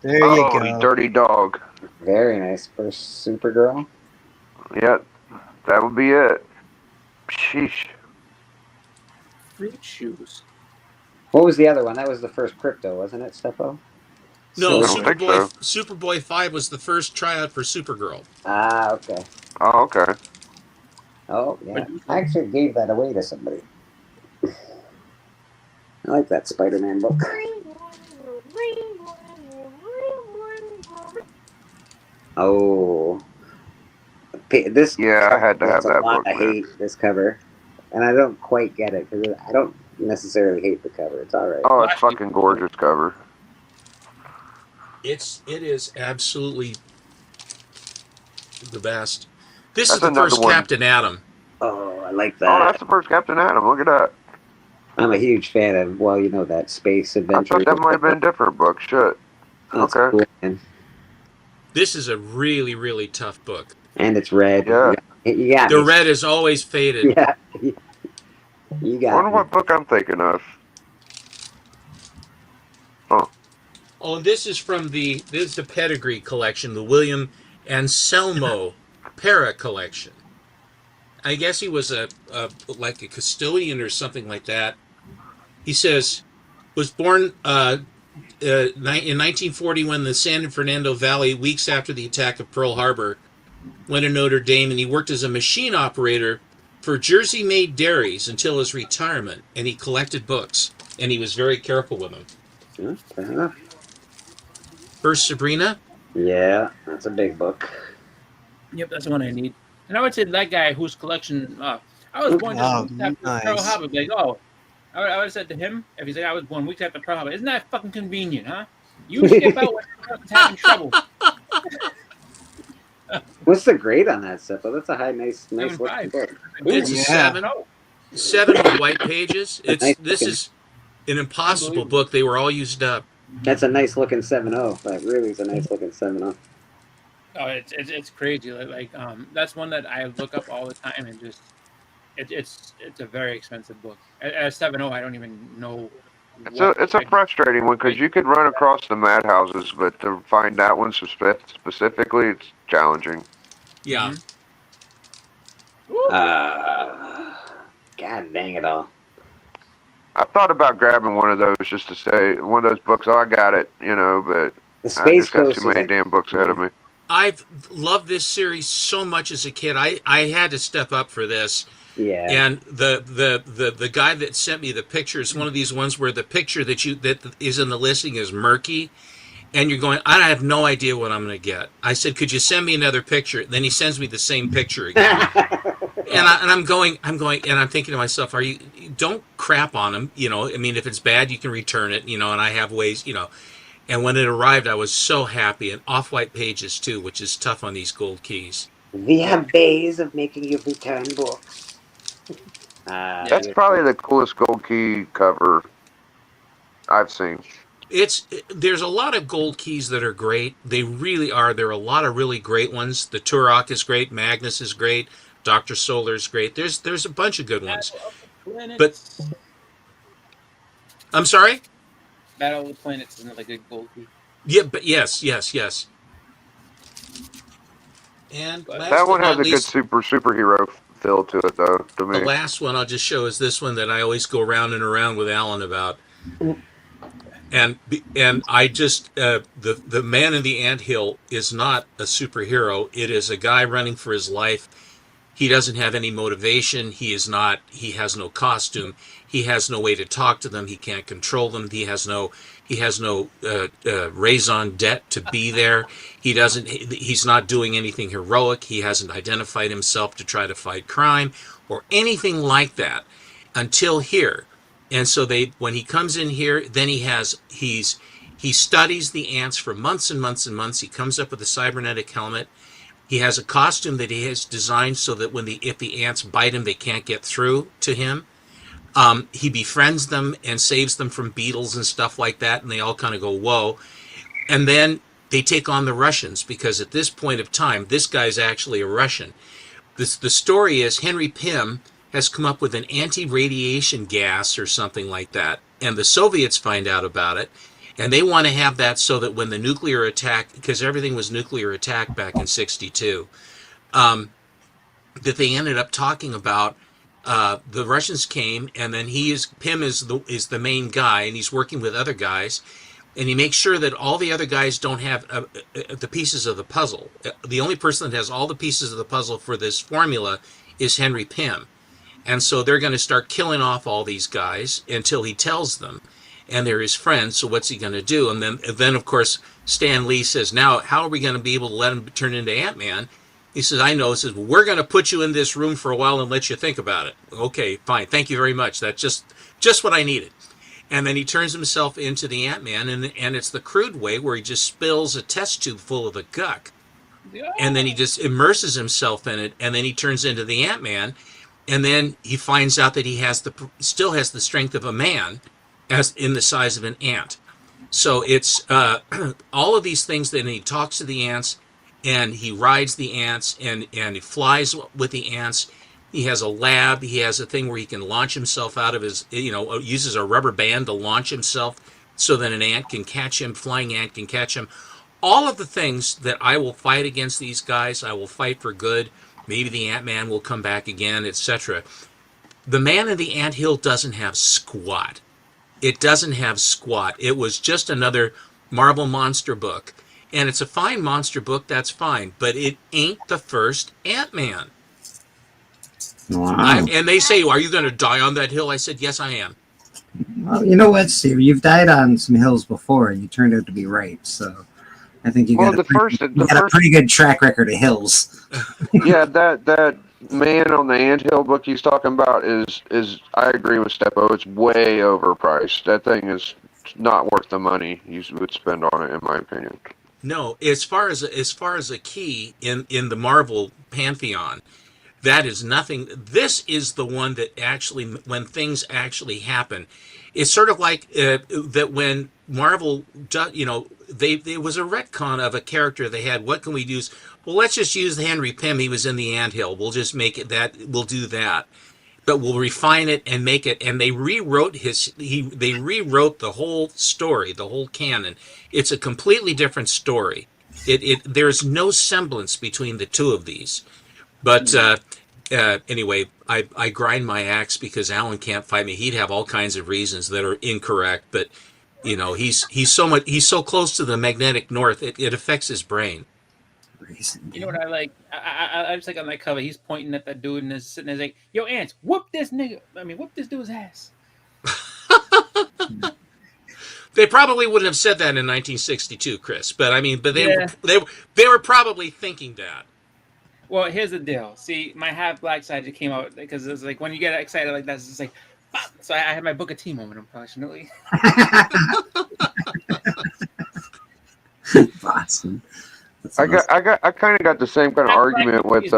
There you Oh, go. you dirty dog. Very nice. First Supergirl. Yeah, that would be it. Sheesh. Fruit shoes. What was the other one? That was the first Crypto, wasn't it, Stefo? No, I don't think so. Superboy 5 was the first tryout for Supergirl. Ah, okay. Oh, okay. Oh, yeah. I actually gave that away to somebody. I like that Spider-Man book. Oh. This Yeah, I had to have that book, I man. hate this cover. And I don't quite get it, because I don't necessarily hate the cover. It's all right. Oh, it's fucking gorgeous cover. It is absolutely the best. This That's is the another first one. Captain Atom. Oh, I like Oh, that. that's the first Captain Atom. Look at that. I'm a huge fan of, well, you know, that space I adventure. thought that might have been a different book. Shit. That's Okay. cool, man. This is a really, really tough book. And it's red. Yeah. You got The me. red is always faded. Yeah. You I got wonder me. what book I'm thinking of. Oh. Oh, and this is the Pedigree collection, the William Anselmo Para collection. I guess he was like a custodian or something like that. He says, was born in 1940 when the San Fernando Valley, weeks after the attack of Pearl Harbor, went to Notre Dame, and he worked as a machine operator for Jersey Made Dairies until his retirement, and he collected books, and he was very careful with them. Yeah, fair enough. First Sabrina? Yeah, that's a big book. Yep, that's the one I need. And I would say that guy whose collection, I was born just weeks after Pearl Harbor. Like, I would have said to him, if he's like, I was born weeks after Pearl Harbor, isn't that fucking convenient, huh? You skip out when you're having trouble. What's the grade on that stuff? Oh, that's a nice looking 7.5. book. It's Ooh, a 7 with white pages. Nice This looking. is an impossible book. They were all used up. That's a nice looking 7.0. That really is a nice looking 7.0. Oh, it's crazy. Like that's one that I look up all the time, and just it's a very expensive book. At 7.0, I don't even know. It's a frustrating one because you could run across the madhouses, but to find that one specifically, it's challenging. Yeah. God dang it all. I thought about grabbing one of those just to say one of those books. Oh, I got it, but The I Space just got Ghost too many is damn books ahead of me. I've loved this series so much as a kid. I had to step up for this. Yeah. And the guy that sent me the picture is one of these ones where the picture that is in the listing is murky, and you're going, I have no idea what I'm going to get. I said, could you send me another picture? Then he sends me the same picture again. And I'm going, and I'm thinking to myself, don't crap on him. I mean, if it's bad, you can return it, and I have ways, And when it arrived, I was so happy. And off-white pages, too, which is tough on these gold keys. We have ways of making you return books. That's probably the coolest gold key cover I've seen. There's a lot of gold keys that are great. They really are. There are a lot of really great ones. The Turok is great. Magnus is great. Dr. Solar is great. There's a bunch of good ones. But I'm sorry? Battle of the Planets is another good gold key. Yeah, but yes. And That one has a good superhero feel to it, though, to me. The last one I'll just show is this one that I always go round and around with Alan about. And I just the man in the anthill is not a superhero. It is a guy running for his life. He doesn't have any motivation. He has no costume. He has no way to talk to them. He can't control them. He has no raison d'etre to be there. He's not doing anything heroic. He hasn't identified himself to try to fight crime or anything like that until here. And so when he comes in here, then he studies the ants for months and months and months. He comes up with a cybernetic helmet. He has a costume that he has designed so that if the ants bite him, they can't get through to him. He befriends them and saves them from beetles and stuff like that, and they all kind of go, whoa. And then they take on the Russians, because at this point of time, this guy's actually a Russian. The story is Henry Pym has come up with an anti-radiation gas or something like that, and the Soviets find out about it, and they want to have that so that when the nuclear attack, because everything was nuclear attack back in 1962, that they ended up talking about the Russians came, and then Pym is the main guy, and he's working with other guys, and he makes sure that all the other guys don't have the pieces of the puzzle. The only person that has all the pieces of the puzzle for this formula is Henry Pym. And so they're going to start killing off all these guys until he tells them. And they're his friends, so what's he going to do? And then of course, Stan Lee says, now, how are we going to be able to let him turn into Ant-Man? He says, I know. He says, well, we're going to put you in this room for a while and let you think about it. Okay, fine. Thank you very much. That's just what I needed. And then he turns himself into the Ant-Man, and it's the crude way where he just spills a test tube full of the guck. And then he just immerses himself in it, and then he turns into the Ant-Man. And then he finds out that he still has the strength of a man, as in the size of an ant. So it's all of these things. Then he talks to the ants, and he rides the ants, and he flies with the ants. He has a lab. He has a thing where he can launch himself out of his, uses a rubber band to launch himself so that an ant can catch him, flying ant can catch him. All of the things that I will fight against these guys, I will fight for good. Maybe the Ant-Man will come back again, etc. The Man in the Anthill doesn't have squat. It doesn't have squat. It was just another Marvel monster book. And it's a fine monster book, that's fine. But it ain't the first Ant-Man. Wow. And they say, are you going to die on that hill? I said, yes, I am. Well, you know what, Steve? You've died on some hills before, and you turned out to be right. So I think you got a pretty good track record of hills. Yeah, that Man on the Anthill book he's talking about is I agree with Steppo. It's way overpriced. That thing is not worth the money you would spend on it, in my opinion. No, as far as a key in the Marvel pantheon, that is nothing. This is the one that actually, when things actually happen, it's sort of like that when Marvel, there was a retcon of a character they had. What can we use? Well, let's just use Henry Pym. He was in the anthill. We'll just make it that. We'll do that, but we'll refine it and make it. And they rewrote they rewrote the whole story, the whole canon. It's a completely different story. There's no semblance between the two of these. But anyway, I grind my axe because Alan can't fight me. He'd have all kinds of reasons that are incorrect, but he's so close to the magnetic north, it affects his brain. You know what I like? I just like on that cover. He's pointing at that dude and is sitting there like, "Yo, ants, whoop this nigga! Whoop this dude's ass." They probably wouldn't have said that in 1962, Chris. But they were probably thinking that. Well, here's the deal. See, my half black side just came out because it's like when you get excited like that, it's just like, fuck. So I had my Booker T moment, unfortunately. Awesome. I kind of got the same kind of argument with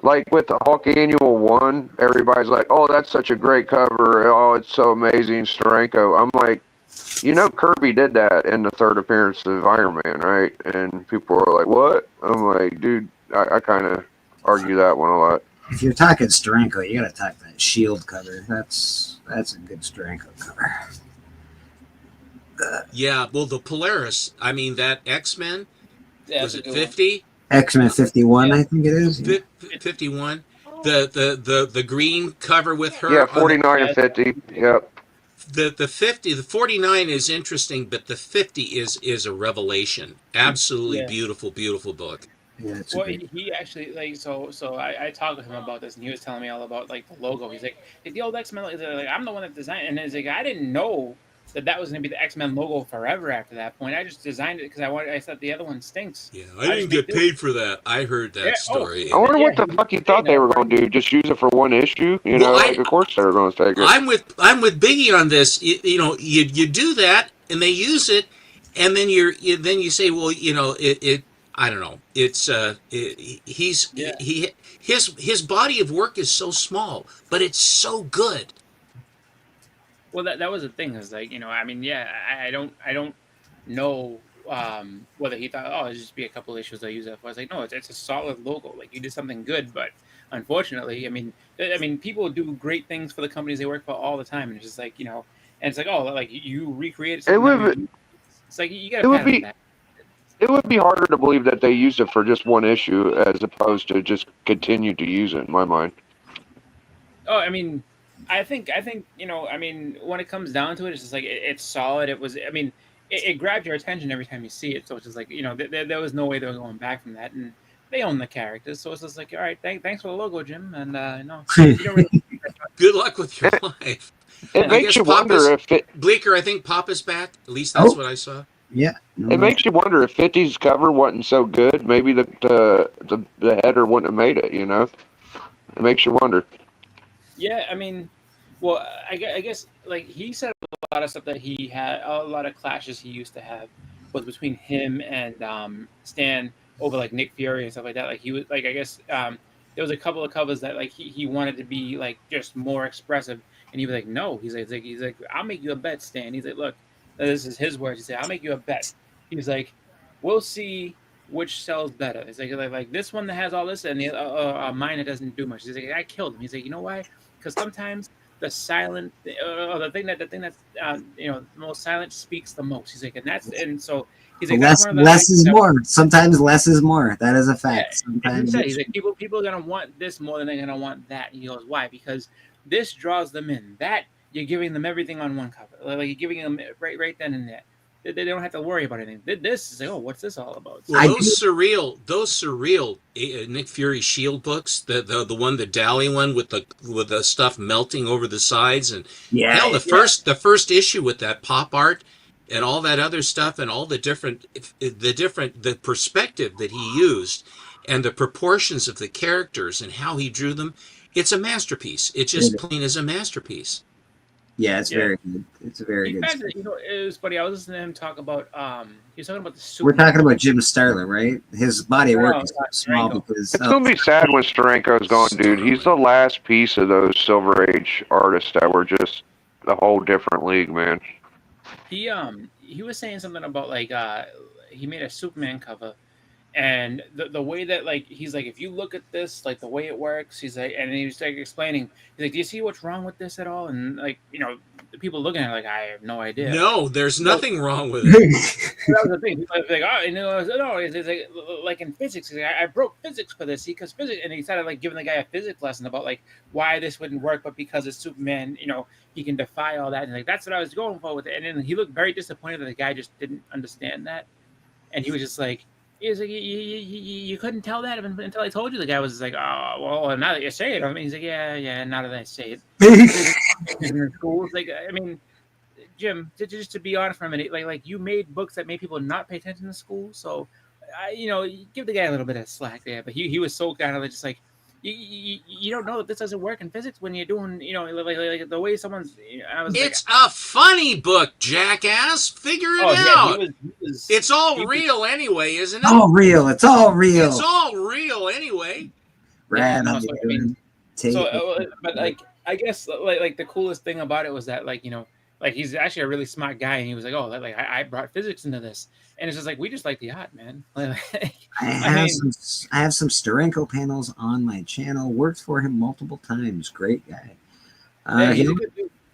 like with the Hulk Annual 1. Everybody's like, "Oh, that's such a great cover. Oh, it's so amazing, Steranko." I'm like, Kirby did that in the third appearance of Iron Man, right? And people were like, "What?" I'm like, dude, I kind of argue that one a lot. If you're talking Steranko, you got to talk that Shield cover. That's a good Steranko cover. Yeah, well, the Polaris, that X-Men, was it 50? X-Men 51, I think it is. 51. The green cover with her. Yeah, 49 and 50. Yep. the 50, the 49 is interesting, but the 50 is a revelation. Absolutely beautiful book. Yeah, well, he actually like so I talked with him about this, and he was telling me all about like the logo. He's like the old X-Men. Like I'm the one that designed, and he's like I didn't know that was going to be the X-Men logo forever after that point. I just designed it because I thought the other one stinks. Yeah, I didn't get paid for that. I heard that story. I wonder what the fuck you thought they were going to do. Just use it for one issue? You know, like, of course they were going to take it. I'm with Biggie on this. You know, you do that, and they use it, and then you say, well, you know, it I don't know. It's his body of work is so small, but it's so good. Well, that was the thing. Is like, you know, I mean, yeah, I don't know whether he thought, oh, it'll just be a couple issues I use that for. I was like, no, it's a solid logo. Like you did something good, but unfortunately, I mean, people do great things for the companies they work for all the time, and it's just like, you know, and it's like, oh, like you recreated something. It's like you got to that. It would be harder to believe that they used it for just one issue as opposed to just continue to use it, in my mind. Oh, I mean, I think you know, I mean, when it comes down to it, it's just like it's solid. It was, I mean, it grabbed your attention every time you see it. So it's just like, you know, there was no way they were going back from that, and they own the characters. So it's just like, all right, thanks for the logo, Jim, and no, you don't really good luck with your life. It makes you wonder if Bleecker. I think Pop is back. At least that's what I saw. Yeah, it makes you wonder if 50's cover wasn't so good. Maybe the header wouldn't have made it. You know, it makes you wonder. Yeah, I mean, well, I guess like he said a lot of stuff that he had, a lot of clashes he used to have was between him and Stan over like Nick Fury and stuff like that. Like he was like, I guess there was a couple of covers that like he wanted to be like just more expressive, and he was like, no, he's like, I'll make you a bet, Stan. He's like, look. This is his words. He said, I'll make you a bet. He's like, we'll see which sells better. It's like this one that has all this and the mine that doesn't do much. He's like, I killed him. He's like, you know why? Because sometimes the silent, the thing that's you know, the most silent speaks the most. He's like, and so he's like, less is more. Sometimes less is more. That is a fact. Yeah, sometimes he's like, people are gonna want this more than they're gonna want that. And he goes, why? Because this draws them in. That you're giving them everything on one cover. Like you're giving them right then and there. They don't have to worry about anything. This is like, oh, what's this all about? Well, those surreal Nick Fury Shield books, the one, the Dally one with the stuff melting over the sides, and hell, the first issue with that pop art and all that other stuff and all the perspective that he used and the proportions of the characters and how he drew them, it's a masterpiece. It's just plain as a masterpiece. Yeah, it's very good. It's a very good. You know, it was funny. I was listening to him talk about. He was talking about the Superman. We're talking about Jim Starlin, right? His body of work is small because it's gonna be sad when Steranko's gone, dude. He's the last piece of those Silver Age artists that were just a whole different league, man. He was saying something about like he made a Superman cover. And the way that like he's like, if you look at this, like the way it works, he's like, and he was like explaining, he's like, do you see what's wrong with this at all? And like, you know, the people looking at it like, I have no idea. No, there's nothing wrong with it. That was the thing. People like, oh, and no, it's like in physics, he's like, I broke physics for this because physics, and he started like giving the guy a physics lesson about like why this wouldn't work, but because it's Superman, you know, he can defy all that. And like that's what I was going for with it. And then he looked very disappointed that the guy just didn't understand that, and he was just like. He's like, you couldn't tell that until I told you. The guy was like, oh, well, now that you say it. I mean, he's like, yeah, now that I say it. In schools, like, I mean, Jim, just to be honest for a minute, like you made books that made people not pay attention to school. So, you know, give the guy a little bit of slack there. But he was so kind of just like, you don't know that this doesn't work in physics when you're doing, you know, like the way someo's. It's a funny book, jackass. Figure it out. It's all real anyway, isn't it? All real. It's all real. It's all real anyway. Brad, but like, I guess like the coolest thing about it was that like, you know, like he's actually a really smart guy, and he was like, oh, like I brought physics into this. And it's just like, we just like the art, man. I have some Steranko panels on my channel. Worked for him multiple times. Great guy.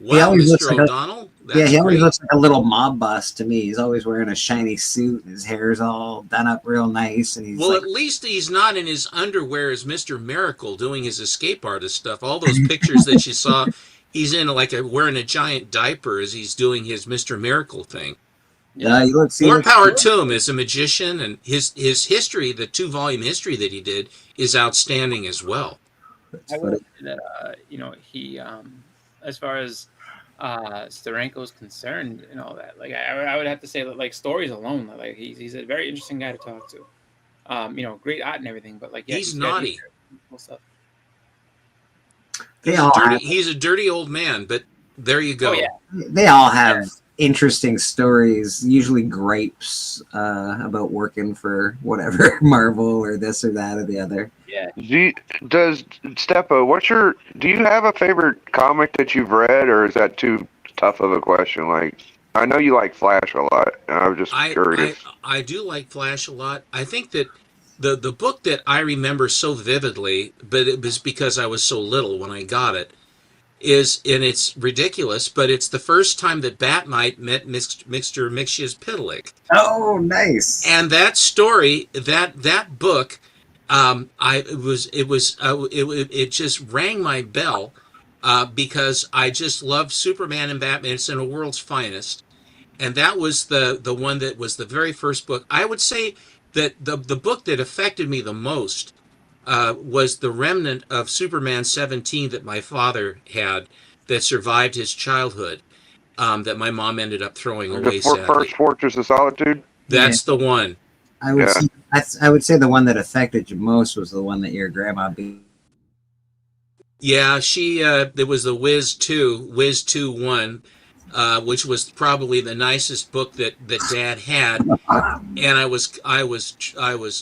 Wow, looks Mr. like O'Donnell. he always great. looks like a little mob boss to me. He's always wearing a shiny suit, and his hair's all done up real nice, and he's Well, like, at least he's not in his underwear as Mr. Miracle doing his escape artist stuff. All those pictures that you saw, he's in wearing a giant diaper as he's doing his Mr. Miracle thing. More power to him as a magician, and his history, the 2-volume history that he did, is outstanding as well. I will say that he as far as Steranko is concerned and all that, like I would have to say that, like, stories alone, like he's a very interesting guy to talk to. Great art and everything, but like he's naughty. Stuff. He's a dirty old man, but there you go. Oh, yeah. They all have interesting stories, usually gripes about working for whatever Marvel or this or that or the other. Yeah. Does Steppo, do you have a favorite comic that you've read, or is that too tough of a question? Like, I know you like Flash a lot, and I was just curious. I do like Flash a lot. I think that the book that I remember so vividly, but it was because I was so little when I got it, and it's ridiculous, but it's the first time that Bat Knight met Mr. Mxyzptlk. Oh, nice! And that story, that book, it just rang my bell because I just loved Superman and Batman. It's in a world's finest, and that was the one that was the very first book. I would say that the book that affected me the most was the remnant of Superman 17 that my father had that survived his childhood, that my mom ended up throwing away. The first Fortress of Solitude? That's the one. I would say the one that affected you most was the one that your grandma beat. Yeah, there was the Wiz 2 1, which was probably the nicest book that Dad had, and I was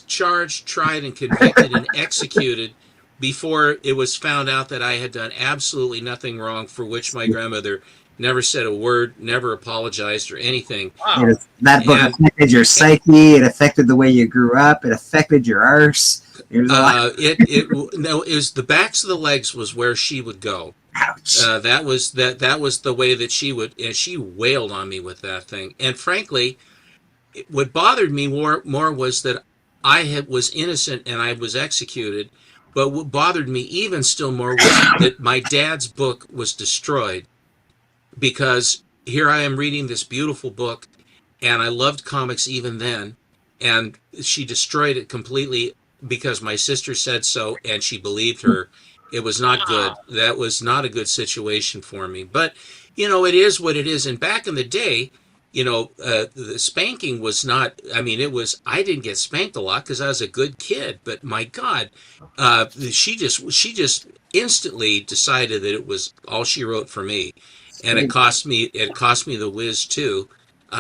charged, tried, and convicted and executed before it was found out that I had done absolutely nothing wrong, for which my grandmother never said a word, never apologized or anything. Wow. That book affected your psyche. It affected the way you grew up. It affected your arse. It was the backs of the legs was where she would go. Ouch. That was the way that she would, and she wailed on me with that thing. And frankly, what bothered me more was that I was innocent and I was executed. But what bothered me even still more was that my dad's book was destroyed, because here I am reading this beautiful book, and I loved comics even then, and she destroyed it completely because my sister said so, and she believed her. It was not good. That was not a good situation for me. But, it is what it is. And back in the day, the spanking was not, I didn't get spanked a lot because I was a good kid. But my God, she just instantly decided that it was all she wrote for me. And it cost me the Wiz too,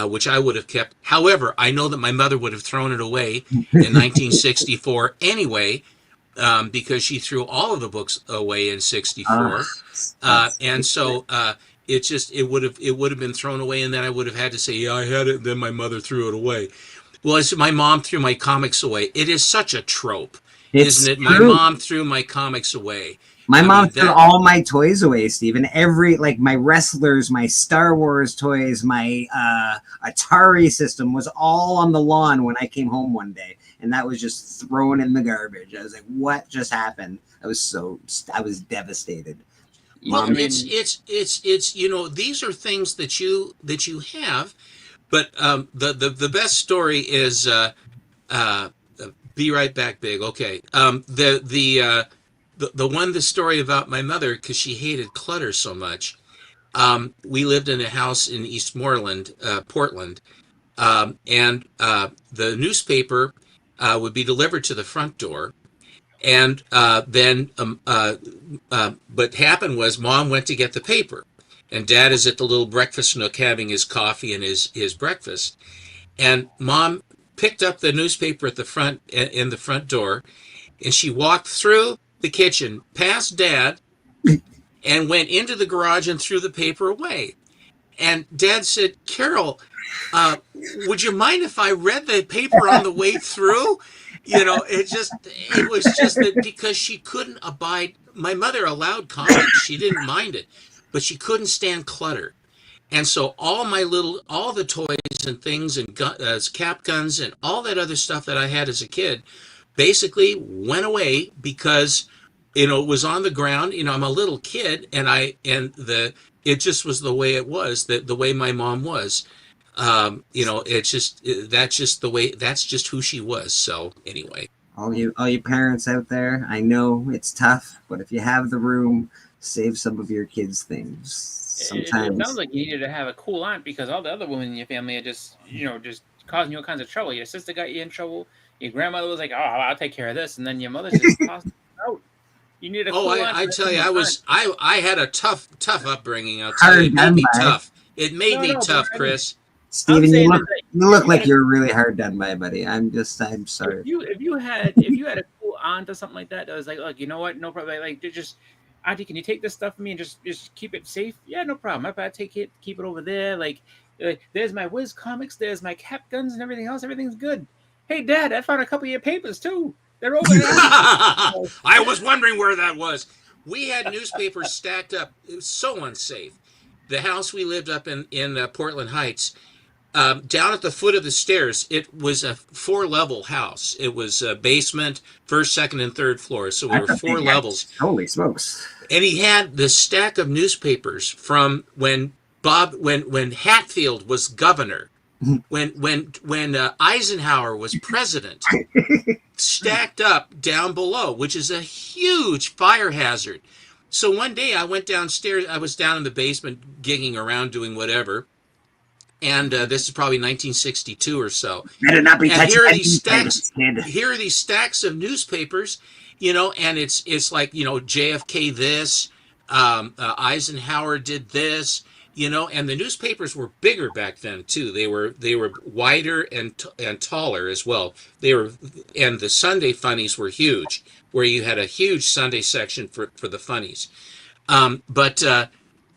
which I would have kept. However, I know that my mother would have thrown it away in 1964 anyway, because she threw all of the books away in '64, and so it would have been thrown away, and then I would have had to say, yeah, I had it, and then my mother threw it away. Well, it's my mom threw my comics away. It is such a trope, isn't it? My mom threw my comics away. My mom threw all my toys away, Stephen. My wrestlers, my Star Wars toys, my Atari system was all on the lawn when I came home one day. And that was just thrown in the garbage. I was like, what just happened? I was devastated. Well, it's these are things that you have, but the best story is Be Right Back Big. Okay. The story about my mother, because she hated clutter so much. We lived in a house in Eastmoreland, Portland, and the newspaper would be delivered to the front door. And then what happened was Mom went to get the paper, and Dad is at the little breakfast nook having his coffee and his breakfast. And Mom picked up the newspaper in the front door, and she walked through the kitchen, past Dad, and went into the garage and threw the paper away. And Dad said, Carol, would you mind if I read the paper on the way through? It was just that because she couldn't abide. My mother allowed comics. She didn't mind it. but she couldn't stand clutter. And so all the toys and things and cap guns and all that other stuff that I had as a kid basically went away because, it was on the ground. I'm a little kid, and it just was the way it was, the way my mom was. It's just, that's just who she was. So anyway. All you parents out there, I know it's tough, but if you have the room, save some of your kids' things. Sometimes it sounds like you needed to have a cool aunt, because all the other women in your family are just causing you all kinds of trouble. Your sister got you in trouble. Your grandmother was like, "Oh, I'll take care of this," and then your mother just tossed it out. You need a cool aunt. I tell you, I had a tough upbringing. I'll tell you, it made me tough. It made me tough, Chris. Steven, you look like you're really hard done by, buddy. I'm sorry. If you had a cool aunt or something like that was like, look, you know what? No problem. Like, just auntie, can you take this stuff from me and just keep it safe? Yeah, no problem. If I take it, keep it over there. Like there's my Wiz comics, there's my cap guns and everything else. Everything's good. Hey, Dad, I found a couple of your papers too. They're over there. I was wondering where that was. We had newspapers stacked up. It was so unsafe. The house we lived up in Portland Heights, down at the foot of the stairs, it was a 4-level house. It was a basement, first, second, and third floor. So we were 4 levels. Holy smokes. And he had this stack of newspapers from when Hatfield was governor, when Eisenhower was president, stacked up down below, which is a huge fire hazard. So one day I went downstairs. I was down in the basement gigging around doing whatever. And this is probably 1962 or so. Better not be touching here are these stacks. Here are these stacks of newspapers, and it's like, JFK this, Eisenhower did this, and the newspapers were bigger back then too. They were wider and taller as well. And the Sunday funnies were huge, where you had a huge Sunday section for the funnies.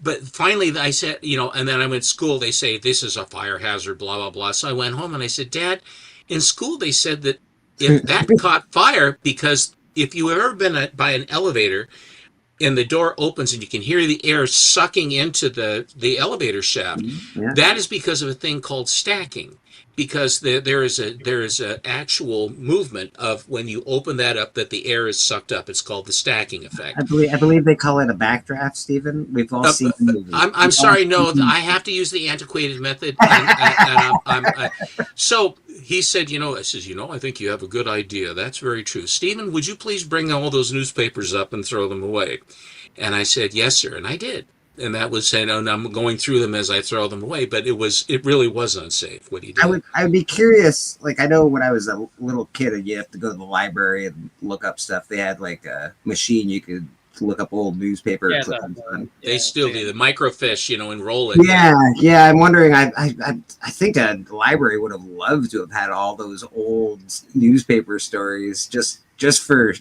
But finally I said, and then I went to school, they say, this is a fire hazard, blah, blah, blah. So I went home and I said, Dad, in school they said that if that caught fire, because if you ever been by an elevator and the door opens and you can hear the air sucking into the elevator shaft, that is because of a thing called stacking. Because there is a actual movement of when you open that up that the air is sucked up. It's called the stacking effect. I believe they call it a backdraft, Stephen. We've all seen the movie. I'm sorry, no, I have to use the antiquated method. So he said, I think you have a good idea. That's very true. Stephen, would you please bring all those newspapers up and throw them away? And I said, yes, sir. And I did. And that was saying, and I'm going through them as I throw them away, but it really was unsafe what he did. I would be curious. Like, I know when I was a little kid and you have to go to the library and look up stuff. They had like a machine you could look up old newspaper clippings on. They still do the microfiche, and roll it. Yeah. I'm wondering. I think a library would have loved to have had all those old newspaper stories just for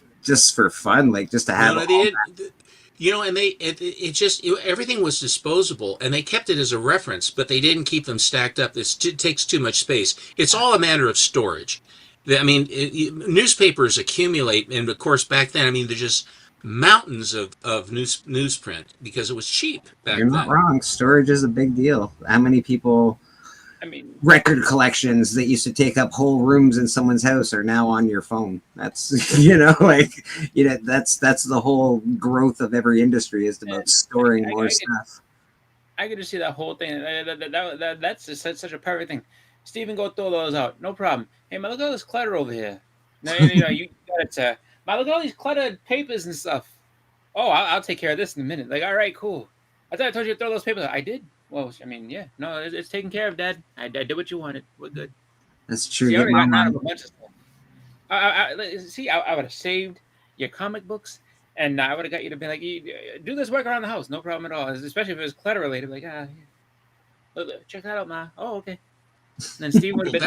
fun, like just to have. And everything was disposable, and they kept it as a reference, but they didn't keep them stacked up. It takes too much space. It's all a matter of storage. I mean, newspapers accumulate, and of course, back then, there's just mountains of newsprint because it was cheap back then. You're not wrong. Storage is a big deal. How many people? Record collections that used to take up whole rooms in someone's house are now on your phone. That's that's the whole growth of every industry is about storing more stuff. I could just see that whole thing. That's just such a perfect thing. Stephen, go throw those out. No problem. Hey man, look at all this clutter over here. No, you got it. Man, look at all these cluttered papers and stuff. Oh, I'll take care of this in a minute. Like, all right, cool. I thought I told you to throw those papers out. I did. Well, yeah. No, it's taken care of, Dad. I did what you wanted. We're good. That's true. See, I already got out of a bunch of stuff. I would have saved your comic books, and I would have got you to be like, do this work around the house. No problem at all. Especially if it was clutter related. Like, look, check that out, Ma. Oh, okay. And then Steve would have been.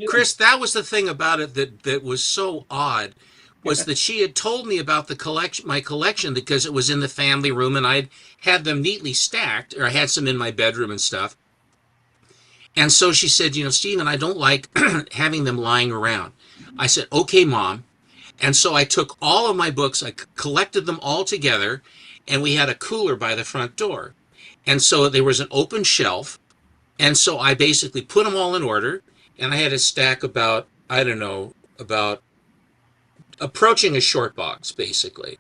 Chris, that was the thing about it that was so odd. Was that she had told me about my collection because it was in the family room and I'd had them neatly stacked, or I had some in my bedroom and stuff. And so she said, Stephen, I don't like having them lying around. I said, okay, Mom. And so I took all of my books, I collected them all together, and we had a cooler by the front door. And so there was an open shelf. And so I basically put them all in order, and I had a stack about, I don't know, about approaching a short box, basically.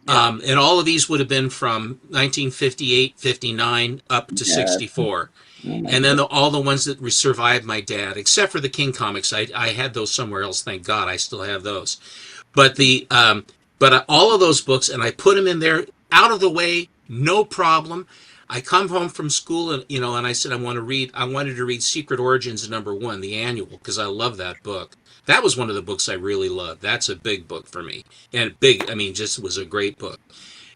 Yeah. And all of these would have been from 1958, 59 up to 64. And then all the ones that survived my dad, except for the King comics, I had those somewhere else. Thank God, I still have those. But all of those books, and I put them in there, out of the way, no problem. I come home from school, and and I said I wanted to read Secret Origins #1, the annual, because I love that book. That was one of the books I really loved. That's a big book for me, and just was a great book.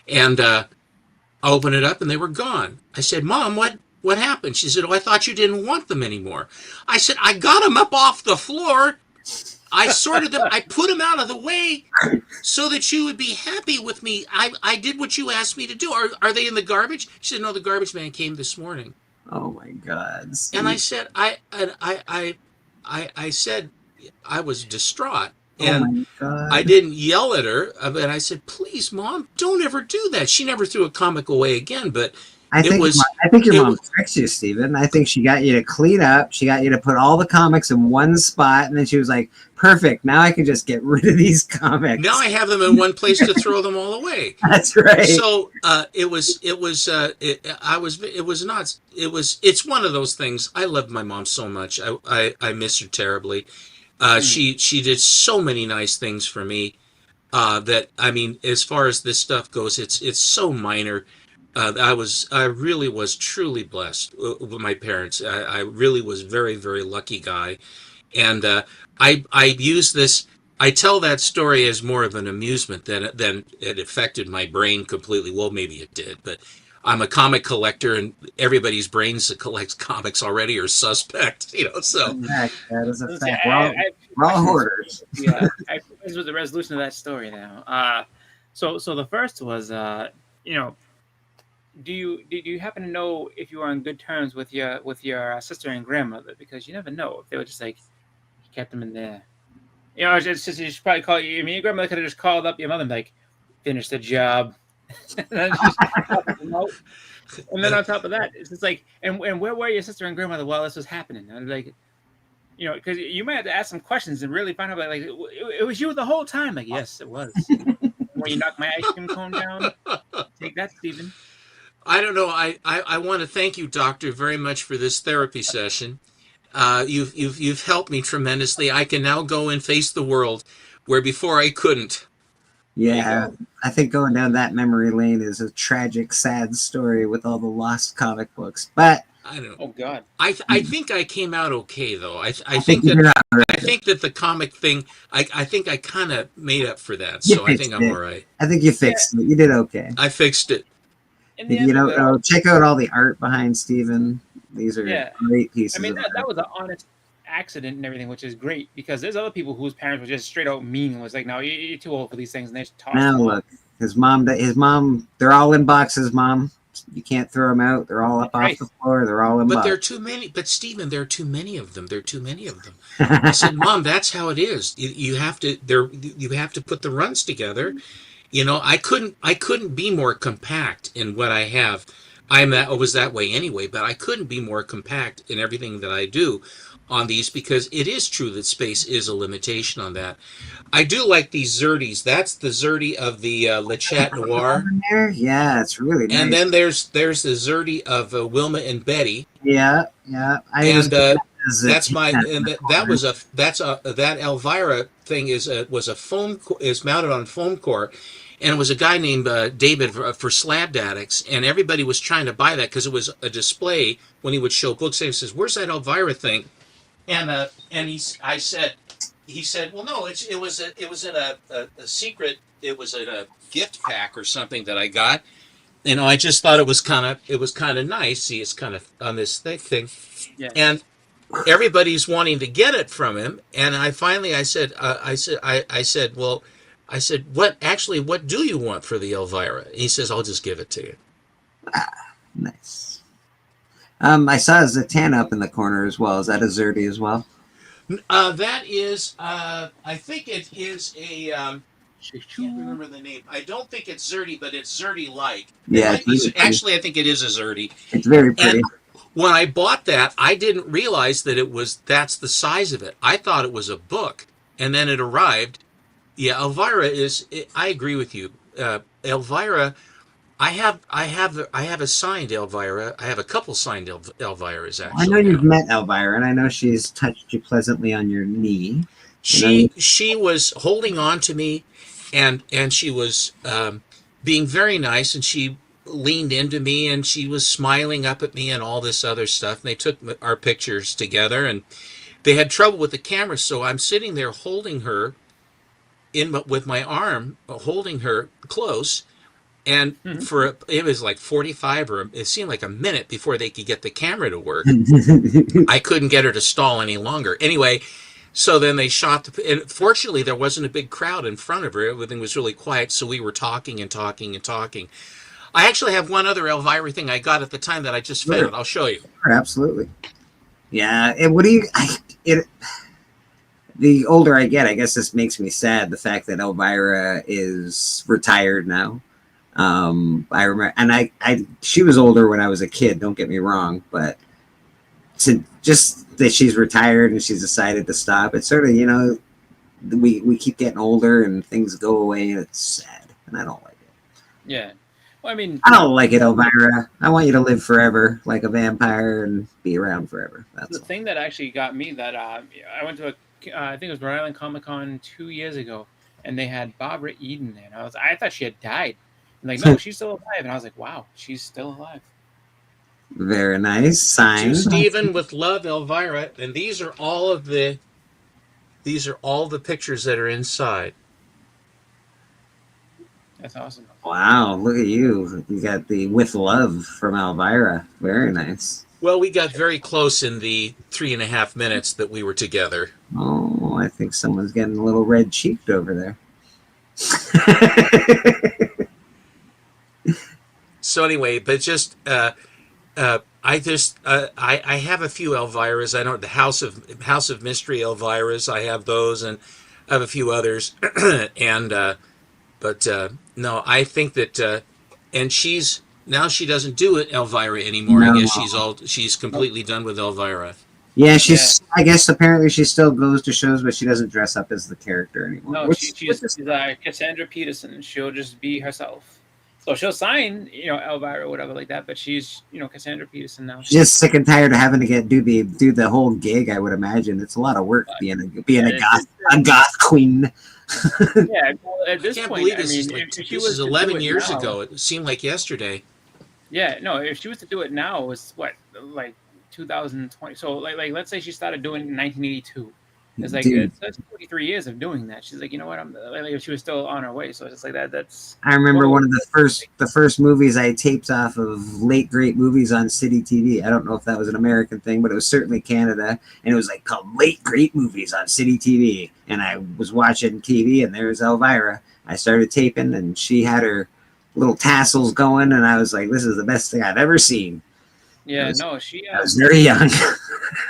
And I opened it up, and they were gone. I said, "Mom, what happened?" She said, "Oh, I thought you didn't want them anymore." I said, "I got them up off the floor. I sorted them. I put them out of the way so that you would be happy with me. I did what you asked me to do. Are they in the garbage?" She said, "No, the garbage man came this morning." Oh my God! Steve. And I said, I said, I was distraught, and I didn't yell at her, but I said, "Please, Mom, don't ever do that." She never threw a comic away again, but. I think your mom tricked you, Stephen. I think she got you to clean up. She got you to put all the comics in one spot, and then she was like, "Perfect. Now I can just get rid of these comics. Now I have them in one place to throw them all away." That's right. So it's one of those things. I love my mom so much. I miss her terribly. She did so many nice things for me. That, I mean, as far as this stuff goes, it's so minor. I really was truly blessed with my parents. I really was very, very lucky guy. And I use this, I tell that story as more of an amusement than it affected my brain completely. Well, maybe it did, but I'm a comic collector, and everybody's brains that collects comics already are suspect, so. That is a fact. We're all hoarders. Yeah, this was the resolution of that story now. So the first was, do you happen to know if you were on good terms with your sister and grandmother? Because you never know if they were just like, you kept them in there. You should probably call you. I mean, your grandmother could have just called up your mother and be like, "Finish the job," and then on top of that, it's just like, and where were your sister and grandmother while this was happening? And like, because you might have to ask some questions and really find out like it was you the whole time. Like, yes, it was. When you knocked my ice cream cone down, take that, Stephen. I don't know. I want to thank you, Doctor, very much for this therapy session. You've helped me tremendously. I can now go and face the world where before I couldn't. Yeah, I think going down that memory lane is a tragic, sad story with all the lost comic books. But I don't know. Oh God. I think I came out okay though. I think that the comic thing. I think I kind of made up for that. So I think I'm all right. I think you fixed it. You did okay. I fixed it. Check out all the art behind Stephen. These are great pieces. I mean, that was an honest accident and everything, which is great because there's other people whose parents were just straight out mean. Was like, "No, you're too old for these things," and they just tossed them. Now look, his mom, they're all in boxes, Mom. You can't throw them out. They're all up off the floor. They're all in boxes. But there are too many. But Stephen, there are too many of them. I said, "Mom, that's how it is. You have to put the runs together." I couldn't be more compact in what I have. I was that way anyway, but I couldn't be more compact in everything that I do on these because it is true that space is a limitation on that. I do like these Zerdies. That's the Zerdie of the Le Chat Noir. Yeah, it's really nice. And then there's the Zerdie of Wilma and Betty. Yeah. That's my that Elvira thing is mounted on foam core, and it was a guy named David for Slab Addicts, and everybody was trying to buy that because it was a display when he would show books. And he says, "Where's that Elvira thing?" And he said, "Well, no, it was in a secret. It was in a gift pack or something that I got." I just thought it was kind of nice. See, it's kind of on this thick thing, and everybody's wanting to get it from him. And I said, what do you want for the Elvira? And he says, "I'll just give it to you." Nice. I saw a Zatanna up in the corner as well. Is that a Zerdie as well? That is, I think it is a can't remember the name. I don't think it's Zerdy, but it's Zerdy-like. Yeah, Actually, I think it is a Zerdy. It's very pretty. And when I bought that, I didn't realize that that's the size of it. I thought it was a book, and then it arrived. Yeah, Elvira is. I agree with you, Elvira. I have a signed Elvira. I have a couple signed Elviras actually. I know you've met Elvira, and I know she's touched you pleasantly on your knee. She was holding on to me, and she was being very nice, and she leaned into me, and she was smiling up at me and all this other stuff. And they took our pictures together, and they had trouble with the camera, so I'm sitting there holding her with my arm, holding her close. And it was like 45 or it seemed like a minute before they could get the camera to work. I couldn't get her to stall any longer. Anyway, so then they shot and fortunately there wasn't a big crowd in front of her. Everything was really quiet, so we were talking and talking and talking. I actually have one other Elvira thing I got at the time that I just found. I'll show you. Absolutely. Yeah. And what do you? The older I get, I guess this makes me sad. The fact that Elvira is retired now. I remember, and she was older when I was a kid. Don't get me wrong, but to just that she's retired and she's decided to stop. It's sort of, we keep getting older and things go away, and it's sad, and I don't like it. Yeah. Well, I mean, I don't like it, Elvira. I want you to live forever like a vampire and be around forever. That's the thing that actually got me that I went to I think it was Rhode Island Comic Con 2 years ago, and they had Barbara Eden there. And I thought she had died. And like, no, she's still alive. And I was like, wow, she's still alive. Very nice. Signed. To Stephen with love, Elvira. And these are all the pictures that are inside. That's awesome. Wow, look at you. You got the with love from Elvira. Very nice. Well, we got very close in the 3.5 minutes that we were together. Oh, I think someone's getting a little red cheeked over there. So anyway, but just I have a few Elviras. I don't the House of Mystery Elviras. I have those, and I have a few others. And no, I think that and she doesn't do it Elvira anymore. No. I guess she's completely done with Elvira. Yeah, I guess apparently she still goes to shows, but she doesn't dress up as the character anymore. No, she's Cassandra Peterson. She'll just be herself. So she'll sign, Elvira or whatever like that, but she's, Cassandra Peterson now. She's just sick and tired of having to do the whole gig. I would imagine it's a lot of work being a goth queen. Yeah, well, at this point, this was 11 years ago. It seemed like yesterday. Yeah, no, if she was to do it now, it was what, like 2020. So like let's say she started doing it in 1982. It's like that's 43 years of doing that. She's like, you know what? I'm like, she was still on her way. So it's just like that. That's. I remember one of the first movies I taped off of late great movies on City TV. I don't know if that was an American thing, but it was certainly Canada, and it was like called Late Great Movies on City TV. And I was watching TV, and there's Elvira. I started taping, and she had her little tassels going, and I was like, this is the best thing I've ever seen. Yeah, I was very young.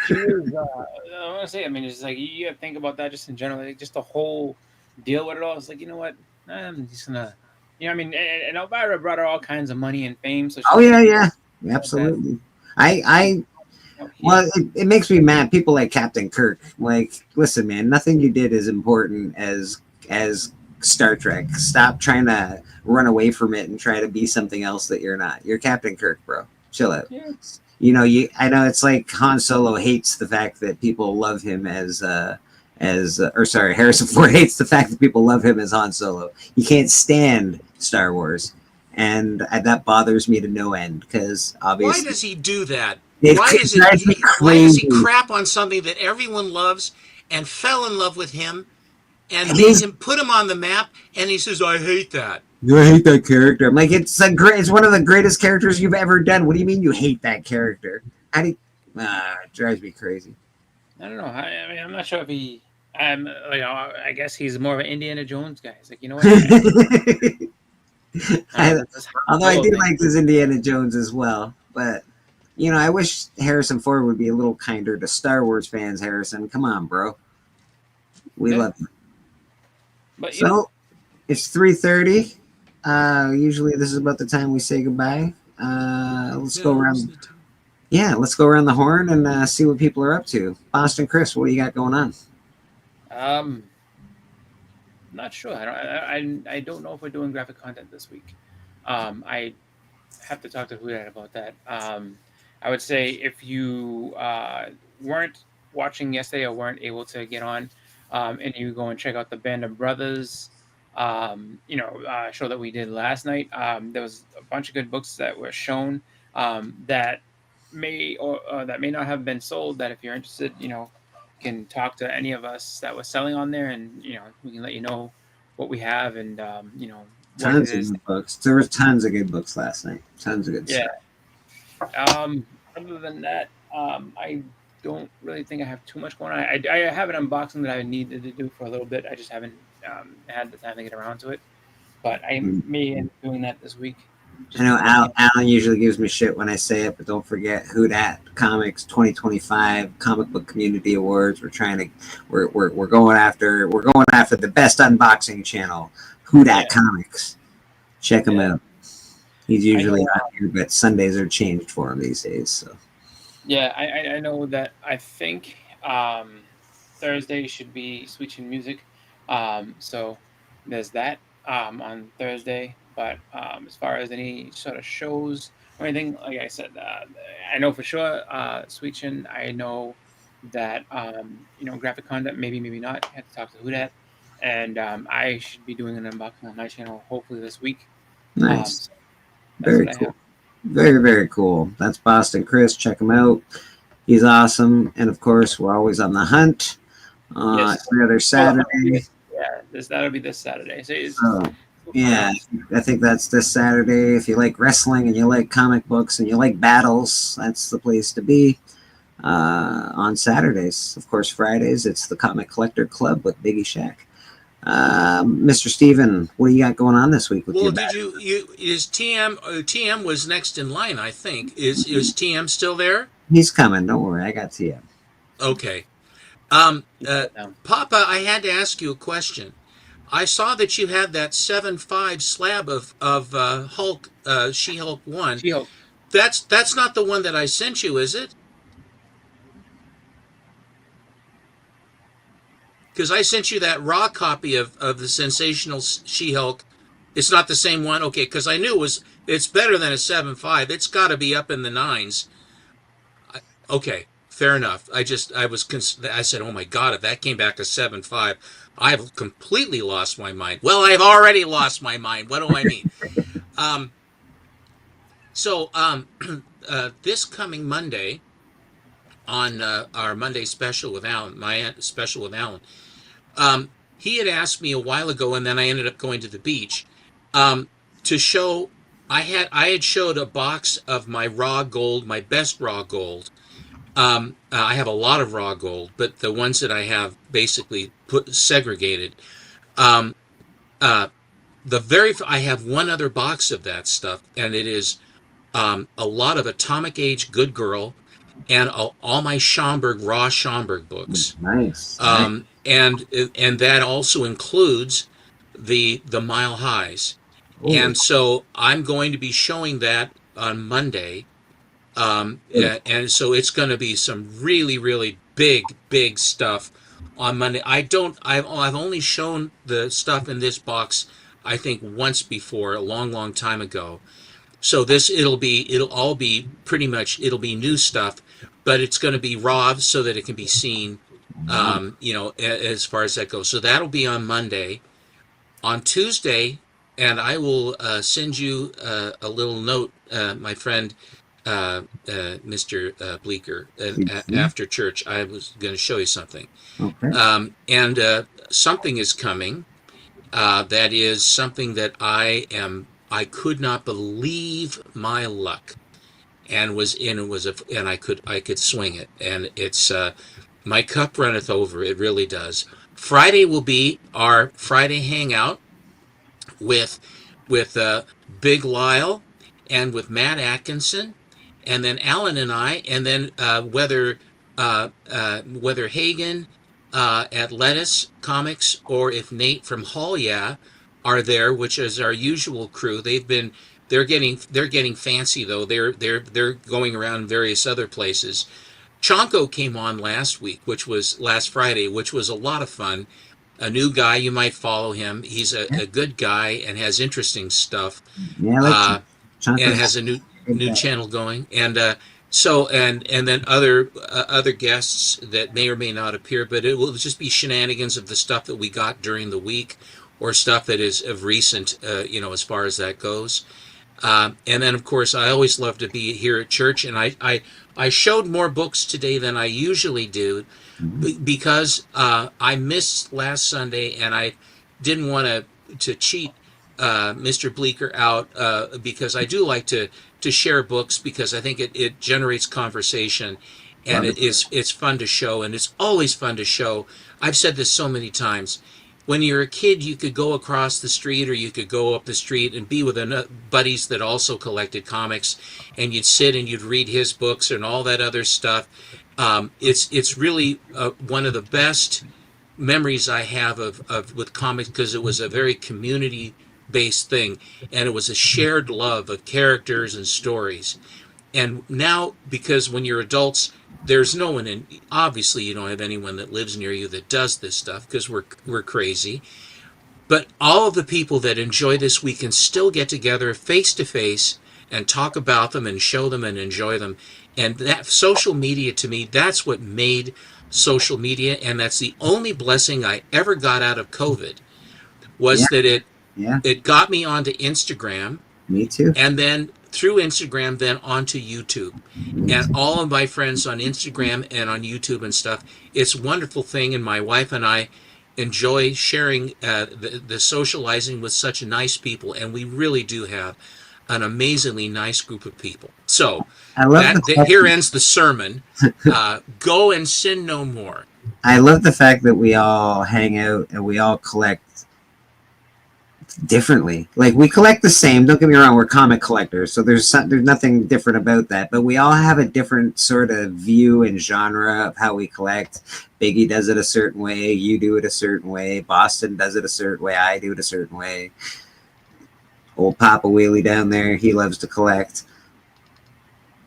She was, I want to say, it's like you got to think about that just in general, like just the whole deal with it all. It's like, you know what? I'm just gonna, and Elvira brought her all kinds of money and fame. So yeah, absolutely. Well, it makes me mad. People like Captain Kirk. Like, listen, man, nothing you did is important as Star Trek. Stop trying to run away from it and try to be something else that you're not. You're Captain Kirk, bro. Chill out. Yeah. I know it's like Han Solo hates the fact that people love him Harrison Ford hates the fact that people love him as Han Solo. He can't stand Star Wars, and that bothers me to no end because obviously. Why does he do that? Why does he crap on something that everyone loves and fell in love with him, and put him on the map, and he says, "I hate that." I hate that character. I'm like, it's one of the greatest characters you've ever done. What do you mean you hate that character? It drives me crazy. I don't know. I'm not sure if he. I guess he's more of an Indiana Jones guy. It's like, you know what? Although I do like this Indiana Jones as well, but I wish Harrison Ford would be a little kinder to Star Wars fans. Harrison, come on, bro. We love you. But It's 3:30. Usually this is about the time we say goodbye. Let's go around. Yeah, let's go around the horn and see what people are up to. Boston Chris, what do you got going on? Not sure. I don't know if we're doing graphic content this week. I have to talk to Huda about that. I would say if you weren't watching yesterday or weren't able to get on, and you go and check out the Band of Brothers, show that we did last night. There was a bunch of good books that were shown that may not have been sold. That if you're interested, can talk to any of us that was selling on there, and we can let you know what we have, and tons of good books. There were tons of good books last night. Tons of good stuff. Other than that, I don't really think I have too much going on. I have an unboxing that I needed to do for a little bit. I just haven't had the time to get around to it, but I may end up doing that this week. I know Alan usually gives me shit when I say it, but don't forget Whodat Comics 2025 Comic Book Community Awards. We're going after the best unboxing channel, Whodat Comics. Check him out. He's usually not here, but Sundays are changed for him these days. So yeah, I know that. I think Thursday should be Sweet Chin Music. So there's that on Thursday. But as far as any sort of shows or anything, like I said, I know for sure Sweet Chin. I know that graphic content, maybe not. I have to talk to Hudat, and I should be doing an unboxing on my channel hopefully this week. Nice, very cool, very very cool. That's Boston Chris. Check him out. He's awesome, and of course we're always on the hunt. Every other Saturday. That'll be this Saturday. Yeah, I think that's this Saturday. If you like wrestling and you like comic books and you like battles, that's the place to be. On Saturdays, of course, Fridays, it's the Comic Collector Club with Biggie Shack. Mr. Steven, what do you got going on this week? Is TM was next in line? I think is TM still there? He's coming. Don't worry, I got TM. Okay, Papa, I had to ask you a question. I saw that you had that 7.5 slab of Hulk, She-Hulk 1. She-Hulk. That's not the one that I sent you, is it? Because I sent you that raw copy of the Sensational She-Hulk. It's not the same one? Okay, because I knew it's better than a 7.5. It's got to be up in the 9s. Okay, fair enough. I said, oh my God, if that came back a 7.5, I've completely lost my mind. Well, I've already lost my mind. What do I mean? This coming Monday, on our Monday special with Alan, my special with Alan, he had asked me a while ago, and then I ended up going to the beach to show. I had showed a box of my raw gold, my best raw gold. I have a lot of raw gold, but the ones that I have basically segregated. I have one other box of that stuff, and it is a lot of Atomic Age Good Girl and all my Schomburg, raw Schomburg books. Nice. And that also includes the Mile Highs. Ooh. And so I'm going to be showing that on Monday. And so it's going to be some really, really big stuff on Monday. I've only shown the stuff in this box, I think, once before, a long time ago. So it'll all be pretty much, it'll be new stuff, but it's going to be raw so that it can be seen, as far as that goes. So that'll be on Monday. On Tuesday, and I will send you a little note, my friend, Mr. Bleecker, after church. I was going to show you something. Okay. And something is coming. That is something that I could not believe my luck, and I could swing it, and it's my cup runneth over. It really does. Friday will be our Friday hangout with Big Lyle and with Matt Atkinson. And then Alan and I, and then whether Hagen at Lettuce Comics or if Nate from Haul Yeah are there, which is our usual crew. They're getting fancy though. They're going around various other places. Chonko came on last Friday, which was a lot of fun. A new guy, you might follow him. He's a good guy and has interesting stuff. Yeah, I like and has a new channel going. And and then other guests that may or may not appear, but it will just be shenanigans of the stuff that we got during the week, or stuff that is of recent, as far as that goes. And then, of course, I always love to be here at church, and I showed more books today than I usually do, because I missed last Sunday, and I didn't want to cheat Mr. Bleecker out, because I do like to share books, because I think it generates conversation, and it's fun to show, and it's always fun to show. I've said this so many times. When you're a kid, you could go across the street, or you could go up the street and be with buddies that also collected comics, and you'd sit and you'd read his books and all that other stuff. It's really one of the best memories I have of with comics, because it was a very community-based thing, and it was a shared love of characters and stories. And now, because when you're adults, there's no one, and obviously you don't have anyone that lives near you that does this stuff, because we're crazy. But all of the people that enjoy this, we can still get together face to face and talk about them and show them and enjoy them. And that social media, to me, that's what made social media, and that's the only blessing I ever got out of COVID, was that it got me onto Instagram. Me too. And then through Instagram, then onto YouTube. And all of my friends on Instagram and on YouTube and stuff, it's a wonderful thing. And my wife and I enjoy sharing the socializing with such nice people. And we really do have an amazingly nice group of people. So here ends the sermon. Go and sin no more. I love the fact that we all hang out and we all collect differently. Like, we collect the same, don't get me wrong, we're comic collectors, so there's nothing different about that, but we all have a different sort of view and genre of how we collect. Biggie does it a certain way, you do it a certain way, Boston does it a certain way, I do it a certain way. Old Papa Wheelie down there, he loves to collect.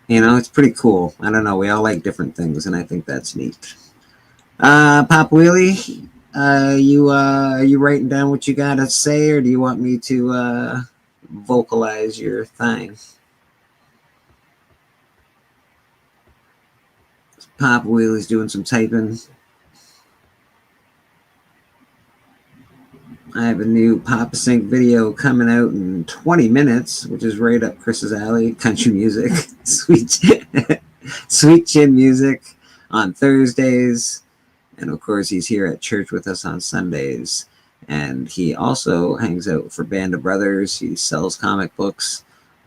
It's pretty cool. I don't know, we all like different things, and I think that's neat. Papa Wheelie, you writing down what you gotta say, or do you want me to vocalize your thing? Papa Wheelie's doing some typing. I have a new Papa Sync video coming out in 20 minutes, which is right up Chris's alley. Country music, sweet chin music on Thursdays. And of course, he's here at church with us on Sundays. And he also hangs out for Band of Brothers. He sells comic books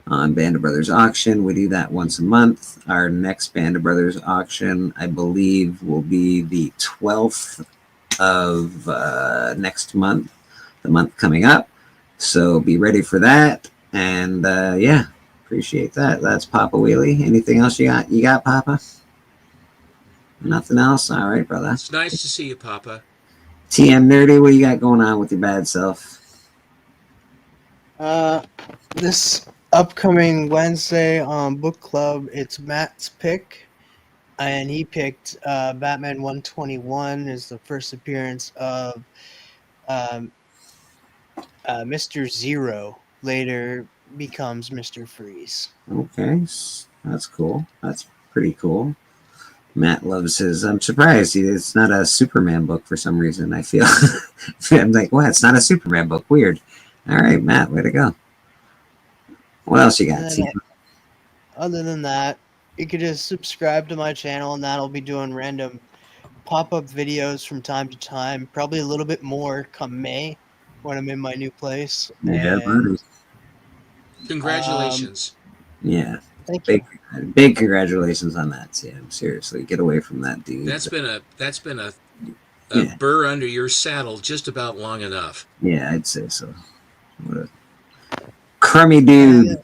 on Band of Brothers auction. We do that once a month. Our next Band of Brothers auction, I believe, will be the 12th of next month, the month coming up. So be ready for that. And appreciate that. That's Papa Wheelie. Anything else you got? You got, Papa? Nothing else? All right, brother. It's nice to see you, Papa. TM Nerdy, what you got going on with your bad self? This upcoming Wednesday on Book Club, it's Matt's pick, and he picked Batman 121 as the first appearance of Mr. Zero, later becomes Mr. Freeze. Okay, that's cool. That's pretty cool. Matt loves his. I'm surprised it's not a Superman book for some reason. I feel I'm like, what? It's not a Superman book. Weird. All right, Matt, way to go. What else you got? Other than that, you could just subscribe to my channel, and that'll be doing random pop-up videos from time to time. Probably a little bit more come May when I'm in my new place. Yeah, buddy. Congratulations. Yeah. Thank you. Big congratulations on that, Sam. Seriously, get away from that dude. That's been a burr under your saddle just about long enough. Yeah, I'd say so. What a crummy dude.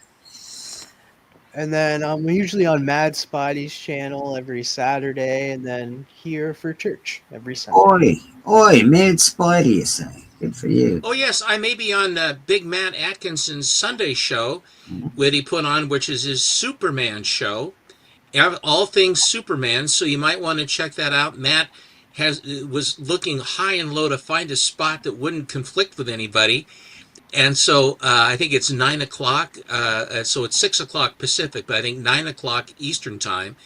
And then I'm usually on Mad Spidey's channel every Saturday, and then here for church every Sunday. Oi, Mad Spidey, you say? Good for you. Oh yes, I may be on Big Matt Atkinson's Sunday show, that he put on, which is his Superman show, all things Superman. So you might want to check that out. Matt was looking high and low to find a spot that wouldn't conflict with anybody, and so I think it's 9 o'clock. So it's 6 o'clock Pacific, but I think 9 o'clock Eastern time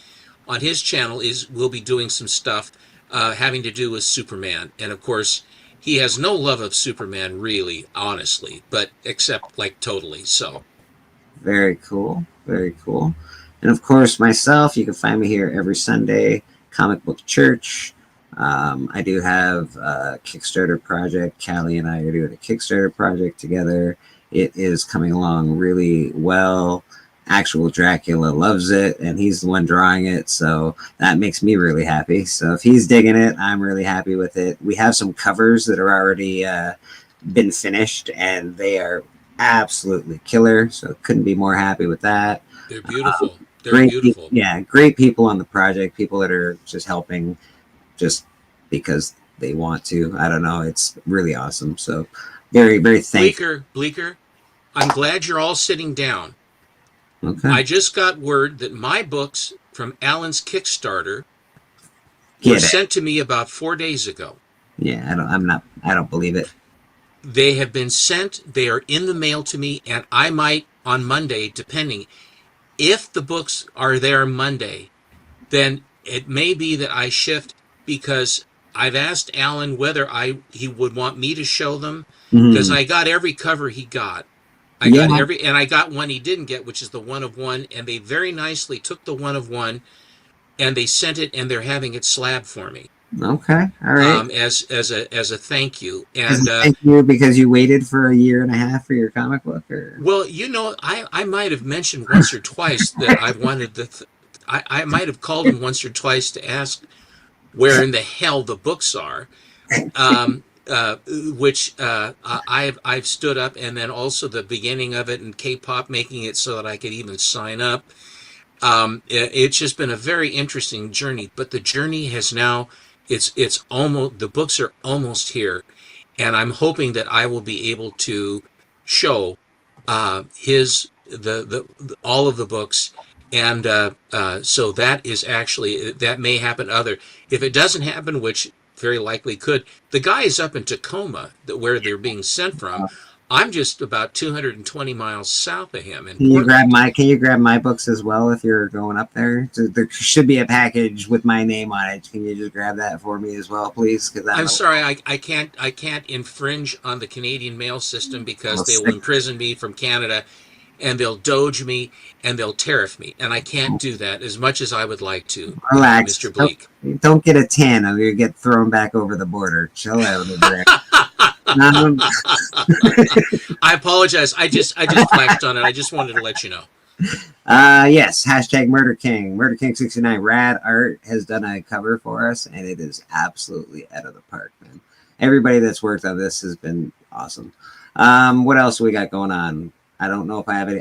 on his channel we'll be doing some stuff having to do with Superman, and of course. He has no love of Superman, really, honestly, but except like totally so. Very cool. Very cool. And of course, myself, you can find me here every Sunday, Comic Book Church. I do have a Kickstarter project. Callie and I are doing a Kickstarter project together. It is coming along really well. Actual Dracula loves it, and he's the one drawing it, so that makes me really happy. So if he's digging it, I'm really happy with it. We have some covers that are already been finished, and they are absolutely killer, so couldn't be more happy with that. They're beautiful. They're beautiful. Great people on the project, people that are just helping just because they want to. I don't know, it's really awesome. So very, very thankful. Bleeker, I'm glad you're all sitting down. Okay. I just got word that my books from Alan's Kickstarter were sent to me about 4 days ago. Yeah, I don't believe it. They have been sent. They are in the mail to me, and I might on Monday, depending. If the books are there Monday, then it may be that I shift, because I've asked Alan whether he would want me to show them, because I got every cover he got. I got one he didn't get, which is the 1 of 1, and they very nicely took the 1 of 1 and they sent it, and they're having it slabbed for me. Okay, all right. As a thank you, and thank you because you waited for 1.5 years for your comic book, or well, I might have mentioned once or twice that I wanted I might have called him once or twice to ask where in the hell the books are. Which I've stood up, and then also the beginning of it, and K-pop making it so that I could even sign up. It's just been a very interesting journey, but the journey has now, it's almost, the books are almost here, and I'm hoping that I will be able to show all of the books, and so that is actually, that may happen if it doesn't happen, which very likely could. The guy is up in Tacoma, where they're being sent from. I'm just about 220 miles south of him. Can you grab my books as well if you're going up there? So there should be a package with my name on it. Can you just grab that for me as well, please? Because I'm sorry, I can't infringe on the Canadian mail system, because they will imprison me from Canada, and they'll doge me, and they'll tariff me, and I can't do that as much as I would like to. Relax, Mr. Bleak. Don't get a 10, or you get thrown back over the border. Chill out over there. I apologize. I just flashed on it. I just wanted to let you know. Yes, hashtag Murder King. Murder King 69. Rad Art has done a cover for us, and it is absolutely out of the park, man. Everybody that's worked on this has been awesome. What else we got going on? I don't know if I have any.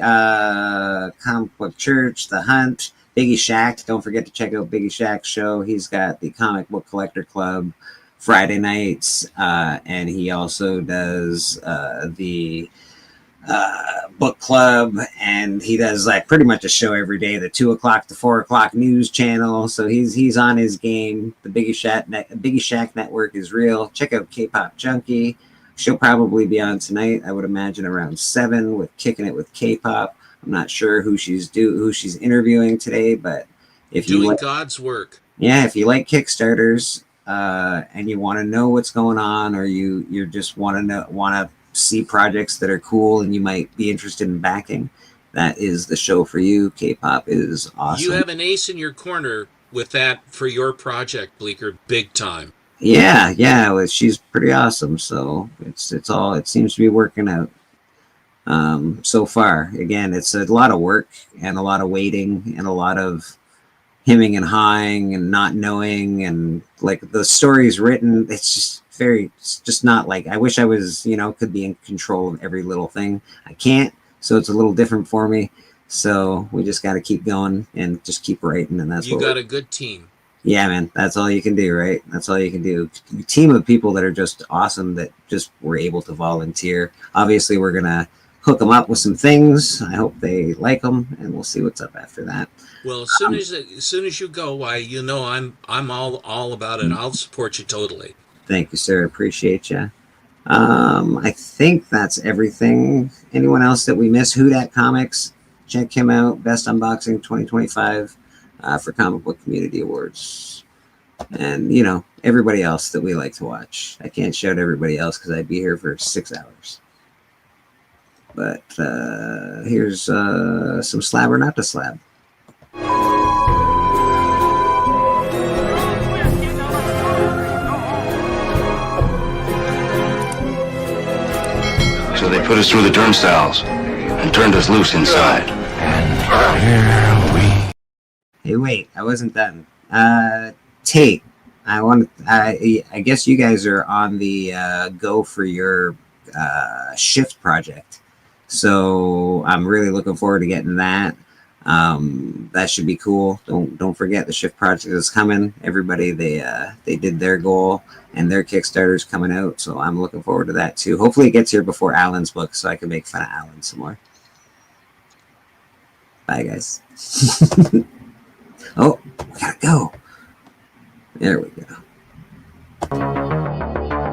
Comic Book Church, The Hunt, Biggie Shack. Don't forget to check out Biggie Shack's show. He's got the Comic Book Collector Club Friday nights, and he also does the book club, and he does like pretty much a show every day, the 2 o'clock to 4 o'clock news channel. So he's on his game. The Biggie Shack Network is real. Check out K-Pop Junkie. She'll probably be on tonight, I would imagine around 7 with Kicking It with K-Pop. I'm not sure who she's interviewing today, but if you doing God's work. Yeah, if you like Kickstarters and you want to know what's going on, or you just want to see projects that are cool and you might be interested in backing, that is the show for you. K-Pop is awesome. You have an ace in your corner with that for your project, Bleeker, big time. Yeah, she's pretty awesome. So it seems to be working out so far. Again, it's a lot of work and a lot of waiting and a lot of hemming and hawing and not knowing, and like the story's written, it's just not like, I wish I was, could be in control of every little thing. I can't, so it's a little different for me. So we just got to keep going and just keep writing, and that's you got a good team. Yeah, man, that's all you can do, right? That's all you can do. A team of people that are just awesome that just were able to volunteer. Obviously, we're gonna hook them up with some things. I hope they like them, and we'll see what's up after that. Well, as soon as you go, why, you know, I'm all about it. I'll support you totally. Thank you, sir. Appreciate you. I think that's everything. Anyone else that we miss? Whodat Comics. Check him out. Best Unboxing 2025 for Comic Book Community Awards. And, you know, everybody else that we like to watch. I can't shout everybody else because I'd be here for 6 hours. But here's some slab or not to slab. So they put us through the turnstiles and turned us loose inside. Hey, wait, I wasn't done. Tate, I guess you guys are on the go for your shift project. So I'm really looking forward to getting that. That should be cool. Don't forget the shift project is coming. Everybody, they did their goal and their Kickstarter's coming out. So I'm looking forward to that too. Hopefully it gets here before Alan's book so I can make fun of Alan some more. Bye, guys. Oh, we gotta go. There we go.